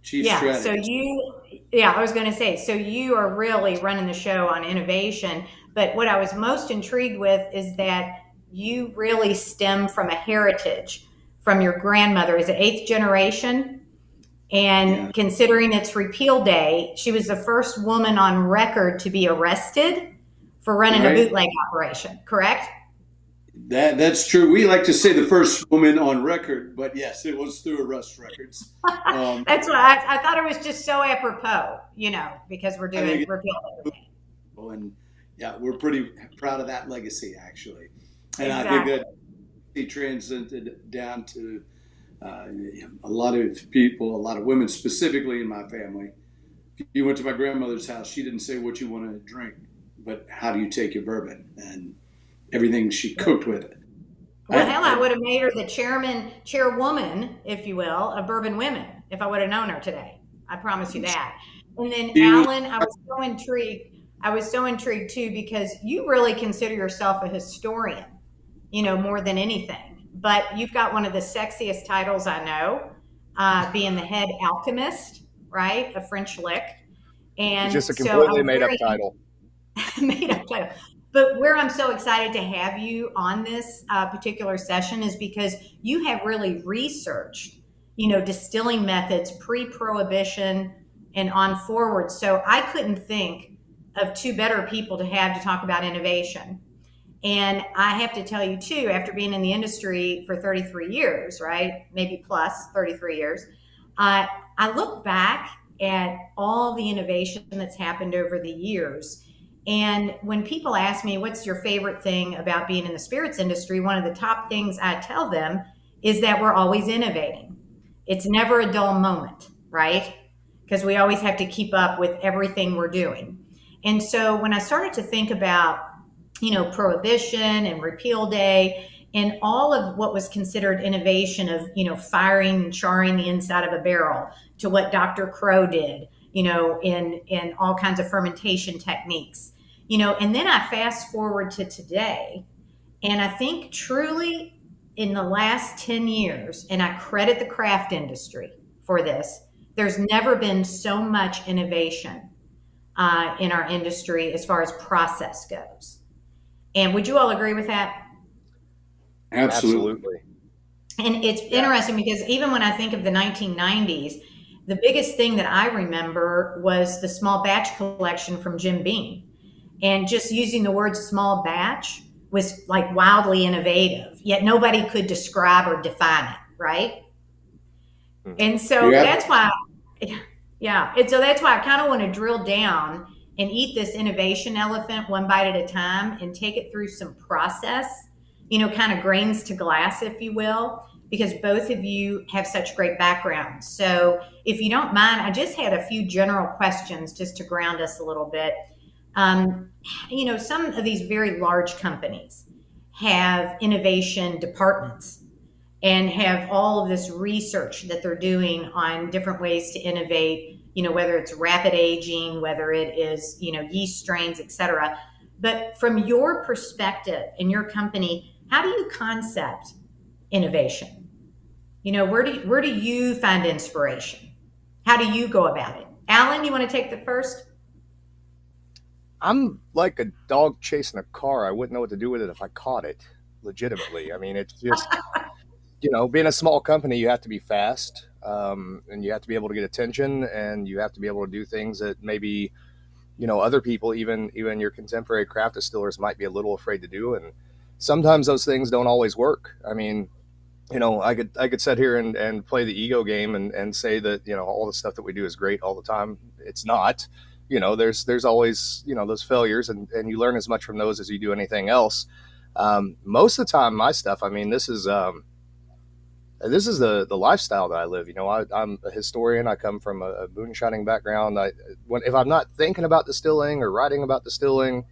Chief Strategist. So I was going to say, so you are really running the show on innovation. But what I was most intrigued with is that you really stem from a heritage from your grandmother. Is it 8th generation? And considering it's Repeal Day, she was the first woman on record to be arrested for running a bootleg operation, correct? That's true. We like to say the first woman on record, but yes, it was through arrest records. That's why I thought it was just so apropos, because we're doing Repeal Day. And yeah, we're pretty proud of that legacy, actually. And exactly. I think transcended down to a lot of people, a lot of women specifically in my family. If you went to my grandmother's house, she didn't say what you want to drink, but how do you take your bourbon, and everything she cooked with it. Well, hell, I would have made her the chairwoman, if you will, of Bourbon Women if I would have known her today. I promise you that. And then Alan, I was so intrigued. I was so intrigued too, because you really consider yourself a historian, more than anything. But you've got one of the sexiest titles I know, being the head alchemist, right? A French lick. And just a completely made up title. Made up title. But where I'm so excited to have you on this particular session is because you have really researched, distilling methods pre-Prohibition and on forward. So I couldn't think of two better people to have to talk about innovation. And I have to tell you too, after being in the industry for 33 years, right? Maybe plus 33 years, I look back at all the innovation that's happened over the years. And when people ask me, what's your favorite thing about being in the spirits industry? One of the top things I tell them is that we're always innovating. It's never a dull moment, right? Because we always have to keep up with everything we're doing. And so when I started to think about, Prohibition and Repeal Day and all of what was considered innovation of, firing and charring the inside of a barrel, to what Dr. Crow did, in all kinds of fermentation techniques. And then I fast forward to today, and I think truly in the last 10 years, and I credit the craft industry for this, there's never been so much innovation in our industry as far as process goes. And would you all agree with that? Absolutely. And it's interesting because even when I think of the 1990s, the biggest thing that I remember was the small batch collection from Jim Beam. And just using the word small batch was like wildly innovative, yet nobody could describe or define it, right? And so that's why, And so that's why I kind of want to drill down and eat this innovation elephant one bite at a time and take it through some process, kind of grains to glass, if you will, because both of you have such great backgrounds. So if you don't mind, I just had a few general questions just to ground us a little bit. Some of these very large companies have innovation departments and have all of this research that they're doing on different ways to innovate, whether it's rapid aging, whether it is, yeast strains, et cetera. But from your perspective in your company, how do you concept innovation? Where do you find inspiration? How do you go about it? Alan, you want to take the first? I'm like a dog chasing a car. I wouldn't know what to do with it if I caught it legitimately. I mean, it's just, being a small company, you have to be fast, and you have to be able to get attention, and you have to be able to do things that maybe, other people, even your contemporary craft distillers might be a little afraid to do. And sometimes those things don't always work. I mean, I could sit here and play the ego game and say that, all the stuff that we do is great all the time. It's not. There's always, those failures, and you learn as much from those as you do anything else. Most of the time, my stuff, I mean, this is the lifestyle that I live. I'm a historian. I come from a moonshining background. If I'm not thinking about distilling or writing about distilling,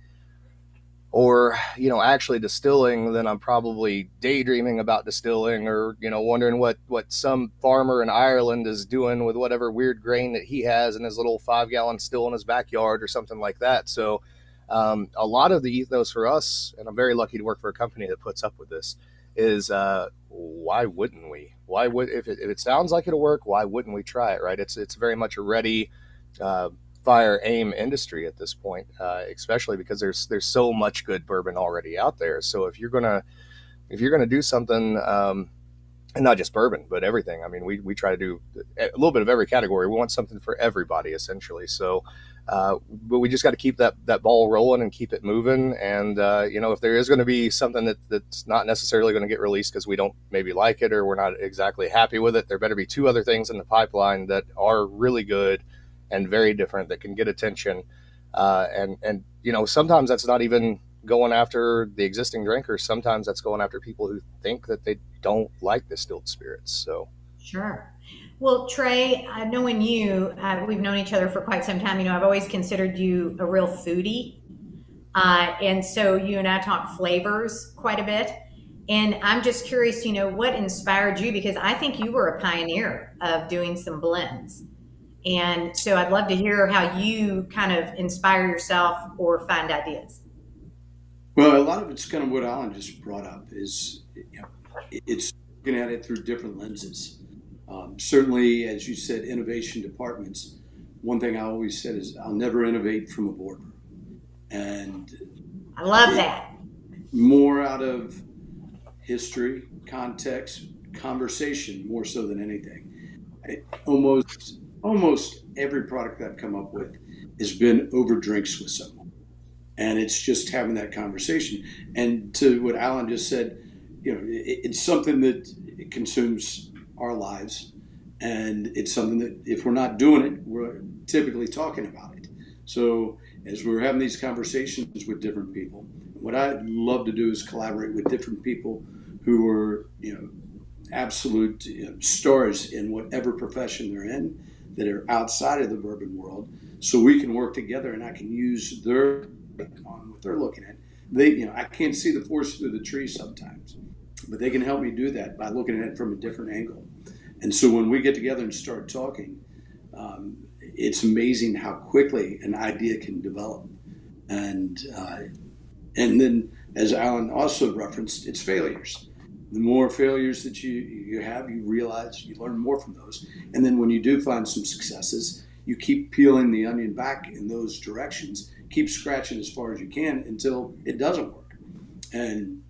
or, actually distilling, then I'm probably daydreaming about distilling, or, wondering what some farmer in Ireland is doing with whatever weird grain that he has in his little 5-gallon still in his backyard or something like that. So a lot of the ethos for us, and I'm very lucky to work for a company that puts up with this, is why wouldn't we? If it sounds like it'll work, why wouldn't we try it, right? It's very much a ready, fire aim industry at this point, especially because there's so much good bourbon already out there. So if you're gonna do something, and not just bourbon but everything, I mean, we try to do a little bit of every category. We want something for everybody essentially. So but we just got to keep that ball rolling and keep it moving. And if there is going to be something that's not necessarily going to get released because we don't maybe like it or we're not exactly happy with it, there better be 2 other things in the pipeline that are really good and very different that can get attention. And sometimes that's not even going after the existing drinkers. Sometimes that's going after people who think that they don't like distilled spirits. So Sure. Well, Trey, knowing you, we've known each other for quite some time. I've always considered you a real foodie. And so you and I talk flavors quite a bit. And I'm just curious, what inspired you? Because I think you were a pioneer of doing some blends. And so I'd love to hear how you kind of inspire yourself or find ideas. Well, a lot of it's kind of what Alan just brought up is, it's looking at it through different lenses. Certainly, as you said, innovation departments. One thing I always said is I'll never innovate from a boardroom. And I love that. More out of history, context, conversation, more so than anything. Almost every product that I've come up with has been over drinks with someone. And it's just having that conversation. And to what Alan just said, it's something that it consumes our lives. And it's something that if we're not doing it, we're typically talking about it. So as we're having these conversations with different people, what I love to do is collaborate with different people who are, absolute stars in whatever profession they're in, that are outside of the bourbon world, so we can work together and I can use their on what they're looking at. I can't see the forest through the trees sometimes, but they can help me do that by looking at it from a different angle. And so when we get together and start talking, it's amazing how quickly an idea can develop. And then, as Alan also referenced, it's failures. The more failures that you have, you realize, you learn more from those. And then when you do find some successes, you keep peeling the onion back in those directions, keep scratching as far as you can until it doesn't work. And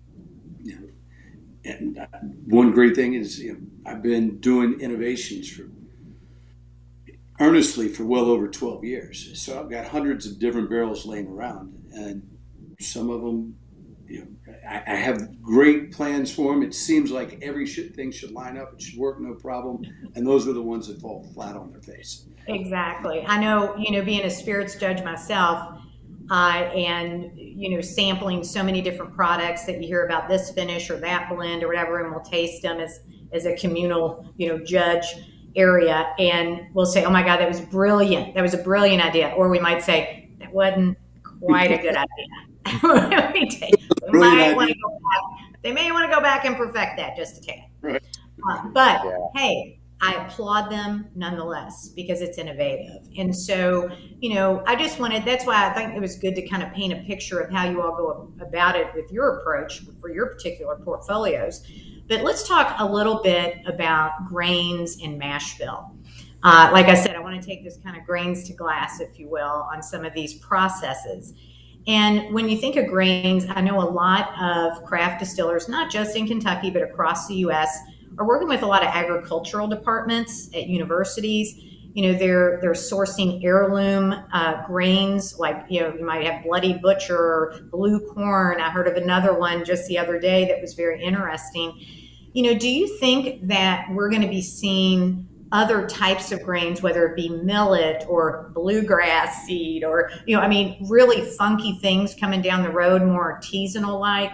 one great thing is, I've been doing innovations earnestly for well over 12 years. So I've got hundreds of different barrels laying around, and some of them, I have great plans for them. It seems like every thing should line up. It should work, no problem. And those are the ones that fall flat on their face. Exactly. I know, being a spirits judge myself, and, sampling so many different products that you hear about this finish or that blend or whatever, and we'll taste them as a communal, judge area. And we'll say, oh my God, that was brilliant. That was a brilliant idea. Or we might say, that wasn't quite a good idea. They may want to go back and perfect that just a tad. Right. But hey, I applaud them nonetheless because it's innovative. And so, that's why I think it was good to kind of paint a picture of how you all go about it with your approach for your particular portfolios. But let's talk a little bit about grains and mash bill. Like I said, I want to take this kind of grains to glass, if you will, on some of these processes. And when you think of grains, I know a lot of craft distillers, not just in Kentucky, but across the U.S., are working with a lot of agricultural departments at universities. They're sourcing heirloom grains, like, you might have Bloody Butcher or blue corn. I heard of another one just the other day that was very interesting. Do you think that we're going to be seeing other types of grains, whether it be millet or bluegrass seed or, really funky things coming down the road, more artisanal-like,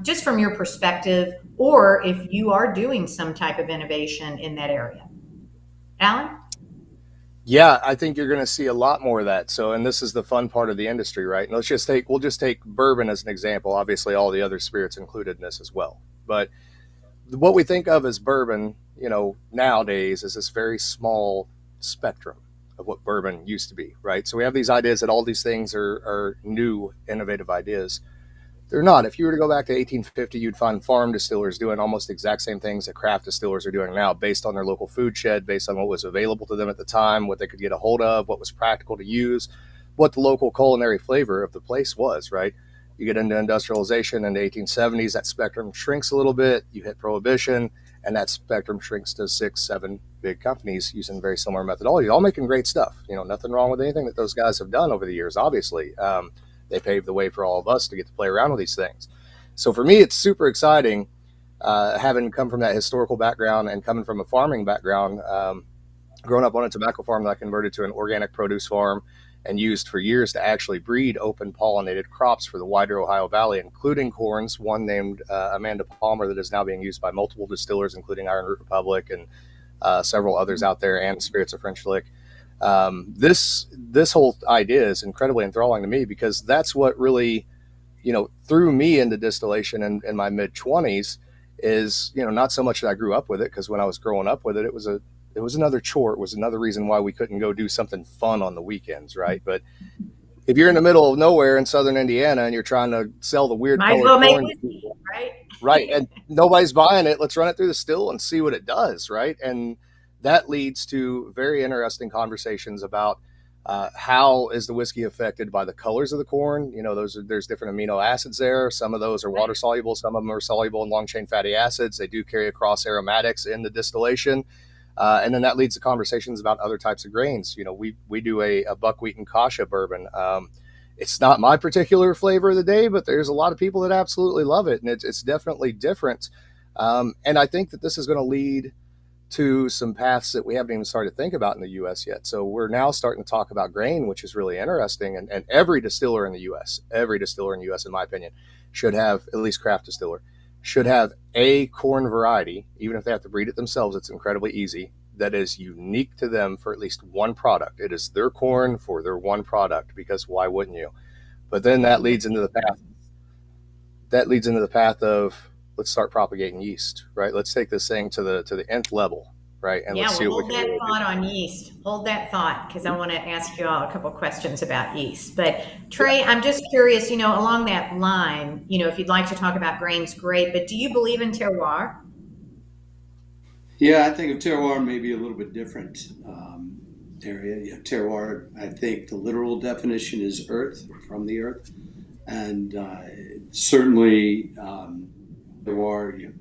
just from your perspective, or if you are doing some type of innovation in that area? Alan? Yeah, I think you're going to see a lot more of that. So, and this is the fun part of the industry, right? And we'll just take bourbon as an example. Obviously, all the other spirits included in this as well. But what we think of as bourbon, nowadays is this very small spectrum of what bourbon used to be, right? So we have these ideas that all these things are new, innovative ideas. They're not. If you were to go back to 1850, you'd find farm distillers doing almost the exact same things that craft distillers are doing now, based on their local food shed, based on what was available to them at the time, what they could get a hold of, what was practical to use, what the local culinary flavor of the place was, right? You get into industrialization in the 1870s, that spectrum shrinks a little bit. You hit Prohibition, and that spectrum shrinks to 6-7 big companies using very similar methodology, all making great stuff. Nothing wrong with anything that those guys have done over the years, obviously. They paved the way for all of us to get to play around with these things. So for me, it's super exciting, having come from that historical background and coming from a farming background, growing up on a tobacco farm that I converted to an organic produce farm, and used for years to actually breed open pollinated crops for the wider Ohio Valley, including corns, one named Amanda Palmer that is now being used by multiple distillers, including Iron Root Republic and several others out there, and Spirits of French Lick. This whole idea is incredibly enthralling to me, because that's what really, threw me into distillation in my mid-20s. Is, not so much that I grew up with it, because when I was growing up with it, it was another chore. It was another reason why we couldn't go do something fun on the weekends, right? But if you're in the middle of nowhere in southern Indiana and you're trying to sell the weird colored corn, right? Right, and nobody's buying it, let's run it through the still and see what it does, right? And that leads to very interesting conversations about how is the whiskey affected by the colors of the corn. There's different amino acids there. Some of those are water soluble, some of them are soluble in long chain fatty acids. They do carry across aromatics in the distillation. And then that leads to conversations about other types of grains. We do a buckwheat and kasha bourbon. It's not my particular flavor of the day, but there's a lot of people that absolutely love it, and it's definitely different. And I think that this is going to lead to some paths that we haven't even started to think about in the U.S. yet. So we're now starting to talk about grain, which is really interesting. And every distiller in the U.S., in my opinion, should have, at least craft distiller, should have a corn variety, even if they have to breed it themselves. It's incredibly easy. That is unique to them for at least one product. It is their corn for their one product, because why wouldn't you? But then that leads into the path. That leads into the path of, let's start propagating yeast, right? Let's take this thing to the nth level, right? And let's see what we can do. Hold that thought on yeast. Hold that thought, because I want to ask you all a couple questions about yeast. But Trey, I'm just curious, along that line, if you'd like to talk about grains, great. But do you believe in terroir? Yeah, I think of terroir maybe a little bit different area. Yeah, terroir, I think the literal definition is earth, from the earth. And certainly terroir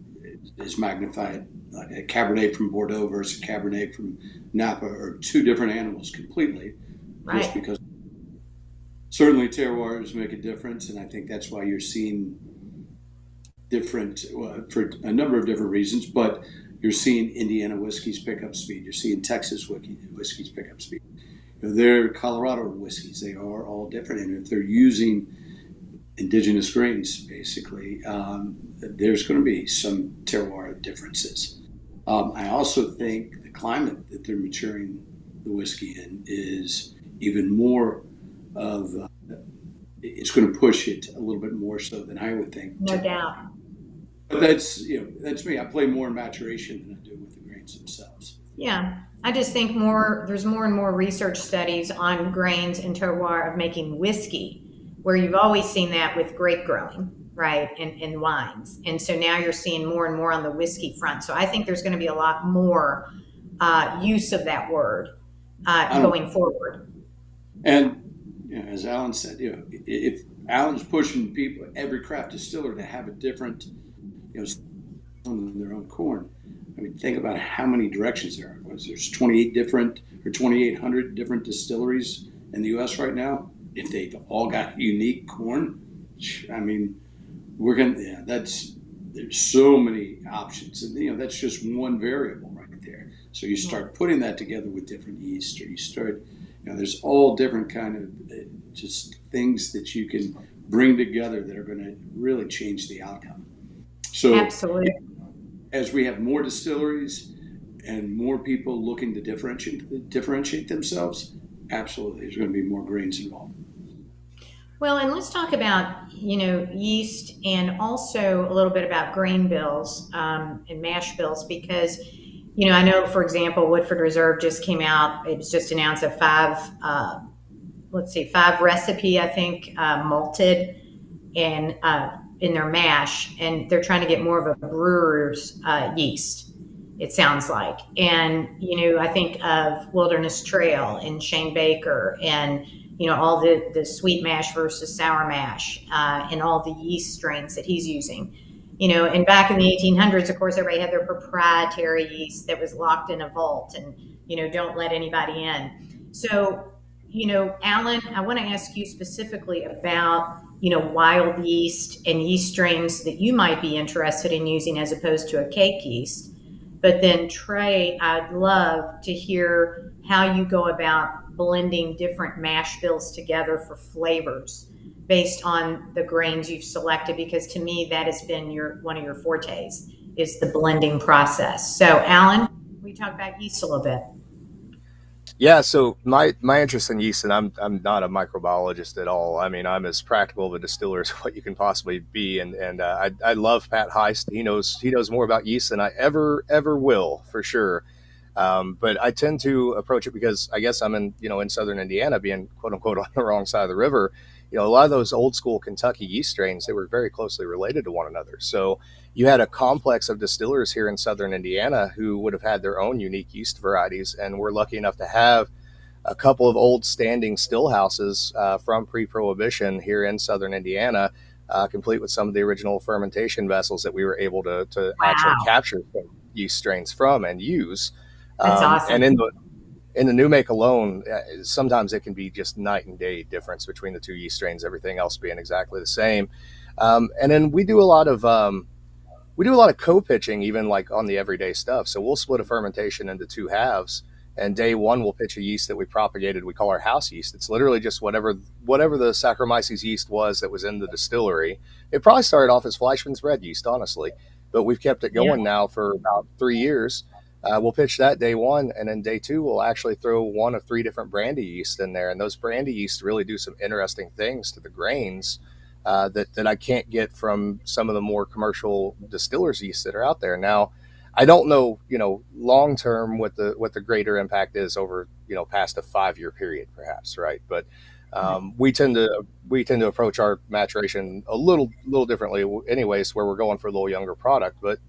is magnified. Like a Cabernet from Bordeaux versus a Cabernet from Napa are two different animals completely. Right. Just because certainly terroirs make a difference, and I think that's why you're seeing different, for a number of different reasons, but you're seeing Indiana whiskeys pick up speed. You're seeing Texas whiskeys pick up speed. They're Colorado whiskeys. They are all different, and if they're using indigenous grains, basically, there's going to be some terroir differences. I also think the climate that they're maturing the whiskey in is even more of, it's going to push it a little bit more so than I would think. No doubt. But that's me. I play more in maturation than I do with the grains themselves. Yeah. I just think there's more and more research studies on grains and terroir of making whiskey, where you've always seen that with grape growing, right, and wines. And so now you're seeing more and more on the whiskey front. So I think there's going to be a lot more use of that word going forward. And as Alan said, if Alan's pushing people, every craft distiller, to have a different, on their own corn. I mean, think about how many directions there are. There's 2,800 different distilleries in the U.S. right now. If they've all got unique corn, I mean, there's so many options, and that's just one variable right there. So you start putting that together with different yeast, or you start, there's all different kind of just things that you can bring together that are going to really change the outcome. So absolutely, as we have more distilleries and more people looking to differentiate themselves, absolutely, there's going to be more grains involved. Well, and let's talk about, yeast, and also a little bit about grain bills and mash bills, because, I know, for example, Woodford Reserve just came out. It was just announced a 5 recipe, I think, malted and in their mash, and they're trying to get more of a brewer's yeast, it sounds like. And, I think of Wilderness Trail and Shane Baker and, all the sweet mash versus sour mash and all the yeast strains that he's using. And back in the 1800s, of course, everybody had their proprietary yeast that was locked in a vault and, don't let anybody in. So, Alan, I want to ask you specifically about, wild yeast and yeast strains that you might be interested in using as opposed to a cake yeast. But then, Trey, I'd love to hear, how you go about blending different mash bills together for flavors based on the grains you've selected, because to me that has been one of your fortes, is the blending process. So Alan, we talk about yeast a little bit. Yeah, so my interest in yeast, and I'm not a microbiologist at all. I mean, I'm as practical of a distiller as what you can possibly be, and I love Pat Heist. He knows more about yeast than I ever will, for sure. But I tend to approach it because I guess I'm in southern Indiana, being quote unquote on the wrong side of the river. A lot of those old school Kentucky yeast strains, they were very closely related to one another. So you had a complex of distillers here in southern Indiana who would have had their own unique yeast varieties, and we're lucky enough to have a couple of old standing still houses from pre-Prohibition here in southern Indiana, complete with some of the original fermentation vessels that we were able to actually capture yeast strains from and use. That's awesome. And in the new make alone, sometimes it can be just night and day difference between the two yeast strains, everything else being exactly the same. And then we do a lot of co-pitching, even like on the everyday stuff. So we'll split a fermentation into two halves, and day one we'll pitch a yeast that we propagated. We call our house yeast. It's literally just whatever the Saccharomyces yeast was that was in the distillery. It probably started off as Fleischmann's bread yeast, honestly, but we've kept it going now for about 3 years. We'll pitch that day one, and then day two we'll actually throw one of 3 different brandy yeast in there, and those brandy yeast really do some interesting things to the grains that I can't get from some of the more commercial distillers yeast that are out there. Now, I don't know, long term what the greater impact is over past a 5-year period, perhaps, right? But we tend to approach our maturation a little differently, anyways, where we're going for a little younger product. But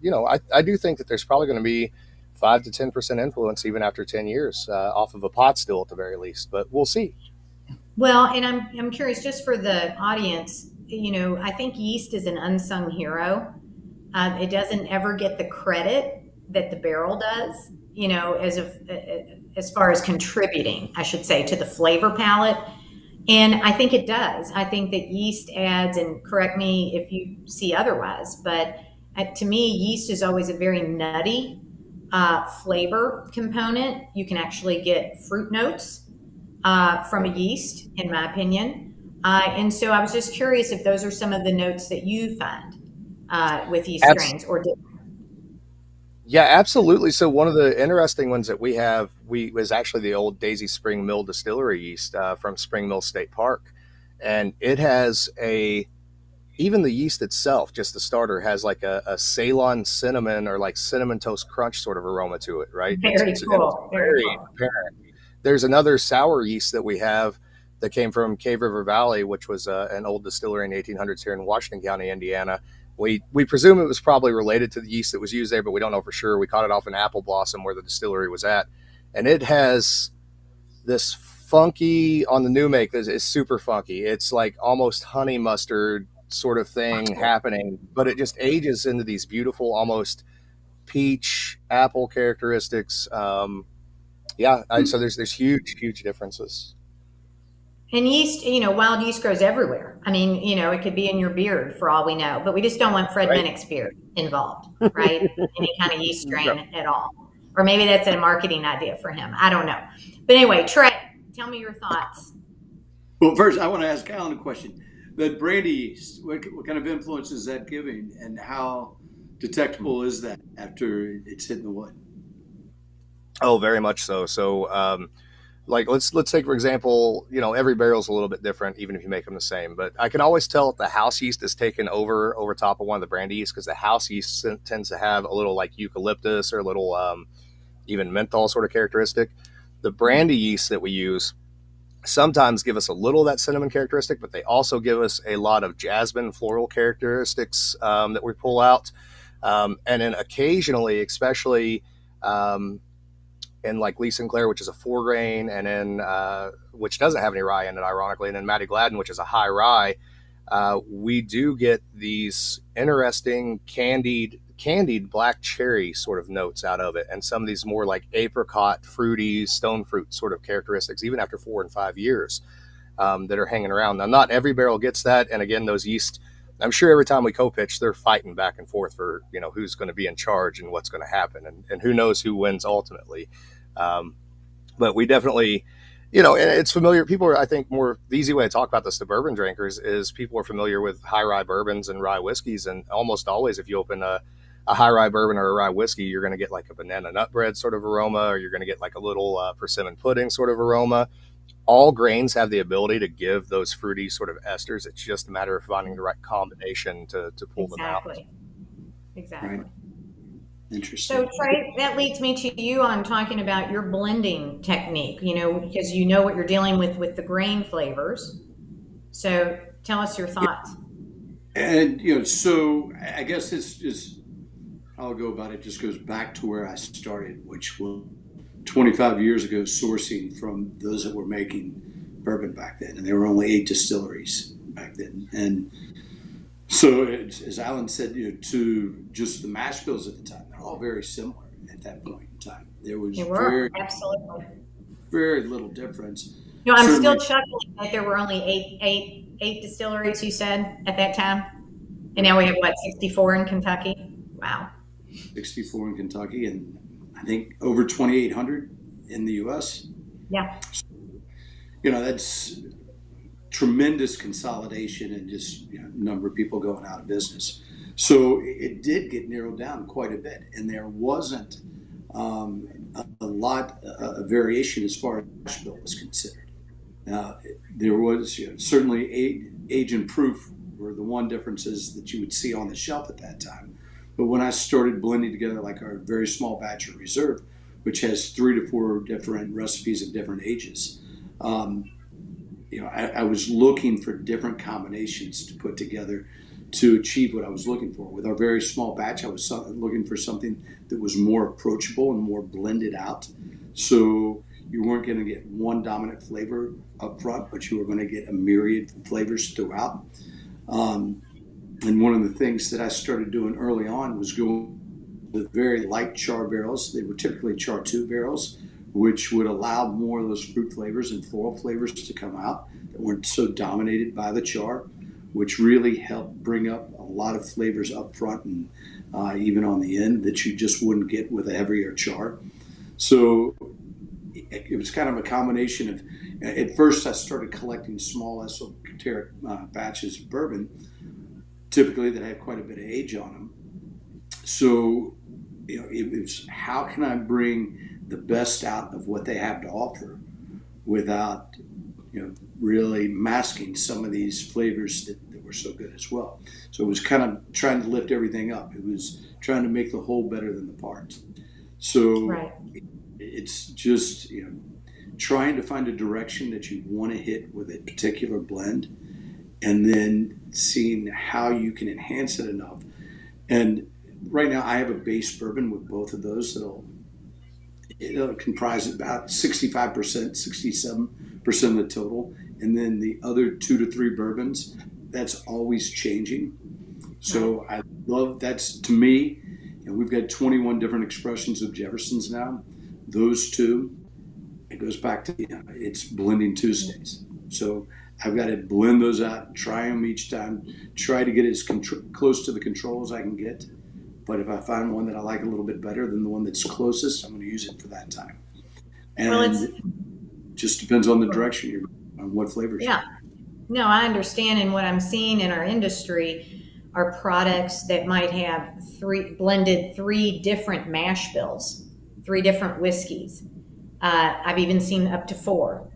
I do think that there's probably going to be 5 to 10% influence even after 10 years off of a pot still at the very least, but we'll see. Well, and I'm curious, just for the audience, I think yeast is an unsung hero. It doesn't ever get the credit that the barrel does, as far as contributing, I should say, to the flavor palette. And I think it does. I think that yeast adds, and correct me if you see otherwise, but to me, yeast is always a very nutty flavor component. You can actually get fruit notes from a yeast, in my opinion. And so I was just curious if those are some of the notes that you find with yeast strains or different. Yeah, absolutely. So one of the interesting ones that we have was actually the old Daisy Spring Mill distillery yeast from Spring Mill State Park. And it has even the yeast itself, just the starter, has like a Ceylon cinnamon or like cinnamon toast crunch sort of aroma to it, right? Very cool. Very apparent. There's another sour yeast that we have that came from Cave River Valley, which was an old distillery in the 1800s here in Washington County, Indiana. We presume it was probably related to the yeast that was used there, but we don't know for sure. We caught it off an apple blossom where the distillery was at. And it has this funky, on the new make, is super funky. It's like almost honey mustard sort of thing happening, but it just ages into these beautiful, almost peach apple characteristics. So there's huge differences. And yeast, wild yeast grows everywhere. I mean, it could be in your beard for all we know, but we just don't want Fred Minnick's beard involved, right? Any kind of yeast strain at all. Or maybe that's a marketing idea for him. I don't know. But anyway, Trey, tell me your thoughts. Well, first, I want to ask Alan a question. That brandy yeast, what kind of influence is that giving, and how detectable is that after it's hitting the wood? Oh, very much so. So, like let's take, for example, every barrel's a little bit different, even if you make them the same. But I can always tell if the house yeast is taken over top of one of the brandy yeast, because the house yeast tends to have a little like eucalyptus or a little even menthol sort of characteristic. The brandy yeast that we use sometimes give us a little of that cinnamon characteristic, but they also give us a lot of jasmine floral characteristics that we pull out. And then occasionally, especially in like Lee Sinclair, which is a 4-grain, and then which doesn't have any rye in it, ironically, and then Matty Gladden, which is a high rye, we do get these interesting candied black cherry sort of notes out of it, and some of these more like apricot, fruity, stone fruit sort of characteristics, even after 4 and 5 years, that are hanging around. Now, not every barrel gets that, and again, those yeast, I'm sure every time we co-pitch, they're fighting back and forth for who's going to be in charge and what's going to happen, and who knows who wins ultimately. But we definitely, and it's familiar. People are, I think, the easy way to talk about this to bourbon drinkers is people are familiar with high rye bourbons and rye whiskeys. And almost always, if you open a high rye bourbon or a rye whiskey, you're going to get like a banana nut bread sort of aroma, or you're going to get like a little persimmon pudding sort of aroma. All grains have the ability to give those fruity sort of esters. It's just a matter of finding the right combination to pull them out. Exactly. Right. Interesting. So Trey, that leads me to you on talking about your blending technique, because you know what you're dealing with the grain flavors. So tell us your thoughts. And, so I guess it's just, I'll go about it, just goes back to where I started, which was 25 years ago, sourcing from those that were making bourbon back then. And there were only 8 distilleries back then. And so, as Alan said, to just the mash bills at the time, they're all very similar at that point in time. There was Absolutely. very little difference. I'm still chuckling that there were only eight distilleries, you said, at that time. And now we have, 64 in Kentucky? Wow. 64 in Kentucky, and I think over 2,800 in the U.S. Yeah. That's tremendous consolidation and just number of people going out of business. So it did get narrowed down quite a bit, and there wasn't a lot of variation as far as mash bill was considered. There was certainly age and proof were the one differences that you would see on the shelf at that time. But when I started blending together like our very small batch of reserve, which has 3 to 4 different recipes of different ages, I was looking for different combinations to put together to achieve what I was looking for. With our very small batch, I was looking for something that was more approachable and more blended out. So you weren't going to get one dominant flavor up front, but you were going to get a myriad of flavors throughout. And one of the things that I started doing early on was going with very light char barrels. They were typically char 2 barrels, which would allow more of those fruit flavors and floral flavors to come out that weren't so dominated by the char, which really helped bring up a lot of flavors up front and even on the end that you just wouldn't get with a heavier char. So it was kind of a combination of, at first I started collecting small esoteric batches of bourbon, typically that have quite a bit of age on them. So, it was how can I bring the best out of what they have to offer without, really masking some of these flavors that were so good as well. So it was kind of trying to lift everything up. It was trying to make the whole better than the parts. So it's just, trying to find a direction that you want to hit with a particular blend, and then seeing how you can enhance it enough. And right now I have a base bourbon with both of those it'll comprise about 65%, 67% of the total. And then the other 2 to 3 bourbons, that's always changing. So I love, that's to me, we've got 21 different expressions of Jeffersons now. Those 2, it goes back to, it's blending Tuesdays. So I've got to blend those out, try them each time, try to get as close to the control as I can get. But if I find one that I like a little bit better than the one that's closest, I'm going to use it for that time. And it just depends on the direction you're going, on what flavors. Yeah. No, I understand. And what I'm seeing in our industry are products that might have blended 3 different mash bills, 3 different whiskeys. I've even seen up to 4.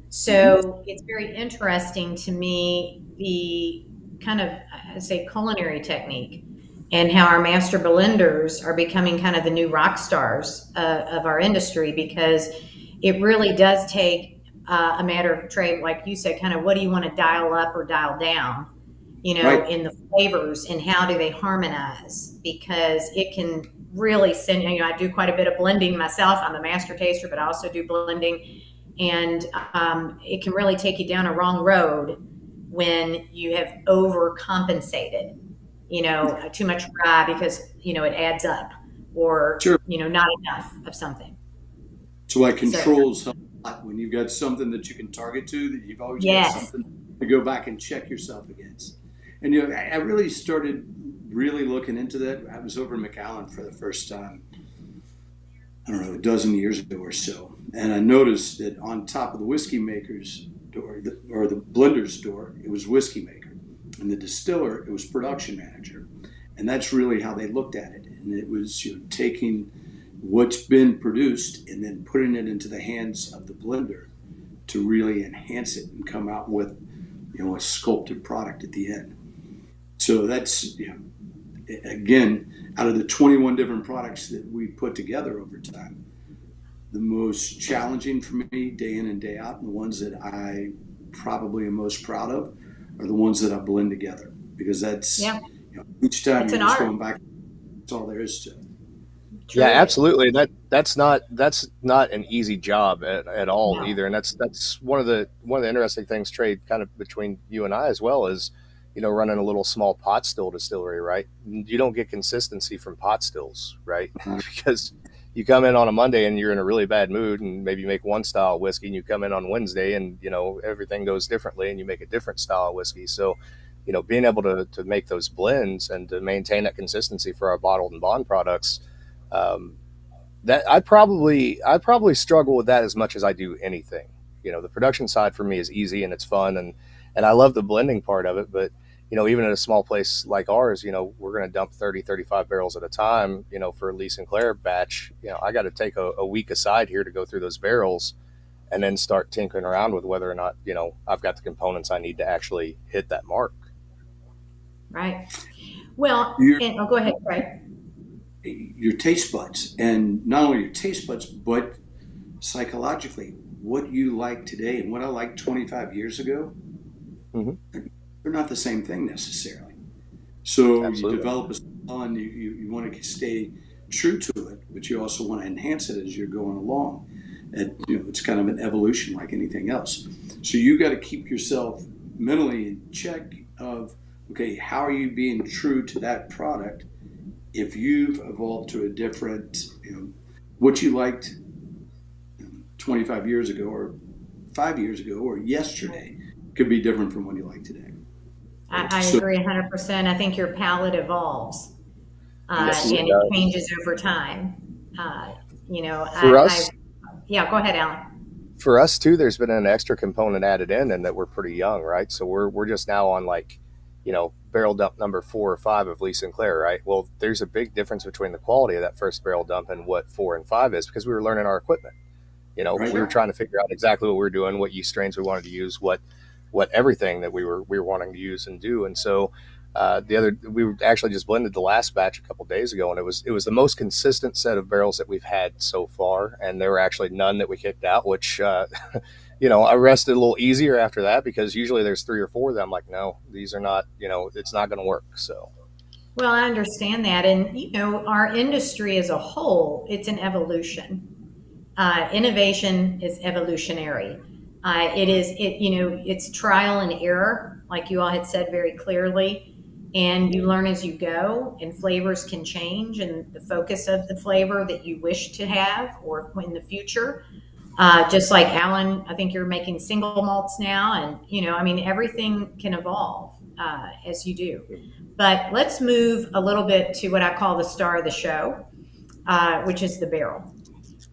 So it's very interesting to me, the kind of, I say, culinary technique, and how our master blenders are becoming kind of the new rock stars of our industry, because it really does take a matter of, Trey, like you said, kind of what do you want to dial up or dial down, in the flavors, and how do they harmonize? Because it can really send, I do quite a bit of blending myself. I'm a master taster, but I also do blending. And it can really take you down a wrong road when you have overcompensated, too much rye because, it adds up, or, not enough of something. So why controls help a lot when you've got something that you can target to, that you've always got something to go back and check yourself against. And, I really started looking into that. I was over in McAllen for the first time, I don't know, a dozen years ago or so. And I noticed that on top of the whiskey maker's door, or the blender's door, it was whiskey maker. And the distiller, it was production manager. And that's really how they looked at it. And it was, you know, taking what's been produced and then putting it into the hands of the blender to really enhance it and come out with, you know, a sculpted product at the end. So that's, you know, again, out of the 21 different products that we put together over time, the most challenging for me day in and day out, and the ones that I probably am most proud of, are the ones that I blend together, because that's, you know, each time you're just going back, that's all there is to it. Yeah, absolutely. That's not an easy job at all either, and that's one of the interesting things, Trey, kind of between you and I as well, is, you know, running a little small pot still distillery, right? You don't get consistency from pot stills, right? Because you come in on a Monday and you're in a really bad mood, and maybe you make one style of whiskey, and you come in on Wednesday and, you know, everything goes differently and you make a different style of whiskey. So, you know, being able to make those blends and to maintain that consistency for our bottled and bond products, that I probably struggle with that as much as I do anything. You know, the production side for me is easy and it's fun, and I love the blending part of it. But, you know, even at a small place like ours, you know, we're going to dump 30, 35 barrels at a time, you know, for a Lee Sinclair batch. You know, I got to take a week aside here to go through those barrels and then start tinkering around with whether or not, you know, I've got the components I need to actually hit that mark. Right. Well, go ahead, Trey. Your taste buds, and not only your taste buds, but psychologically, what you like today and what I liked 25 years ago, they're not the same thing necessarily. So you develop a style and you want to stay true to it, but you also want to enhance it as you're going along. And, you know, it's kind of an evolution like anything else. So you got to keep yourself mentally in check of, okay, how are you being true to that product? If you've evolved to a different, you know, what you liked 25 years ago or 5 years ago or yesterday could be different from what you like today. I agree 100%. I think your palate evolves and it changes over time. You know, for us, go ahead, Alan. For us too, there's been an extra component added in, and that we're pretty young, right? So we're just now on, like, you know, barrel dump number 4 or 5 of Lee Sinclair, right? Well, there's a big difference between the quality of that first barrel dump and what 4 and 5 is, because we were learning our equipment. You know, we were trying to figure out exactly what we were doing, what yeast strains we wanted to use, what everything that we were wanting to use and do. And so we actually just blended the last batch a couple of days ago, and it was the most consistent set of barrels that we've had so far, and there were actually none that we kicked out, which you know, I rested a little easier after that, because usually there's 3 or 4 that I'm like, no, these are not, you know, it's not going to work. So, well, I understand that. And, you know, our industry as a whole, it's an evolution. Innovation is evolutionary. It's trial and error, like you all had said very clearly, and you learn as you go, and flavors can change, and the focus of the flavor that you wish to have or in the future. Just like Alan, I think you're making single malts now, and, you know, I mean, everything can evolve as you do. But let's move a little bit to what I call the star of the show, which is the barrel.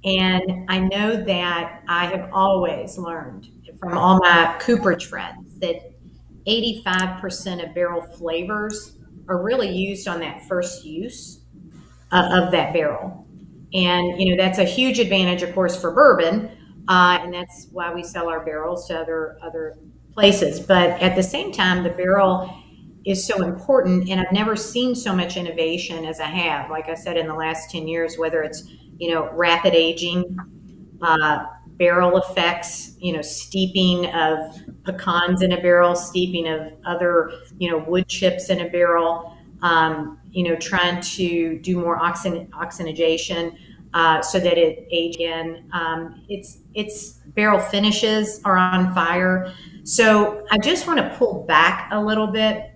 And I know that I have always learned from all my cooperage friends that 85% of barrel flavors are really used on that first use of that barrel. And, you know, that's a huge advantage, of course, for bourbon. And that's why we sell our barrels to other places. But at the same time, the barrel is so important. And I've never seen so much innovation as I have, like I said, in the last 10 years, whether it's, you know, rapid aging, barrel effects, you know, steeping of pecans in a barrel, steeping of other, you know, wood chips in a barrel, you know, trying to do more oxygenation so that it age again. Its barrel finishes are on fire. So I just want to pull back a little bit,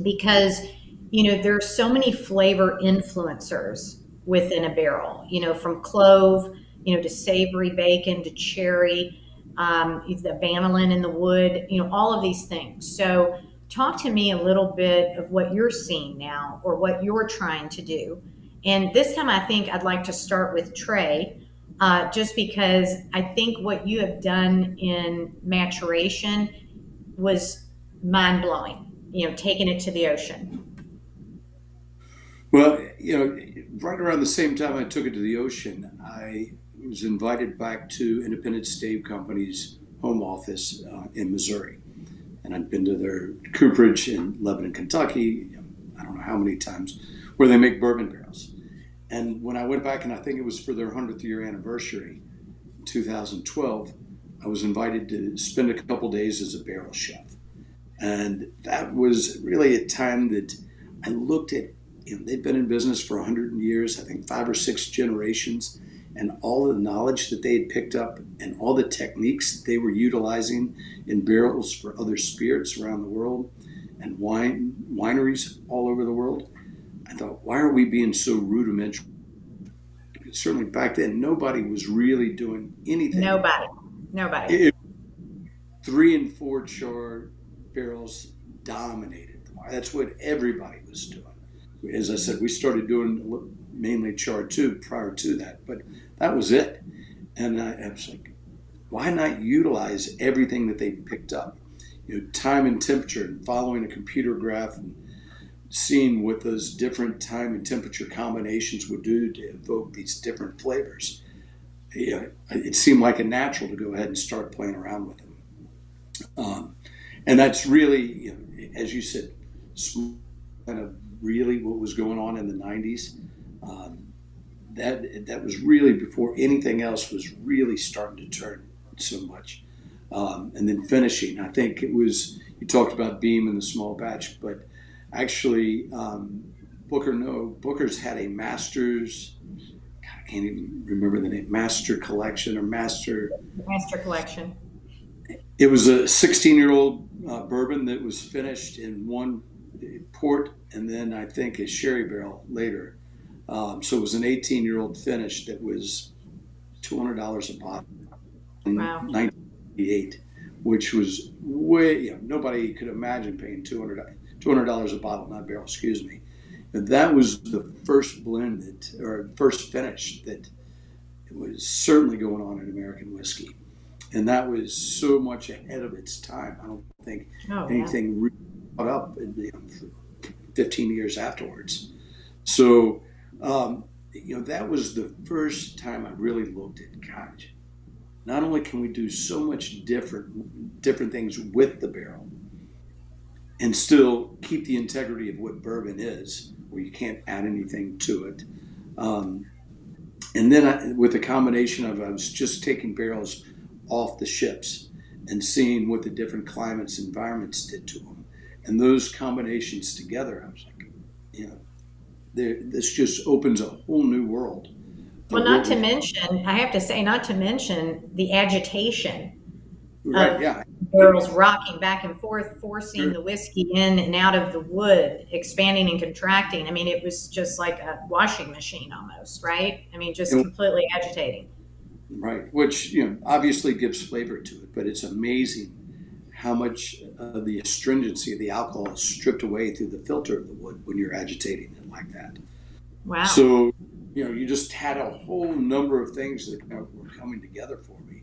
because, you know, there's so many flavor influencers within a barrel, you know, from clove, you know, to savory bacon, to cherry, the vanillin in the wood, you know, all of these things. So talk to me a little bit of what you're seeing now, or what you're trying to do. And this time I think I'd like to start with Trey just because I think what you have done in maturation was mind blowing, taking it to the ocean. Well, right around the same time I took it to the ocean, I was invited back to Independent Stave Company's home office in Missouri. And I'd been to their cooperage in Lebanon, Kentucky, I don't know how many times, where they make bourbon barrels. And when I went back, and I think it was for their 100th year anniversary, in 2012, I was invited to spend a couple days as a barrel chef. And that was really a time that I looked at, they've been in business for 100 years, I think 5 or 6 generations, and all the knowledge that they had picked up and all the techniques that they were utilizing in barrels for other spirits around the world and wineries all over the world. I thought, why are we being so rudimentary? Certainly back then, nobody was really doing anything. Nobody. 3 and 4 char barrels dominated. That's what everybody was doing. As I said, we started doing mainly char 2 prior to that, but that was it. And I was like, why not utilize everything that they picked up? Time and temperature, and following a computer graph and seeing what those different time and temperature combinations would do to evoke these different flavors. It seemed like a natural to go ahead and start playing around with them. And that's really, as you said, kind of really what was going on in the 90s. That was really before anything else was really starting to turn so much. And then finishing, I think it was, you talked about Beam and the small batch, but actually Booker's had a master's, I can't even remember the name, Master Collection or Master Collection. It was a 16-year-old bourbon that was finished in one port and then I think a sherry barrel later. So it was an 18-year-old finish that was $200 a bottle in 1988, which was way, nobody could imagine paying $200 a bottle, not barrel, excuse me. And that was the first blend first finish that was certainly going on in American whiskey. And that was so much ahead of its time. I don't think anything really caught up in 15 years afterwards. So, that was the first time I really looked at, gosh, not only can we do so much different things with the barrel and still keep the integrity of what bourbon is, where you can't add anything to it. And then with the combination of, I was just taking barrels off the ships and seeing what the different climates, environments did to them. And those combinations together, I was like, this just opens a whole new world. Well, not to mention the agitation of barrels rocking back and forth, forcing the whiskey in and out of the wood, expanding and contracting. I mean, it was just like a washing machine almost, right? I mean, just completely agitating. Right, which obviously gives flavor to it, but it's amazing how much of the astringency of the alcohol is stripped away through the filter of the wood when you're agitating it like that. Wow. So, you just had a whole number of things that were coming together for me.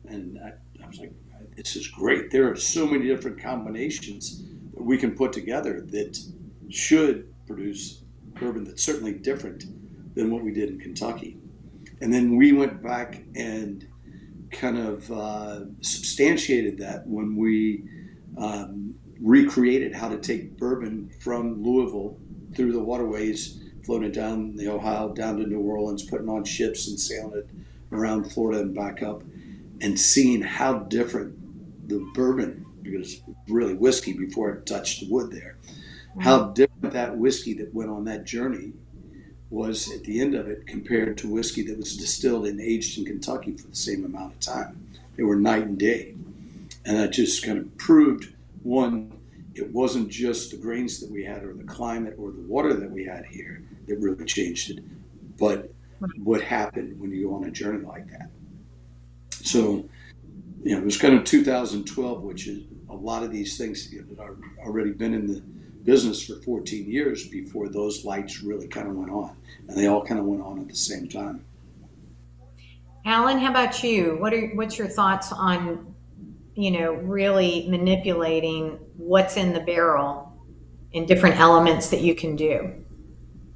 And I was like, this is great. There are so many different combinations that we can put together that should produce bourbon that's certainly different than what we did in Kentucky. And then we went back and kind of substantiated that when we recreated how to take bourbon from Louisville through the waterways, floating down the Ohio, down to New Orleans, putting on ships and sailing it around Florida and back up, and seeing how different the bourbon, because really whiskey before it touched the wood there, how different that whiskey that went on that journey was at the end of it compared to whiskey that was distilled and aged in Kentucky for the same amount of time. They were night and day. And that just kind of proved, one, it wasn't just the grains that we had or the climate or the water that we had here that really changed it, but what happened when you go on a journey like that. So, it was kind of 2012, which is a lot of these things that I've already been in the business for 14 years before those lights really kind of went on, and they all kind of went on at the same time. Alan, how about you? What's your thoughts on, really manipulating what's in the barrel and different elements that you can do?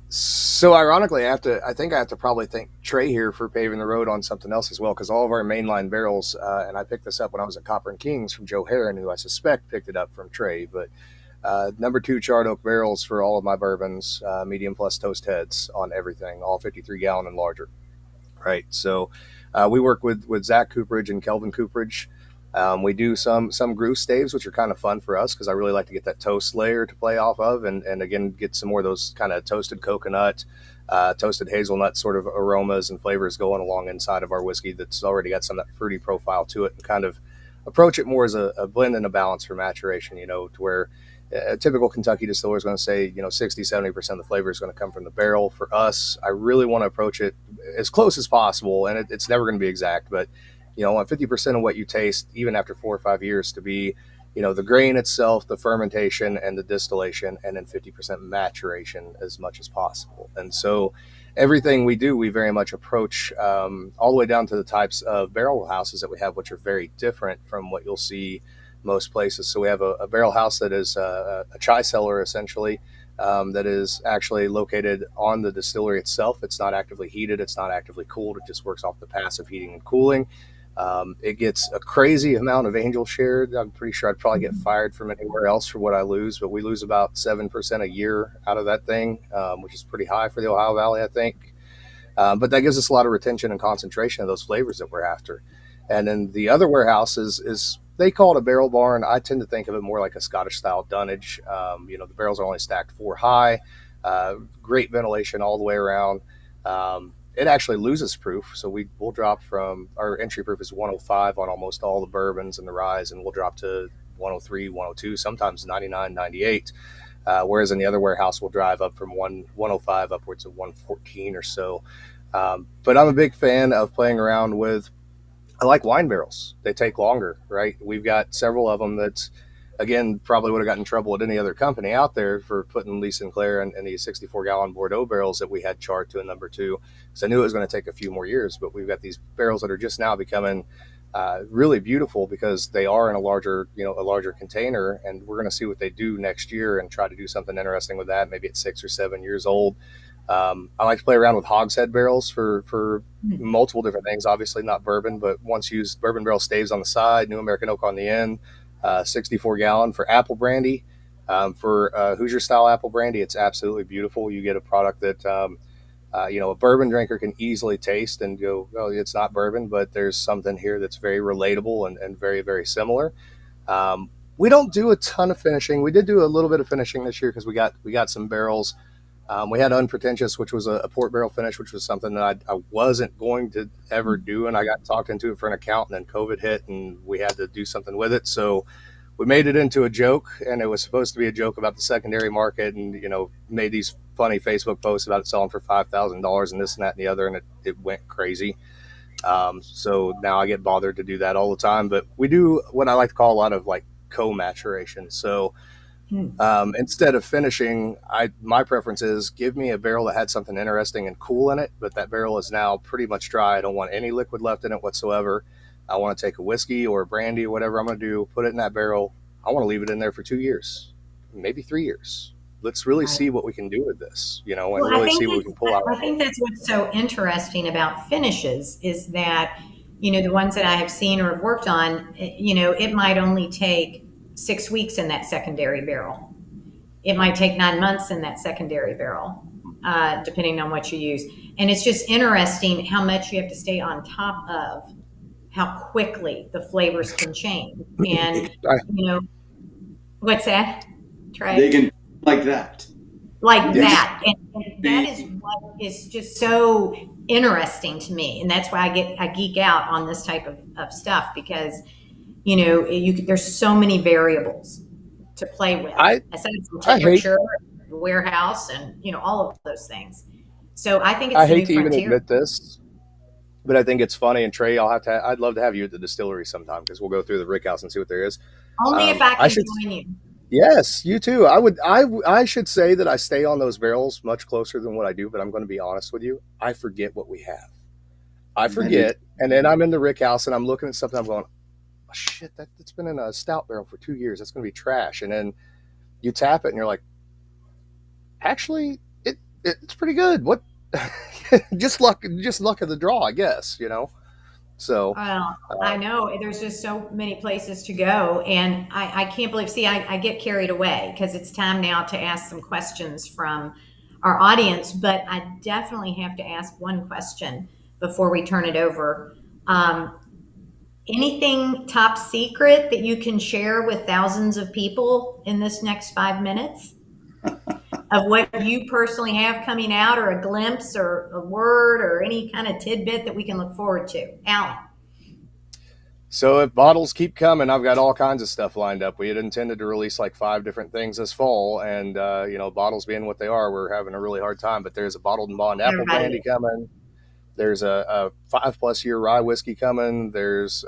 So ironically, I think I have to probably thank Trey here for paving the road on something else as well, because all of our mainline barrels, and I picked this up when I was at Copper and Kings from Joe Heron, who I suspect picked it up from Trey, but number 2 charred oak barrels for all of my bourbons, medium plus toast heads on everything, all 53 gallon and larger. Right. So we work with Zach Cooperage and Kelvin Cooperage. We do some groove staves, which are kind of fun for us because I really like to get that toast layer to play off of, and again get some more of those kind of toasted coconut, toasted hazelnut sort of aromas and flavors going along inside of our whiskey that's already got some of that fruity profile to it, and kind of approach it more as a blend and a balance for maturation, to where a typical Kentucky distiller is going to say, 60-70% of the flavor is going to come from the barrel. For us, I really want to approach it as close as possible, and it's never going to be exact, but I want 50% of what you taste, even after 4 or 5 years, to be, the grain itself, the fermentation, and the distillation, and then 50% maturation as much as possible. And so everything we do, we very much approach all the way down to the types of barrel houses that we have, which are very different from what you'll see most places. So we have a barrel house that is a chai cellar, essentially, that is actually located on the distillery itself. It's not actively heated. It's not actively cooled. It just works off the passive heating and cooling. It gets a crazy amount of angel share. I'm pretty sure I'd probably get fired from anywhere else for what I lose, but we lose about 7% a year out of that thing, which is pretty high for the Ohio Valley, I think. But that gives us a lot of retention and concentration of those flavors that we're after. And then the other warehouse is they call it a barrel barn. I tend to think of it more like a Scottish style dunnage. The barrels are only stacked 4 high, great ventilation all the way around. It actually loses proof. So we'll drop from, our entry proof is 105 on almost all the bourbons and the rye, and we'll drop to 103, 102, sometimes 99, 98. Whereas in the other warehouse, we'll drive up from 105 upwards of 114 or so. But I'm a big fan of playing around with, I like wine barrels. They take longer, right? We've got several of them that, again, probably would have gotten in trouble at any other company out there for putting Lee Sinclair in these 64-gallon Bordeaux barrels that we had charred to a number 2. Because I knew it was going to take a few more years. But we've got these barrels that are just now becoming really beautiful because they are in a larger container, and we're going to see what they do next year and try to do something interesting with that. Maybe it's 6 or 7 years old. I like to play around with hogshead barrels for multiple different things. Obviously not bourbon, but once used bourbon barrel staves on the side, New American Oak on the end, 64-gallon for apple brandy. For Hoosier style apple brandy, it's absolutely beautiful. You get a product that a bourbon drinker can easily taste and go, oh, it's not bourbon, but there's something here that's very relatable and very, very similar. We don't do a ton of finishing. We did do a little bit of finishing this year because we got some barrels. We had Unpretentious, which was a port barrel finish, which was something that I wasn't going to ever do. And I got talked into it for an account, and then COVID hit and we had to do something with it. So we made it into a joke, and it was supposed to be a joke about the secondary market, and, made these funny Facebook posts about it selling for $5,000 and this and that and the other. And it went crazy. So now I get bothered to do that all the time, but we do what I like to call a lot of like co-maturation. So instead of finishing, my preference is give me a barrel that had something interesting and cool in it, but that barrel is now pretty much dry. I don't want any liquid left in it whatsoever. I want to take a whiskey or a brandy or whatever I'm going to do, put it in that barrel. I want to leave it in there for 2 years, maybe 3 years. Let's really see what we can do with this, and really see what we can pull out. I think that's what's so interesting about finishes is that, the ones that I have seen or have worked on, it might only take 6 weeks in that secondary barrel. It might take 9 months in that secondary barrel, depending on what you use. And it's just interesting how much you have to stay on top of how quickly the flavors can change. And, what's that, Trey? They can like that. Like that. And that is what is just so interesting to me. And that's why I geek out on this type of stuff because there's so many variables to play with. Aside from temperature, warehouse, and all of those things. So I think it's I the hate new to frontier. even admit this, but I think it's funny. And Trey, I'd love to have you at the distillery sometime because we'll go through the rick house and see what there is. Only if I can join you. Yes, you too. I should say that I stay on those barrels much closer than what I do, but I'm going to be honest with you. I forget what we have. I forget And then I'm in the rick house and I'm looking at something. I'm going, oh, shit, that's been in a stout barrel for 2 years. That's going to be trash. And then you tap it and you're like, actually, it's pretty good. What? just luck of the draw, I guess, you know? So well, I know there's just so many places to go, and I can't believe. See, I get carried away because it's time now to ask some questions from our audience. But I definitely have to ask one question before we turn it over. Anything top secret that you can share with thousands of people in this next 5 minutes of what you personally have coming out, or a glimpse or a word or any kind of tidbit that we can look forward to? Alan. So if bottles keep coming, I've got all kinds of stuff lined up. We had intended to release like 5 different things this fall, and bottles being what they are, we're having a really hard time. But there's a bottled and bond apple brandy coming. There's a 5+ year rye whiskey coming. There's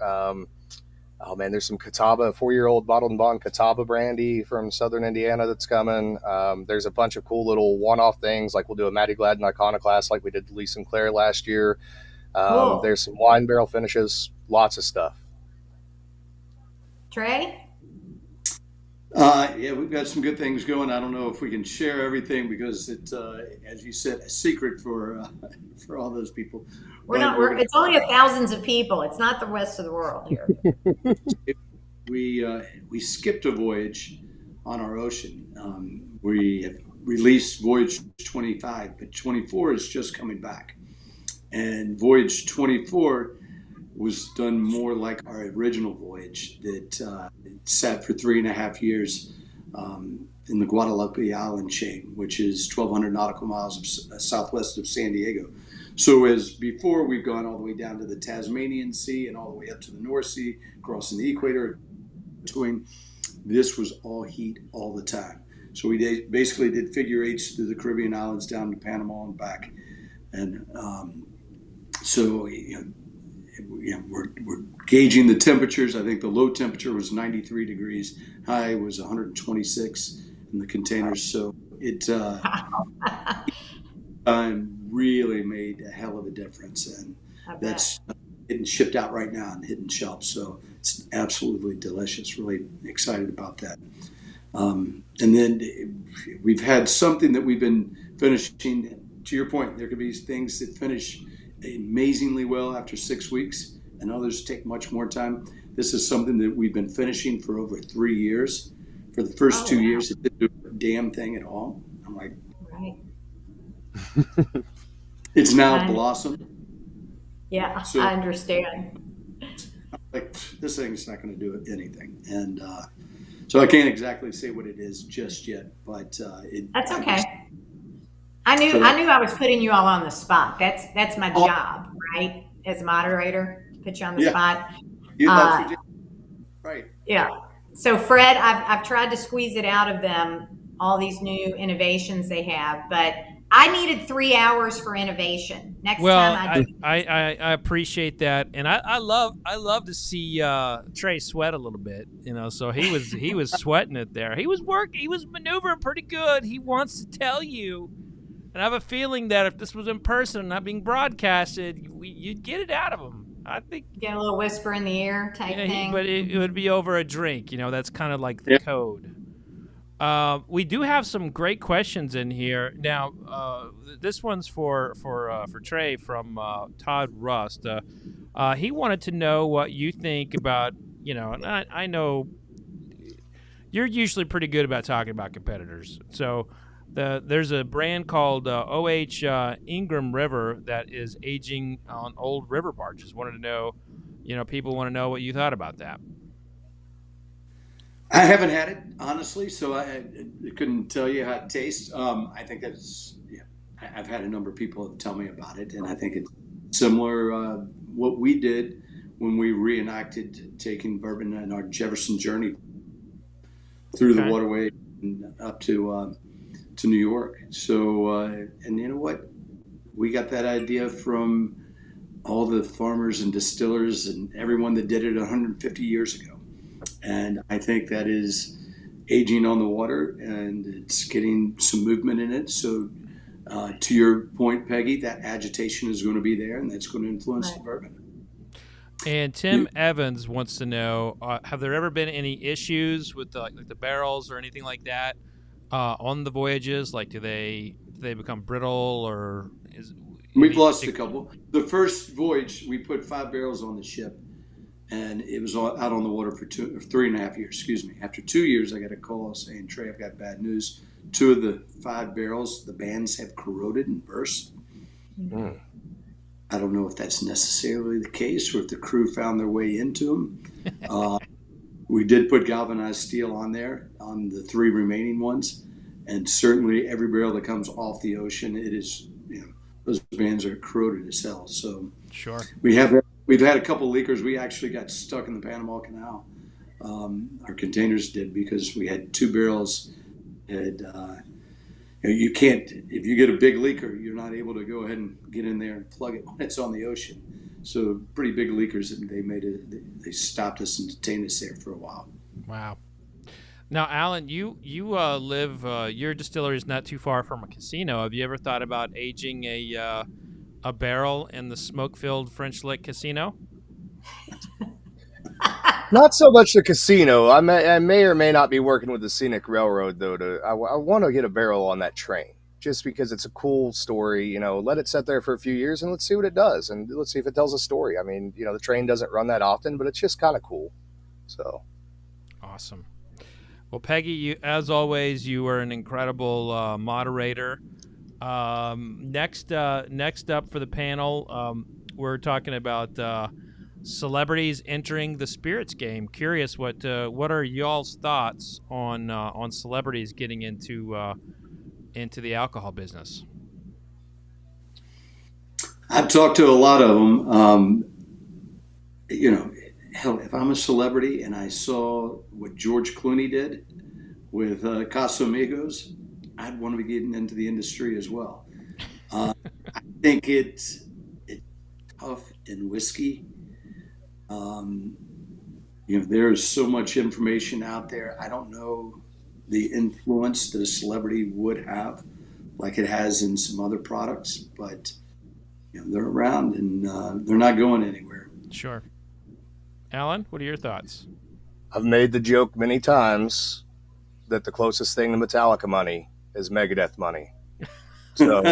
there's some Catawba, 4-year-old bottled and bond Catawba brandy from Southern Indiana that's coming. There's a bunch of cool little one-off things, like we'll do a Matty Gladden Iconoclast like we did Lee Sinclair last year. Cool. There's some wine barrel finishes, lots of stuff. Trey? Yeah, we've got some good things going. I don't know if we can share everything because it's, as you said, a secret for all those people. It's only thousands of people. It's not the rest of the world here. We skipped a voyage on our ocean. We have released Voyage 25, but 24 is just coming back. And Voyage 24 was done more like our original voyage that sat for 3.5 years in the Guadalupe Island chain, which is 1,200 nautical miles southwest of San Diego. So as before, we've gone all the way down to the Tasmanian Sea and all the way up to the North Sea, crossing the equator. This was all heat all the time. So we basically did figure eights through the Caribbean islands down to Panama and back. And we're gauging the temperatures. I think the low temperature was 93 degrees. High was 126 in the containers. So it really made a hell of a difference. And that's getting shipped out right now and hitting shelves. So it's absolutely delicious. Really excited about that. And then we've had something that we've been finishing. To your point, there could be things that finish amazingly well after 6 weeks, and others take much more time. This is something that we've been finishing for over 3 years. For the first 2 years, it didn't do a damn thing at all. I'm like, right. It's now blossomed. Yeah, so, I understand. Like, this thing's not going to do anything, and so I can't exactly say what it is just yet. But that's okay. I knew I was putting you all on the spot. That's my job, right? As a moderator, to put you on the spot. Yeah, right. Yeah. So Fred, I've tried to squeeze it out of them, all these new innovations they have, but I needed 3 hours for innovation. Next time I appreciate that, and I love to see Trey sweat a little bit. So he was sweating it there. He was maneuvering pretty good. He wants to tell you. And I have a feeling that if this was in person, not being broadcasted, you'd get it out of him. I think get a little whisper in the ear type thing. But it would be over a drink. That's kind of like the code. We do have some great questions in here. Now, this one's for Trey from Todd Rust. He wanted to know what you think about. And I know you're usually pretty good about talking about competitors. So. There's a brand called OH Ingram River that is aging on old river barges. Wanted to know, people want to know what you thought about that. I haven't had it, honestly, so I couldn't tell you how it tastes. I think I've had a number of people tell me about it, and I think it's similar what we did when we reenacted taking bourbon and our Jefferson journey through the waterway and up to New York. So, and you know what? We got that idea from all the farmers and distillers and everyone that did it 150 years ago. And I think that is aging on the water and it's getting some movement in it. So, to your point, Peggy, that agitation is going to be there and that's going to influence the bourbon. And Tim Evans wants to know: have there ever been any issues with the barrels or anything like that on the voyages? Like, do they become brittle, or We've lost a couple. The first voyage, we put 5 barrels on the ship, and it was out on the water for 3.5 years. Excuse me. After 2 years, I got a call saying, "Trey, I've got bad news. 2 of the 5 barrels, the bands have corroded and burst." Mm. I don't know if that's necessarily the case or if the crew found their way into them. We did put galvanized steel on there on the 3 remaining ones, and certainly every barrel that comes off the ocean, it is, those bands are corroded as hell. So sure, we've had a couple leakers. We actually got stuck in the Panama Canal. Our containers did, because we had 2 barrels. You can't, if you get a big leaker, you're not able to go ahead and get in there and plug it when it's on the ocean. So pretty big leakers, and they stopped us and detained us there for a while. Wow. Now, Alan, you live, your distillery is not too far from a casino. Have you ever thought about aging a barrel in the smoke-filled French Lick Casino? Not so much the casino. I may or may not be working with the Scenic Railroad, though. I want to get a barrel on that train, just because it's a cool story. Let it sit there for a few years and let's see what it does, and let's see if it tells a story. I mean, the train doesn't run that often, but it's just kind of cool. So awesome. Well, Peggy, you, as always, you are an incredible moderator. Next up for the panel, we're talking about celebrities entering the spirits game. Curious, what are y'all's thoughts on celebrities getting into the alcohol business? I've talked to a lot of them. Hell, if I'm a celebrity and I saw what George Clooney did with Casamigos, I'd want to be getting into the industry as well. I think it's tough in whiskey. There's so much information out there. I don't know the influence that a celebrity would have, like it has in some other products, but they're around and they're not going anywhere. Sure. Alan, what are your thoughts? I've made the joke many times that the closest thing to Metallica money is Megadeth money. So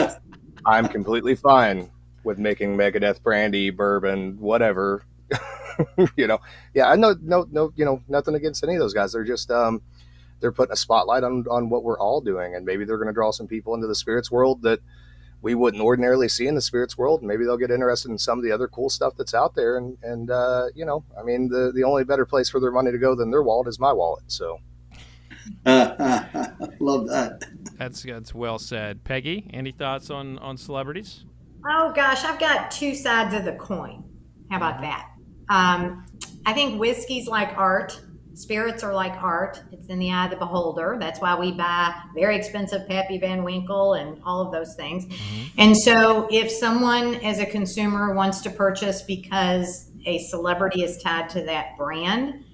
I'm completely fine with making Megadeth brandy, bourbon, whatever. Yeah, I know, no, nothing against any of those guys. They're just, they're putting a spotlight on what we're all doing, and maybe they're going to draw some people into the spirits world that we wouldn't ordinarily see in the spirits world. And maybe they'll get interested in some of the other cool stuff that's out there. And I mean, the only better place for their money to go than their wallet is my wallet. So. Love that. That's well said. Peggy, any thoughts on celebrities? Oh gosh, I've got 2 sides of the coin. How about that? I think whiskey's like art. Spirits are like art. It's in the eye of the beholder. That's why we buy very expensive Pappy Van Winkle and all of those things. Mm-hmm. And so if someone as a consumer wants to purchase because a celebrity is tied to that brand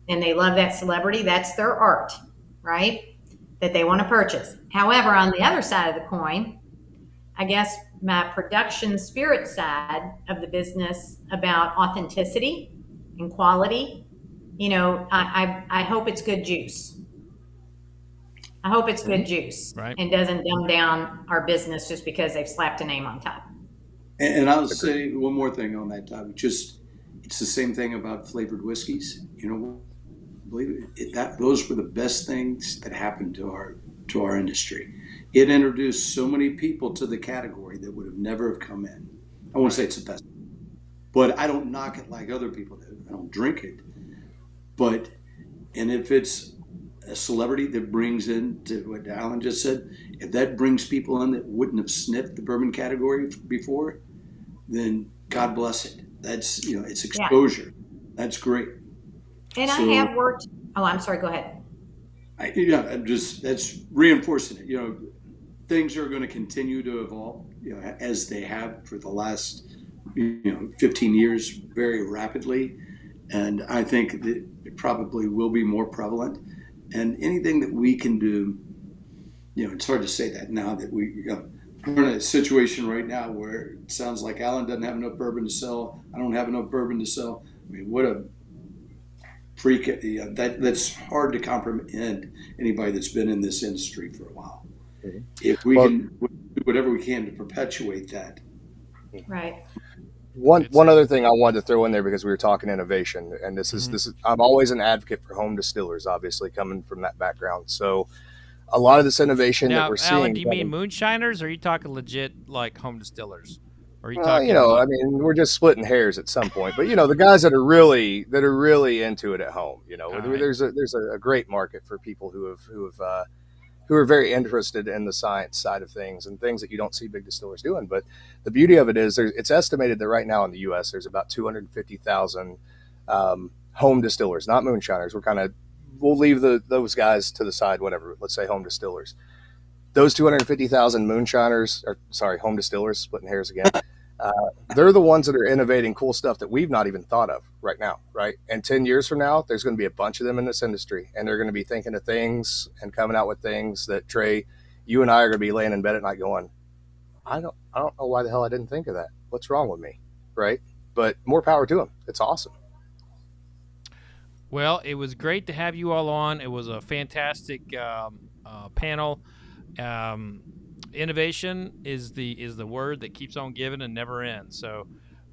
and they love that celebrity, that's their art, right? That they want to purchase. However, on the other side of the coin, I guess my production spirit side of the business about authenticity and quality, I hope it's good juice. I hope it's good juice, right? And doesn't dumb down our business just because they've slapped a name on top. And I'll say one more thing on that topic. Just, it's the same thing about flavored whiskeys. Believe it, those were the best things that happened to our industry. It introduced so many people to the category that would have never have come in. I won't say it's the best, but I don't knock it like other people do. I don't drink it. And if it's a celebrity that brings in, to what Alan just said, if that brings people in that wouldn't have sniffed the bourbon category before, then God bless it. That's, it's exposure. Yeah. That's great. And so, I have worked. Oh, I'm sorry. Go ahead. That's reinforcing it. Things are going to continue to evolve, as they have for the last, 15 years, very rapidly. And I think that it probably will be more prevalent. And anything that we can do, it's hard to say that now that we're in a situation right now where it sounds like Alan doesn't have enough bourbon to sell. I don't have enough bourbon to sell. I mean, what a freak! That's hard to comprehend anybody that's been in this industry for a while. Mm-hmm. If we can do whatever we can to perpetuate that. Right. One other thing I wanted to throw in there, because we were talking innovation, and this is I'm always an advocate for home distillers, obviously coming from that background. So a lot of this innovation that we're seeing. Alan, do you mean moonshiners, or are you talking legit like home distillers? Or are you talking? I mean, we're just splitting hairs at some point, but the guys that are really into it at home. There's a great market for people who are very interested in the science side of things and things that you don't see big distillers doing. But the beauty of it is it's estimated that right now in the U.S. there's about 250,000 home distillers, not moonshiners. We'll leave those guys to the side, whatever. Let's say home distillers. Those 250,000 home distillers, splitting hairs again, they're the ones that are innovating cool stuff that we've not even thought of right now, right? And 10 years from now, there's going to be a bunch of them in this industry, and they're going to be thinking of things and coming out with things that, Trey, you and I are going to be laying in bed at night going, I don't know why the hell I didn't think of that. What's wrong with me, right? But more power to them. It's awesome. Well, it was great to have you all on. It was a fantastic panel. Innovation is the word that keeps on giving and never ends. So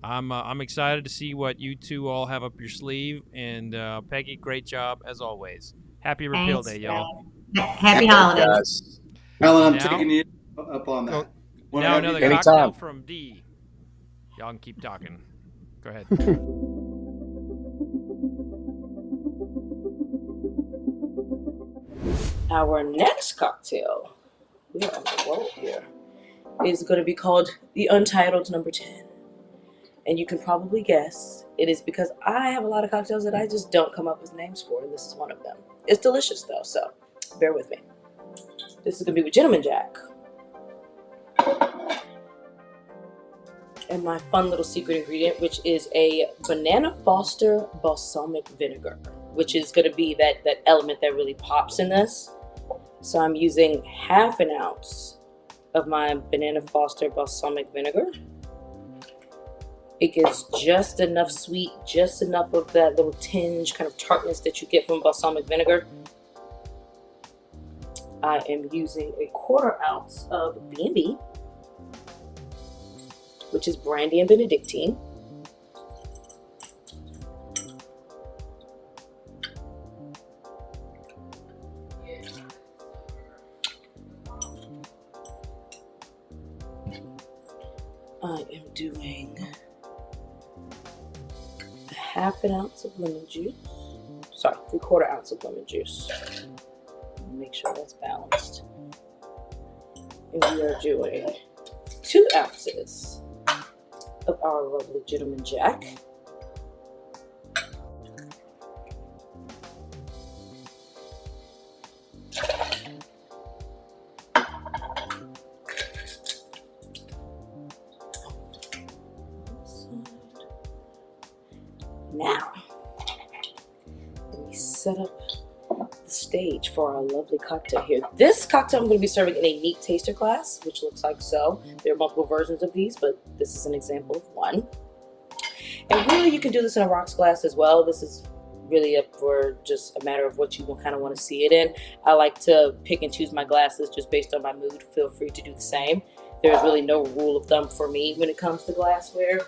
I'm excited to see what you two all have up your sleeve. And Peggy, great job as always. Happy Repeal Day, y'all. Happy holidays. Alan, I'm taking you up on that. Now another cocktail from D. Y'all can keep talking. Go ahead. Our next cocktail, we are on the roll here, is going to be called the Untitled Number 10. And you can probably guess it is because I have a lot of cocktails that I just don't come up with names for, and this is one of them. It's delicious though, so bear with me. This is going to be with Gentleman Jack. And my fun little secret ingredient, which is a Banana Foster balsamic vinegar, which is going to be that element that really pops in this. So I'm using half an ounce of my Banana Foster balsamic vinegar. It gives just enough sweet, just enough of that little tinge, kind of tartness that you get from balsamic vinegar. I am using a 1/4 ounce of B&B, which is brandy and Benedictine. I am doing half an ounce of lemon juice. Sorry, 3/4 ounce of lemon juice. Make sure that's balanced. And we are doing 2 ounces of our lovely Gentleman Jack. Now, let me set up the stage for our lovely cocktail here. This cocktail I'm going to be serving in a neat taster glass, which looks like so. There are multiple versions of these, but this is an example of one. And really, you can do this in a rocks glass as well. This is really up for just a matter of what you kind of want to see it in. I like to pick and choose my glasses just based on my mood. Feel free to do the same. There's really no rule of thumb for me when it comes to glassware.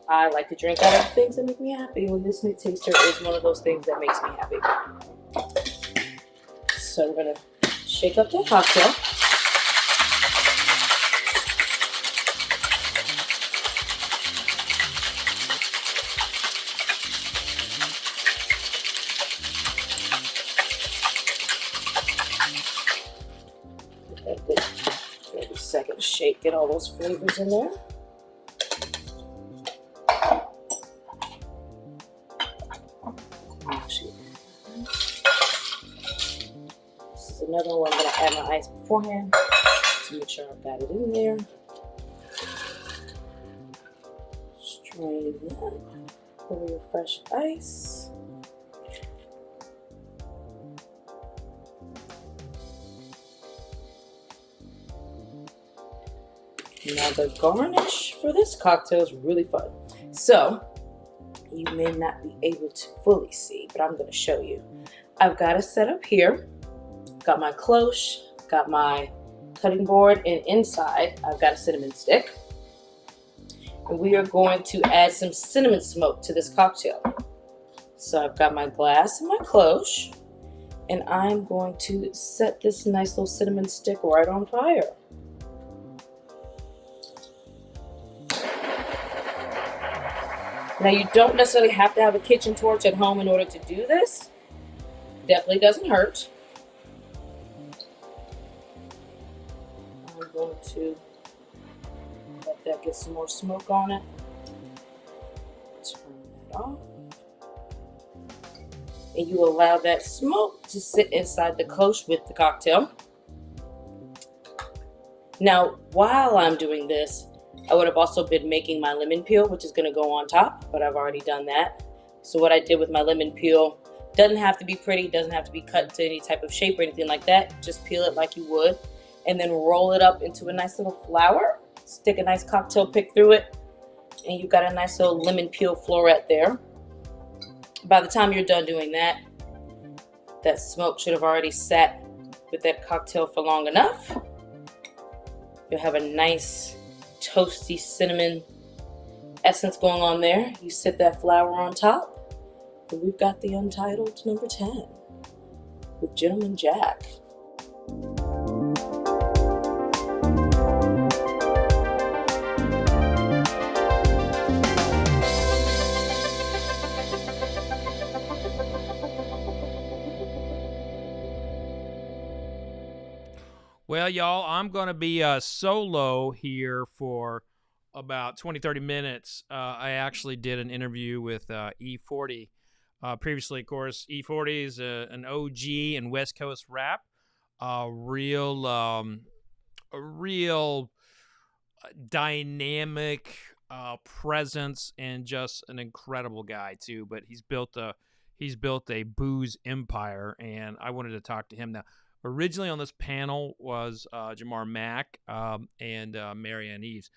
I like to drink out of things that make me happy. When this new taster is one of those things that makes me happy. So we're gonna shake up the cocktail. Give it a second shake, get all those flavors in there. Another one, I'm going to add my ice beforehand to make sure I've got it in there. Strain that over your fresh ice. Now the garnish for this cocktail is really fun. So you may not be able to fully see, but I'm going to show you. I've got a setup here. Got my cloche, got my cutting board, and inside I've got a cinnamon stick. And we are going to add some cinnamon smoke to this cocktail. So I've got my glass and my cloche, and I'm going to set this nice little cinnamon stick right on fire. Now, you don't necessarily have to have a kitchen torch at home in order to do this. Definitely doesn't hurt. I'm going to let that get some more smoke on it. Turn that off. And you allow that smoke to sit inside the cloche with the cocktail. Now, while I'm doing this, I would have also been making my lemon peel, which is going to go on top, but I've already done that. So what I did with my lemon peel, doesn't have to be pretty, doesn't have to be cut to any type of shape or anything like that. Just peel it like you would, and then roll it up into a nice little flower. Stick a nice cocktail pick through it, and you've got a nice little lemon peel floret there. By the time you're done doing that, that smoke should have already sat with that cocktail for long enough. You'll have a nice toasty cinnamon essence going on there. You sit that flower on top, and we've got the Untitled number 10 with Gentleman Jack. Well, y'all, I'm going to be solo here for about 20-30 minutes. I actually did an interview with E40. Previously, of course, E40 is an OG in West Coast rap. A real dynamic presence and just an incredible guy, too. But he's built a booze empire, and I wanted to talk to him now. Originally on this panel was Jamar Mack and Marianne Eves.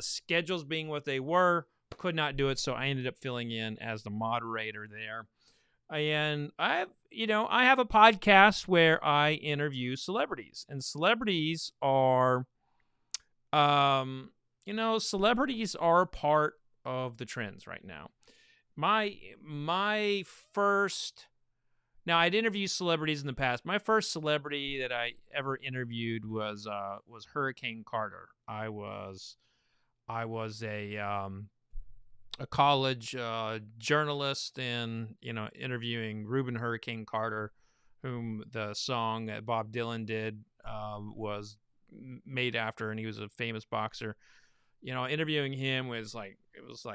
Schedules being what they were, could not do it, so I ended up filling in as the moderator there. And I have a podcast where I interview celebrities, and celebrities are, celebrities are part of the trends right now. My first. Now, I'd interviewed celebrities in the past. My first celebrity that I ever interviewed was Hurricane Carter. I was a college journalist and interviewing Reuben Hurricane Carter, whom the song that Bob Dylan did was made after, and he was a famous boxer. Interviewing him was like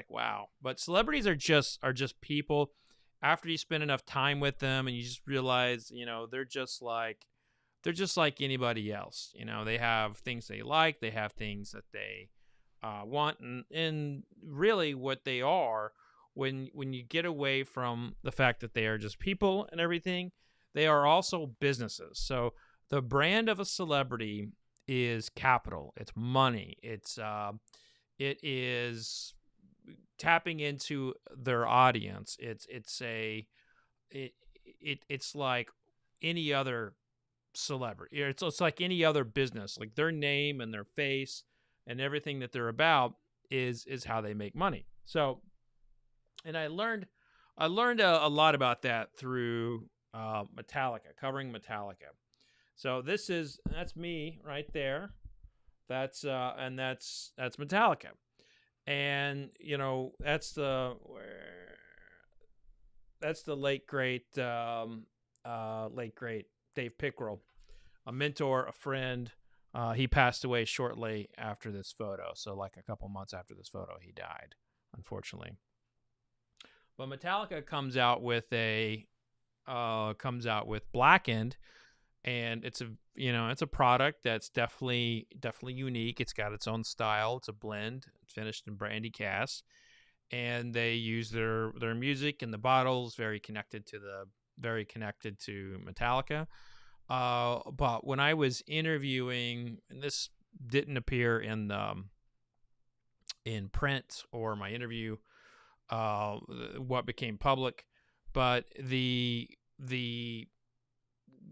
wow. But celebrities are just people. After you spend enough time with them and you just realize, they're just like anybody else. They have things they like, they have things that they want, and really what they are, when you get away from the fact that they are just people and everything, they are also businesses. So the brand of a celebrity is capital, it's money, it is tapping into their audience. It's like any other celebrity. It's like any other business. Like their name and their face and everything that they're about is how they make money. So, and I learned a lot about that through Metallica, covering Metallica. So that's me right there. That's Metallica. And that's the late great Dave Pickrell, a mentor, a friend. He passed away shortly after this photo, so like a couple months after this photo, he died, unfortunately. But Metallica comes out with Blackened, and it's a product that's definitely unique. It's got its own style. It's a blend. It's finished in brandy cask, and they use their music in the bottles. Very connected to Metallica. But when I was interviewing, and this didn't appear in print or my interview, what became public, but the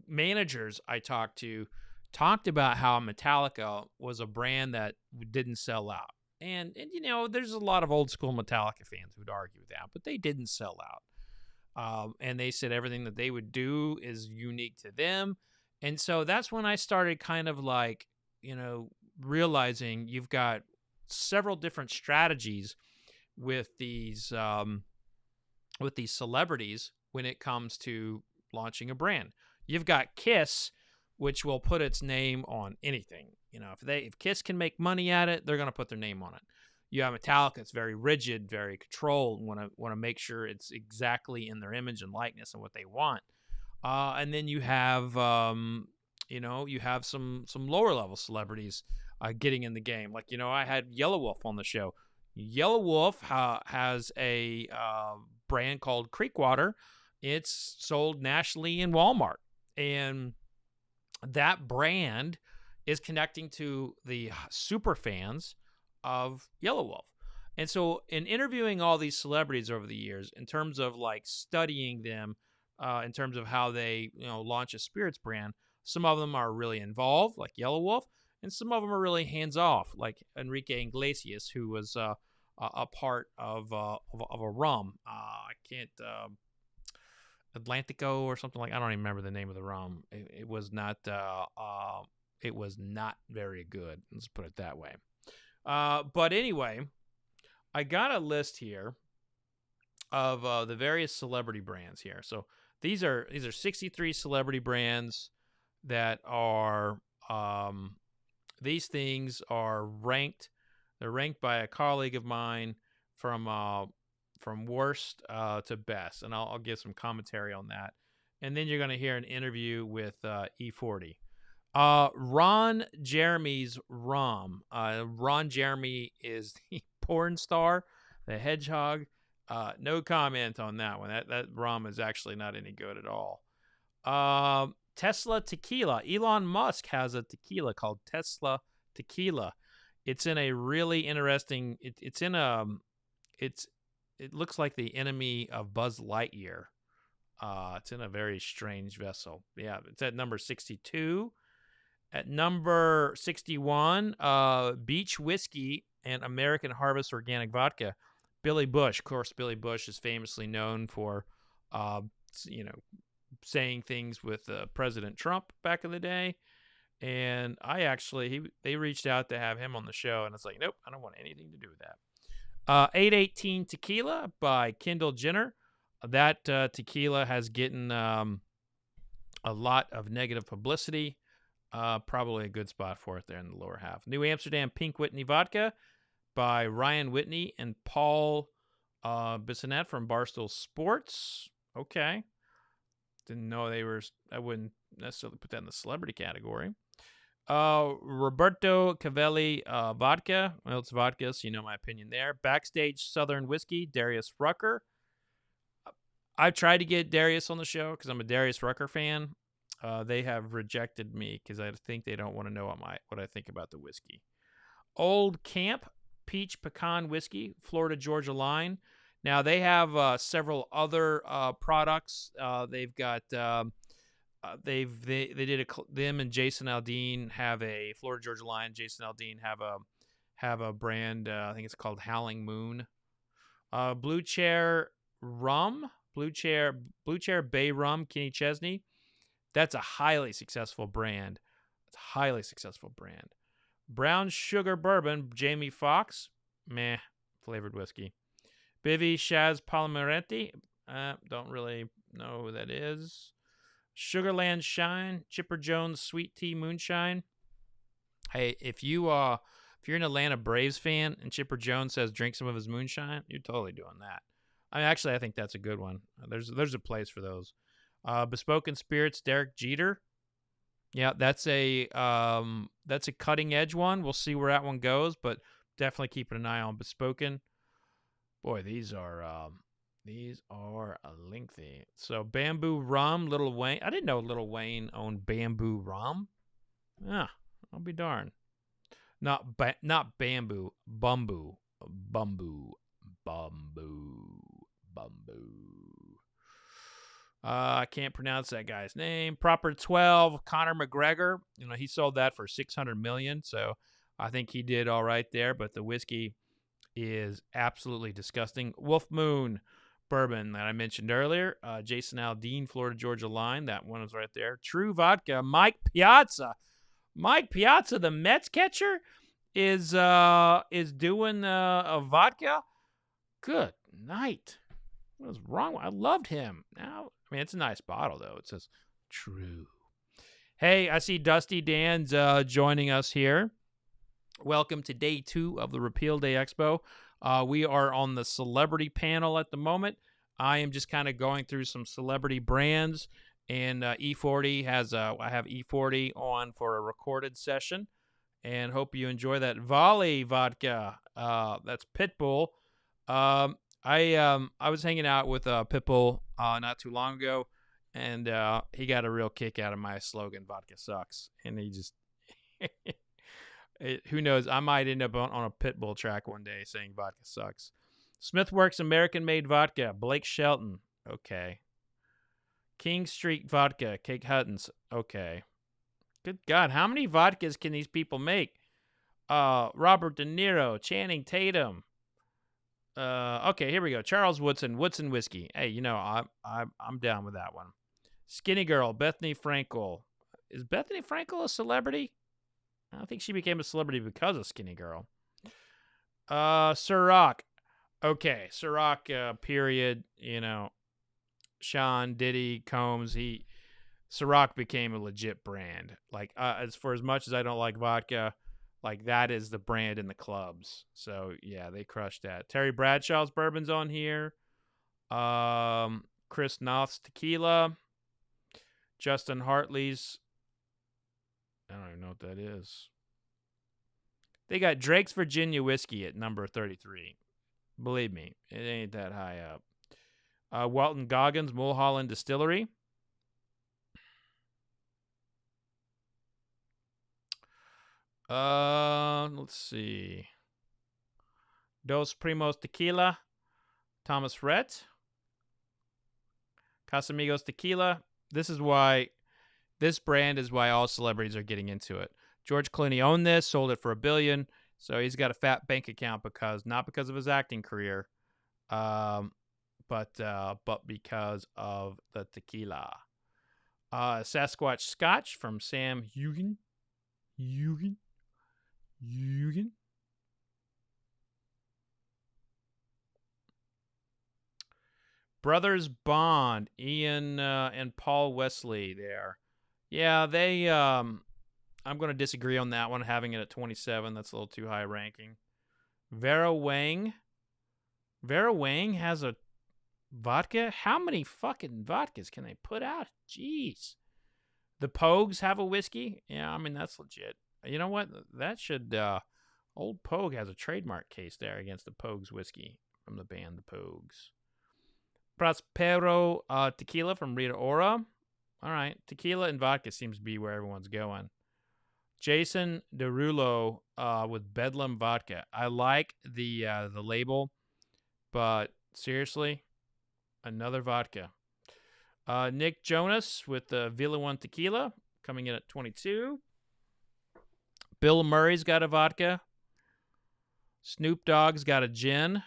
managers I talked to talked about how Metallica was a brand that didn't sell out. And you know, there's a lot of old school Metallica fans who'd argue with that, but they didn't sell out. And they said everything that they would do is unique to them. And so that's when I started kind of like, you know, realizing you've got several different strategies with these celebrities when it comes to launching a brand. You've got Kiss, which will put its name on anything. You know, if Kiss can make money at it, they're going to put their name on it. You have Metallica, it's very rigid, very controlled, want to make sure it's exactly in their image and likeness and what they want. And then you have you have some lower level celebrities getting in the game. Like, you know, I had Yellow Wolf on the show. Yellow Wolf has a brand called Creekwater. It's sold nationally in Walmart, and that brand is connecting to the super fans of Yellow Wolf. And so in interviewing all these celebrities over the years, in terms of like studying them, in terms of how they, you know, launch a spirits brand, some of them are really involved, like Yellow Wolf, and some of them are really hands off, like Enrique Iglesias, who was a part of a rum. I can't Atlantico or something like. I don't even remember the name of the rum. It was not. It was not very good. Let's put it that way. But anyway, I got a list here of the various celebrity brands here. So these are 63 celebrity brands that are. These things are ranked. They're ranked by a colleague of mine from worst to best, and I'll give some commentary on that. And then you're going to hear an interview with E40. Ron Jeremy's rum. Ron Jeremy is the porn star, the hedgehog. No comment on that one. That rum is actually not any good at all. Tesla Tequila. Elon Musk has a tequila called Tesla Tequila. It's in a really interesting. It looks like the enemy of Buzz Lightyear. It's in a very strange vessel. Yeah, it's at number 62. At number 61, Beach Whiskey and American Harvest Organic Vodka. Billy Bush. Of course, Billy Bush is famously known for, saying things with President Trump back in the day. And they reached out to have him on the show, and it's like, nope, I don't want anything to do with that. 818 Tequila by Kendall Jenner. That tequila has gotten a lot of negative publicity. Probably a good spot for it there in the lower half. New Amsterdam Pink Whitney Vodka by Ryan Whitney and Paul Bissonnette from Barstool Sports. Okay. Didn't know they were. I wouldn't necessarily put that in the celebrity category. Roberto Cavelli vodka. Well, it's vodka, so you know my opinion there. Backstage Southern Whiskey, Darius Rucker. I've tried to get Darius on the show because I'm a Darius Rucker fan. They have rejected me because I think they don't want to know what I think about the whiskey. Old Camp Peach Pecan Whiskey, Florida Georgia line. Now they have several other products. They've got them and Jason Aldean have a Florida Georgia line. Jason Aldean have a brand. I think it's called Howling Moon. Blue Chair Rum, Blue Chair Bay Rum, Kenny Chesney. That's a highly successful brand. It's a highly successful brand. Brown Sugar Bourbon, Jamie Foxx. Meh, flavored whiskey. Bivy Shaz Palmeretti. Don't really know who that is. Sugarland Shine, Chipper Jones Sweet Tea Moonshine. Hey, if you're an Atlanta Braves fan and Chipper Jones says drink some of his moonshine, you're totally doing that. I think that's a good one. There's a place for those. Bespoken Spirits, Derek Jeter. Yeah, that's a cutting edge one. We'll see where that one goes, but definitely keeping an eye on Bespoken. Boy, these are lengthy. So Bamboo Rum, Lil Wayne. I didn't know Lil Wayne owned Bamboo Rum. Yeah, I'll be darned. Not bamboo, bamboo. I can't pronounce that guy's name. Proper 12, Conor McGregor. He sold that for $600 million, so I think he did all right there. But the whiskey is absolutely disgusting. Wolf Moon bourbon that I mentioned earlier. Jason Aldean, Florida Georgia line. That one was right there. True Vodka. Mike Piazza, the Mets catcher, is doing a vodka. Good night. What was wrong? I loved him. Now, it's a nice bottle though. It says True. Hey, I see Dusty Dan's joining us here. Welcome to day 2 of the Repeal Day Expo. We are on the celebrity panel at the moment. I am just kind of going through some celebrity brands, and E40 has I have E40 on for a recorded session, and hope you enjoy that Volley vodka. That's Pitbull. I was hanging out with Pitbull not too long ago, and he got a real kick out of my slogan, "Vodka sucks," and he just. Who knows? I might end up on a Pitbull track one day saying vodka sucks. Smithworks American-made vodka. Blake Shelton. Okay. King Street vodka. Kate Hutton's. Okay. Good God. How many vodkas can these people make? Robert De Niro. Channing Tatum. Okay, here we go. Charles Woodson. Woodson whiskey. Hey, I'm down with that one. Skinny Girl. Bethany Frankel. Is Bethany Frankel a celebrity? I think she became a celebrity because of Skinny Girl. Ciroc. Okay, Ciroc, period. Sean, Diddy, Combs. Ciroc became a legit brand. Like, as much as I don't like vodka, like, that is the brand in the clubs. So, yeah, they crushed that. Terry Bradshaw's bourbon's on here. Chris Noth's tequila. Justin Hartley's. I don't even know what that is. They got Drake's Virginia whiskey at number 33. Believe me, it ain't that high up. Walton Goggins Mulholland Distillery. Let's see. Dos Primos Tequila. Thomas Rhett. Casamigos Tequila. This brand is why all celebrities are getting into it. George Clooney owned this, sold it for $1 billion, so he's got a fat bank account not because of his acting career, but because of the tequila. Sasquatch Scotch from Sam Hugan. Brothers Bond, Ian and Paul Wesley there. Yeah, they I'm going to disagree on that one, having it at 27. That's a little too high ranking. Vera Wang. Vera Wang has a vodka? How many fucking vodkas can they put out? Jeez. The Pogues have a whiskey? Yeah, that's legit. You know what? That should... Old Pogue has a trademark case there against the Pogues whiskey from the band The Pogues. Prospero tequila from Rita Ora. All right. Tequila and vodka seems to be where everyone's going. Jason Derulo with Bedlam vodka. I like the label, but seriously, another vodka. Nick Jonas with the Villa One tequila coming in at 22. Bill Murray's got a vodka. Snoop Dogg's got a gin.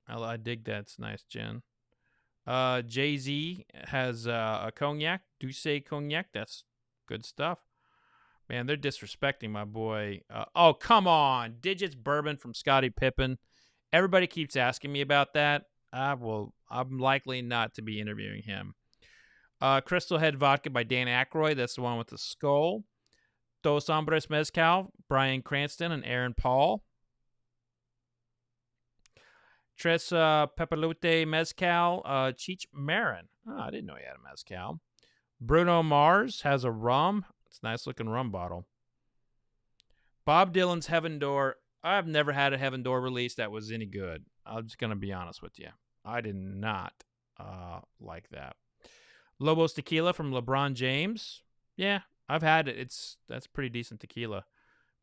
I dig that. It's a nice gin. Jay-Z has a cognac. Douce cognac. That's good stuff. Man, they're disrespecting my boy. Oh, come on. Digits Bourbon from Scottie Pippen. Everybody keeps asking me about that. I'm likely not to be interviewing him. Crystal Head Vodka by Dan Aykroyd. That's the one with the skull. Dos Hombres Mezcal. Bryan Cranston and Aaron Paul. Tres Papalote Mezcal. Cheech Marin. Oh, I didn't know he had a mezcal. Bruno Mars has a rum. It's a nice looking rum bottle. Bob Dylan's Heaven Door. I've never had a Heaven Door release that was any good. I'm just going to be honest with you. I did not like that. Lobos Tequila from LeBron James. Yeah, I've had it. That's pretty decent tequila.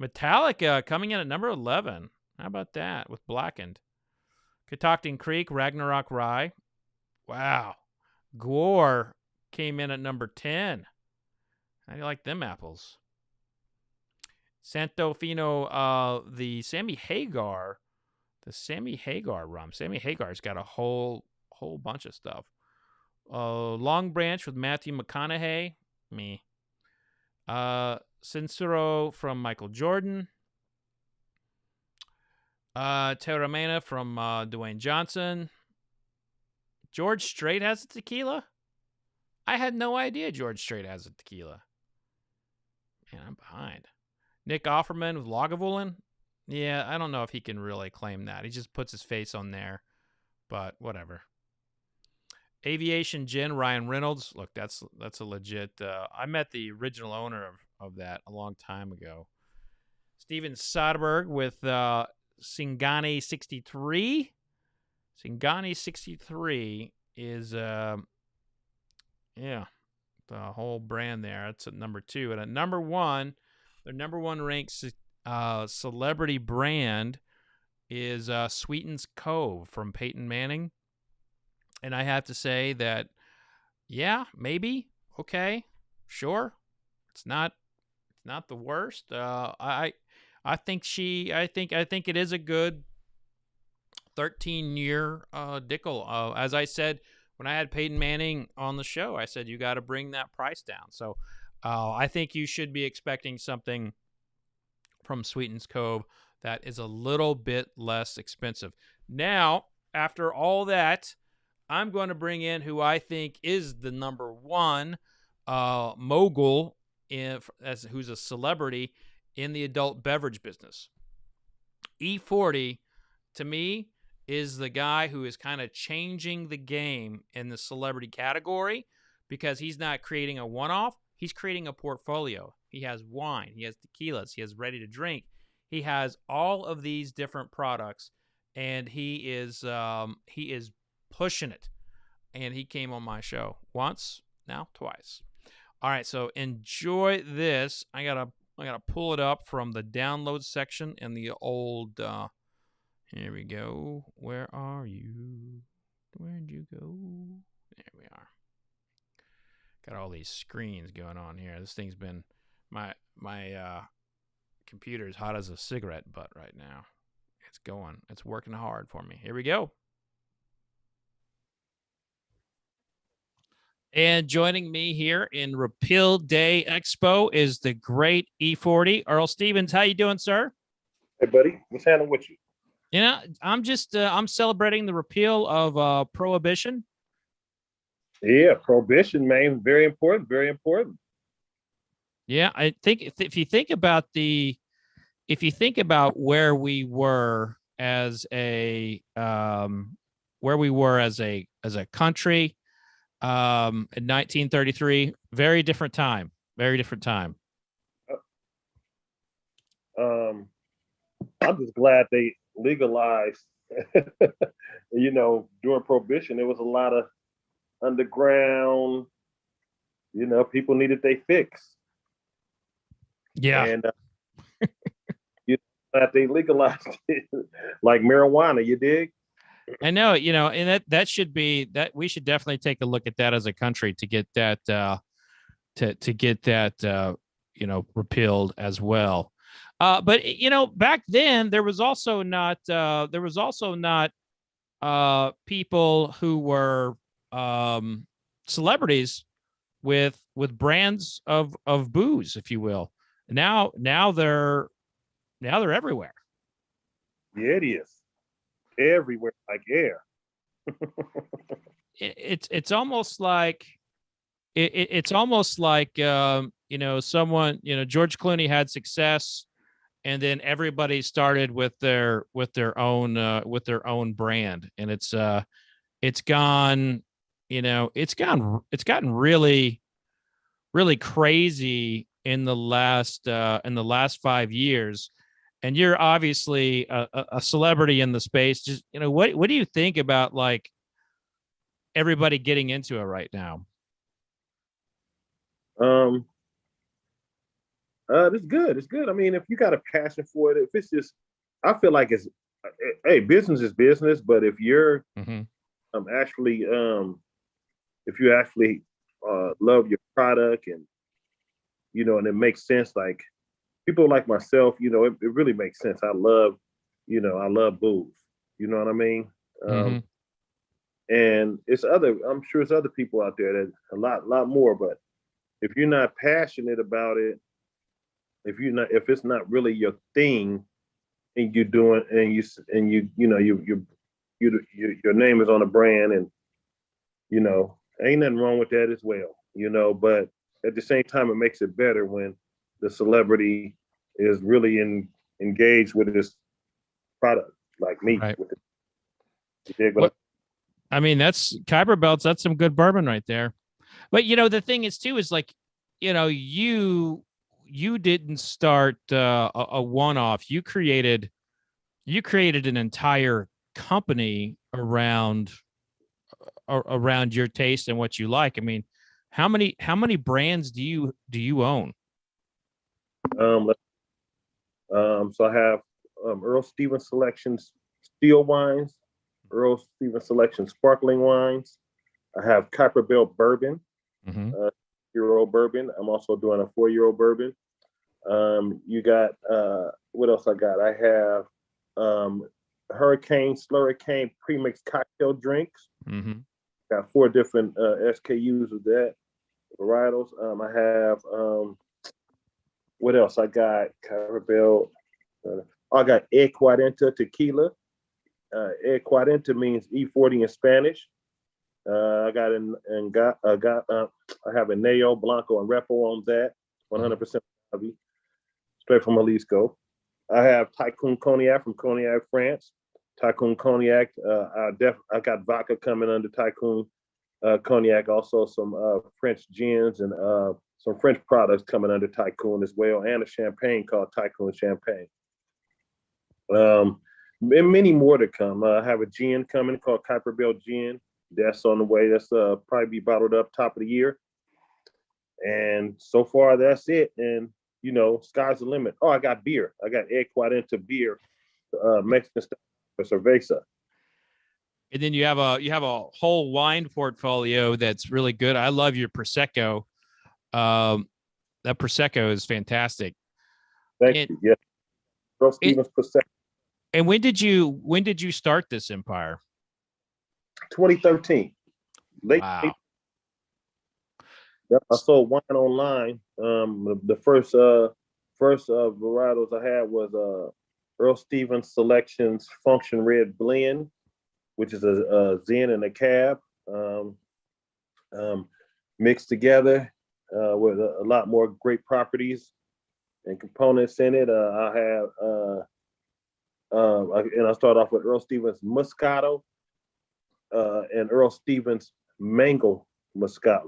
Metallica coming in at number 11. How about that with Blackened? Catoctin Creek, Ragnarok Rye. Wow. Gore came in at number 10. How do you like them apples? Santo Fino, the Sammy Hagar rum. Sammy Hagar's got a whole bunch of stuff. Long Branch with Matthew McConaughey. Me. Sincero from Michael Jordan. Terramana from Dwayne Johnson. George Strait has a tequila? I had no idea George Strait has a tequila. Man, I'm behind. Nick Offerman with Lagavulin. Yeah, I don't know if he can really claim that. He just puts his face on there, but whatever. Aviation Gin, Ryan Reynolds. Look, that's a legit. I met the original owner of that a long time ago. Steven Soderbergh with Singani 63. Singani 63 is the whole brand there. That's at number 2. And at number 1, their number 1 ranked celebrity brand is Sweetens Cove from Peyton Manning. And I have to say that, yeah, maybe, okay, sure, it's not the worst. I think it is a good 13-year Dickel. As I said when I had Peyton Manning on the show, I said you got to bring that price down. So I think you should be expecting something from Sweetens Cove that is a little bit less expensive. Now, after all that, I'm going to bring in who I think is the number 1 mogul who's a celebrity in the adult beverage business. E40, to me, is the guy who is kind of changing the game in the celebrity category because he's not creating a one-off. He's creating a portfolio. He has wine. He has tequilas. He has ready to drink. He has all of these different products, and he is pushing it. And he came on my show once, now twice. All right, so enjoy this. I gotta pull it up from the download section in the old. Here we go. Where are you? Where'd you go? There we are. Got all these screens going on here. This thing's been my computer's hot as a cigarette butt right now. It's going. It's working hard for me. Here we go. And joining me here in Repeal Day Expo is the great E40, Earl Stevens. How you doing, sir? Hey, buddy. What's happening with you? You know, I'm just I'm celebrating the repeal of Prohibition. Yeah, Prohibition, man, very important, very important. Yeah, I think if you think about where we were as a country in 1933, very different time. I'm just glad they legalized. During Prohibition, there was a lot of underground. People needed their fix. Yeah, and that they legalized it, like marijuana. You dig? I know, and that should be that we should definitely take a look at that as a country to get that to get that repealed as well. But back then there was also not people who were celebrities with brands of booze, if you will. Now they're everywhere. Yeah, it is. Everywhere, like air. It's almost like someone, George Clooney had success, and then everybody started with their own brand, and it's gotten really crazy in the last 5 years. And you're obviously a celebrity in the space. Just, what do you think about like everybody getting into it right now? It's good. It's good. I mean, if you got a passion for it, if it's just, I feel like it's, hey, business is business. But if you're actually, if you actually love your product and and it makes sense, like people like myself, it really makes sense. I love booze. You know what I mean? And I'm sure it's other people out there that a lot more. But if you're not passionate about it, if it's not really your thing, and you're doing, and your name is on a brand, and ain't nothing wrong with that as well. But at the same time, it makes it better when the celebrity is really engaged with this product, like me. Right. With it. I mean, that's Khyber Belts. That's some good bourbon right there. But the thing is too is like, you didn't start a one-off. You created an entire company around your taste and what you like. I mean, how many brands do you own? So I have Earl Stevens Selections Steel Wines, Earl Stevens Selection Sparkling Wines. I have Khyber Belt Bourbon, year-old bourbon. I'm also doing a 4-year-old bourbon. You got what else I got? I have Hurricane Slurricane premixed cocktail drinks. Got 4 different SKUs of that varietals. I have what else? I got Khyber Belt. I got Ecuadenta tequila. Ecuadenta means E40 in Spanish. I have a Neo Blanco and Repo on that, 100% heavy, straight from Jalisco. I have Tycoon Cognac from Cognac, France. Tycoon Cognac. I got vodka coming under Tycoon Cognac. Also some French gins and some French products coming under Tycoon as well, and a champagne called Tycoon Champagne. And many more to come. I have a gin coming called Khyber Belt Gin. That's on the way. That's probably be bottled up top of the year. And so far, that's it. And sky's the limit. Oh, I got beer. I got Ecuadenta beer, Mexican style cerveza. And then you have a whole wine portfolio that's really good. I love your Prosecco. That Prosecco is fantastic. Thank you. Yeah. Earl Stevens Prosecco. And when did you start this empire? 2013. Late. Wow. I sold wine online. The first varietals I had was Earl Stevens Selections Function Red Blend, which is a Zen and a Cab mixed together with a lot more great properties and components in it. I have and I start off with Earl Stevens Moscato and Earl Stevens Mango Scott.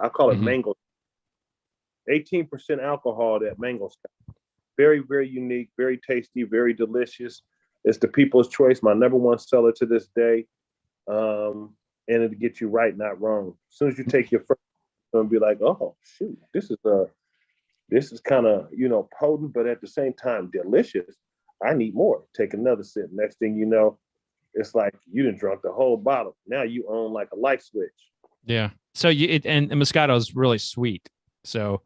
I call it Mango. 18% alcohol, that Mango Scott. Very, very unique, very tasty, very delicious. It's the people's choice, my number one seller to this day. And it'll get you right, not wrong. As soon as you take your first, it's gonna be like, oh shoot, this is kind of potent, but at the same time delicious. I need more. Take another sip. Next thing you know, it's like you done drunk the whole bottle. Now you own like a light switch. Yeah. So and Moscato is really sweet. So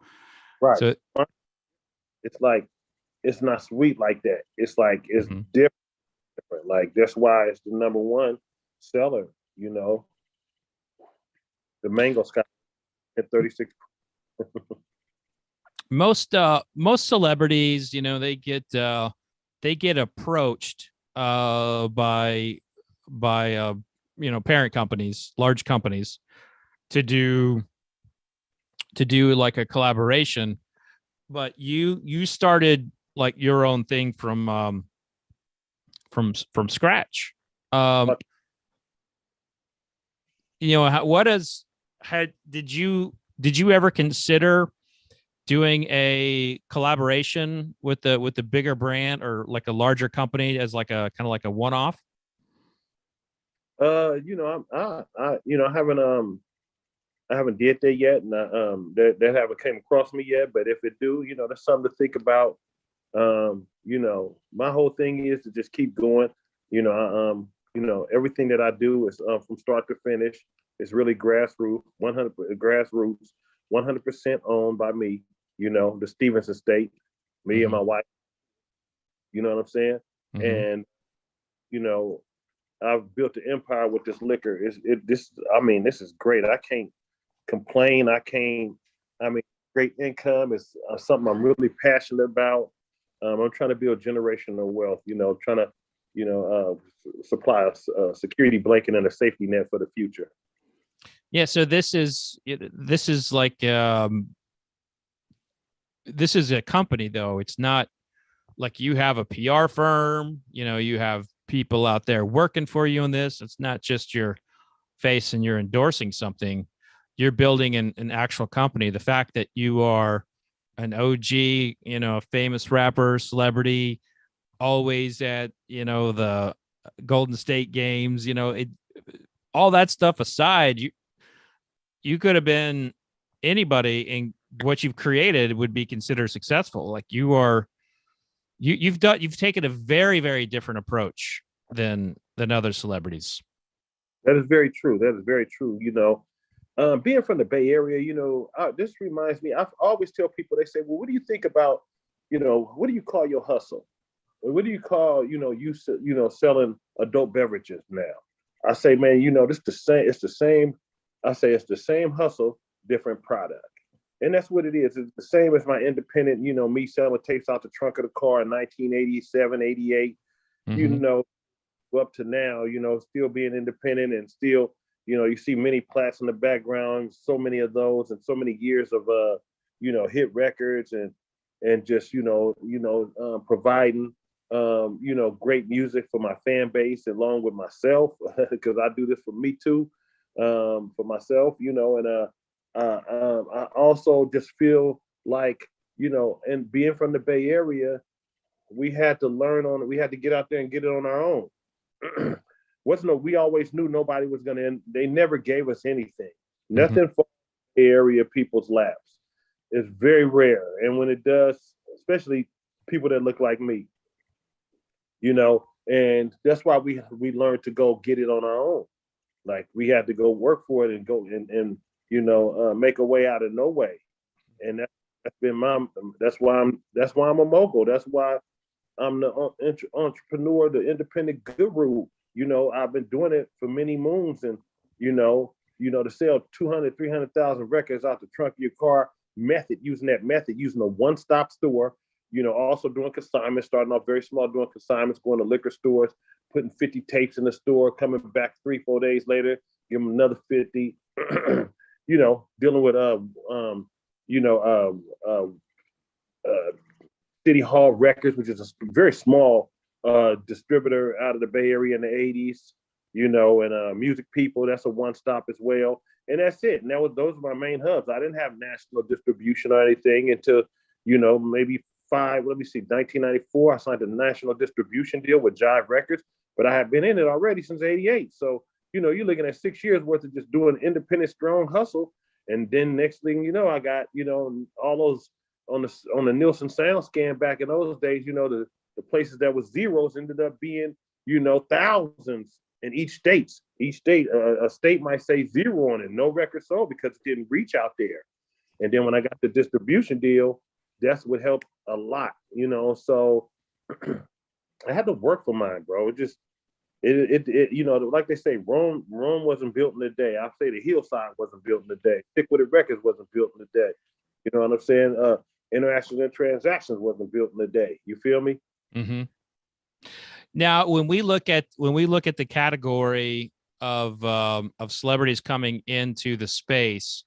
right. So it's like it's not sweet like that. It's like it's different. Like that's why it's the number one seller. The Mango Scott at 36. Most celebrities, they get approached by parent companies, large companies, to do like a collaboration, but you started like your own thing from scratch. Did you ever consider doing a collaboration with the bigger brand or like a larger company as like a kind of like a one-off? I haven't I haven't did that yet, and that haven't came across me yet. But if it do, that's something to think about. My whole thing is to just keep going. Everything that I do is from start to finish. It's really grassroots, 100% owned by me. The Stevens estate, me and my wife. You know what I'm saying? And I've built an empire with this liquor. This is great. I can't complain. Great income is something I'm really passionate about. I'm trying to build generational wealth, trying to, supply a security blanket and a safety net for the future. Yeah. So this is like, this is a company though. It's not like you have a PR firm, you have people out there working for you on this. It's not just your face and you're endorsing something. You're building an actual company. The fact that you are an OG, famous rapper, celebrity, always at, the Golden State games, all that stuff aside, you could have been anybody, and what you've created would be considered successful. Like you've taken a very, very different approach than other celebrities. That is very true. Being from the Bay Area, this reminds me, I always tell people, they say, well, what do you think about, what do you call your hustle? What do you call, selling adult beverages now? I say, man, it's the same. I say it's the same hustle, different product. And that's what it is. It's the same as my independent, me selling tapes out the trunk of the car in 1987, 88, up to now, still being independent and still, you see many plats in the background, so many of those and so many years of, hit records and just, providing, great music for my fan base along with myself, because I do this for me too, for myself, and I also just feel like, and being from the Bay Area, we had to get out there and get it on our own. We always knew nobody was they never gave us anything. Nothing for Bay Area people's laps. It's very rare. And when it does, especially people that look like me, and that's why we learned to go get it on our own. Like we had to go work for it and go and make a way out of no way. And that's why I'm a mogul. That's why I'm the entrepreneur, the independent guru. I've been doing it for many moons, and to sell 200, 300,000 records out the trunk of your car, using a one-stop store, also doing consignments, starting off very small, doing consignments, going to liquor stores, putting 50 tapes in the store, coming back 3-4 days later, give them another 50, dealing with City Hall Records, which is a very small distributor out of the Bay Area in the 80s, and Music People, that's a one-stop as well. And that's it. And those are my main hubs. I didn't have national distribution or anything until, maybe 1994, I signed a national distribution deal with Jive Records, but I had been in it already since 88. So, you're looking at 6 years worth of just doing independent, strong hustle. And then next thing I got, all those on the Nielsen sound scan back in those days, the places that was zeros ended up being, thousands in each state. Each state, a state might say zero on it, no record sold because it didn't reach out there. And then when I got the distribution deal, that's what helped a lot, so I had to work for mine, bro. It like they say, Rome wasn't built in a day. I say the hillside wasn't built in a day. Stick with it records wasn't built in a day. You know what I'm saying? International transactions wasn't built in a day. You feel me? Mm-hmm. Now, when we look at the category of celebrities coming into the space,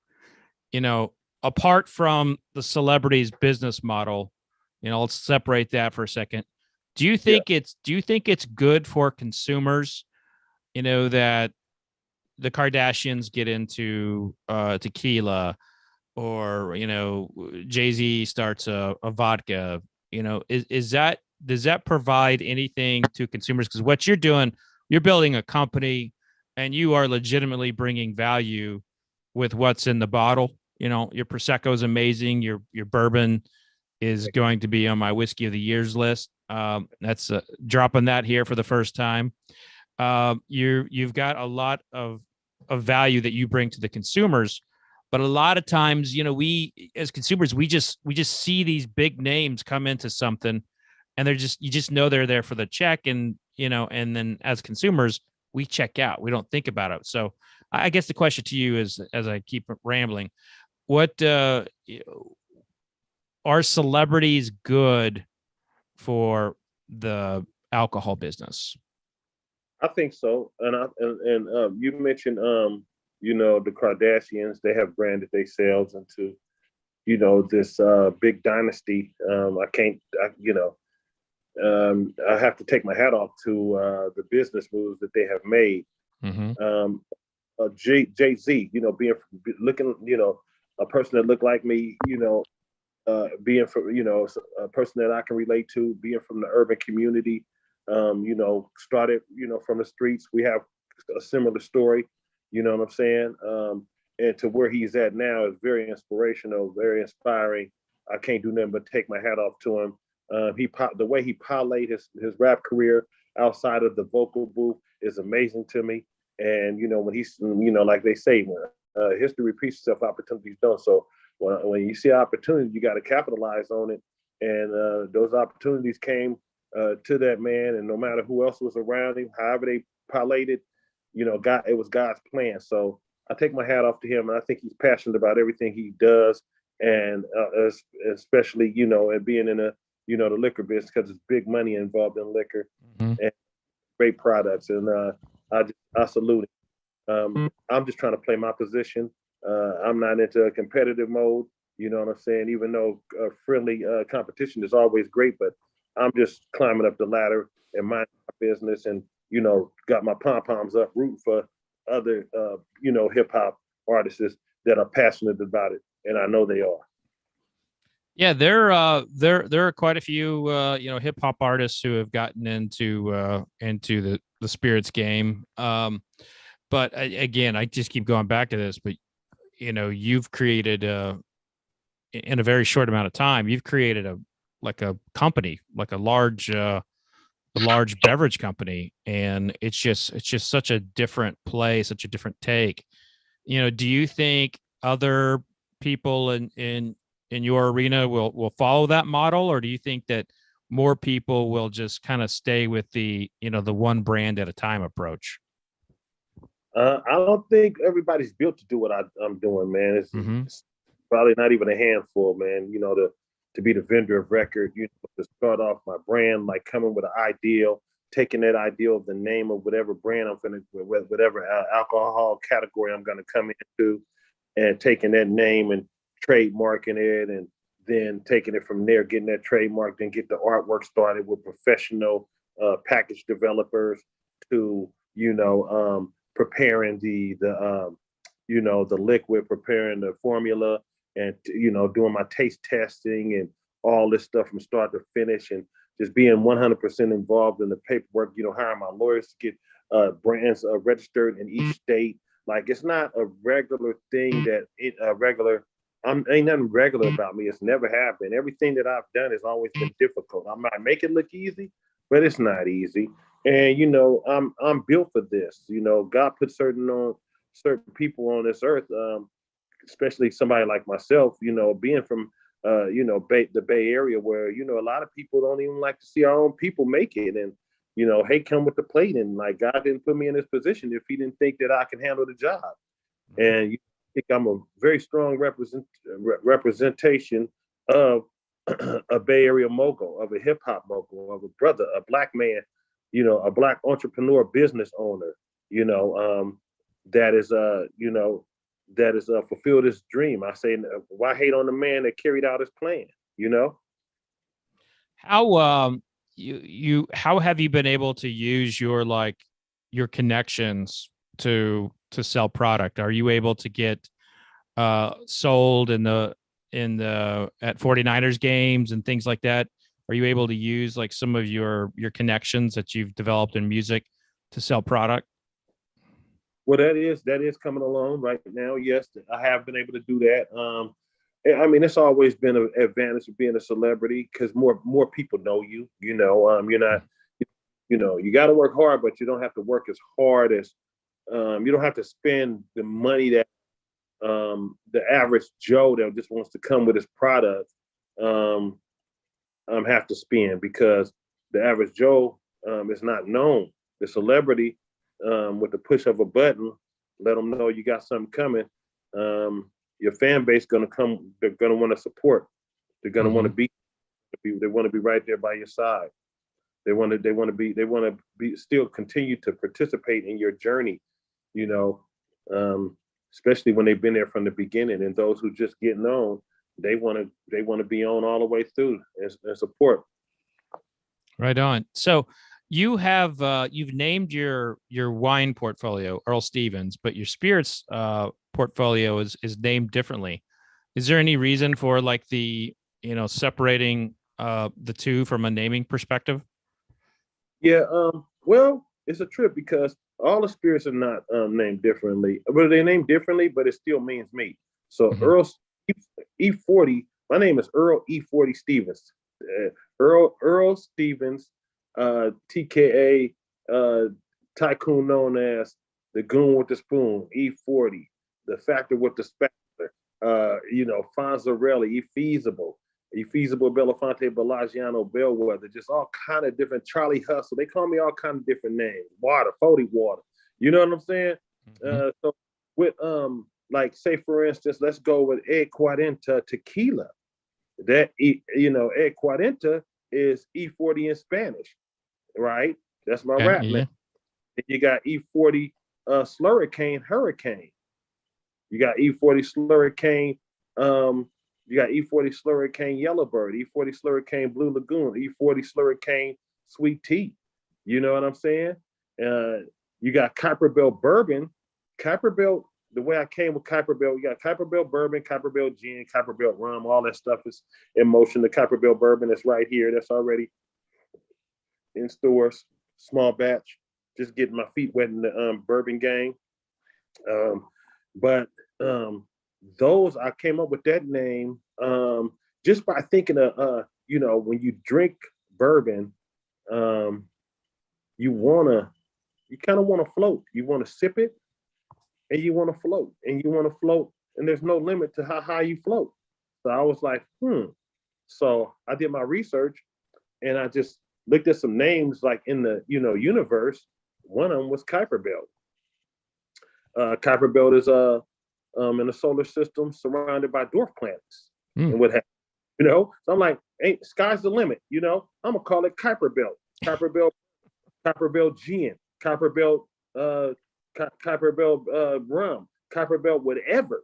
apart from the celebrity's business model, let's separate that for a second. Do you think it's good for consumers, that the Kardashians get into tequila, or Jay-Z starts a vodka? Does that provide anything to consumers? Because what you're doing, you're building a company, and you are legitimately bringing value with what's in the bottle. You know, your Prosecco is amazing. Your bourbon is going to be on my whiskey of the years list. That's dropping that here for the first time. You've got a lot of value that you bring to the consumers, but a lot of times, you know, we as consumers, we just see these big names come into something, and you just know they're there for the check, and you know, and then as consumers, we check out. We don't think about it. So I guess the question to you is, as I keep rambling, what are celebrities good for the alcohol business? I think so. And you mentioned you know, the Kardashians, they have branded themselves into, you know, this big dynasty. I have to take my hat off to the business moves that they have made. Jay-Z, you know, looking, you know, a person that looked like me, you know, being from, you know, a person that I can relate to, being from the urban community, you know, started, you know, from the streets. We have a similar story, you know what I'm saying? And to where he's at now is very inspirational, very inspiring. I can't do nothing but take my hat off to him. The way he parlayed his rap career outside of the vocal booth is amazing to me. And, you know, when he's, you know, like they say, history repeats itself, opportunities don't. So when you see opportunity, you got to capitalize on it. And those opportunities came to that man, and no matter who else was around him, however they parlayed it, you know, it was God's plan. So I take my hat off to him, and I think he's passionate about everything he does, and especially, you know, and being in you know, the liquor business, because there's big money involved in liquor and great products. And I salute him. I'm just trying to play my position. I'm not into a competitive mode. You know what I'm saying? Even though friendly competition is always great, but I'm just climbing up the ladder and minding my business, and, you know, got my pom-poms up, rooting for other, you know, hip hop artists that are passionate about it. And I know they are. Yeah, there are quite a few you know, hip hop artists who have gotten into the spirits game. But again, I just keep going back to this. But you know, you've created in a very short amount of time, you've created a company, like a large beverage company, and it's just such a different play, such a different take. You know, do you think other people in your arena will follow that model, or do you think that more people will just kind of stay with the, you know, the one brand at a time approach? I don't think everybody's built to do what I'm doing, man. It's probably not even a handful, man. You know, to be the vendor of record, you know, to start off my brand, like coming with an ideal, taking that ideal of the name of whatever brand I'm going to, whatever alcohol category I'm going to come into, and taking that name and trademarking it, and then taking it from there, getting that trademark, then get the artwork started with professional package developers to, you know, preparing the you know, the liquid, preparing the formula, and, you know, doing my taste testing and all this stuff from start to finish, and just being 100% involved in the paperwork, you know, hiring my lawyers to get brands registered in each state. Like, it's not a regular thing that ain't nothing regular about me. It's never happened. Everything that I've done has always been difficult. I might make it look easy, but it's not easy. And, you know, I'm built for this. You know, God put certain people on this earth, especially somebody like myself, you know, being from, you know, the Bay Area, where, you know, a lot of people don't even like to see our own people make it. And, you know, hate come with the plate. And, like, God didn't put me in this position if he didn't think that I can handle the job. And I think I'm a very strong representation of a Bay Area mogul, of a hip hop mogul, of a brother, a black man, you know, a black entrepreneur, business owner, you know, that is, you know, that is fulfilled his dream. I say, why hate on the man that carried out his plan? You know, how how have you been able to use your connections to sell product? Are you able to get sold at 49ers games and things like that? Are you able to use like some of your connections that you've developed in music to sell product? Well, that is coming along right now. Yes, I have been able to do that. I mean, it's always been an advantage of being a celebrity because more people know you. You know, you're not, you know, you got to work hard, but you don't have to work as hard as, you don't have to spend the money that the average Joe that just wants to come with his product have to spend, because the average Joe is not known. The celebrity, with the push of a button, let them know you got something coming. Your fan base gonna come. They're gonna want to support. They're gonna want to be. They want to be right there by your side. They want to be still continue to participate in your journey. You know, especially when they've been there from the beginning. And those who just getting on, they want to be on all the way through and support. Right on. So you have you've named your wine portfolio Earl Stevens, but your spirits portfolio is named differently. Is there any reason for like the, you know, separating the two from a naming perspective? Yeah, well, it's a trip because all the spirits are not named differently. Well, they're named differently, but it still means me. So Earl E40, my name is Earl E40 Stevens. Earl Stevens, TKA, tycoon known as the goon with the spoon, E40, the factor with the spatula, you know, Fonzarelli, Efeasible, Belafonte, Bellaggiano, Bellwether, just all kind of different, Charlie Hustle. They call me all kind of different names. Water, 40 Water. You know what I'm saying? So with like say for instance, let's go with Ed Cuarenta Tequila. That you know, Ed Cuarenta is E40 in Spanish, right? That's my rap name. And you got E40 Slurricane Hurricane. You got E40 Slurricane. You got E40 Slurricane Yellowbird, E40 Slurricane Blue Lagoon, E40 Slurricane Sweet Tea. You know what I'm saying? You got Kuiper Bell Bourbon. Kuiper Bell, the way I came with Kuiper Bell, you got Kuiper Bell Bourbon, Kuiper Bell Gin, Kuiper Bell Rum, all that stuff is in motion. The Kuiper Bell Bourbon is right here. That's already in stores, small batch. Just getting my feet wet in the bourbon game. But those, I came up with that name just by thinking of, you know, when you drink bourbon, you kind of want to float. You want to sip it and you want to float and there's no limit to how high you float. So I was like, So I did my research and I just looked at some names like in the, you know, universe. One of them was Kuiper Belt. Kuiper Belt is in the solar system surrounded by dwarf planets and what have you know. So I'm like, ain't sky's the limit, you know. I'm gonna call it Kuiper Belt, Kuiper Belt Gin, Kuiper Belt rum, Kuiper Belt whatever.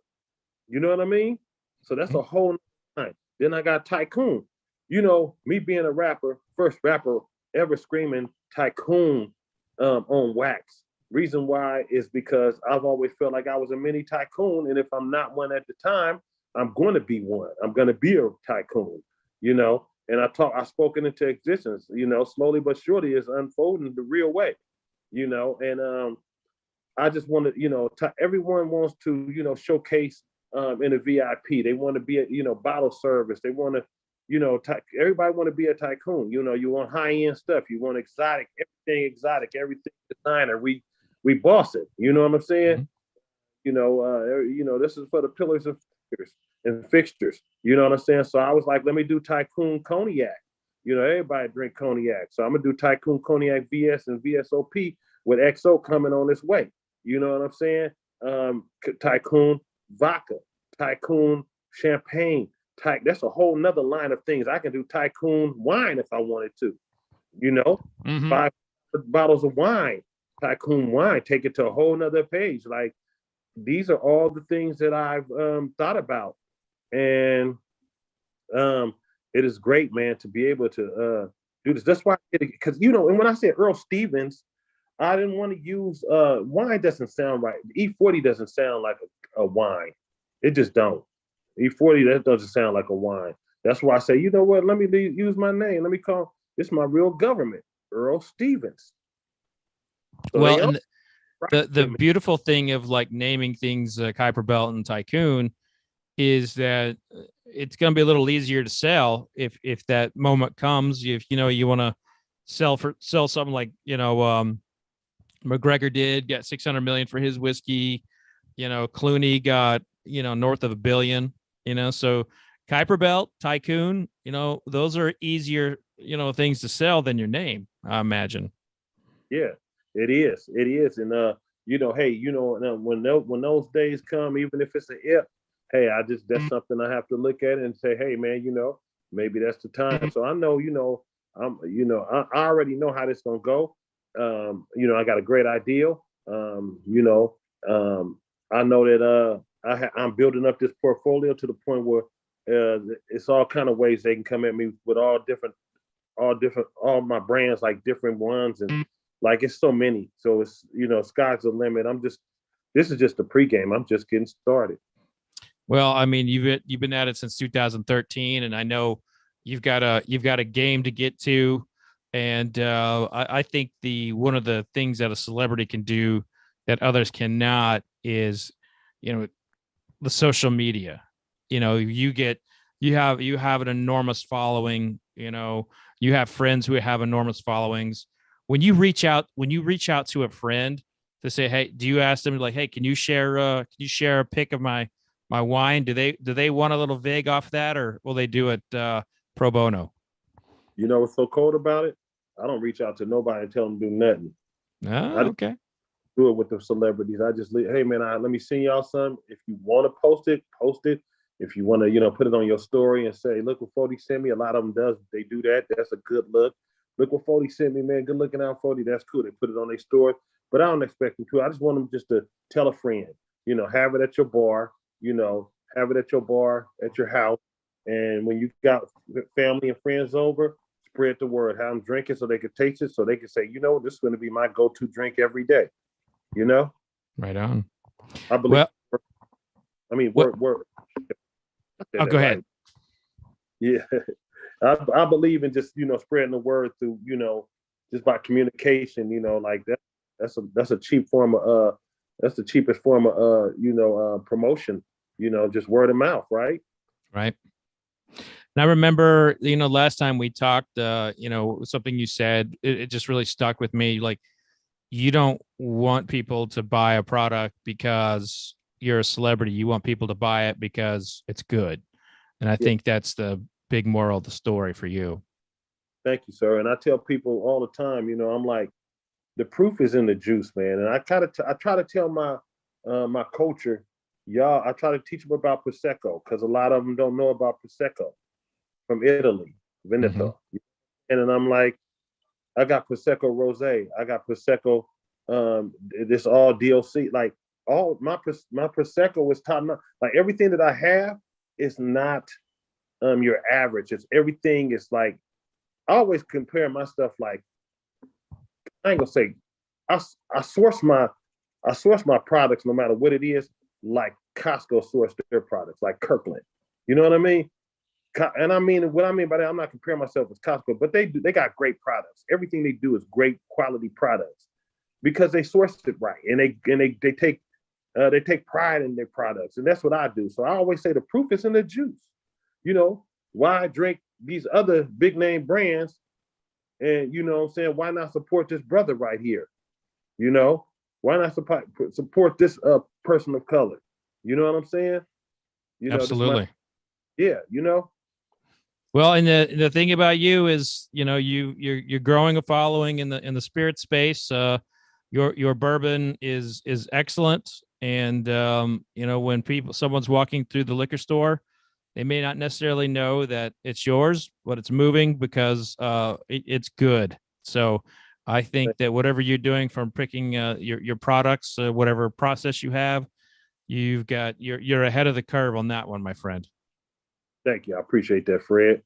You know what I mean? So that's a whole line. Then I got Tycoon. You know, me being a rapper, first rapper ever screaming Tycoon on wax. Reason why is because I've always felt like I was a mini tycoon, and if I'm not one at the time, I'm going to be one. I'm going to be a tycoon, you know. And I spoke it into existence, you know, slowly but surely is unfolding the real way, you know. And I just want to, you know, everyone wants to, you know, showcase in a VIP. They want to be a, you know, bottle service. They want to, you know, everybody want to be a tycoon. You know, you want high end stuff. You want exotic, everything designer. We boss it. You know what I'm saying? You know, this is for the pillars and fixtures. You know what I'm saying? So I was like, let me do Tycoon Cognac. You know, everybody drink cognac. So I'm gonna do Tycoon Cognac VS and VSOP with XO coming on this way. You know what I'm saying? Tycoon Vodka, Tycoon Champagne. That's a whole nother line of things. I can do Tycoon Wine if I wanted to. You know, 5 bottles of wine. Tycoon Wine, take it to a whole nother page. Like, these are all the things that I've thought about. And it is great, man, to be able to do this. That's why, because, you know, and when I said Earl Stevens, I didn't want to use wine. Doesn't sound right. E40 doesn't sound like a wine. It just don't. E40, that doesn't sound like a wine. That's why I say, you know what, let me use my name. Let me call this my real government, Earl Stevens. So the beautiful thing of like naming things Kuiper Belt and Tycoon is that it's going to be a little easier to sell if that moment comes. If you want to sell something like McGregor did get 600 million for his whiskey. Clooney got north of $1 billion. So Kuiper Belt, Tycoon, those are easier things to sell than your name, I imagine. Yeah, it is. It is. And hey, when those days come, even if it's an if, hey, that's something I have to look at and say, hey man, maybe that's the time. So I know, I already know how this gonna go. I got a great idea. I know that I'm building up this portfolio to the point where it's all kind of ways they can come at me with all my brands, like different ones, and like it's so many. So it's sky's the limit. This is just the pregame. I'm just getting started. Well, I mean, you've been at it since 2013, and I know you've got a game to get to, and I think one of the things that a celebrity can do that others cannot is, the social media. You have an enormous following. You have friends who have enormous followings. When you reach out to a friend to say, hey, do you ask them like, hey, can you share a pic of my wine? Do they want a little vig off that, or will they do it pro bono? What's so cold about it? I don't reach out to nobody and tell them to do nothing. Okay. Do it with the celebrities. I just hey man, let me send y'all some. If you want to post it, post it. If you want to, put it on your story and say, look what 40 sent me. A lot of them they do that. That's a good look. Look what 40 sent me, man. Good looking out, 40. That's cool. They put it on their story. But I don't expect them to. I just want them just to tell a friend, have it at your bar, have it at your bar, at your house. And when you got family and friends over, spread the word. Have them drink it so they can taste it, so they can say, this is going to be my go-to drink every day. Right on. I believe. Word. Oh, go ahead. Yeah, I believe in just spreading the word through just by communication. Like that's a cheap form of that's the cheapest form of promotion. Just word of mouth, right? Right. And I remember last time we talked, something you said, it just really stuck with me. Like, you don't want people to buy a product because you're a celebrity. You want people to buy it because it's good. And I think that's the big moral of the story for you. Thank you, sir. And I tell people all the time, I'm like, the proof is in the juice, man. And I try to tell my culture, y'all, I try to teach them about Prosecco, because a lot of them don't know about Prosecco from Italy, Veneto. Mm-hmm. And then I'm like, I got Prosecco Rosé. I got Prosecco, this all DLC. Like, all my Prosecco is top notch. Like, everything that I have is not your average. It's everything is like, I always compare my stuff like, I ain't gonna say, I source my products no matter what it is, like Costco sourced their products, like Kirkland. You know what I mean? And what I mean by that, I'm not comparing myself with Costco, but they got great products. Everything they do is great quality products because they sourced it right, and they take pride in their products, and that's what I do. So I always say the proof is in the juice. Why drink these other big name brands, and why not support this brother right here? Why not support this person of color? You know what I'm saying? Absolutely. Yeah. Well, and the thing about you is, you're growing a following in the spirit space. Your bourbon is excellent, and when someone's walking through the liquor store, they may not necessarily know that it's yours, but it's moving because it's good. So I think that whatever you're doing, from picking your products, whatever process you have, you're ahead of the curve on that one, my friend. Thank you. I appreciate that, Fred.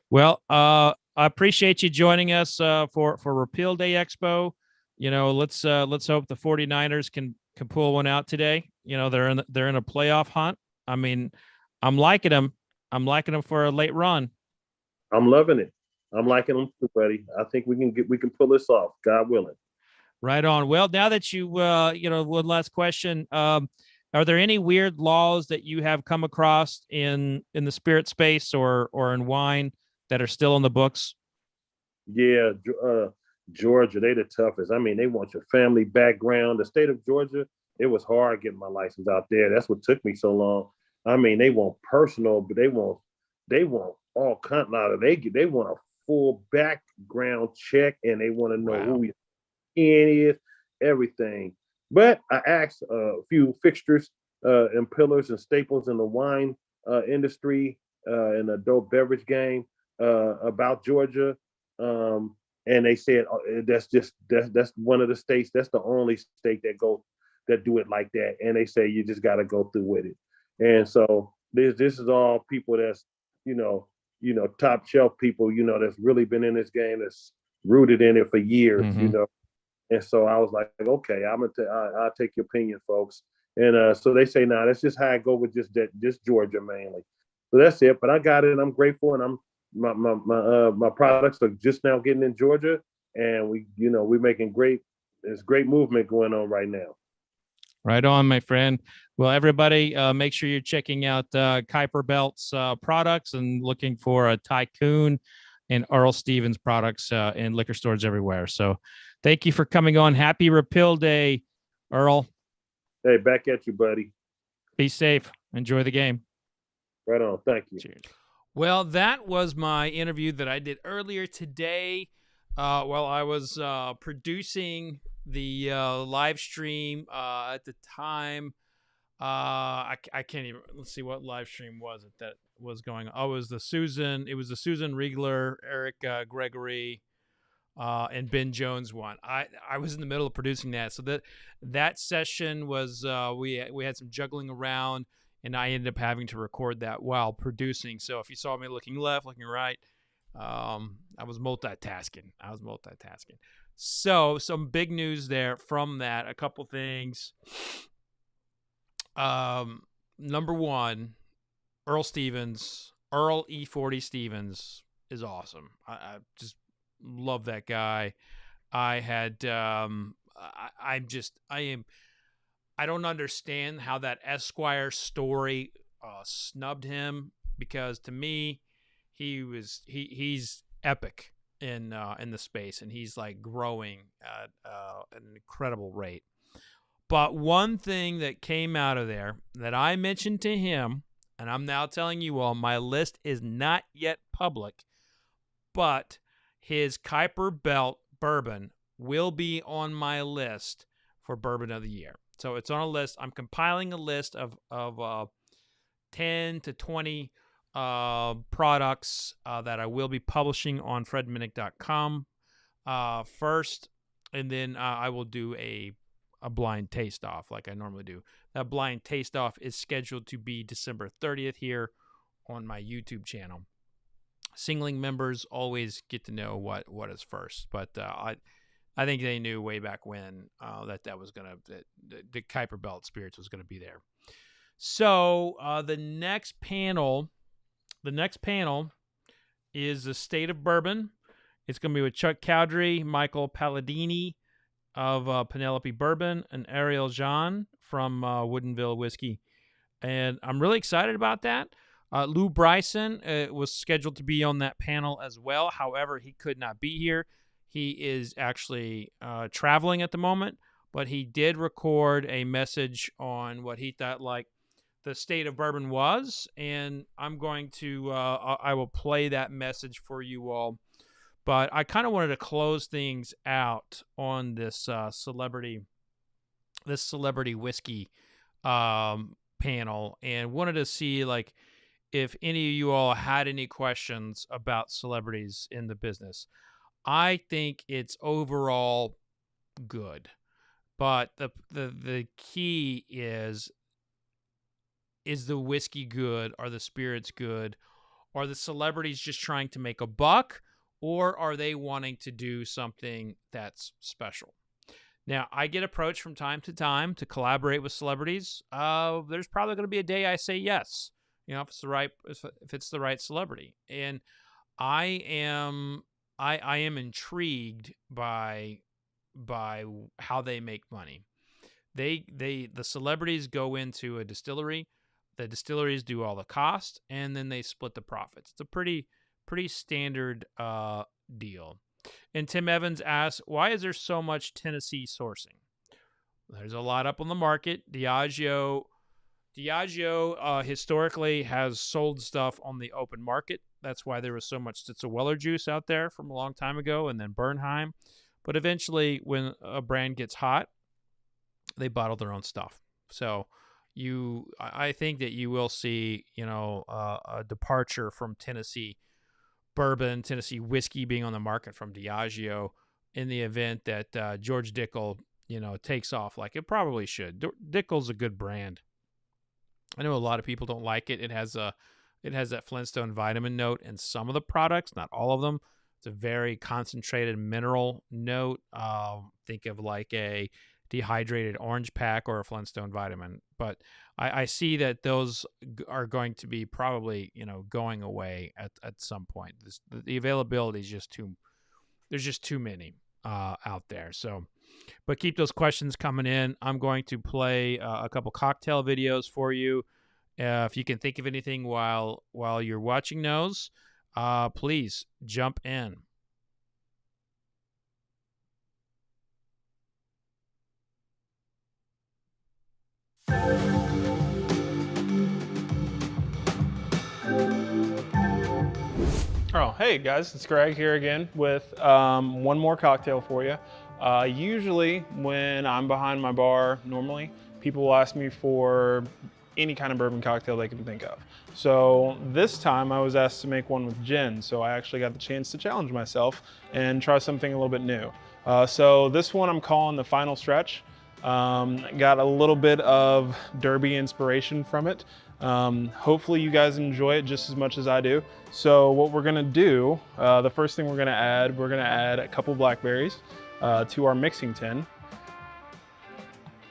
Well, I appreciate you joining us for Repeal Day Expo. Let's hope the 49ers can pull one out today. They're in a playoff hunt. I mean, I'm liking them. I'm liking them for a late run. I'm loving it. I'm liking them too, buddy. I think we can pull this off, God willing. Right on. Well, now that you, one last question. Are there any weird laws that you have come across in the spirit space or in wine that are still in the books? Yeah, Georgia, they the toughest. I mean, they want your family background. The state of Georgia, it was hard getting my license out there. That's what took me so long. I mean, they want personal, but they want all kind of they want a full background check, and they want to know who your skin is, everything. But I asked a few fixtures and pillars and staples in the wine industry in the adult beverage game about Georgia. And they said that's one of the states. That's the only state that do it like that. And they say you just got to go through with it. And so this is all people that's top shelf people that's really been in this game, that's rooted in it for years. And so I was like, okay, I'll take your opinion, folks. And so they say, nah, that's just how I go with just Georgia mainly. So that's it. But I got it. And I'm grateful, and my products are just now getting in Georgia, and we're making there's great movement going on right now. Right on, my friend. Well, everybody, make sure you're checking out Kuiper Belt's products and looking for a Tycoon and Earl Stevens products in liquor stores everywhere. So thank you for coming on. Happy Repeal Day, Earl. Hey, back at you, buddy. Be safe. Enjoy the game. Right on. Thank you. Cheers. Well, that was my interview that I did earlier today while I was producing the live stream at the time. I can't even, let's see what live stream was it that was going on. Oh, it was the Susan Reigler, Eric Gregory, and Ben Jones one. I was in the middle of producing that. So that session was, we had some juggling around, and I ended up having to record that while producing. So if you saw me looking left, looking right, I was multitasking. So some big news there from that. A couple things. Number one, Earl E40 Stevens is awesome. I just love that guy. I don't understand how that Esquire story snubbed him, because to me, he's epic in the space, and he's like growing at an incredible rate. But one thing that came out of there that I mentioned to him, and I'm now telling you all, my list is not yet public, but his Kuiper Belt bourbon will be on my list for Bourbon of the Year. So it's on a list. I'm compiling a list of 10 to 20 products that I will be publishing on fredminnick.com first, and then I will do a blind taste off like I normally do. That blind taste off is scheduled to be December 30th here on my YouTube channel. Singling members always get to know what is first, but I think they knew way back when that was gonna the Kuiper Belt Spirits was gonna be there. So the next panel is the State of Bourbon. It's gonna be with Chuck Cowdery, Michael Palladini of Penelope Bourbon, and Ariel Jean from Woodinville Whiskey, and I'm really excited about that. Lou Bryson was scheduled to be on that panel as well. However, he could not be here. He is actually traveling at the moment, but he did record a message on what he thought like the State of Bourbon was, and I'm going to I will play that message for you all. But I kind of wanted to close things out on this celebrity whiskey panel, and wanted to see like if any of you all had any questions about celebrities in the business. I think it's overall good, but the key is the whiskey good? Are the spirits good? Are the celebrities just trying to make a buck, or are they wanting to do something that's special? Now, I get approached from time to time to collaborate with celebrities. There's probably going to be a day I say yes, if it's the right celebrity. And I am intrigued by by how they make money. The celebrities go into a distillery, the distilleries do all the cost, and then they split the profits. It's a pretty standard deal. And Tim Evans asks, why is there so much Tennessee sourcing? There's a lot up on the market. Diageo historically has sold stuff on the open market. That's why there was so much Zoeller juice out there from a long time ago, and then Bernheim. But eventually, when a brand gets hot, they bottle their own stuff. So I think that you will see, a departure from Tennessee bourbon, Tennessee whiskey being on the market from Diageo in the event that George Dickel, takes off like it probably should. Dickel's a good brand. I know a lot of people don't like it. It has that Flintstone vitamin note in some of the products, not all of them. It's a very concentrated mineral note. Think of like a dehydrated orange pack or a Flintstone vitamin. But I see that those are going to be probably, going away at some point. The availability is just there's just too many out there. So, but keep those questions coming in. I'm going to play a couple cocktail videos for you. If you can think of anything while you're watching those, please jump in. Oh, hey guys, it's Greg here again with one more cocktail for you. Usually when I'm behind my bar, normally, people will ask me for any kind of bourbon cocktail they can think of. So this time I was asked to make one with gin, so I actually got the chance to challenge myself and try something a little bit new. So this one I'm calling the Final Stretch. Got a little bit of Derby inspiration from it. Hopefully you guys enjoy it just as much as I do. So what we're gonna do, the first thing we're gonna add a couple blackberries to our mixing tin.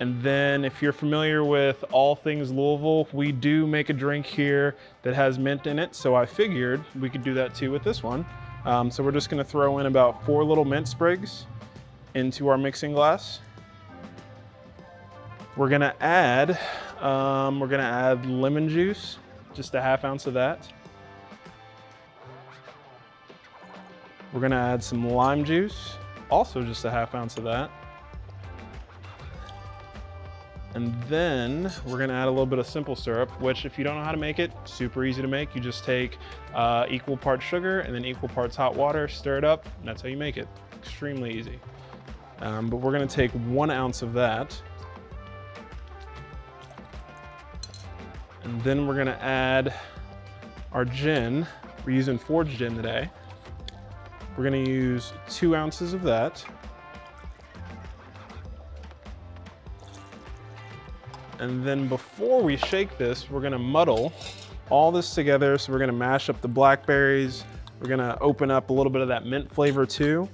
And then if you're familiar with all things Louisville, we do make a drink here that has mint in it. So I figured we could do that too with this one. So we're just gonna throw in about 4 little mint sprigs into our mixing glass. We're gonna add lemon juice, just a half ounce of that. We're gonna add some lime juice, also just a half ounce of that. And then we're gonna add a little bit of simple syrup, which if you don't know how to make it, super easy to make. You just take equal parts sugar and then equal parts hot water, stir it up, and that's how you make it. Extremely easy. But we're gonna take 1 ounce of that. And then we're gonna add our gin. We're using forged gin today. We're gonna use 2 ounces of that. And then before we shake this, we're gonna muddle all this together. So we're gonna mash up the blackberries. We're gonna open up a little bit of that mint flavor too.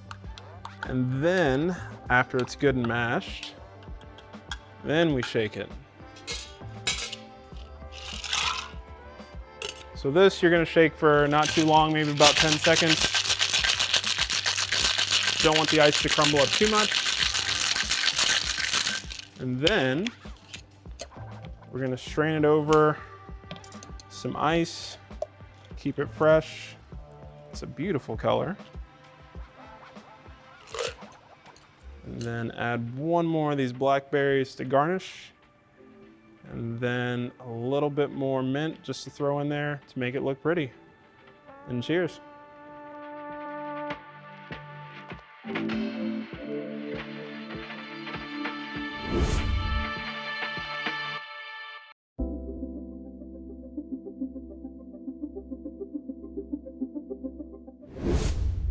And then after it's good and mashed, then we shake it. So this you're gonna shake for not too long, maybe about 10 seconds. Don't want the ice to crumble up too much. And then we're gonna strain it over some ice, keep it fresh. It's a beautiful color. And then add 1 more of these blackberries to garnish. And then a little bit more mint just to throw in there to make it look pretty. And cheers.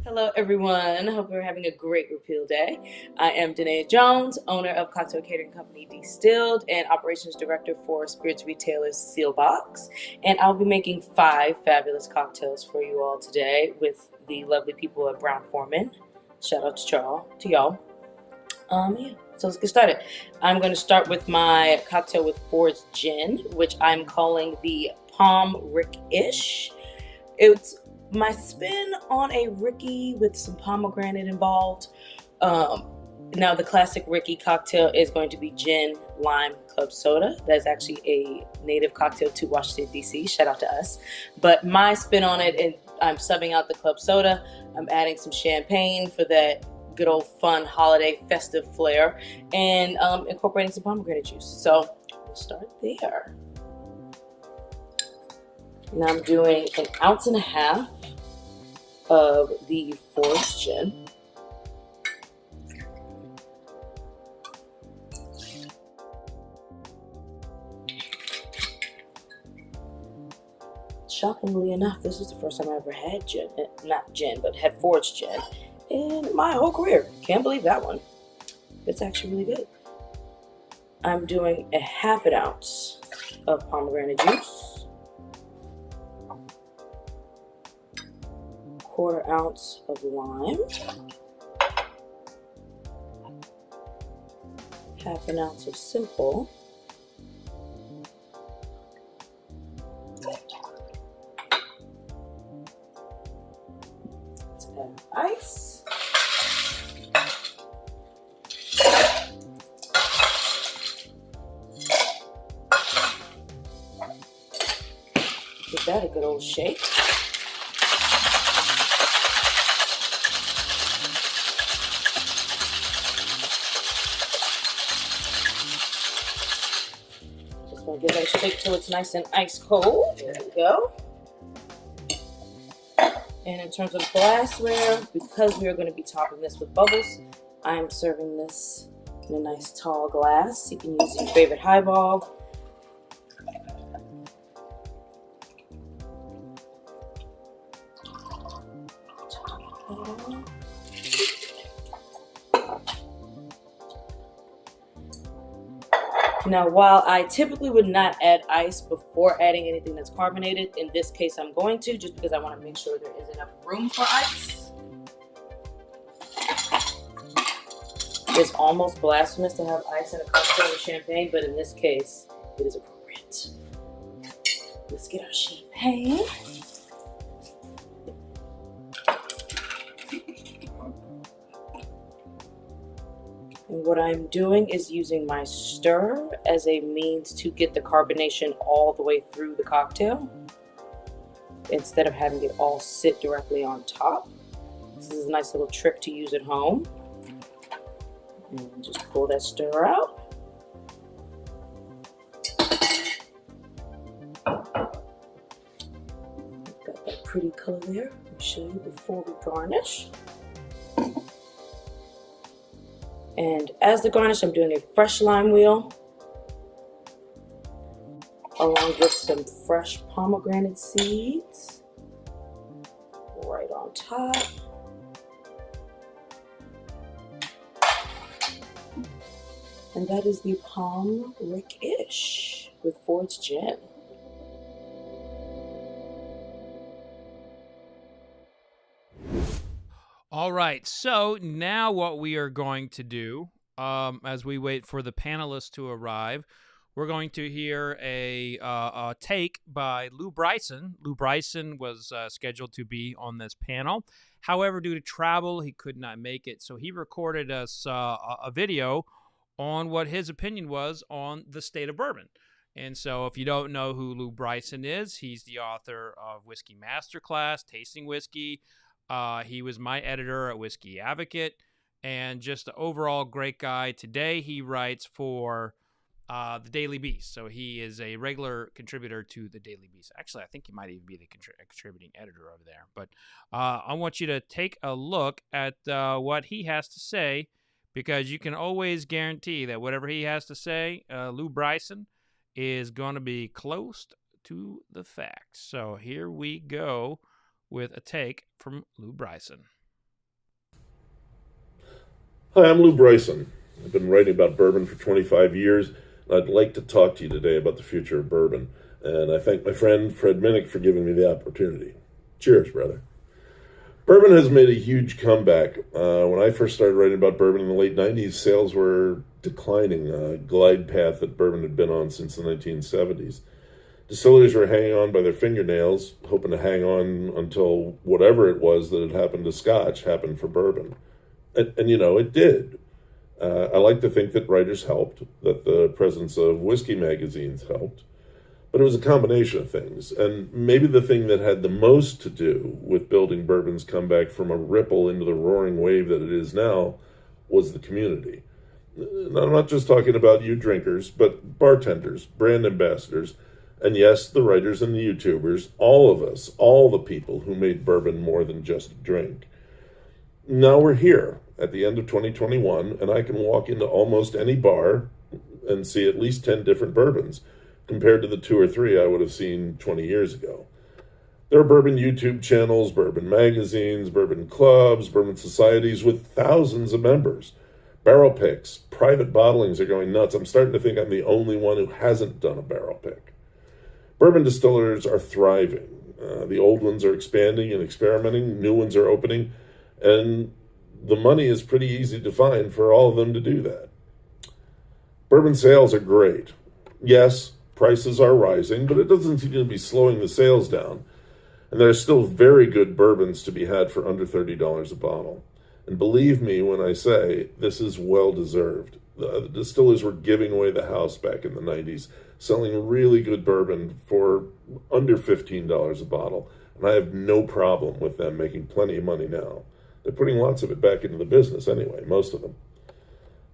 Hello, everyone. Hope you're having a great Repeal Day. I am Danae Jones, owner of cocktail catering company Distilled and operations director for spirits retailer Seelbach. And I'll be making 5 fabulous cocktails for you all today with the lovely people at Brown Foreman. Shout out to y'all. Yeah, so let's get started. I'm going to start with my cocktail with forged gin, which I'm calling the Palm Rick-ish. It's my spin on a Ricky with some pomegranate involved. Now, the classic Ricky cocktail is going to be gin, lime, club soda. That's actually a native cocktail to Washington, D.C. Shout out to us. But my spin on it, and I'm subbing out the club soda. I'm adding some champagne for that good old fun holiday festive flair, and incorporating some pomegranate juice. So we'll start there. Now I'm doing 1.5 ounces of the forest gin. Shockingly enough, this is the first time I ever had gin, not gin, but had foraged gin in my whole career. Can't believe that one. It's actually really good. I'm doing 1/2 ounce of pomegranate juice, 1/4 ounce of lime, 1/2 ounce of simple, ice, give that a good old shake. Just want to give that a shake till it's nice and ice cold. There we go. And in terms of glassware, because we are going to be topping this with bubbles, I am serving this in a nice tall glass. You can use your favorite highball. Now, while I typically would not add ice before adding anything that's carbonated, in this case I'm going to, just because I want to make sure there is enough room for ice. It's almost blasphemous to have ice in a cocktail with champagne, but in this case, it is appropriate. Let's get our champagne. And what I'm doing is using my stir as a means to get the carbonation all the way through the cocktail, instead of having it all sit directly on top. This is a nice little trick to use at home. And just pull that stir out. Got that pretty color there. I'll show you before we garnish. And as the garnish, I'm doing a fresh lime wheel, along with some fresh pomegranate seeds right on top. And that is the Palm Rick-ish with foraged gin. All right, so now what we are going to do, as we wait for the panelists to arrive, we're going to hear a take by Lou Bryson. Lou Bryson was scheduled to be on this panel. However, due to travel, he could not make it. So he recorded us a video on what his opinion was on the state of bourbon. And so if you don't know who Lou Bryson is, he's the author of Whiskey Masterclass, Tasting Whiskey. He was my editor at Whiskey Advocate, and just an overall great guy. Today he writes for the Daily Beast, so he is a regular contributor to the Daily Beast. Actually, I think he might even be the contributing editor over there. But I want you to take a look at what he has to say, because you can always guarantee that whatever he has to say, Lou Bryson, is going to be close to the facts. So here we go with a take from Lou Bryson. Hi, I'm Lou Bryson. I've been writing about bourbon for 25 years, and I'd like to talk to you today about the future of bourbon. And I thank my friend Fred Minnick for giving me the opportunity. Cheers, brother. Bourbon has made a huge comeback. When I first started writing about bourbon in the late 90s, sales were declining, a glide path that bourbon had been on since the 1970s. Distillers were hanging on by their fingernails, hoping to hang on until whatever it was that had happened to Scotch happened for bourbon. And you know, it did. I like to think that writers helped, that the presence of whiskey magazines helped, but it was a combination of things. And maybe the thing that had the most to do with building bourbon's comeback from a ripple into the roaring wave that it is now was the community. And I'm not just talking about you drinkers, but bartenders, brand ambassadors, and yes, the writers and the YouTubers, all of us, all the people who made bourbon more than just a drink. Now we're here at the end of 2021, and I can walk into almost any bar and see at least 10 different bourbons, compared to the 2 or 3 I would have seen 20 years ago. There are bourbon YouTube channels, bourbon magazines, bourbon clubs, bourbon societies with thousands of members. Barrel picks, private bottlings are going nuts. I'm starting to think I'm the only one who hasn't done a barrel pick. Bourbon distillers are thriving. The old ones are expanding and experimenting, new ones are opening, and the money is pretty easy to find for all of them to do that. Bourbon sales are great. Yes, prices are rising, but it doesn't seem to be slowing the sales down. And there are still very good bourbons to be had for under $30 a bottle. And believe me when I say this is well-deserved. The distillers were giving away the house back in the 90s, selling really good bourbon for under $15 a bottle. And I have no problem with them making plenty of money now. They're putting lots of it back into the business anyway, most of them.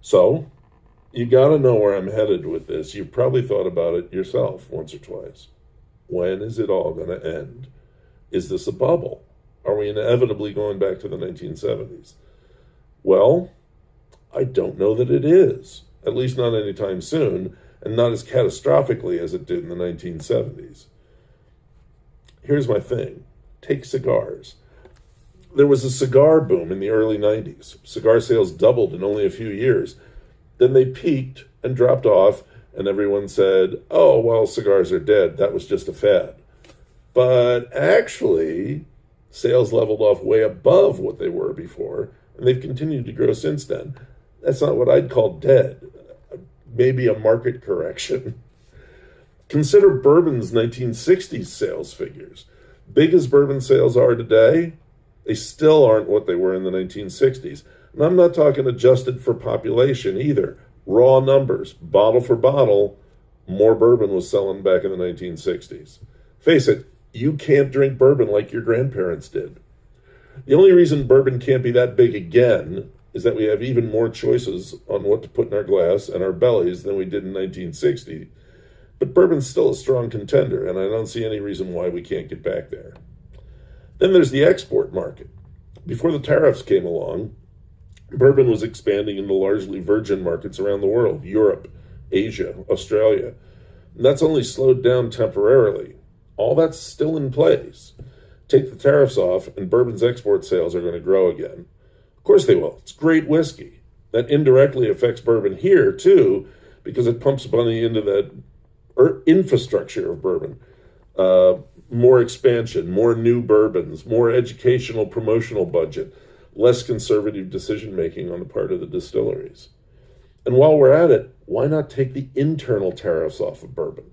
So, you gotta know where I'm headed with this. You've probably thought about it yourself once or twice. When is it all gonna end? Is this a bubble? Are we inevitably going back to the 1970s? Well, I don't know that it is, at least not anytime soon, and not as catastrophically as it did in the 1970s. Here's my thing. Take cigars. There was a cigar boom in the early 90s. Cigar sales doubled in only a few years. Then they peaked and dropped off, and everyone said, oh, well, cigars are dead. That was just a fad. But actually, sales leveled off way above what they were before, and they've continued to grow since then. That's not what I'd call dead. Maybe a market correction. Consider bourbon's 1960s sales figures. Big as bourbon sales are today, they still aren't what they were in the 1960s. And I'm not talking adjusted for population either. Raw numbers, bottle for bottle, more bourbon was selling back in the 1960s. Face it, you can't drink bourbon like your grandparents did. The only reason bourbon can't be that big again is that we have even more choices on what to put in our glass and our bellies than we did in 1960. But bourbon's still a strong contender, and I don't see any reason why we can't get back there. Then there's the export market. Before the tariffs came along, bourbon was expanding into largely virgin markets around the world, Europe, Asia, Australia. And that's only slowed down temporarily. All that's still in place. Take the tariffs off, and bourbon's export sales are going to grow again. Of course they will. It's great whiskey. That indirectly affects bourbon here, too, because it pumps money into that infrastructure of bourbon. More expansion, more new bourbons, more educational promotional budget, less conservative decision-making on the part of the distilleries. And while we're at it, why not take the internal tariffs off of bourbon?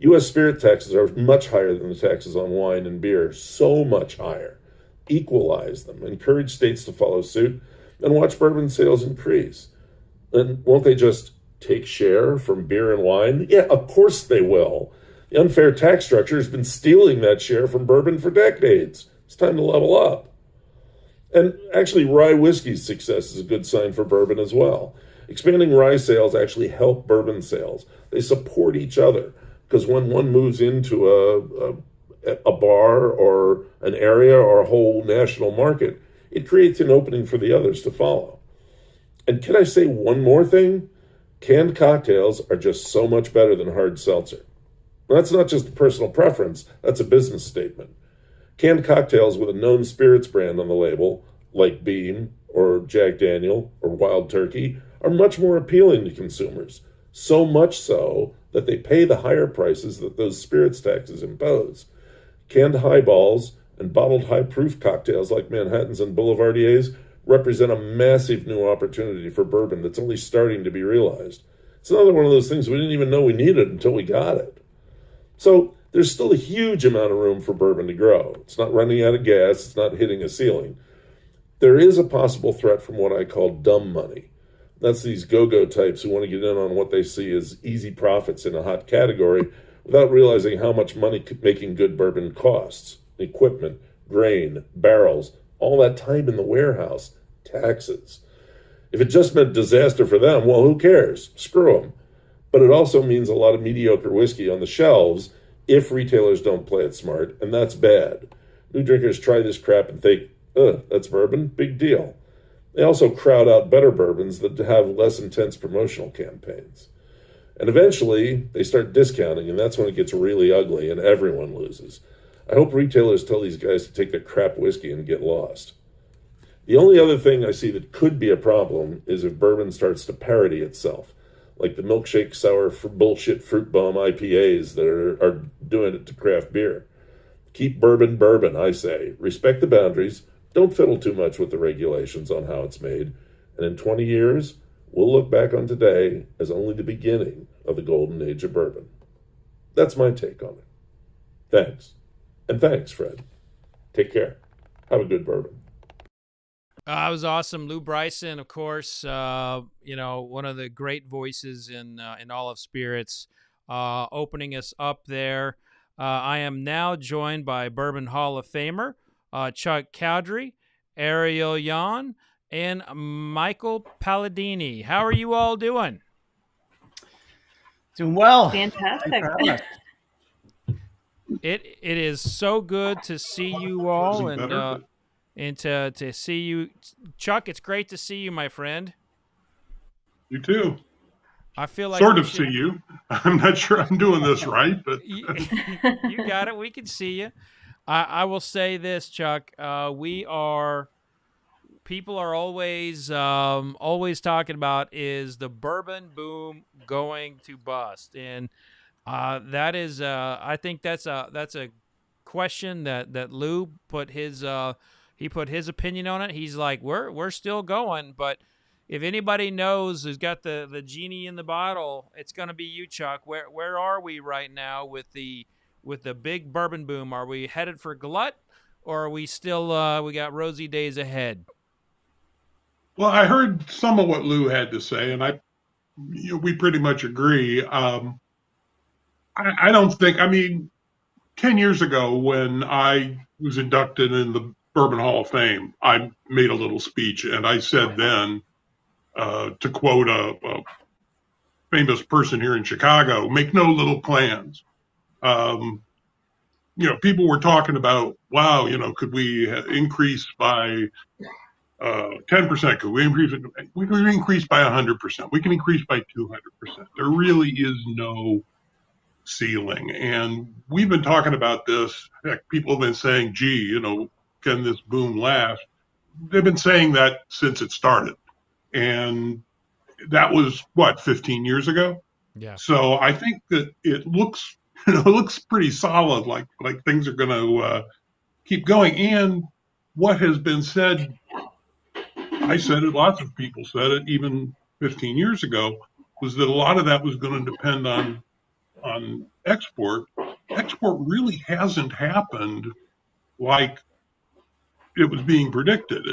U.S. spirit taxes are much higher than the taxes on wine and beer, so much higher. Equalize them, encourage states to follow suit, and watch bourbon sales increase. And won't they just take share from beer and wine? Yeah, of course they will. The unfair tax structure has been stealing that share from bourbon for decades. It's time to level up. And actually, rye whiskey's success is a good sign for bourbon as well. Expanding rye sales actually help bourbon sales. They support each other, because when one moves into a bar or an area or a whole national market, it creates an opening for the others to follow. And can I say one more thing? Canned cocktails are just so much better than hard seltzer. Now, that's not just a personal preference, that's a business statement. Canned cocktails with a known spirits brand on the label, like Beam or Jack Daniel or Wild Turkey, are much more appealing to consumers. So much so that they pay the higher prices that those spirits taxes impose. Canned highballs and bottled high-proof cocktails like Manhattans and Boulevardiers represent a massive new opportunity for bourbon that's only starting to be realized. It's another one of those things we didn't even know we needed until we got it. So there's still a huge amount of room for bourbon to grow. It's not running out of gas. It's not hitting a ceiling. There is a possible threat from what I call dumb money. That's these go-go types who want to get in on what they see as easy profits in a hot category without realizing how much money making good bourbon costs. Equipment, grain, barrels, all that time in the warehouse, taxes. If it just meant disaster for them, well, who cares? Screw them. But it also means a lot of mediocre whiskey on the shelves if retailers don't play it smart, and that's bad. New drinkers try this crap and think, that's bourbon? Big deal. They also crowd out better bourbons that have less intense promotional campaigns. And eventually, they start discounting, and that's when it gets really ugly and everyone loses. I hope retailers tell these guys to take their crap whiskey and get lost. The only other thing I see that could be a problem is if bourbon starts to parody itself, like the milkshake sour bullshit fruit bomb IPAs that are doing it to craft beer. Keep bourbon bourbon, I say. Respect the boundaries. Don't fiddle too much with the regulations on how it's made. And in 20 years, we'll look back on today as only the beginning of the golden age of bourbon. That's my take on it. Thanks. And thanks, Fred. Take care. Have a good bourbon. It was awesome. Lou Bryson, of course, one of the great voices in all of spirits, opening us up there. I am now joined by Bourbon Hall of Famer Chuck Cowdery, Ariel Jan, and Michael Palladini. How are you all doing? Doing well. Fantastic. It is so good to see you all and to see you, Chuck. It's great to see you, my friend. You too. I feel like sort of see you. I'm not sure I'm doing this right, but you got it. We can see you. I will say this, Chuck. People are always talking about, is the bourbon boom going to bust? And that is, I think that's a question that Lou put his opinion on it. He's like, we're still going, but if anybody knows who's got the genie in the bottle, it's going to be you, Chuck. Where are we right now with the big bourbon boom? Are we headed for glut, or are we still we got rosy days ahead? Well, I heard some of what Lou had to say, and we pretty much agree. I don't think, 10 years ago when I was inducted in the Bourbon Hall of Fame, I made a little speech, and I said then, to quote a famous person here in Chicago, make no little plans. People were talking about, wow, could we increase by 10%? Could we increase it? We can increase by 100%. We can increase by 200%. There really is no ceiling. And we've been talking about this. Heck, people have been saying, gee, can this boom last? They've been saying that since it started. And that was, 15 years ago? Yeah. So I think that it looks pretty solid, like things are going to keep going. And what has been said, I said it, lots of people said it, even 15 years ago, was that a lot of that was going to depend on export. Export really hasn't happened like it was being predicted.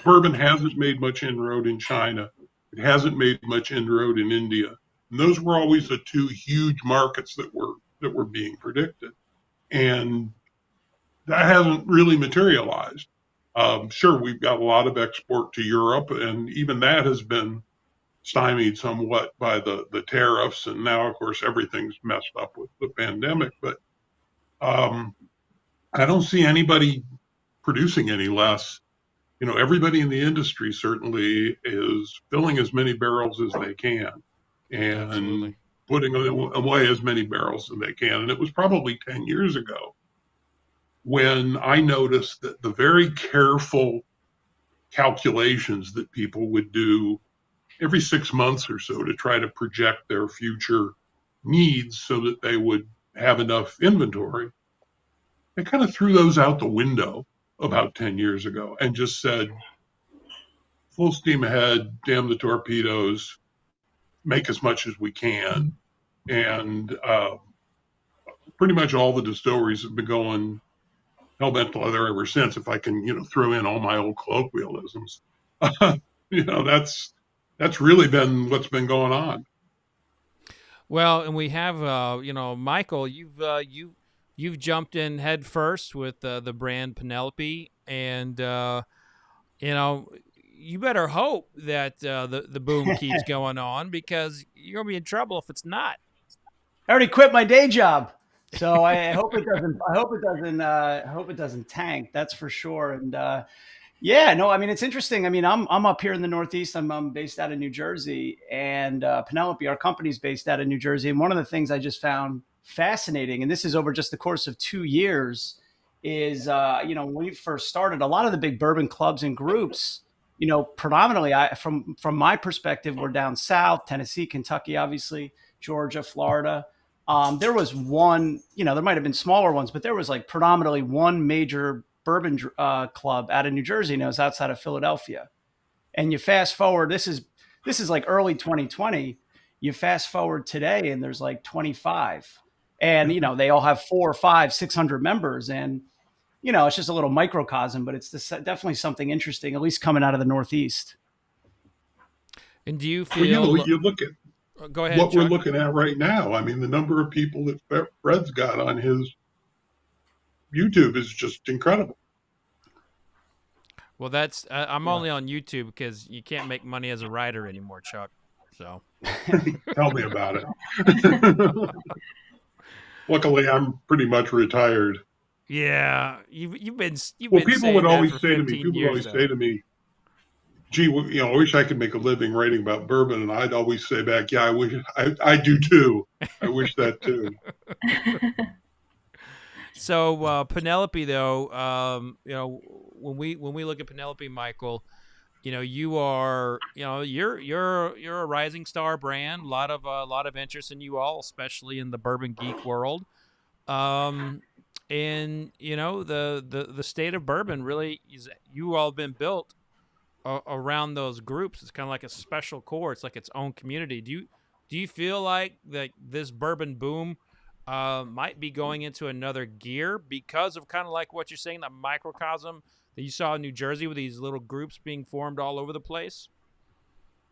Bourbon hasn't made much inroad in China. It hasn't made much inroad in India. And those were always the two huge markets that were being predicted. And that hasn't really materialized. Sure, we've got a lot of export to Europe, and even that has been stymied somewhat by the tariffs. And now, of course, everything's messed up with the pandemic. But I don't see anybody producing any less. Everybody in the industry certainly is filling as many barrels as they can and Absolutely. Putting away as many barrels as they can. And it was probably 10 years ago when I noticed that the very careful calculations that people would do every 6 months or so to try to project their future needs so that they would have enough inventory, they kind of threw those out the window about 10 years ago and just said, full steam ahead, damn the torpedoes, make as much as we can. And pretty much all the distilleries have been going hell-bent leather ever since, if I can, throw in all my old colloquialisms. That's that's really been what's been going on. Well, and we have, Michael, you've jumped in head first with the brand Penelope, and you better hope that the boom keeps going on, because you're gonna be in trouble if it's not. I already quit my day job, so I hope it doesn't. I hope it doesn't tank. That's for sure. And yeah, no, I mean, it's interesting. I mean, I'm up here in the Northeast. I'm based out of New Jersey, and Penelope, our company's based out of New Jersey. And one of the things I just found fascinating, and this is over just the course of 2 years, is when we first started, a lot of the big bourbon clubs and groups, predominantly, from my perspective, we're down south, Tennessee, Kentucky, obviously, Georgia, Florida. There was one, there might have been smaller ones, but there was like predominantly one major bourbon club out of New Jersey, and it was outside of Philadelphia. And you fast forward, this is like early 2020. You fast forward today, and there's like 25, and they all have 400, 500, 600 members, and it's just a little microcosm, but it's definitely something interesting, at least coming out of the Northeast. And do you feel? You look at go ahead, what Chuck. we're looking at right now. I mean, the number of people that Fred's got on his YouTube is just incredible. Well, that's I'm only on YouTube because you can't make money as a writer anymore, Chuck. So tell me about it. Luckily, I'm pretty much retired. Yeah, you've been. Well, people would always say to me. People People would always say to me, "Gee, I wish I could make a living writing about bourbon." And I'd always say back, "Yeah, I wish I do too. I wish that too." So Penelope, though, when we look at Penelope, Michael, you are, you're a rising star brand. A lot of interest in you all, especially in the bourbon geek world. And the state of bourbon really is. You all have been built around those groups. It's kind of like a special core. It's like its own community. Do you feel like that this bourbon boom might be going into another gear because of kind of like what you're saying, the microcosm that you saw in New Jersey with these little groups being formed all over the place?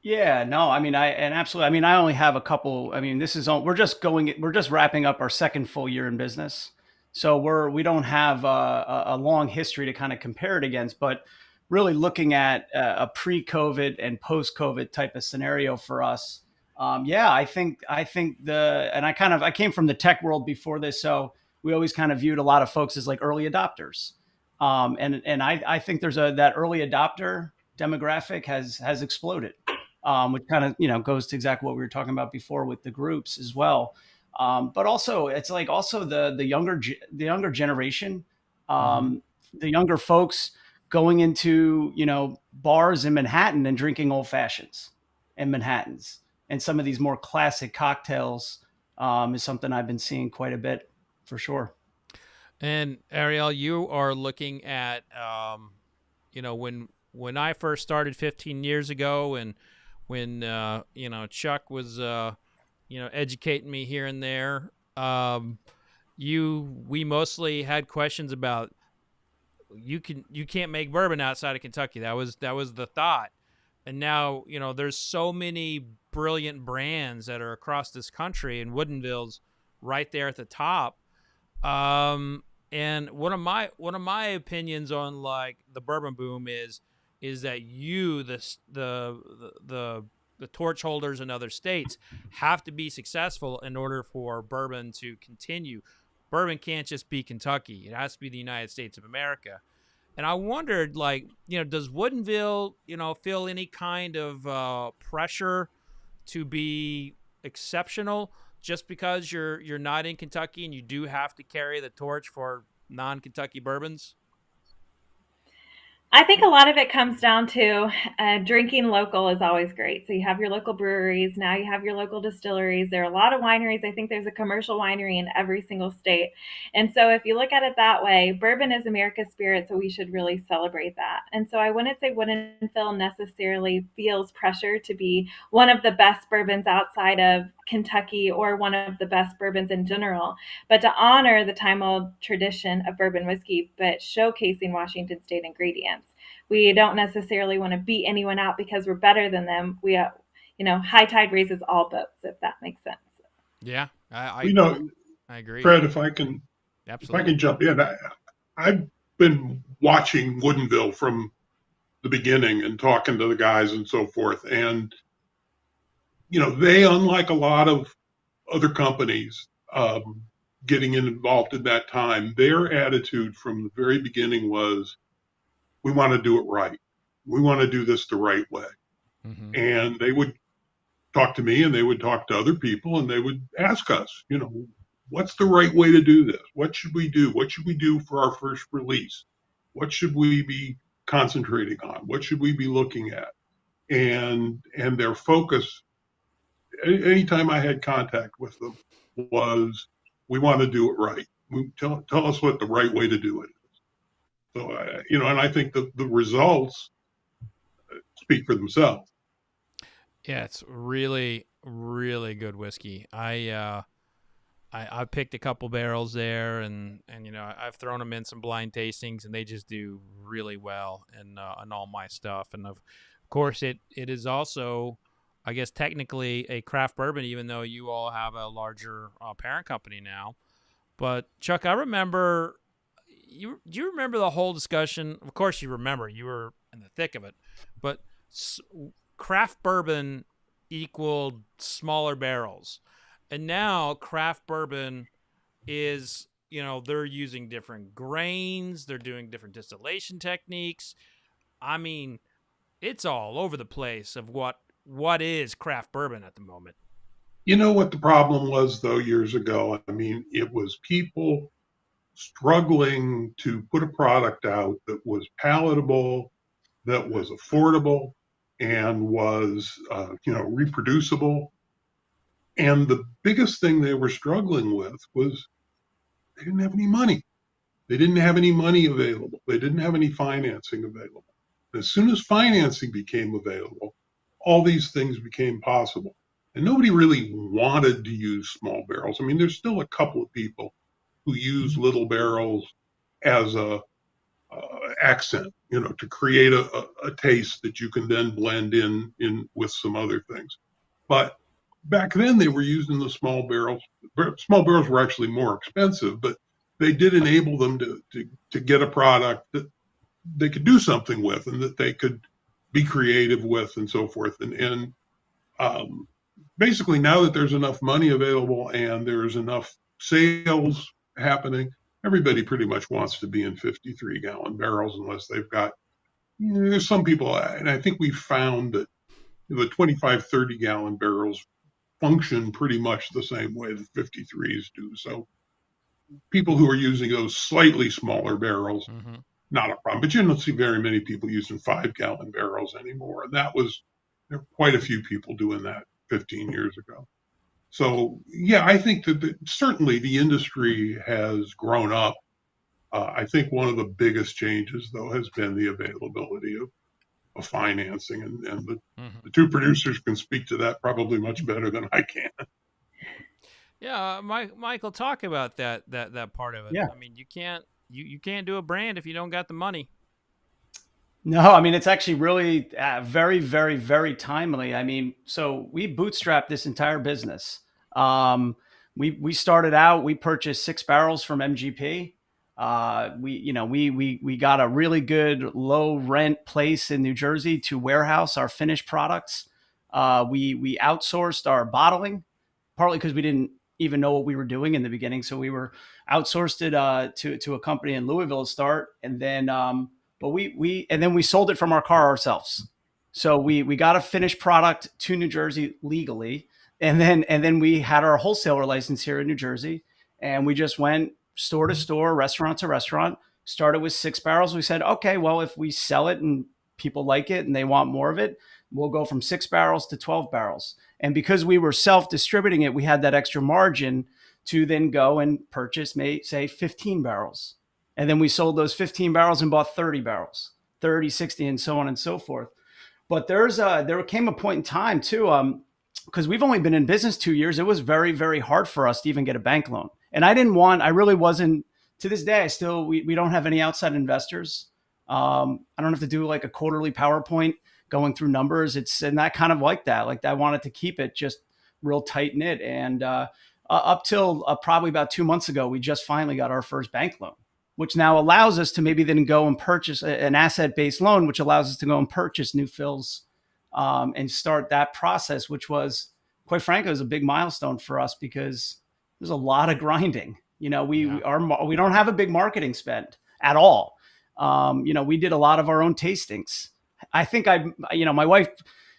Yeah, no, I mean, absolutely. I mean, I only have a couple. I mean, we're just wrapping up our second full year in business. So we don't have a long history to kind of compare it against, but really looking at a pre-COVID and post-COVID type of scenario for us. I think I came from the tech world before this, so we always kind of viewed a lot of folks as like early adopters. And I think there's that early adopter demographic has exploded, which kind of, goes to exactly what we were talking about before with the groups as well. But also it's like also the younger generation, the younger folks going into, bars in Manhattan and drinking old fashions and Manhattans. And some of these more classic cocktails is something I've been seeing quite a bit for sure. And Ariel, you are looking at, when I first started 15 years ago, and when Chuck was educating me here and there, we mostly had questions about you can't make bourbon outside of Kentucky. That was the thought. And now, there's so many brilliant brands that are across this country, and Woodinville's right there at the top. And one of my opinions on like the bourbon boom is that the torch holders in other states have to be successful in order for bourbon to continue. Bourbon can't just be Kentucky. It has to be the United States of America. And I wondered, does Woodinville, feel any kind of pressure to be exceptional just because you're not in Kentucky and you do have to carry the torch for non-Kentucky bourbons? I think a lot of it comes down to drinking local is always great. So you have your local breweries. Now you have your local distilleries. There are a lot of wineries. I think there's a commercial winery in every single state. And so if you look at it that way, bourbon is America's spirit, so we should really celebrate that. And so I wouldn't say Woodinville necessarily feels pressure to be one of the best bourbons outside of Kentucky or one of the best bourbons in general, but to honor the time-old tradition of bourbon whiskey, but showcasing Washington State ingredients. chance. We don't necessarily want to beat anyone out because we're better than them. We, high tide raises all boats, if that makes sense. Yeah, I agree. Fred, if I can jump in, I've been watching Woodinville from the beginning and talking to the guys and so forth. And, they, unlike a lot of other companies getting involved at that time, their attitude from the very beginning was, we want to do it right. We want to do this the right way. Mm-hmm. And they would talk to me and they would talk to other people and they would ask us, what's the right way to do this? What should we do? What should we do for our first release? What should we be concentrating on? What should we be looking at? And their focus, anytime I had contact with them, was, we want to do it right. Tell us what the right way to do it is. So, and I think the results speak for themselves. Yeah, it's really, really good whiskey. I picked a couple barrels there, and I've thrown them in some blind tastings, and they just do really well in all my stuff. And of course, it is also, I guess, technically a craft bourbon, even though you all have a larger parent company now. But Chuck, I remember do you remember the whole discussion? Of course, you remember. You were in the thick of it, but craft bourbon equaled smaller barrels. And now craft bourbon is, they're using different grains. They're doing different distillation techniques. I mean, it's all over the place of what is craft bourbon at the moment. You know what the problem was, though, years ago? I mean, it was people struggling to put a product out that was palatable, that was affordable, and was, reproducible. And the biggest thing they were struggling with was they didn't have any money. They didn't have any money available. They didn't have any financing available. As soon as financing became available, all these things became possible. And nobody really wanted to use small barrels. I mean, there's still a couple of people who use little barrels as a accent, to create a taste that you can then blend in with some other things. But back then they were using the small barrels. Small barrels were actually more expensive, but they did enable them to get a product that they could do something with and that they could be creative with and so forth. And basically now that there's enough money available and there's enough sales happening, everybody pretty much wants to be in 53-gallon barrels unless they've got, there's some people, and I think we found that the 25, 30-gallon barrels function pretty much the same way the 53s do. So people who are using those slightly smaller barrels, not a problem. But you don't see very many people using 5-gallon barrels anymore. And there were quite a few people doing that 15 years ago. So, yeah, I think that certainly the industry has grown up. I think one of the biggest changes, though, has been the availability of financing. And the two producers can speak to that probably much better than I can. Yeah, Michael, talk about that part of it. Yeah. I mean, you can't do a brand if you don't got the money. No, I mean, it's actually really very, very, very timely. I mean, so we bootstrapped this entire business. We started out, we purchased 6 barrels from MGP. We got a really good low rent place in New Jersey to warehouse our finished products. We outsourced our bottling, partly because we didn't even know what we were doing in the beginning. So we were outsourced it to a company in Louisville to start, and then but we sold it from our car ourselves. So we got a finished product to New Jersey legally, and then we had our wholesaler license here in New Jersey, and we just went store to store, restaurant to restaurant. Started with 6 barrels. We said, okay, well, if we sell it and people like it and they want more of it, we'll go from 6 barrels to 12 barrels. And because we were self-distributing it, we had that extra margin to then go and purchase, say, 15 barrels. And then we sold those 15 barrels and bought 30 barrels, 30, 60, and so on and so forth. But there came a point in time too, because we've only been in business 2 years. It was very, very hard for us to even get a bank loan. And I really wasn't, to this day, we don't have any outside investors. I don't have to do like a quarterly PowerPoint going through numbers. And that kind of like that. Like I wanted to keep it just real tight knit. And up till probably about 2 months ago, we just finally got our first bank loan, which now allows us to maybe then go and purchase an asset-based loan, which allows us to go and purchase new fills and start that process, which was, quite frankly, was a big milestone for us because there's a lot of grinding. We don't have a big marketing spend at all. We did a lot of our own tastings. I think my wife,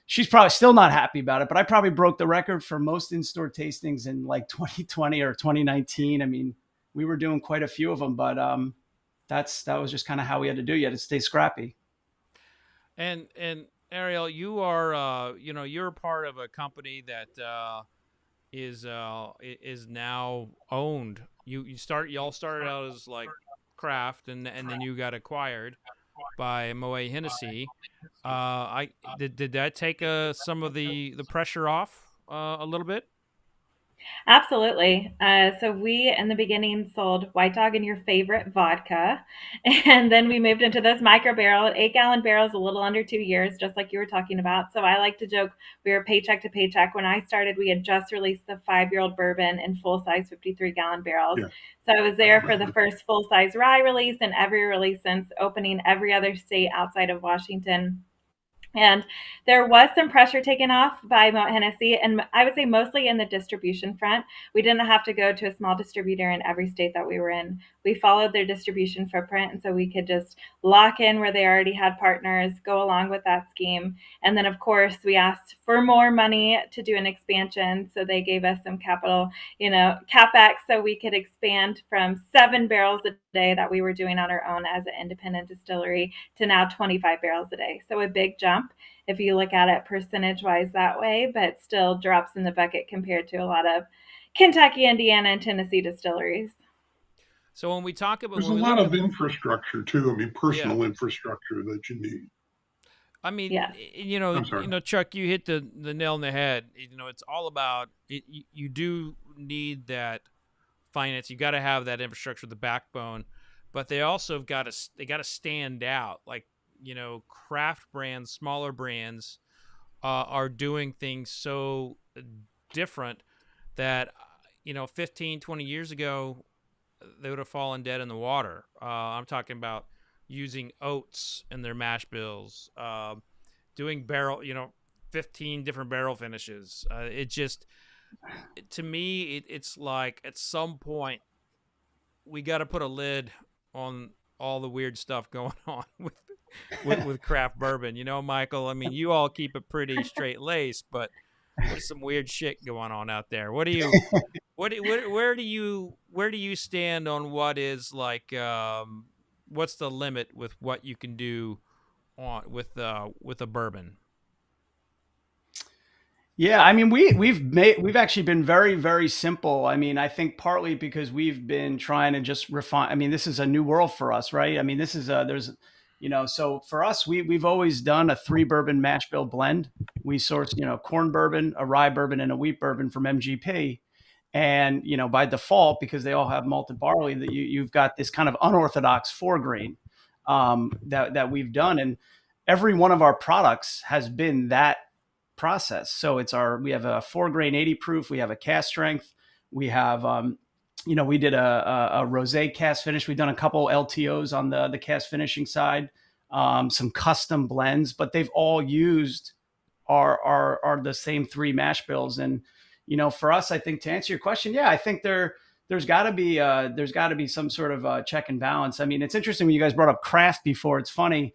she's probably still not happy about it, but I probably broke the record for most in-store tastings in like 2020 or 2019. I mean, we were doing quite a few of them, but that was just kind of how we had to do. You had to stay scrappy. And Ariel, you are you're part of a company that is now owned. Y'all started out as like craft, and then you got acquired by Moet Hennessy. Did that take some of the pressure off a little bit? Absolutely. So we, in the beginning, sold White Dog and Your Favorite vodka. And then we moved into those micro barrel, 8-gallon barrels, a little under 2 years, just like you were talking about. So I like to joke we were paycheck to paycheck. When I started, we had just released the 5-year-old bourbon in full-size 53-gallon barrels. Yeah. So I was there for the first full-size rye release and every release since, opening every other state outside of Washington. And there was some pressure taken off by Moet Hennessy, and I would say mostly in the distribution front. We didn't have to go to a small distributor in every state that we were in. We followed their distribution footprint, and so we could just lock in where they already had partners, go along with that scheme. And then, of course, we asked for more money to do an expansion, so they gave us some capital, CapEx, so we could expand from 7 barrels a day that we were doing on our own as an independent distillery to now 25 barrels a day. So a big jump if you look at it percentage-wise that way, but still drops in the bucket compared to a lot of Kentucky, Indiana, and Tennessee distilleries. So when we talk about, there's a lot of infrastructure too. I mean, personal infrastructure that you need. I mean, Chuck, you hit the nail on the head. It's all about it. You do need that finance. You got to have that infrastructure, the backbone, but they also got to stand out. Like, craft brands, smaller brands are doing things so different that 15, 20 years ago they would have fallen dead in the water. I'm talking about using oats in their mash bills, doing barrel, 15 different barrel finishes. To me, it's like at some point we got to put a lid on all the weird stuff going on with craft bourbon. Michael, I mean, you all keep it pretty straight laced, but there's some weird shit going on out there. Where do you stand on what is like, what's the limit with what you can do with a bourbon? Yeah, I mean, we've actually been very, very simple. I mean, I think partly because we've been trying to just refine. I mean, this is a new world for us, right? I mean, this is so for us, we've always done a 3 bourbon mash bill blend. We source, corn bourbon, a rye bourbon, and a wheat bourbon from MGP. And, by default, because they all have malted barley, that you've got this kind of unorthodox 4-grain that we've done. And every one of our products has been that process. So we have a 4-grain 80 proof. We have a cast strength. We have, we did a rosé cast finish. We've done a couple LTOs on the cast finishing side, some custom blends, but they've all used are the same 3 mash bills. And, for us, I think to answer your question, I think there's got to be some sort of check and balance. I mean, it's interesting when you guys brought up craft before. It's funny.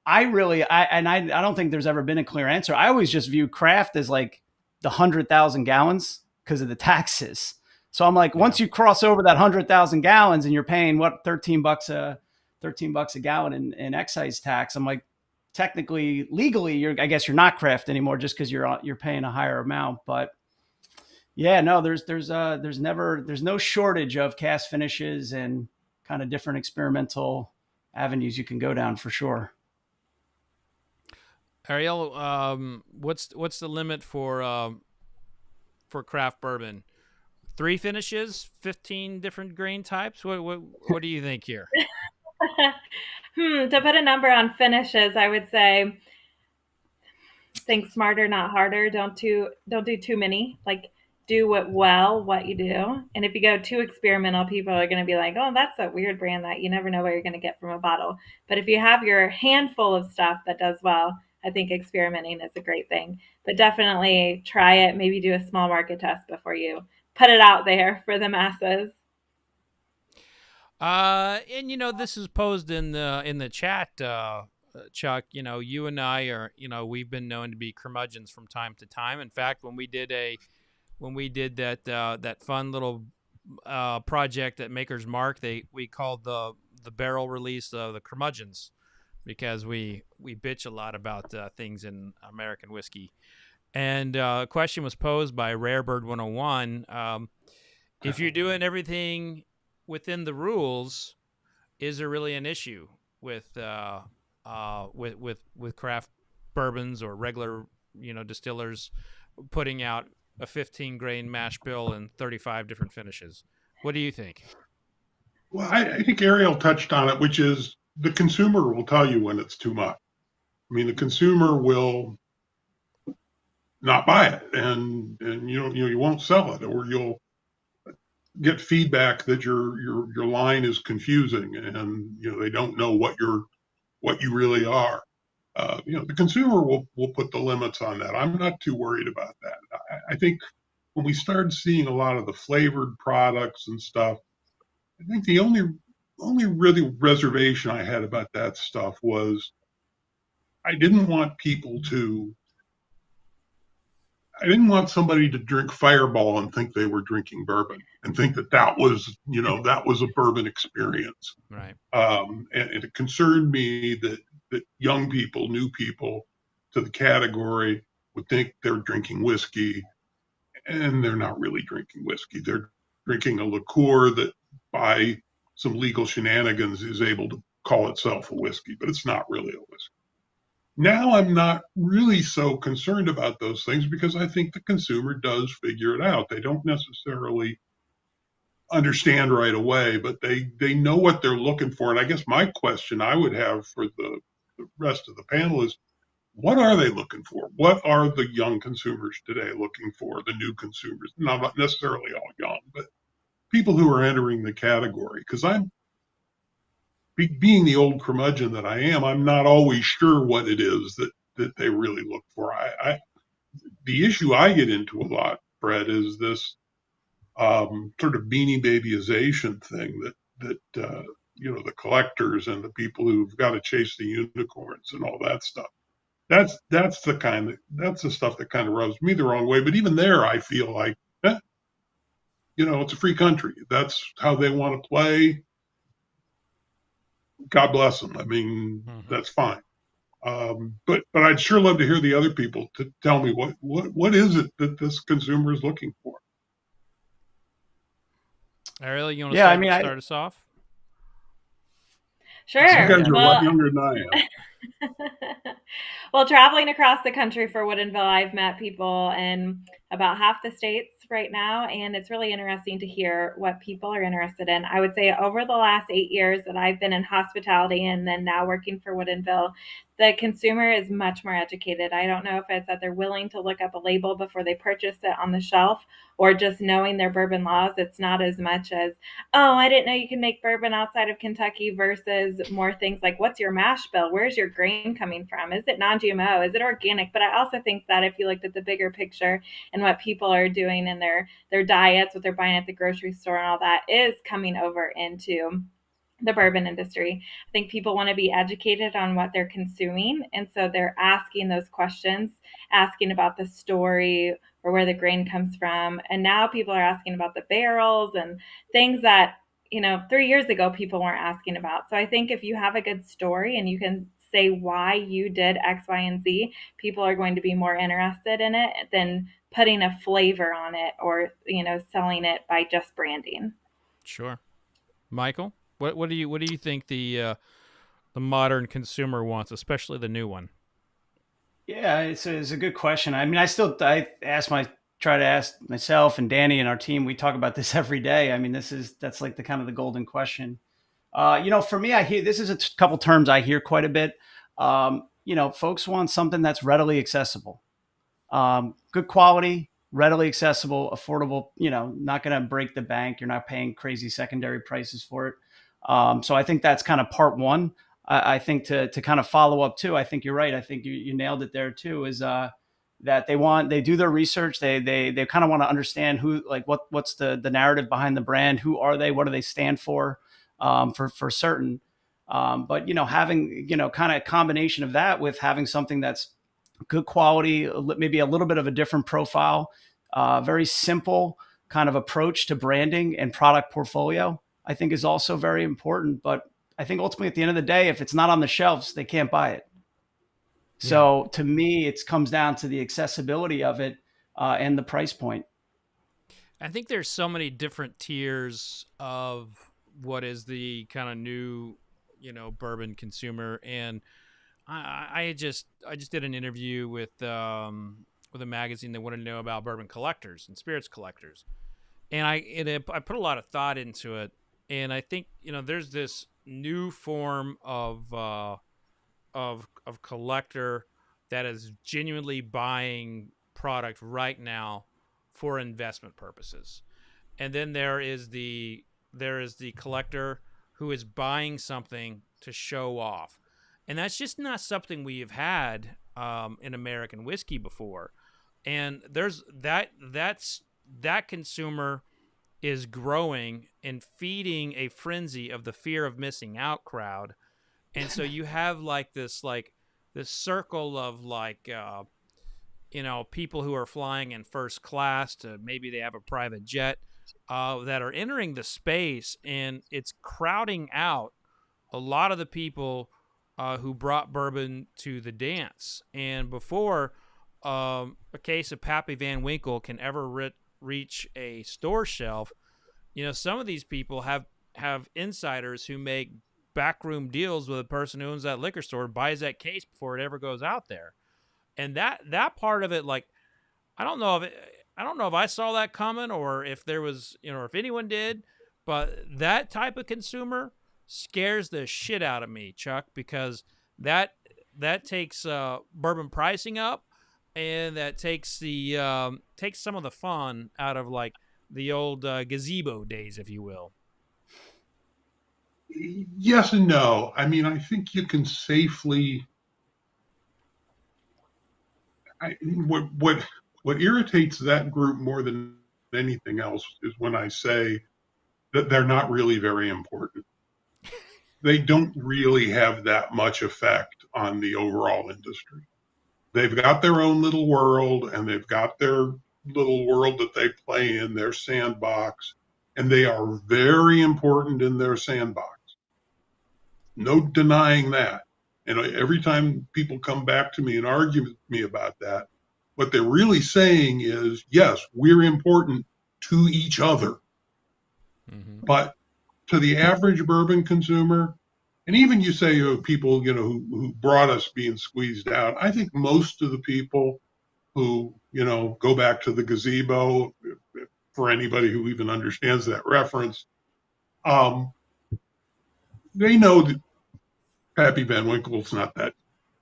I don't think there's ever been a clear answer. I always just view craft as like the 100,000 gallons because of the taxes. So I'm like, once you cross over that 100,000 gallons and you're paying $13 a gallon in excise tax, I'm like, technically, legally, I guess you're not craft anymore just because you're paying a higher amount. But yeah, no, there's no shortage of cast finishes and kind of different experimental avenues you can go down for sure. Ariel, what's the limit for craft bourbon? 3 finishes, 15 different grain types. What do you think here? To put a number on finishes, I would say think smarter, not harder. Don't do too many. Like, do it well, what you do. And if you go too experimental, people are going to be like, oh, that's a weird brand that you never know what you're going to get from a bottle. But if you have your handful of stuff that does well, I think experimenting is a great thing. But definitely try it. Maybe do a small market test before you put it out there for the masses. And this is posed in the chat, Chuck. You and I are, we've been known to be curmudgeons from time to time. In fact, when we did that fun little project at Maker's Mark, we called the barrel release the curmudgeons, because we bitch a lot about things in American whiskey. And a question was posed by Rarebird 101. If you're doing everything within the rules, is there really an issue with craft bourbons or regular distillers putting out a 15-grain mash bill and 35 different finishes? What do you think? Well, I think Ariel touched on it, which is the consumer will tell you when it's too much. I mean, the consumer will not buy it, and you won't sell it, or you'll get feedback that your line is confusing, and they don't know what you really are. The consumer will put the limits on that. I'm not too worried about that. I think when we started seeing a lot of the flavored products and stuff, I think the only really reservation I had about that stuff was I didn't want somebody to drink Fireball and think they were drinking bourbon and think that was a bourbon experience. Right. And it concerned me that young people, new people to the category would think they're drinking whiskey, and they're not really drinking whiskey. They're drinking a liqueur that by some legal shenanigans is able to call itself a whiskey, but it's not really a whiskey. Now I'm not really so concerned about those things, because I think the consumer does figure it out. They don't necessarily understand right away, but they know what they're looking for. And I guess my question I would have for the rest of the panel is, what are they looking for? What are the young consumers today looking for, the new consumers? Not necessarily all young, but people who are entering the category. Because being the old curmudgeon that I am, I'm not always sure what it is that they really look for. The issue I get into a lot, Fred, is this sort of beanie babyization thing that the collectors and the people who've got to chase the unicorns and all that stuff. That's the stuff that kind of rubs me the wrong way. But even there, I feel like, it's a free country. That's how they want to play. God bless them. I mean, that's fine. But I'd sure love to hear the other people to tell me what is it that this consumer is looking for. Ariel, you want to start us off? Sure. You guys are a lot younger than I am. Well, traveling across the country for Woodinville, I've met people in about half the states right now, and it's really interesting to hear what people are interested in. I would say over the last 8 years that I've been in hospitality and then now working for Woodinville, the consumer is much more educated. I don't know if it's that they're willing to look up a label before they purchase it on the shelf, or just knowing their bourbon laws. It's not as much as, oh, I didn't know you can make bourbon outside of Kentucky, versus more things like, what's your mash bill? Where's your grain coming from? Is it non-GMO? Is it organic? But I also think that if you looked at the bigger picture and what people are doing in their diets, what they're buying at the grocery store and all that, is coming over into the bourbon industry. I think people want to be educated on what they're consuming, and so they're asking those questions, asking about the story or where the grain comes from. And now people are asking about the barrels and things that 3 years ago people weren't asking about. So I think if you have a good story and you can say why you did X, Y, and Z, people are going to be more interested in it than putting a flavor on it or selling it by just branding. Sure. Michael, what do you think the modern consumer wants, especially the new one? Yeah, it's a good question. I mean, I try to ask myself and Danny and our team. We talk about this every day. I mean, that's like the kind of the golden question. For me, I hear this is a couple terms I hear quite a bit. Folks want something that's readily accessible, good quality, readily accessible, affordable. Not going to break the bank. You're not paying crazy secondary prices for it. So I think that's kind of part one. I think to kind of follow up too, I think you're right. I think you nailed it there too, is that they do their research. They kind of want to understand what's the narrative behind the brand. Who are they? What do they stand for certain? But having, kind of a combination of that with having something that's good quality, maybe a little bit of a different profile, very simple kind of approach to branding and product portfolio, I think is also very important. But I think ultimately at the end of the day, if it's not on the shelves, they can't buy it. So to me, it comes down to the accessibility of it and the price point. I think there's so many different tiers of what is the kind of new, bourbon consumer. And I just did an interview with a magazine that wanted to know about bourbon collectors and spirits collectors. And I put a lot of thought into it. And I think, there's this new form of collector that is genuinely buying product right now for investment purposes. And then there is the collector who is buying something to show off. And that's just not something we have had in American whiskey before. And there's that consumer is growing and feeding a frenzy of the fear of missing out crowd. And so you have this circle of people who are flying in first class to maybe they have a private jet that are entering the space, and it's crowding out a lot of the people who brought bourbon to the dance. And before a case of Pappy Van Winkle can ever reach a store shelf, some of these people have insiders who make backroom deals with a person who owns that liquor store, buys that case before it ever goes out there. And that part of it, I don't know if I saw that coming or if there was, if anyone did, but that type of consumer scares the shit out of me, Chuck, because that takes bourbon pricing up, and that takes some of the fun out of the old gazebo days, if you will. Yes and no. I mean, I think you can safely. What irritates that group more than anything else is when I say that they're not really very important. They don't really have that much effect on the overall industry. They've got their own little world, and they've got their little world that they play in, their sandbox, and they are very important in their sandbox. No denying that. And every time people come back to me and argue with me about that, what they're really saying is, yes, we're important to each other. Mm-hmm. But to the average bourbon consumer, and even you say people, who brought us being squeezed out, I think most of the people who, go back to the gazebo, for anybody who even understands that reference, they know that Pappy Van Winkle's not that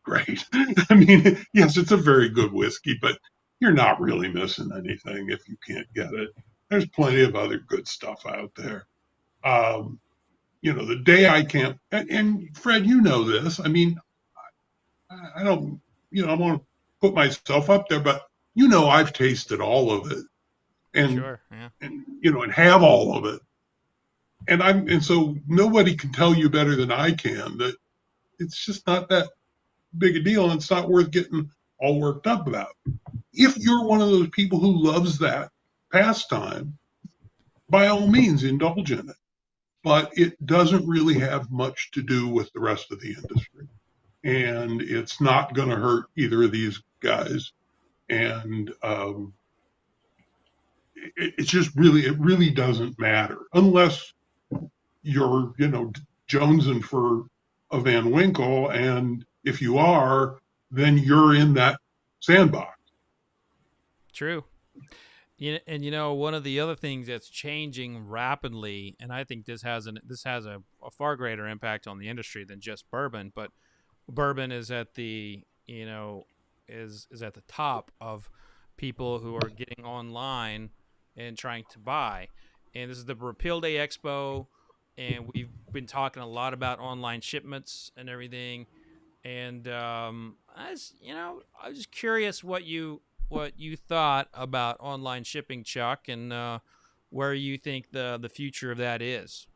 great. I mean, yes, it's a very good whiskey, but you're not really missing anything if you can't get it. There's plenty of other good stuff out there. The day I can't, and Fred, this. I mean, I don't, I want to put myself up there, but I've tasted all of it, and sure, yeah. and have all of it, and so nobody can tell you better than I can that it's just not that big a deal, and it's not worth getting all worked up about. If you're one of those people who loves that pastime, by all means, indulge in it. But it doesn't really have much to do with the rest of the industry. And it's not going to hurt either of these guys. And it really doesn't matter unless you're, jonesing for a Van Winkle. And if you are, then you're in that sandbox. True. One of the other things that's changing rapidly, and I think this has a far greater impact on the industry than just bourbon, but bourbon is at the is at the top of people who are getting online and trying to buy. And this is the Repeal Day Expo, and we've been talking a lot about online shipments and everything. And I was just curious what you thought about online shipping, Chuck, and where you think the future of that is.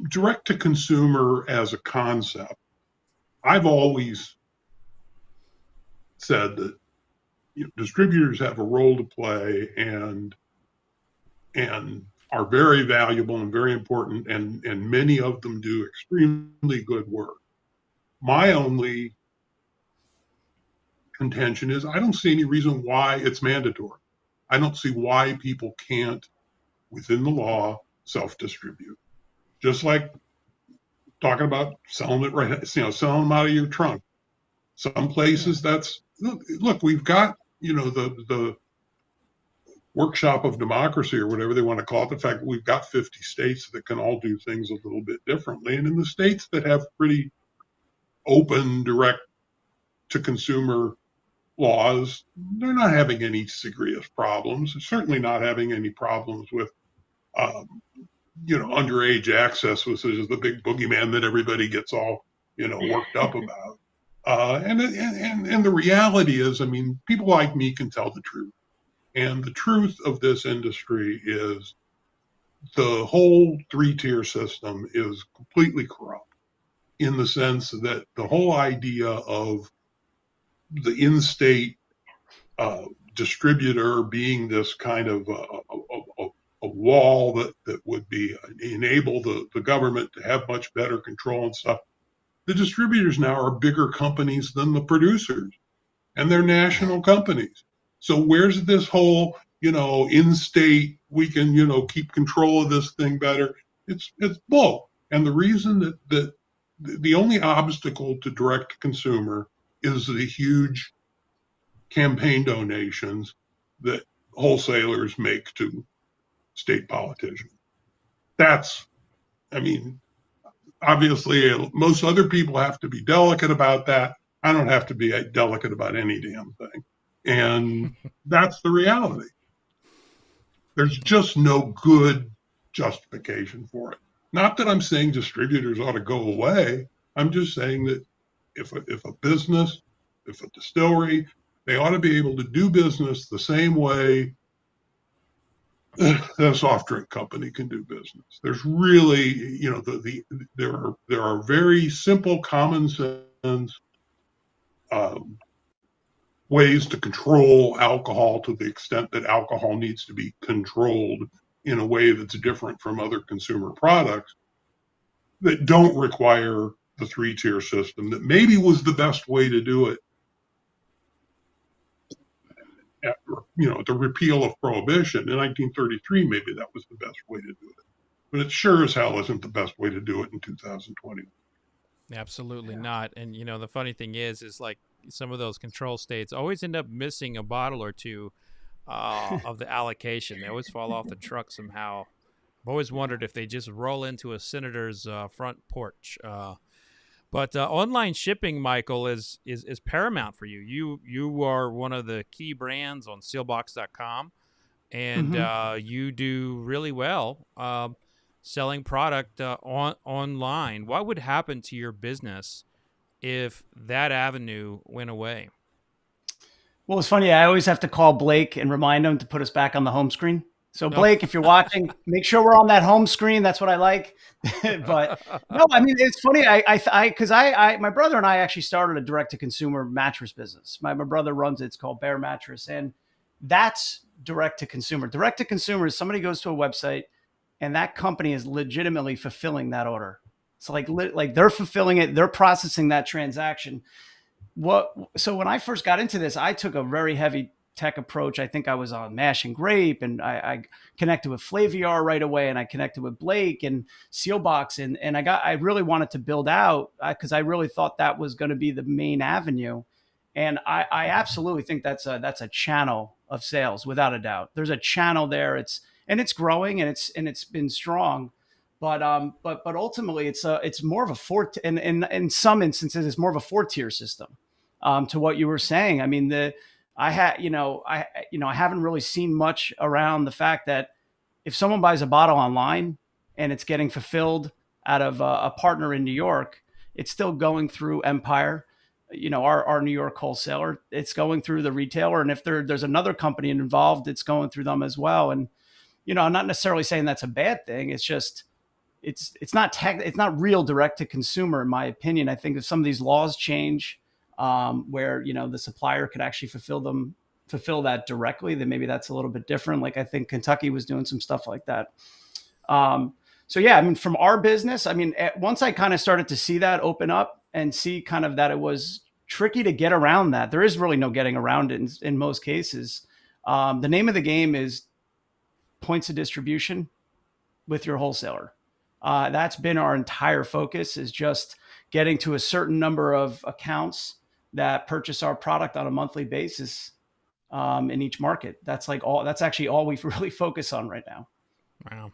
Direct to consumer as a concept, I've always said that distributors have a role to play and are very valuable and very important, and many of them do extremely good work. My only contention is I don't see any reason why it's mandatory. I don't see why people can't, within the law, self-distribute. Just like talking about selling it right, selling them out of your trunk. Some places look, we've got, the workshop of democracy or whatever they want to call it. The fact that we've got 50 states that can all do things a little bit differently. And in the states that have pretty open, direct to consumer laws, they're not having any serious problems. They're certainly not having any problems with, underage access, which is the big boogeyman that everybody gets all, worked up about. And the reality is, people like me can tell the truth. And the truth of this industry is the whole three-tier system is completely corrupt, in the sense that the whole idea of the in-state distributor being this kind of a wall that would enable the government to have much better control and stuff. The distributors now are bigger companies than the producers, and they're national companies. So where's this whole, in-state, we can, keep control of this thing better? It's bull. And the reason that the only obstacle to direct consumer is the huge campaign donations that wholesalers make to state politicians. Obviously, most other people have to be delicate about that. I don't have to be delicate about any damn thing. And that's the reality. There's just no good justification for it. Not that I'm saying distributors ought to go away. I'm just saying that if a business, if a distillery, they ought to be able to do business the same way that a soft drink company can do business. There's really, there are very simple, common sense ways to control alcohol to the extent that alcohol needs to be controlled in a way that's different from other consumer products, that don't require the three-tier system, that maybe was the best way to do it after, the repeal of Prohibition in 1933. Maybe that was the best way to do it, but it sure as hell isn't the best way to do it in 2020. Absolutely not. And the funny thing is like some of those control states always end up missing a bottle or two of the allocation. They always fall off the truck somehow. I've always wondered if they just roll into a senator's front porch. But online shipping, Michael, is paramount for you. You are one of the key brands on Seelbach.com, and you do really well selling product online. What would happen to your business if that avenue went away? Well, it's funny. I always have to call Blake and remind him to put us back on the home screen. So Blake, if you're watching, make sure we're on that home screen. That's what I like. But no, it's funny. Because my brother and I actually started a direct to consumer mattress business. My brother runs it. It's called Bear Mattress. And that's direct to consumer. Direct to consumer is somebody goes to a website and that company is legitimately fulfilling that order. So like they're fulfilling it. They're processing that transaction. So when I first got into this, I took a very heavy tech approach. I think I was on Mash and Grape, and I connected with Flaviar right away, and I connected with Blake and Seelbach, and I really wanted to build out because I really thought that was going to be the main avenue. And I absolutely think that's a channel of sales without a doubt. There's a channel there. It's growing and it's been strong, but ultimately it's more of a and in some instances it's more of a 4-tier system. To what you were saying, I mean I haven't really seen much around the fact that if someone buys a bottle online and it's getting fulfilled out of a partner in New York, it's still going through Empire, our New York wholesaler. It's going through the retailer, and if there's another company involved, it's going through them as well. And I'm not necessarily saying that's a bad thing. It's just it's not real direct to consumer, in my opinion. I think if some of these laws change, where the supplier could actually fulfill that directly, then maybe that's a little bit different. Like I think Kentucky was doing some stuff like that. So yeah, I mean, from our business, I mean, once I kind of started to see that open up and see kind of that it was tricky to get around that. There is really no getting around it in most cases. The name of the game is points of distribution with your wholesaler. That's been our entire focus, is just getting to a certain number of accounts that purchase our product on a monthly basis in each market. That's actually all we really focus on right now. Wow.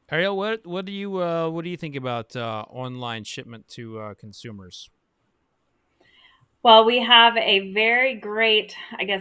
Ariel, what do you think about online shipment to consumers? Well, we have a very great,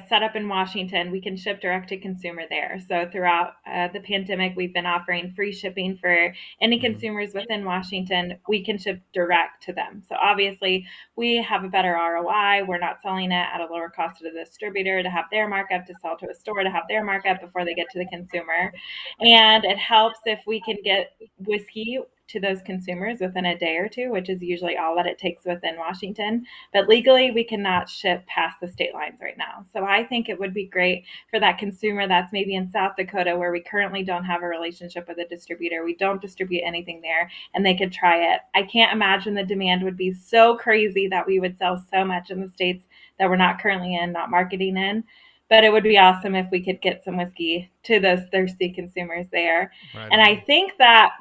setup in Washington. We can ship direct to consumer there. So throughout the pandemic, we've been offering free shipping for any consumers within Washington. We can ship direct to them. So obviously, we have a better ROI. We're not selling it at a lower cost to the distributor to have their markup, to sell to a store to have their markup before they get to the consumer. And it helps if we can get whiskey to those consumers within a day or two, which is usually all that it takes within Washington. But legally, we cannot ship past the state lines right now. So I think it would be great for that consumer that's maybe in South Dakota, where we currently don't have a relationship with a distributor. We don't distribute anything there, and they could try it. I can't imagine the demand would be so crazy that we would sell so much in the states that we're not currently in, not marketing in. But it would be awesome if we could get some whiskey to those thirsty consumers there. Right. And I think that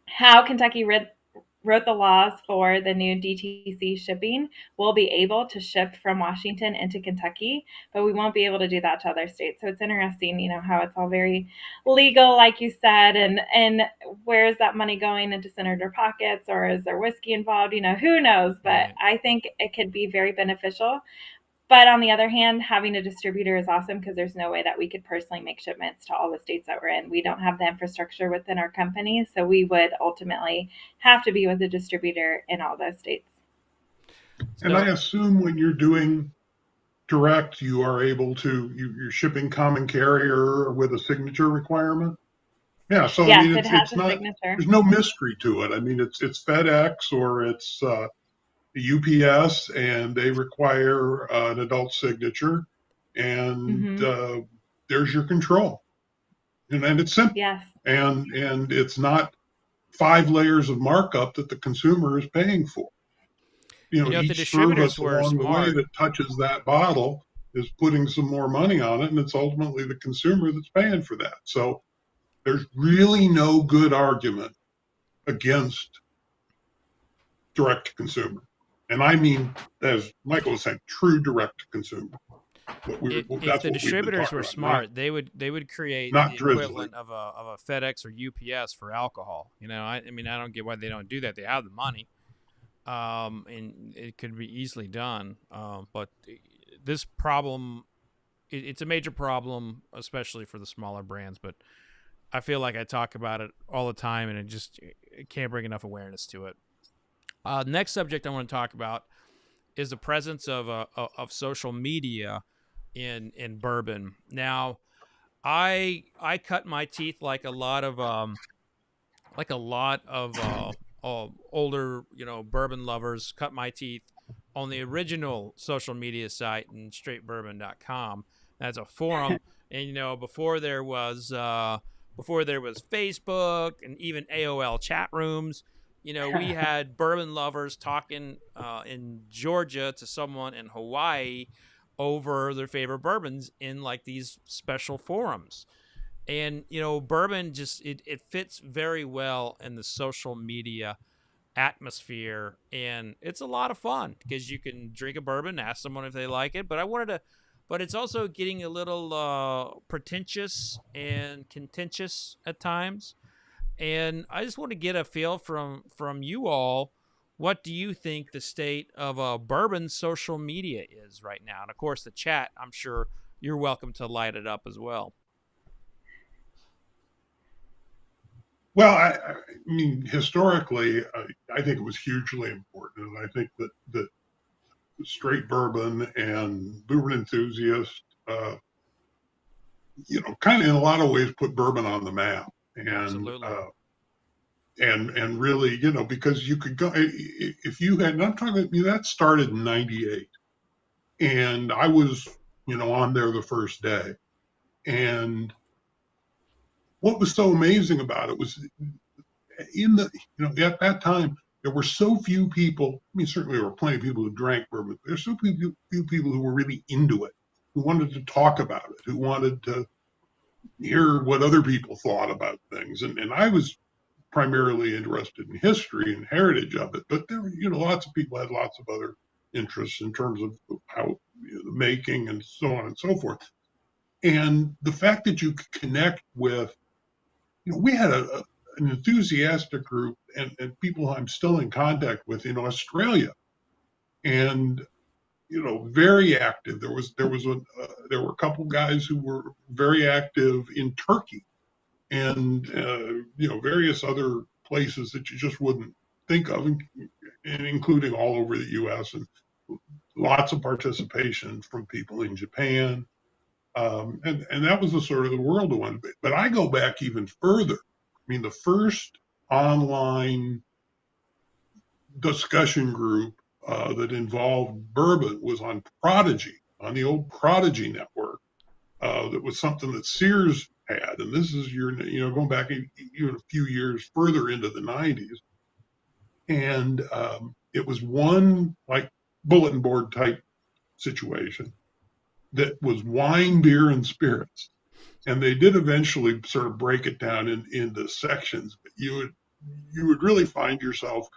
how Kentucky wrote the laws for the new DTC shipping, we'll be able to ship from Washington into Kentucky, but we won't be able to do that to other states. So it's interesting, how it's all very legal, like you said, and where is that money going, into senator pockets, or is there whiskey involved? Who knows? But I think it could be very beneficial. But on the other hand, having a distributor is awesome, because there's no way that we could personally make shipments to all the states that we're in. We don't have the infrastructure within our company, so we would ultimately have to be with a distributor in all those states. And I assume when you're doing direct, you are able to, you're shipping common carrier with a signature requirement? Yeah, so yes, I mean, it has it's a not, signature. There's no mystery to it. I mean, it's FedEx or it's UPS, and they require an adult signature, and there's your control, and it's simple. Yes. And it's not 5 layers of markup that the consumer is paying for. If the Each distributors service were along the way smart, that touches that bottle is putting some more money on it, and it's ultimately the consumer that's paying for that. So there's really no good argument against direct to consumer. And I mean, as Michael was saying, true direct to consumer. If the distributors were smart, they would create the equivalent of a FedEx or UPS for alcohol. I mean, I don't get why they don't do that. They have the money, and it could be easily done. But this problem, it's a major problem, especially for the smaller brands. But I feel like I talk about it all the time, and it can't bring enough awareness to it. Next subject I want to talk about is the presence of social media in bourbon. Now, I cut my teeth like a lot of older bourbon lovers cut my teeth on the original social media site in straightbourbon.com. That's a forum, and before there was Facebook and even AOL chat rooms. We had bourbon lovers talking in Georgia to someone in Hawaii over their favorite bourbons in like these special forums. And, bourbon just, it fits very well in the social media atmosphere, and it's a lot of fun because you can drink a bourbon, ask someone if they like it. But it's also getting a little pretentious and contentious at times. And I just want to get a feel from you all. What do you think the state of bourbon social media is right now? And of course, the chat, I'm sure you're welcome to light it up as well. Well, I mean, historically, I think it was hugely important. And I think that straight bourbon and bourbon enthusiasts, kind of in a lot of ways put bourbon on the map. And, Absolutely. And really, because you could go, if you had, and I'm talking about, that started in 98. And I was, on there the first day. And what was so amazing about it was at that time, there were so few people. I mean, certainly there were plenty of people who drank bourbon. But there's so few people who were really into it, who wanted to talk about it, who wanted to hear what other people thought about things. And I was primarily interested in history and heritage of it, but there were, lots of people had lots of other interests in terms of how the making and so on and so forth. And the fact that you could connect with, we had an enthusiastic group and people I'm still in contact with in Australia, and very active. There were a couple guys who were very active in Turkey, and various other places that you just wouldn't think of, and including all over the U.S. and lots of participation from people in Japan. And that was the sort of the world of one. But I go back even further. I mean, the first online discussion group that involved bourbon was on Prodigy, on the old Prodigy network. That was something that Sears had. And this is going back even a few years further into the 90s. And it was one like bulletin board type situation that was wine, beer, and spirits. And they did eventually sort of break it down into sections. But you would really find yourself,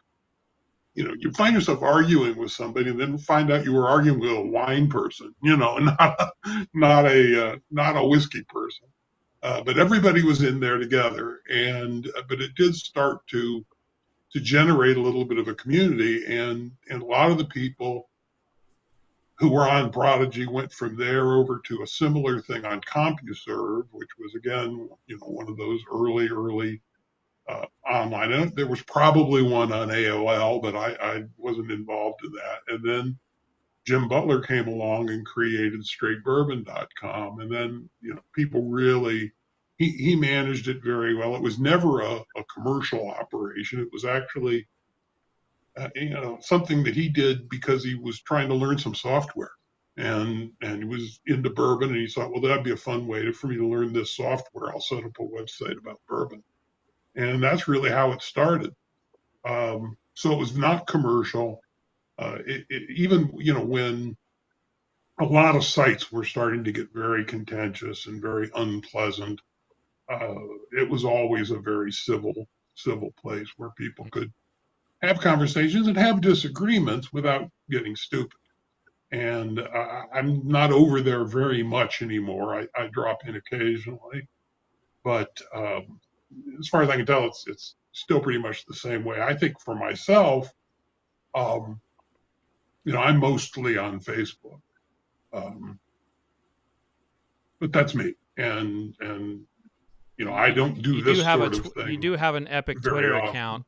you'd find yourself arguing with somebody, and then find out you were arguing with a wine person, not a whiskey person. But everybody was in there together, but it did start to generate a little bit of a community, and a lot of the people who were on Prodigy went from there over to a similar thing on CompuServe, which was again, one of those early online. And there was probably one on AOL, but I wasn't involved in that. And then Jim Butler came along and created straightbourbon.com. And then, people really, he managed it very well. It was never a commercial operation. It was actually, something that he did because he was trying to learn some software, and he was into bourbon, and he thought, well, that'd be a fun way for me to learn this software. I'll set up a website about bourbon. And that's really how it started. So it was not commercial. Even, when a lot of sites were starting to get very contentious and very unpleasant, it was always a very civil place where people could have conversations and have disagreements without getting stupid. And I'm not over there very much anymore. I drop in occasionally, but as far as I can tell, it's still pretty much the same way. I think for myself, I'm mostly on Facebook, but that's me. And I don't do this sort of thing. You do have an epic Twitter often. account.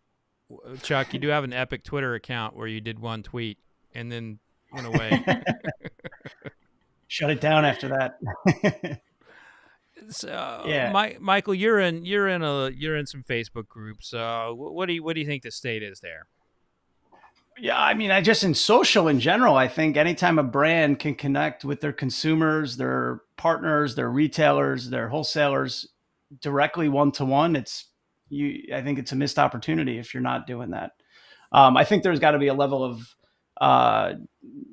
Chuck, you do have an epic Twitter account where you did one tweet and then went away. Shut it down after that. So, Yeah. Michael, you're in some Facebook groups. What do you think the state is there? Yeah, I mean, I just in social in general, I think anytime a brand can connect with their consumers, their partners, their retailers, their wholesalers directly one-to-one, I think it's a missed opportunity if you're not doing that. I think there's got to be a level of,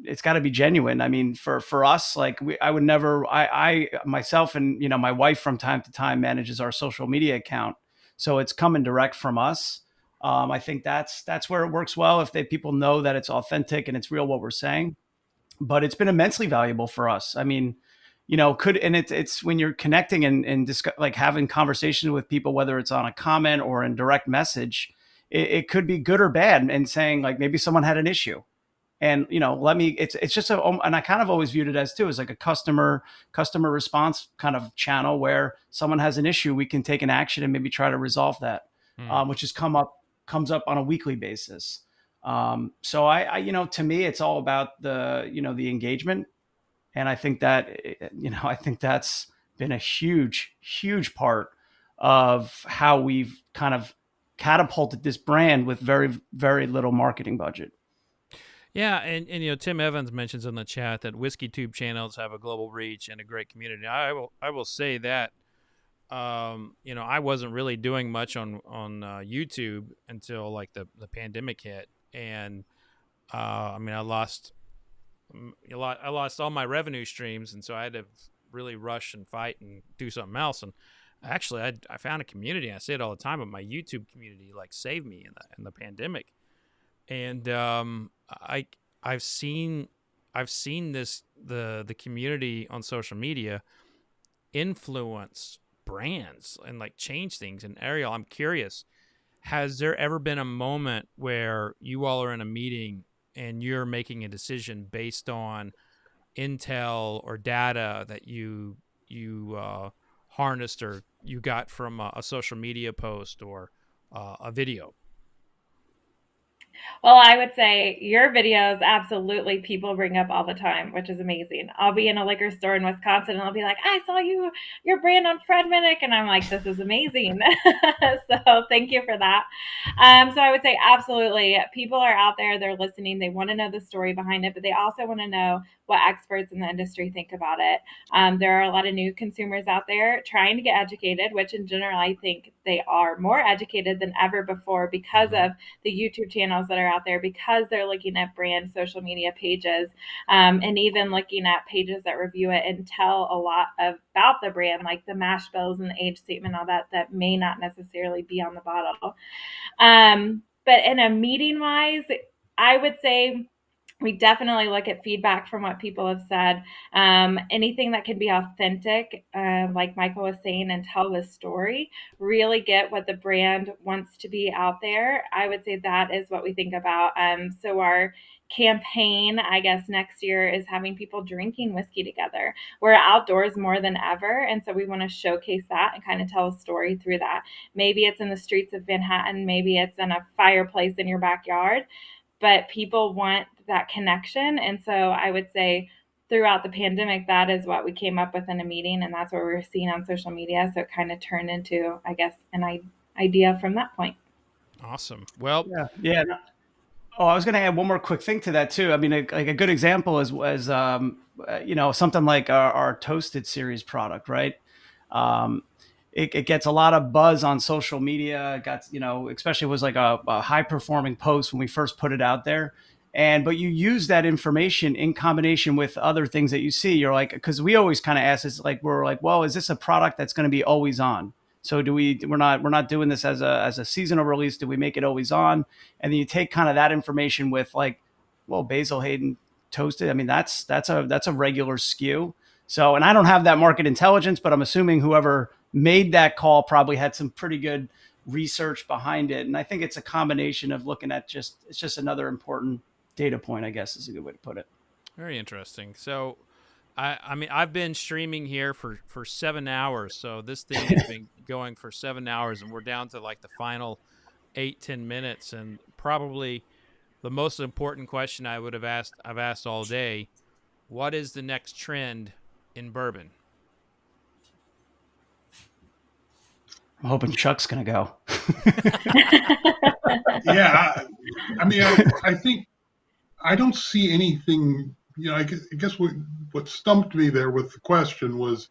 it's got to be genuine. I mean, for us, like I myself and, my wife from time to time manages our social media account. So it's coming direct from us. I think that's where it works well if people know that it's authentic and it's real what we're saying. But it's been immensely valuable for us. I mean, it's when you're connecting and like having conversations with people, whether it's on a comment or in direct message, it could be good or bad, and saying like maybe someone had an issue. And it's just and I kind of always viewed it as like a customer response kind of channel where someone has an issue, we can take an action and maybe try to resolve that, which comes up on a weekly basis. So I to me, it's all about the engagement. And I think that, that's been a huge, huge part of how we've kind of catapulted this brand with very, very little marketing budget. Yeah, and Tim Evans mentions in the chat that whiskey tube channels have a global reach and a great community. I will say that I wasn't really doing much on YouTube until like the pandemic hit, and I lost all my revenue streams, and so I had to really rush and fight and do something else. And actually, I found a community. I say it all the time, but my YouTube community like saved me in the pandemic. And I've seen this the community on social media influence brands and like change things. And Ariel, I'm curious, has there ever been a moment where you all are in a meeting and you're making a decision based on intel or data that you harnessed or you got from a social media post or a video? Well, I would say your videos, absolutely, people bring up all the time, which is amazing. I'll be in a liquor store in Wisconsin and I'll be like, I saw your brand on Fred Minnick. And I'm like, this is amazing. So thank you for that. So I would say absolutely. People are out there, they're listening. They want to know the story behind it, but they also want to know what experts in the industry think about it. There are a lot of new consumers out there trying to get educated, which in general, I think they are more educated than ever before because of the YouTube channels that are out there, because they're looking at brand social media pages, and even looking at pages that review it and tell a lot about the brand, like the mash bills and the age statement, all that may not necessarily be on the bottle. But in a meeting wise, I would say we definitely look at feedback from what people have said. Anything that can be authentic, like Michael was saying, and tell the story, really get what the brand wants to be out there. I would say that is what we think about. So our campaign, I guess, next year is having people drinking whiskey together. We're outdoors more than ever, and so we want to showcase that and kind of tell a story through that. Maybe it's in the streets of Manhattan, maybe it's in a fireplace in your backyard, but people want that connection. And so I would say throughout the pandemic, that is what we came up with in a meeting, and that's what we were seeing on social media. So it kind of turned into, I guess, an idea from that point. Awesome. Well, yeah. Oh, I was going to add one more quick thing to that too. I mean, like a good example is something like our Toasted series product, right? It gets a lot of buzz on social media. It got, especially was like a high performing post when we first put it out there. But you use that information in combination with other things that you see. You're like, because we always kind of ask this, like, we're like, well, is this a product that's going to be always on? So we're not doing this as a seasonal release. Do we make it always on? And then you take kind of that information with like, well, Basil Hayden Toasted. I mean, that's a regular SKU. So, and I don't have that market intelligence, but I'm assuming whoever made that call probably had some pretty good research behind it. And I think it's a combination of looking at it's just another important data point, I guess is a good way to put it. Very interesting. So, I mean, I've been streaming here for 7 hours. So this thing has been going for 7 hours, and we're down to like the final 8-10 minutes. And probably the most important question I've asked all day: what is the next trend in bourbon? I'm hoping Chuck's going to go. Yeah. I mean, I think I don't see anything, I guess what stumped me there with the question was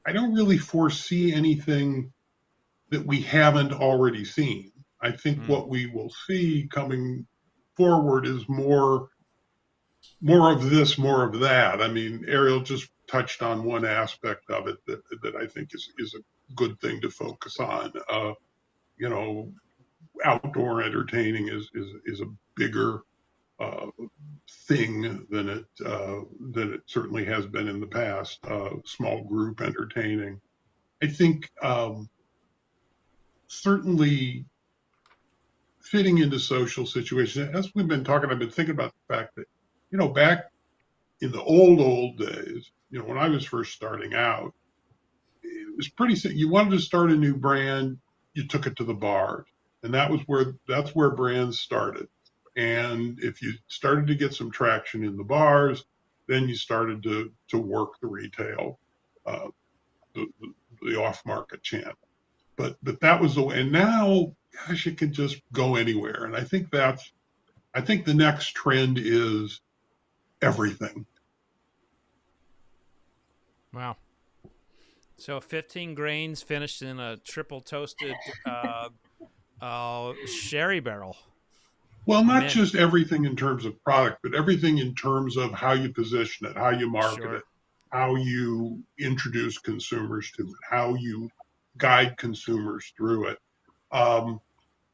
I don't really foresee anything that we haven't already seen. I think what we will see coming forward is more of this, more of that. I mean, Ariel just touched on one aspect of it that I think is a good thing to focus on. outdoor entertaining is a bigger thing than it certainly has been in the past. Small group entertaining, I think, certainly fitting into social situations. As we've been talking, I've been thinking about the fact that, back in the old days, when I was first starting out, it was pretty simple. You wanted to start a new brand, you took it to the bars, and that's where brands started. And if you started to get some traction in the bars, then you started to work the retail, the off-market channel. But that was the way. And now, gosh, it can just go anywhere. And I think the next trend is everything. Wow. So 15 grains finished in a triple toasted sherry barrel. Well, not just everything in terms of product, but everything in terms of how you position it, how you market it, how you introduce consumers to it, how you guide consumers through it.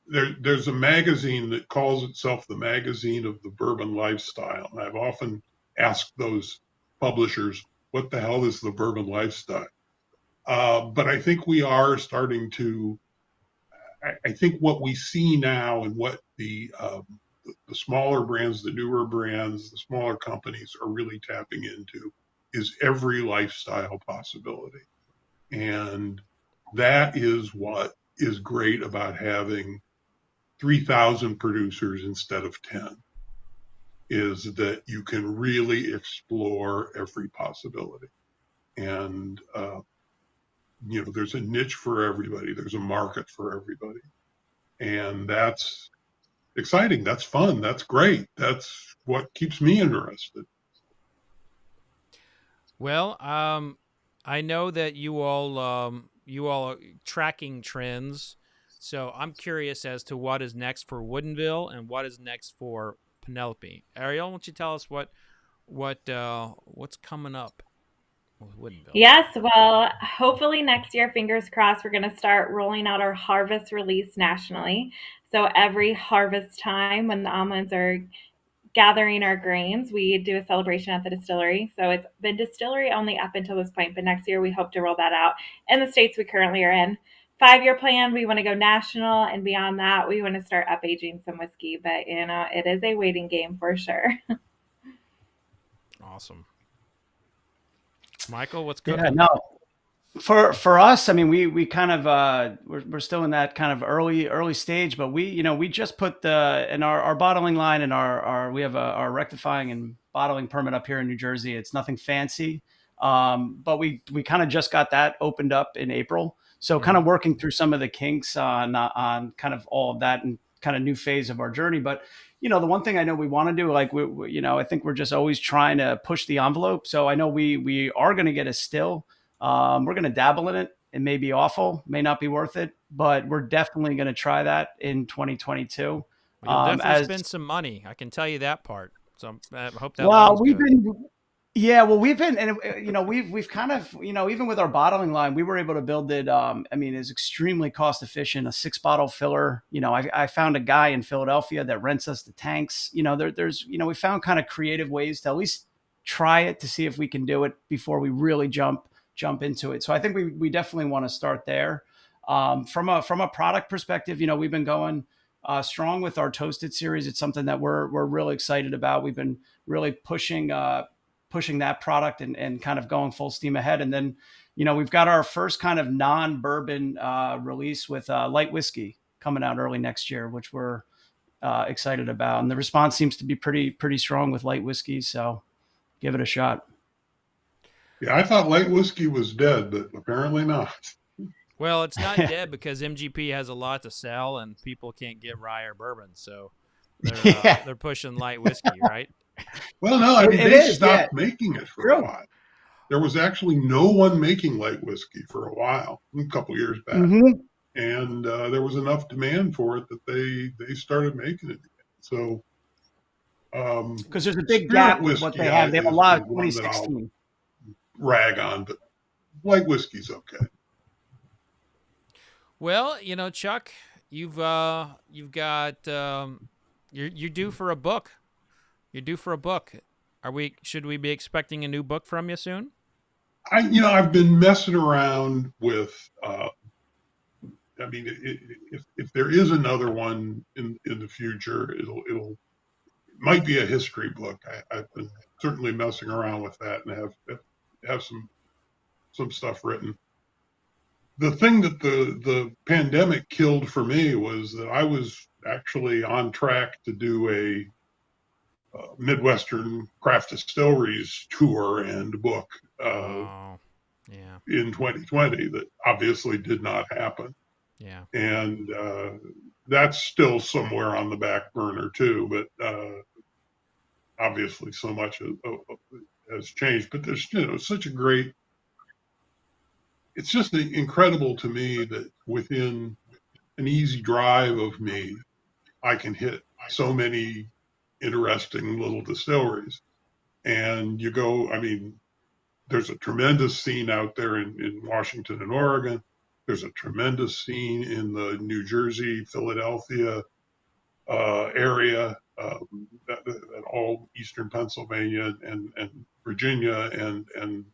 There's a magazine that calls itself the Magazine of the Bourbon Lifestyle. And I've often asked those publishers, what the hell is the bourbon lifestyle? But I think we are starting to, I think what we see now and what the smaller brands, the newer brands, the smaller companies are really tapping into is every lifestyle possibility. And that is what is great about having 3,000 producers instead of 10, is that you can really explore every possibility. And, there's a niche for everybody. There's a market for everybody. And that's exciting. That's fun. That's great. That's what keeps me interested. Well, I know that you all are tracking trends. So I'm curious as to what is next for Woodinville and what is next for Penelope. Ariel, why don't you tell us what's coming up with Woodinville? Yes, well, hopefully next year, fingers crossed, we're going to start rolling out our harvest release nationally. So every harvest time when the almonds are gathering our grains, we do a celebration at the distillery. So it's been distillery only up until this point, but next year we hope to roll that out in the states we currently are in. 5-year plan, we want to go national, and beyond that, we want to start up aging some whiskey. But it is a waiting game for sure. Awesome, Michael. What's cooking? Yeah, no. For us, I mean, we kind of we're still in that kind of early stage, but we just put in our bottling line and we have our rectifying and bottling permit up here in New Jersey. It's nothing fancy, but we kind of just got that opened up in April. So kind of working through some of the kinks on kind of all of that and kind of new phase of our journey. But, the one thing I know we want to do, like, I think we're just always trying to push the envelope. So I know we are going to get a still. We're going to dabble in it. It may be awful, may not be worth it, but we're definitely going to try that in 2022. You'll definitely spend some money. I can tell you that part. So I hope that. Well, we've been, and we've kind of, even with our bottling line, we were able to build it. It's extremely cost efficient, a 6-bottle filler. I found a guy in Philadelphia that rents us the tanks. We found kind of creative ways to at least try it to see if we can do it before we really jump into it. So I think we definitely want to start there. From a product perspective, we've been going strong with our toasted series. It's something that we're really excited about. We've been really pushing that product and kind of going full steam ahead. And then, we've got our first kind of non-bourbon release with light whiskey coming out early next year, which we're excited about. And the response seems to be pretty strong with light whiskey. So give it a shot. Yeah, I thought light whiskey was dead, but apparently not. Well, it's not dead because MGP has a lot to sell and people can't get rye or bourbon. So they're pushing light whiskey, right? Well, no, they stopped making it for a while. There was actually no one making light whiskey for a while, a couple years back. Mm-hmm. And there was enough demand for it that they started making it again. So, because there's a big gap with what they have. They have a lot of 2016. Rag on, but light whiskey's okay. Well, Chuck, you've got you're due for a book. You're due for a book. Should we be expecting a new book from you soon? I've been messing around with. I mean, if there is another one in the future, it might be a history book. I've been certainly messing around with that and have some stuff written. The thing that the pandemic killed for me was that I was actually on track to do a Midwestern craft distilleries tour and book in 2020 that obviously did not happen. Yeah. And that's still somewhere on the back burner too, but obviously so much has changed. But there's such a great, it's just incredible to me that within an easy drive of me, I can hit so many interesting little distilleries. And you go, I mean, there's a tremendous scene out there in Washington and Oregon. There's a tremendous scene in the New Jersey, Philadelphia area, that all Eastern Pennsylvania and Virginia and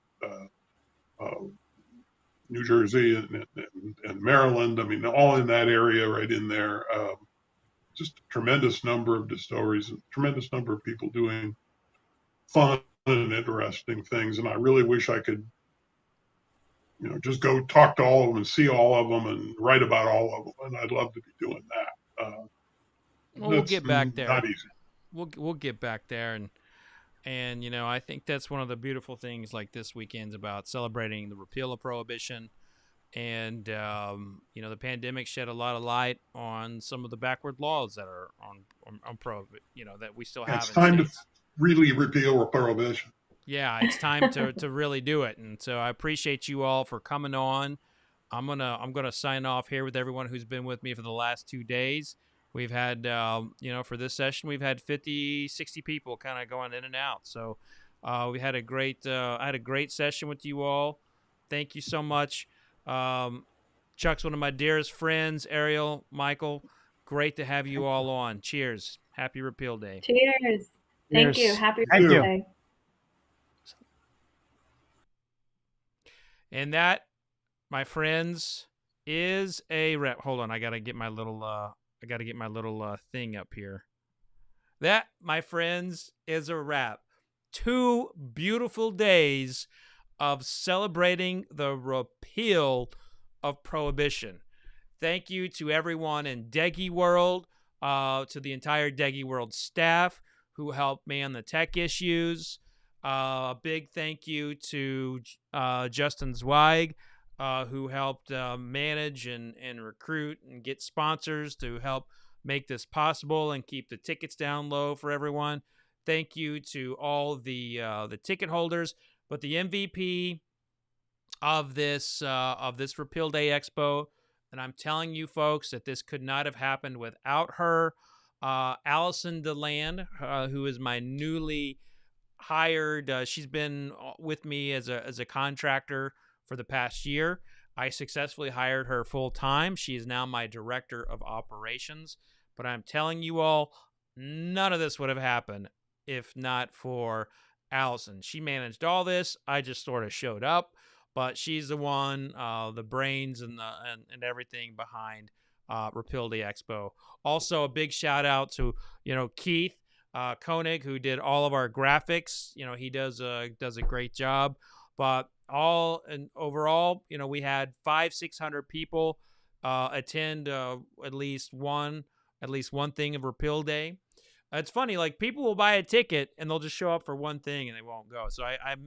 New Jersey and Maryland. I mean, all in that area, right in there. Just a tremendous number of distilleries, a tremendous number of people doing fun and interesting things. And I really wish I could, just go talk to all of them and see all of them and write about all of them. And I'd love to be doing that. Well, we'll get back there. Not easy. We'll get back there, and I think that's one of the beautiful things. Like this weekend's about celebrating the repeal of Prohibition, and the pandemic shed a lot of light on some of the backward laws that are on that we still have. It's time to really repeal Prohibition. Yeah, it's time to really do it. And so I appreciate you all for coming on. I'm gonna sign off here with everyone who's been with me for the last 2 days. We've had, for this session, we've had 50, 60 people kind of going in and out. So we had I had a great session with you all. Thank you so much. Chuck's one of my dearest friends. Ariel, Michael, great to have you all on. Cheers. Happy Repeal Day. Cheers. Thank you. Happy Repeal Day. And that, my friends, is a wrap. Hold on, I gotta get my little thing up here. That, my friends, is a wrap. 2 beautiful days of celebrating the repeal of Prohibition. Thank you to everyone in Deggy World, to the entire Deggy World staff who helped man the tech issues. A big thank you to Justin Zweig, who helped manage and recruit and get sponsors to help make this possible and keep the tickets down low for everyone. Thank you to all the ticket holders. But the MVP of this Repeal Day Expo, and I'm telling you folks that this could not have happened without her, Allison DeLand, who is my newly hired. She's been with me as a contractor for the past year. I successfully hired her full time. She is now my director of operations. But I'm telling you all, none of this would have happened if not for Allison. She managed all this. I just sort of showed up, but she's the one, the brains and everything behind Repeal Day Expo. Also, a big shout out to Keith Koenig, who did all of our graphics. He does a great job. But overall, we had 500-600 people attend at least one thing of Repeal Day. It's funny, like people will buy a ticket and they'll just show up for one thing and they won't go. So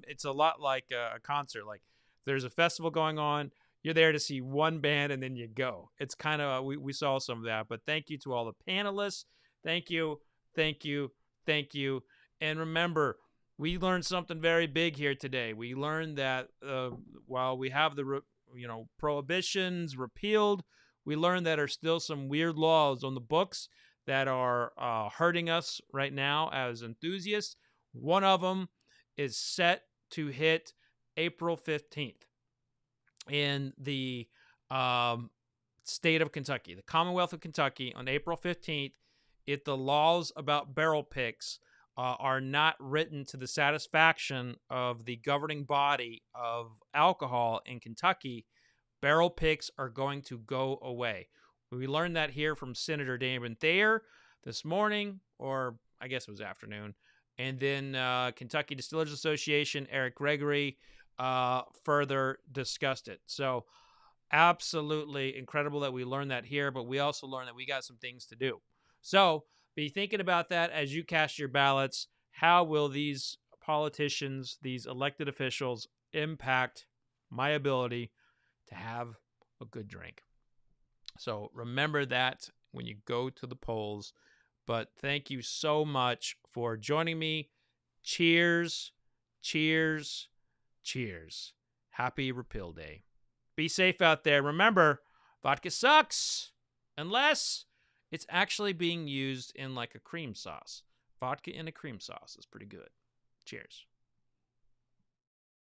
it's a lot like a concert. Like there's a festival going on, you're there to see one band and then you go. It's kind of we saw some of that. But thank you to all the panelists. Thank you. And remember, we learned something very big here today. We learned that while we have the prohibitions repealed, we learned that are still some weird laws on the books that are hurting us right now as enthusiasts. One of them is set to hit April 15th. And the state of Kentucky, the Commonwealth of Kentucky, on April 15th, if the laws about barrel picks are not written to the satisfaction of the governing body of alcohol in Kentucky, barrel picks are going to go away. We learned that here from Senator Damon Thayer this morning, or I guess it was afternoon. And then Kentucky Distillers Association, Eric Gregory, further discussed it. So absolutely incredible that we learned that here, but we also learned that we got some things to do. So be thinking about that as you cast your ballots. How will these politicians, these elected officials, impact my ability to have a good drink? So remember that when you go to the polls. But thank you so much for joining me. Cheers, cheers, cheers. Happy Repeal Day. Be safe out there. Remember, vodka sucks unless it's actually being used in like a cream sauce. Vodka in a cream sauce is pretty good. Cheers.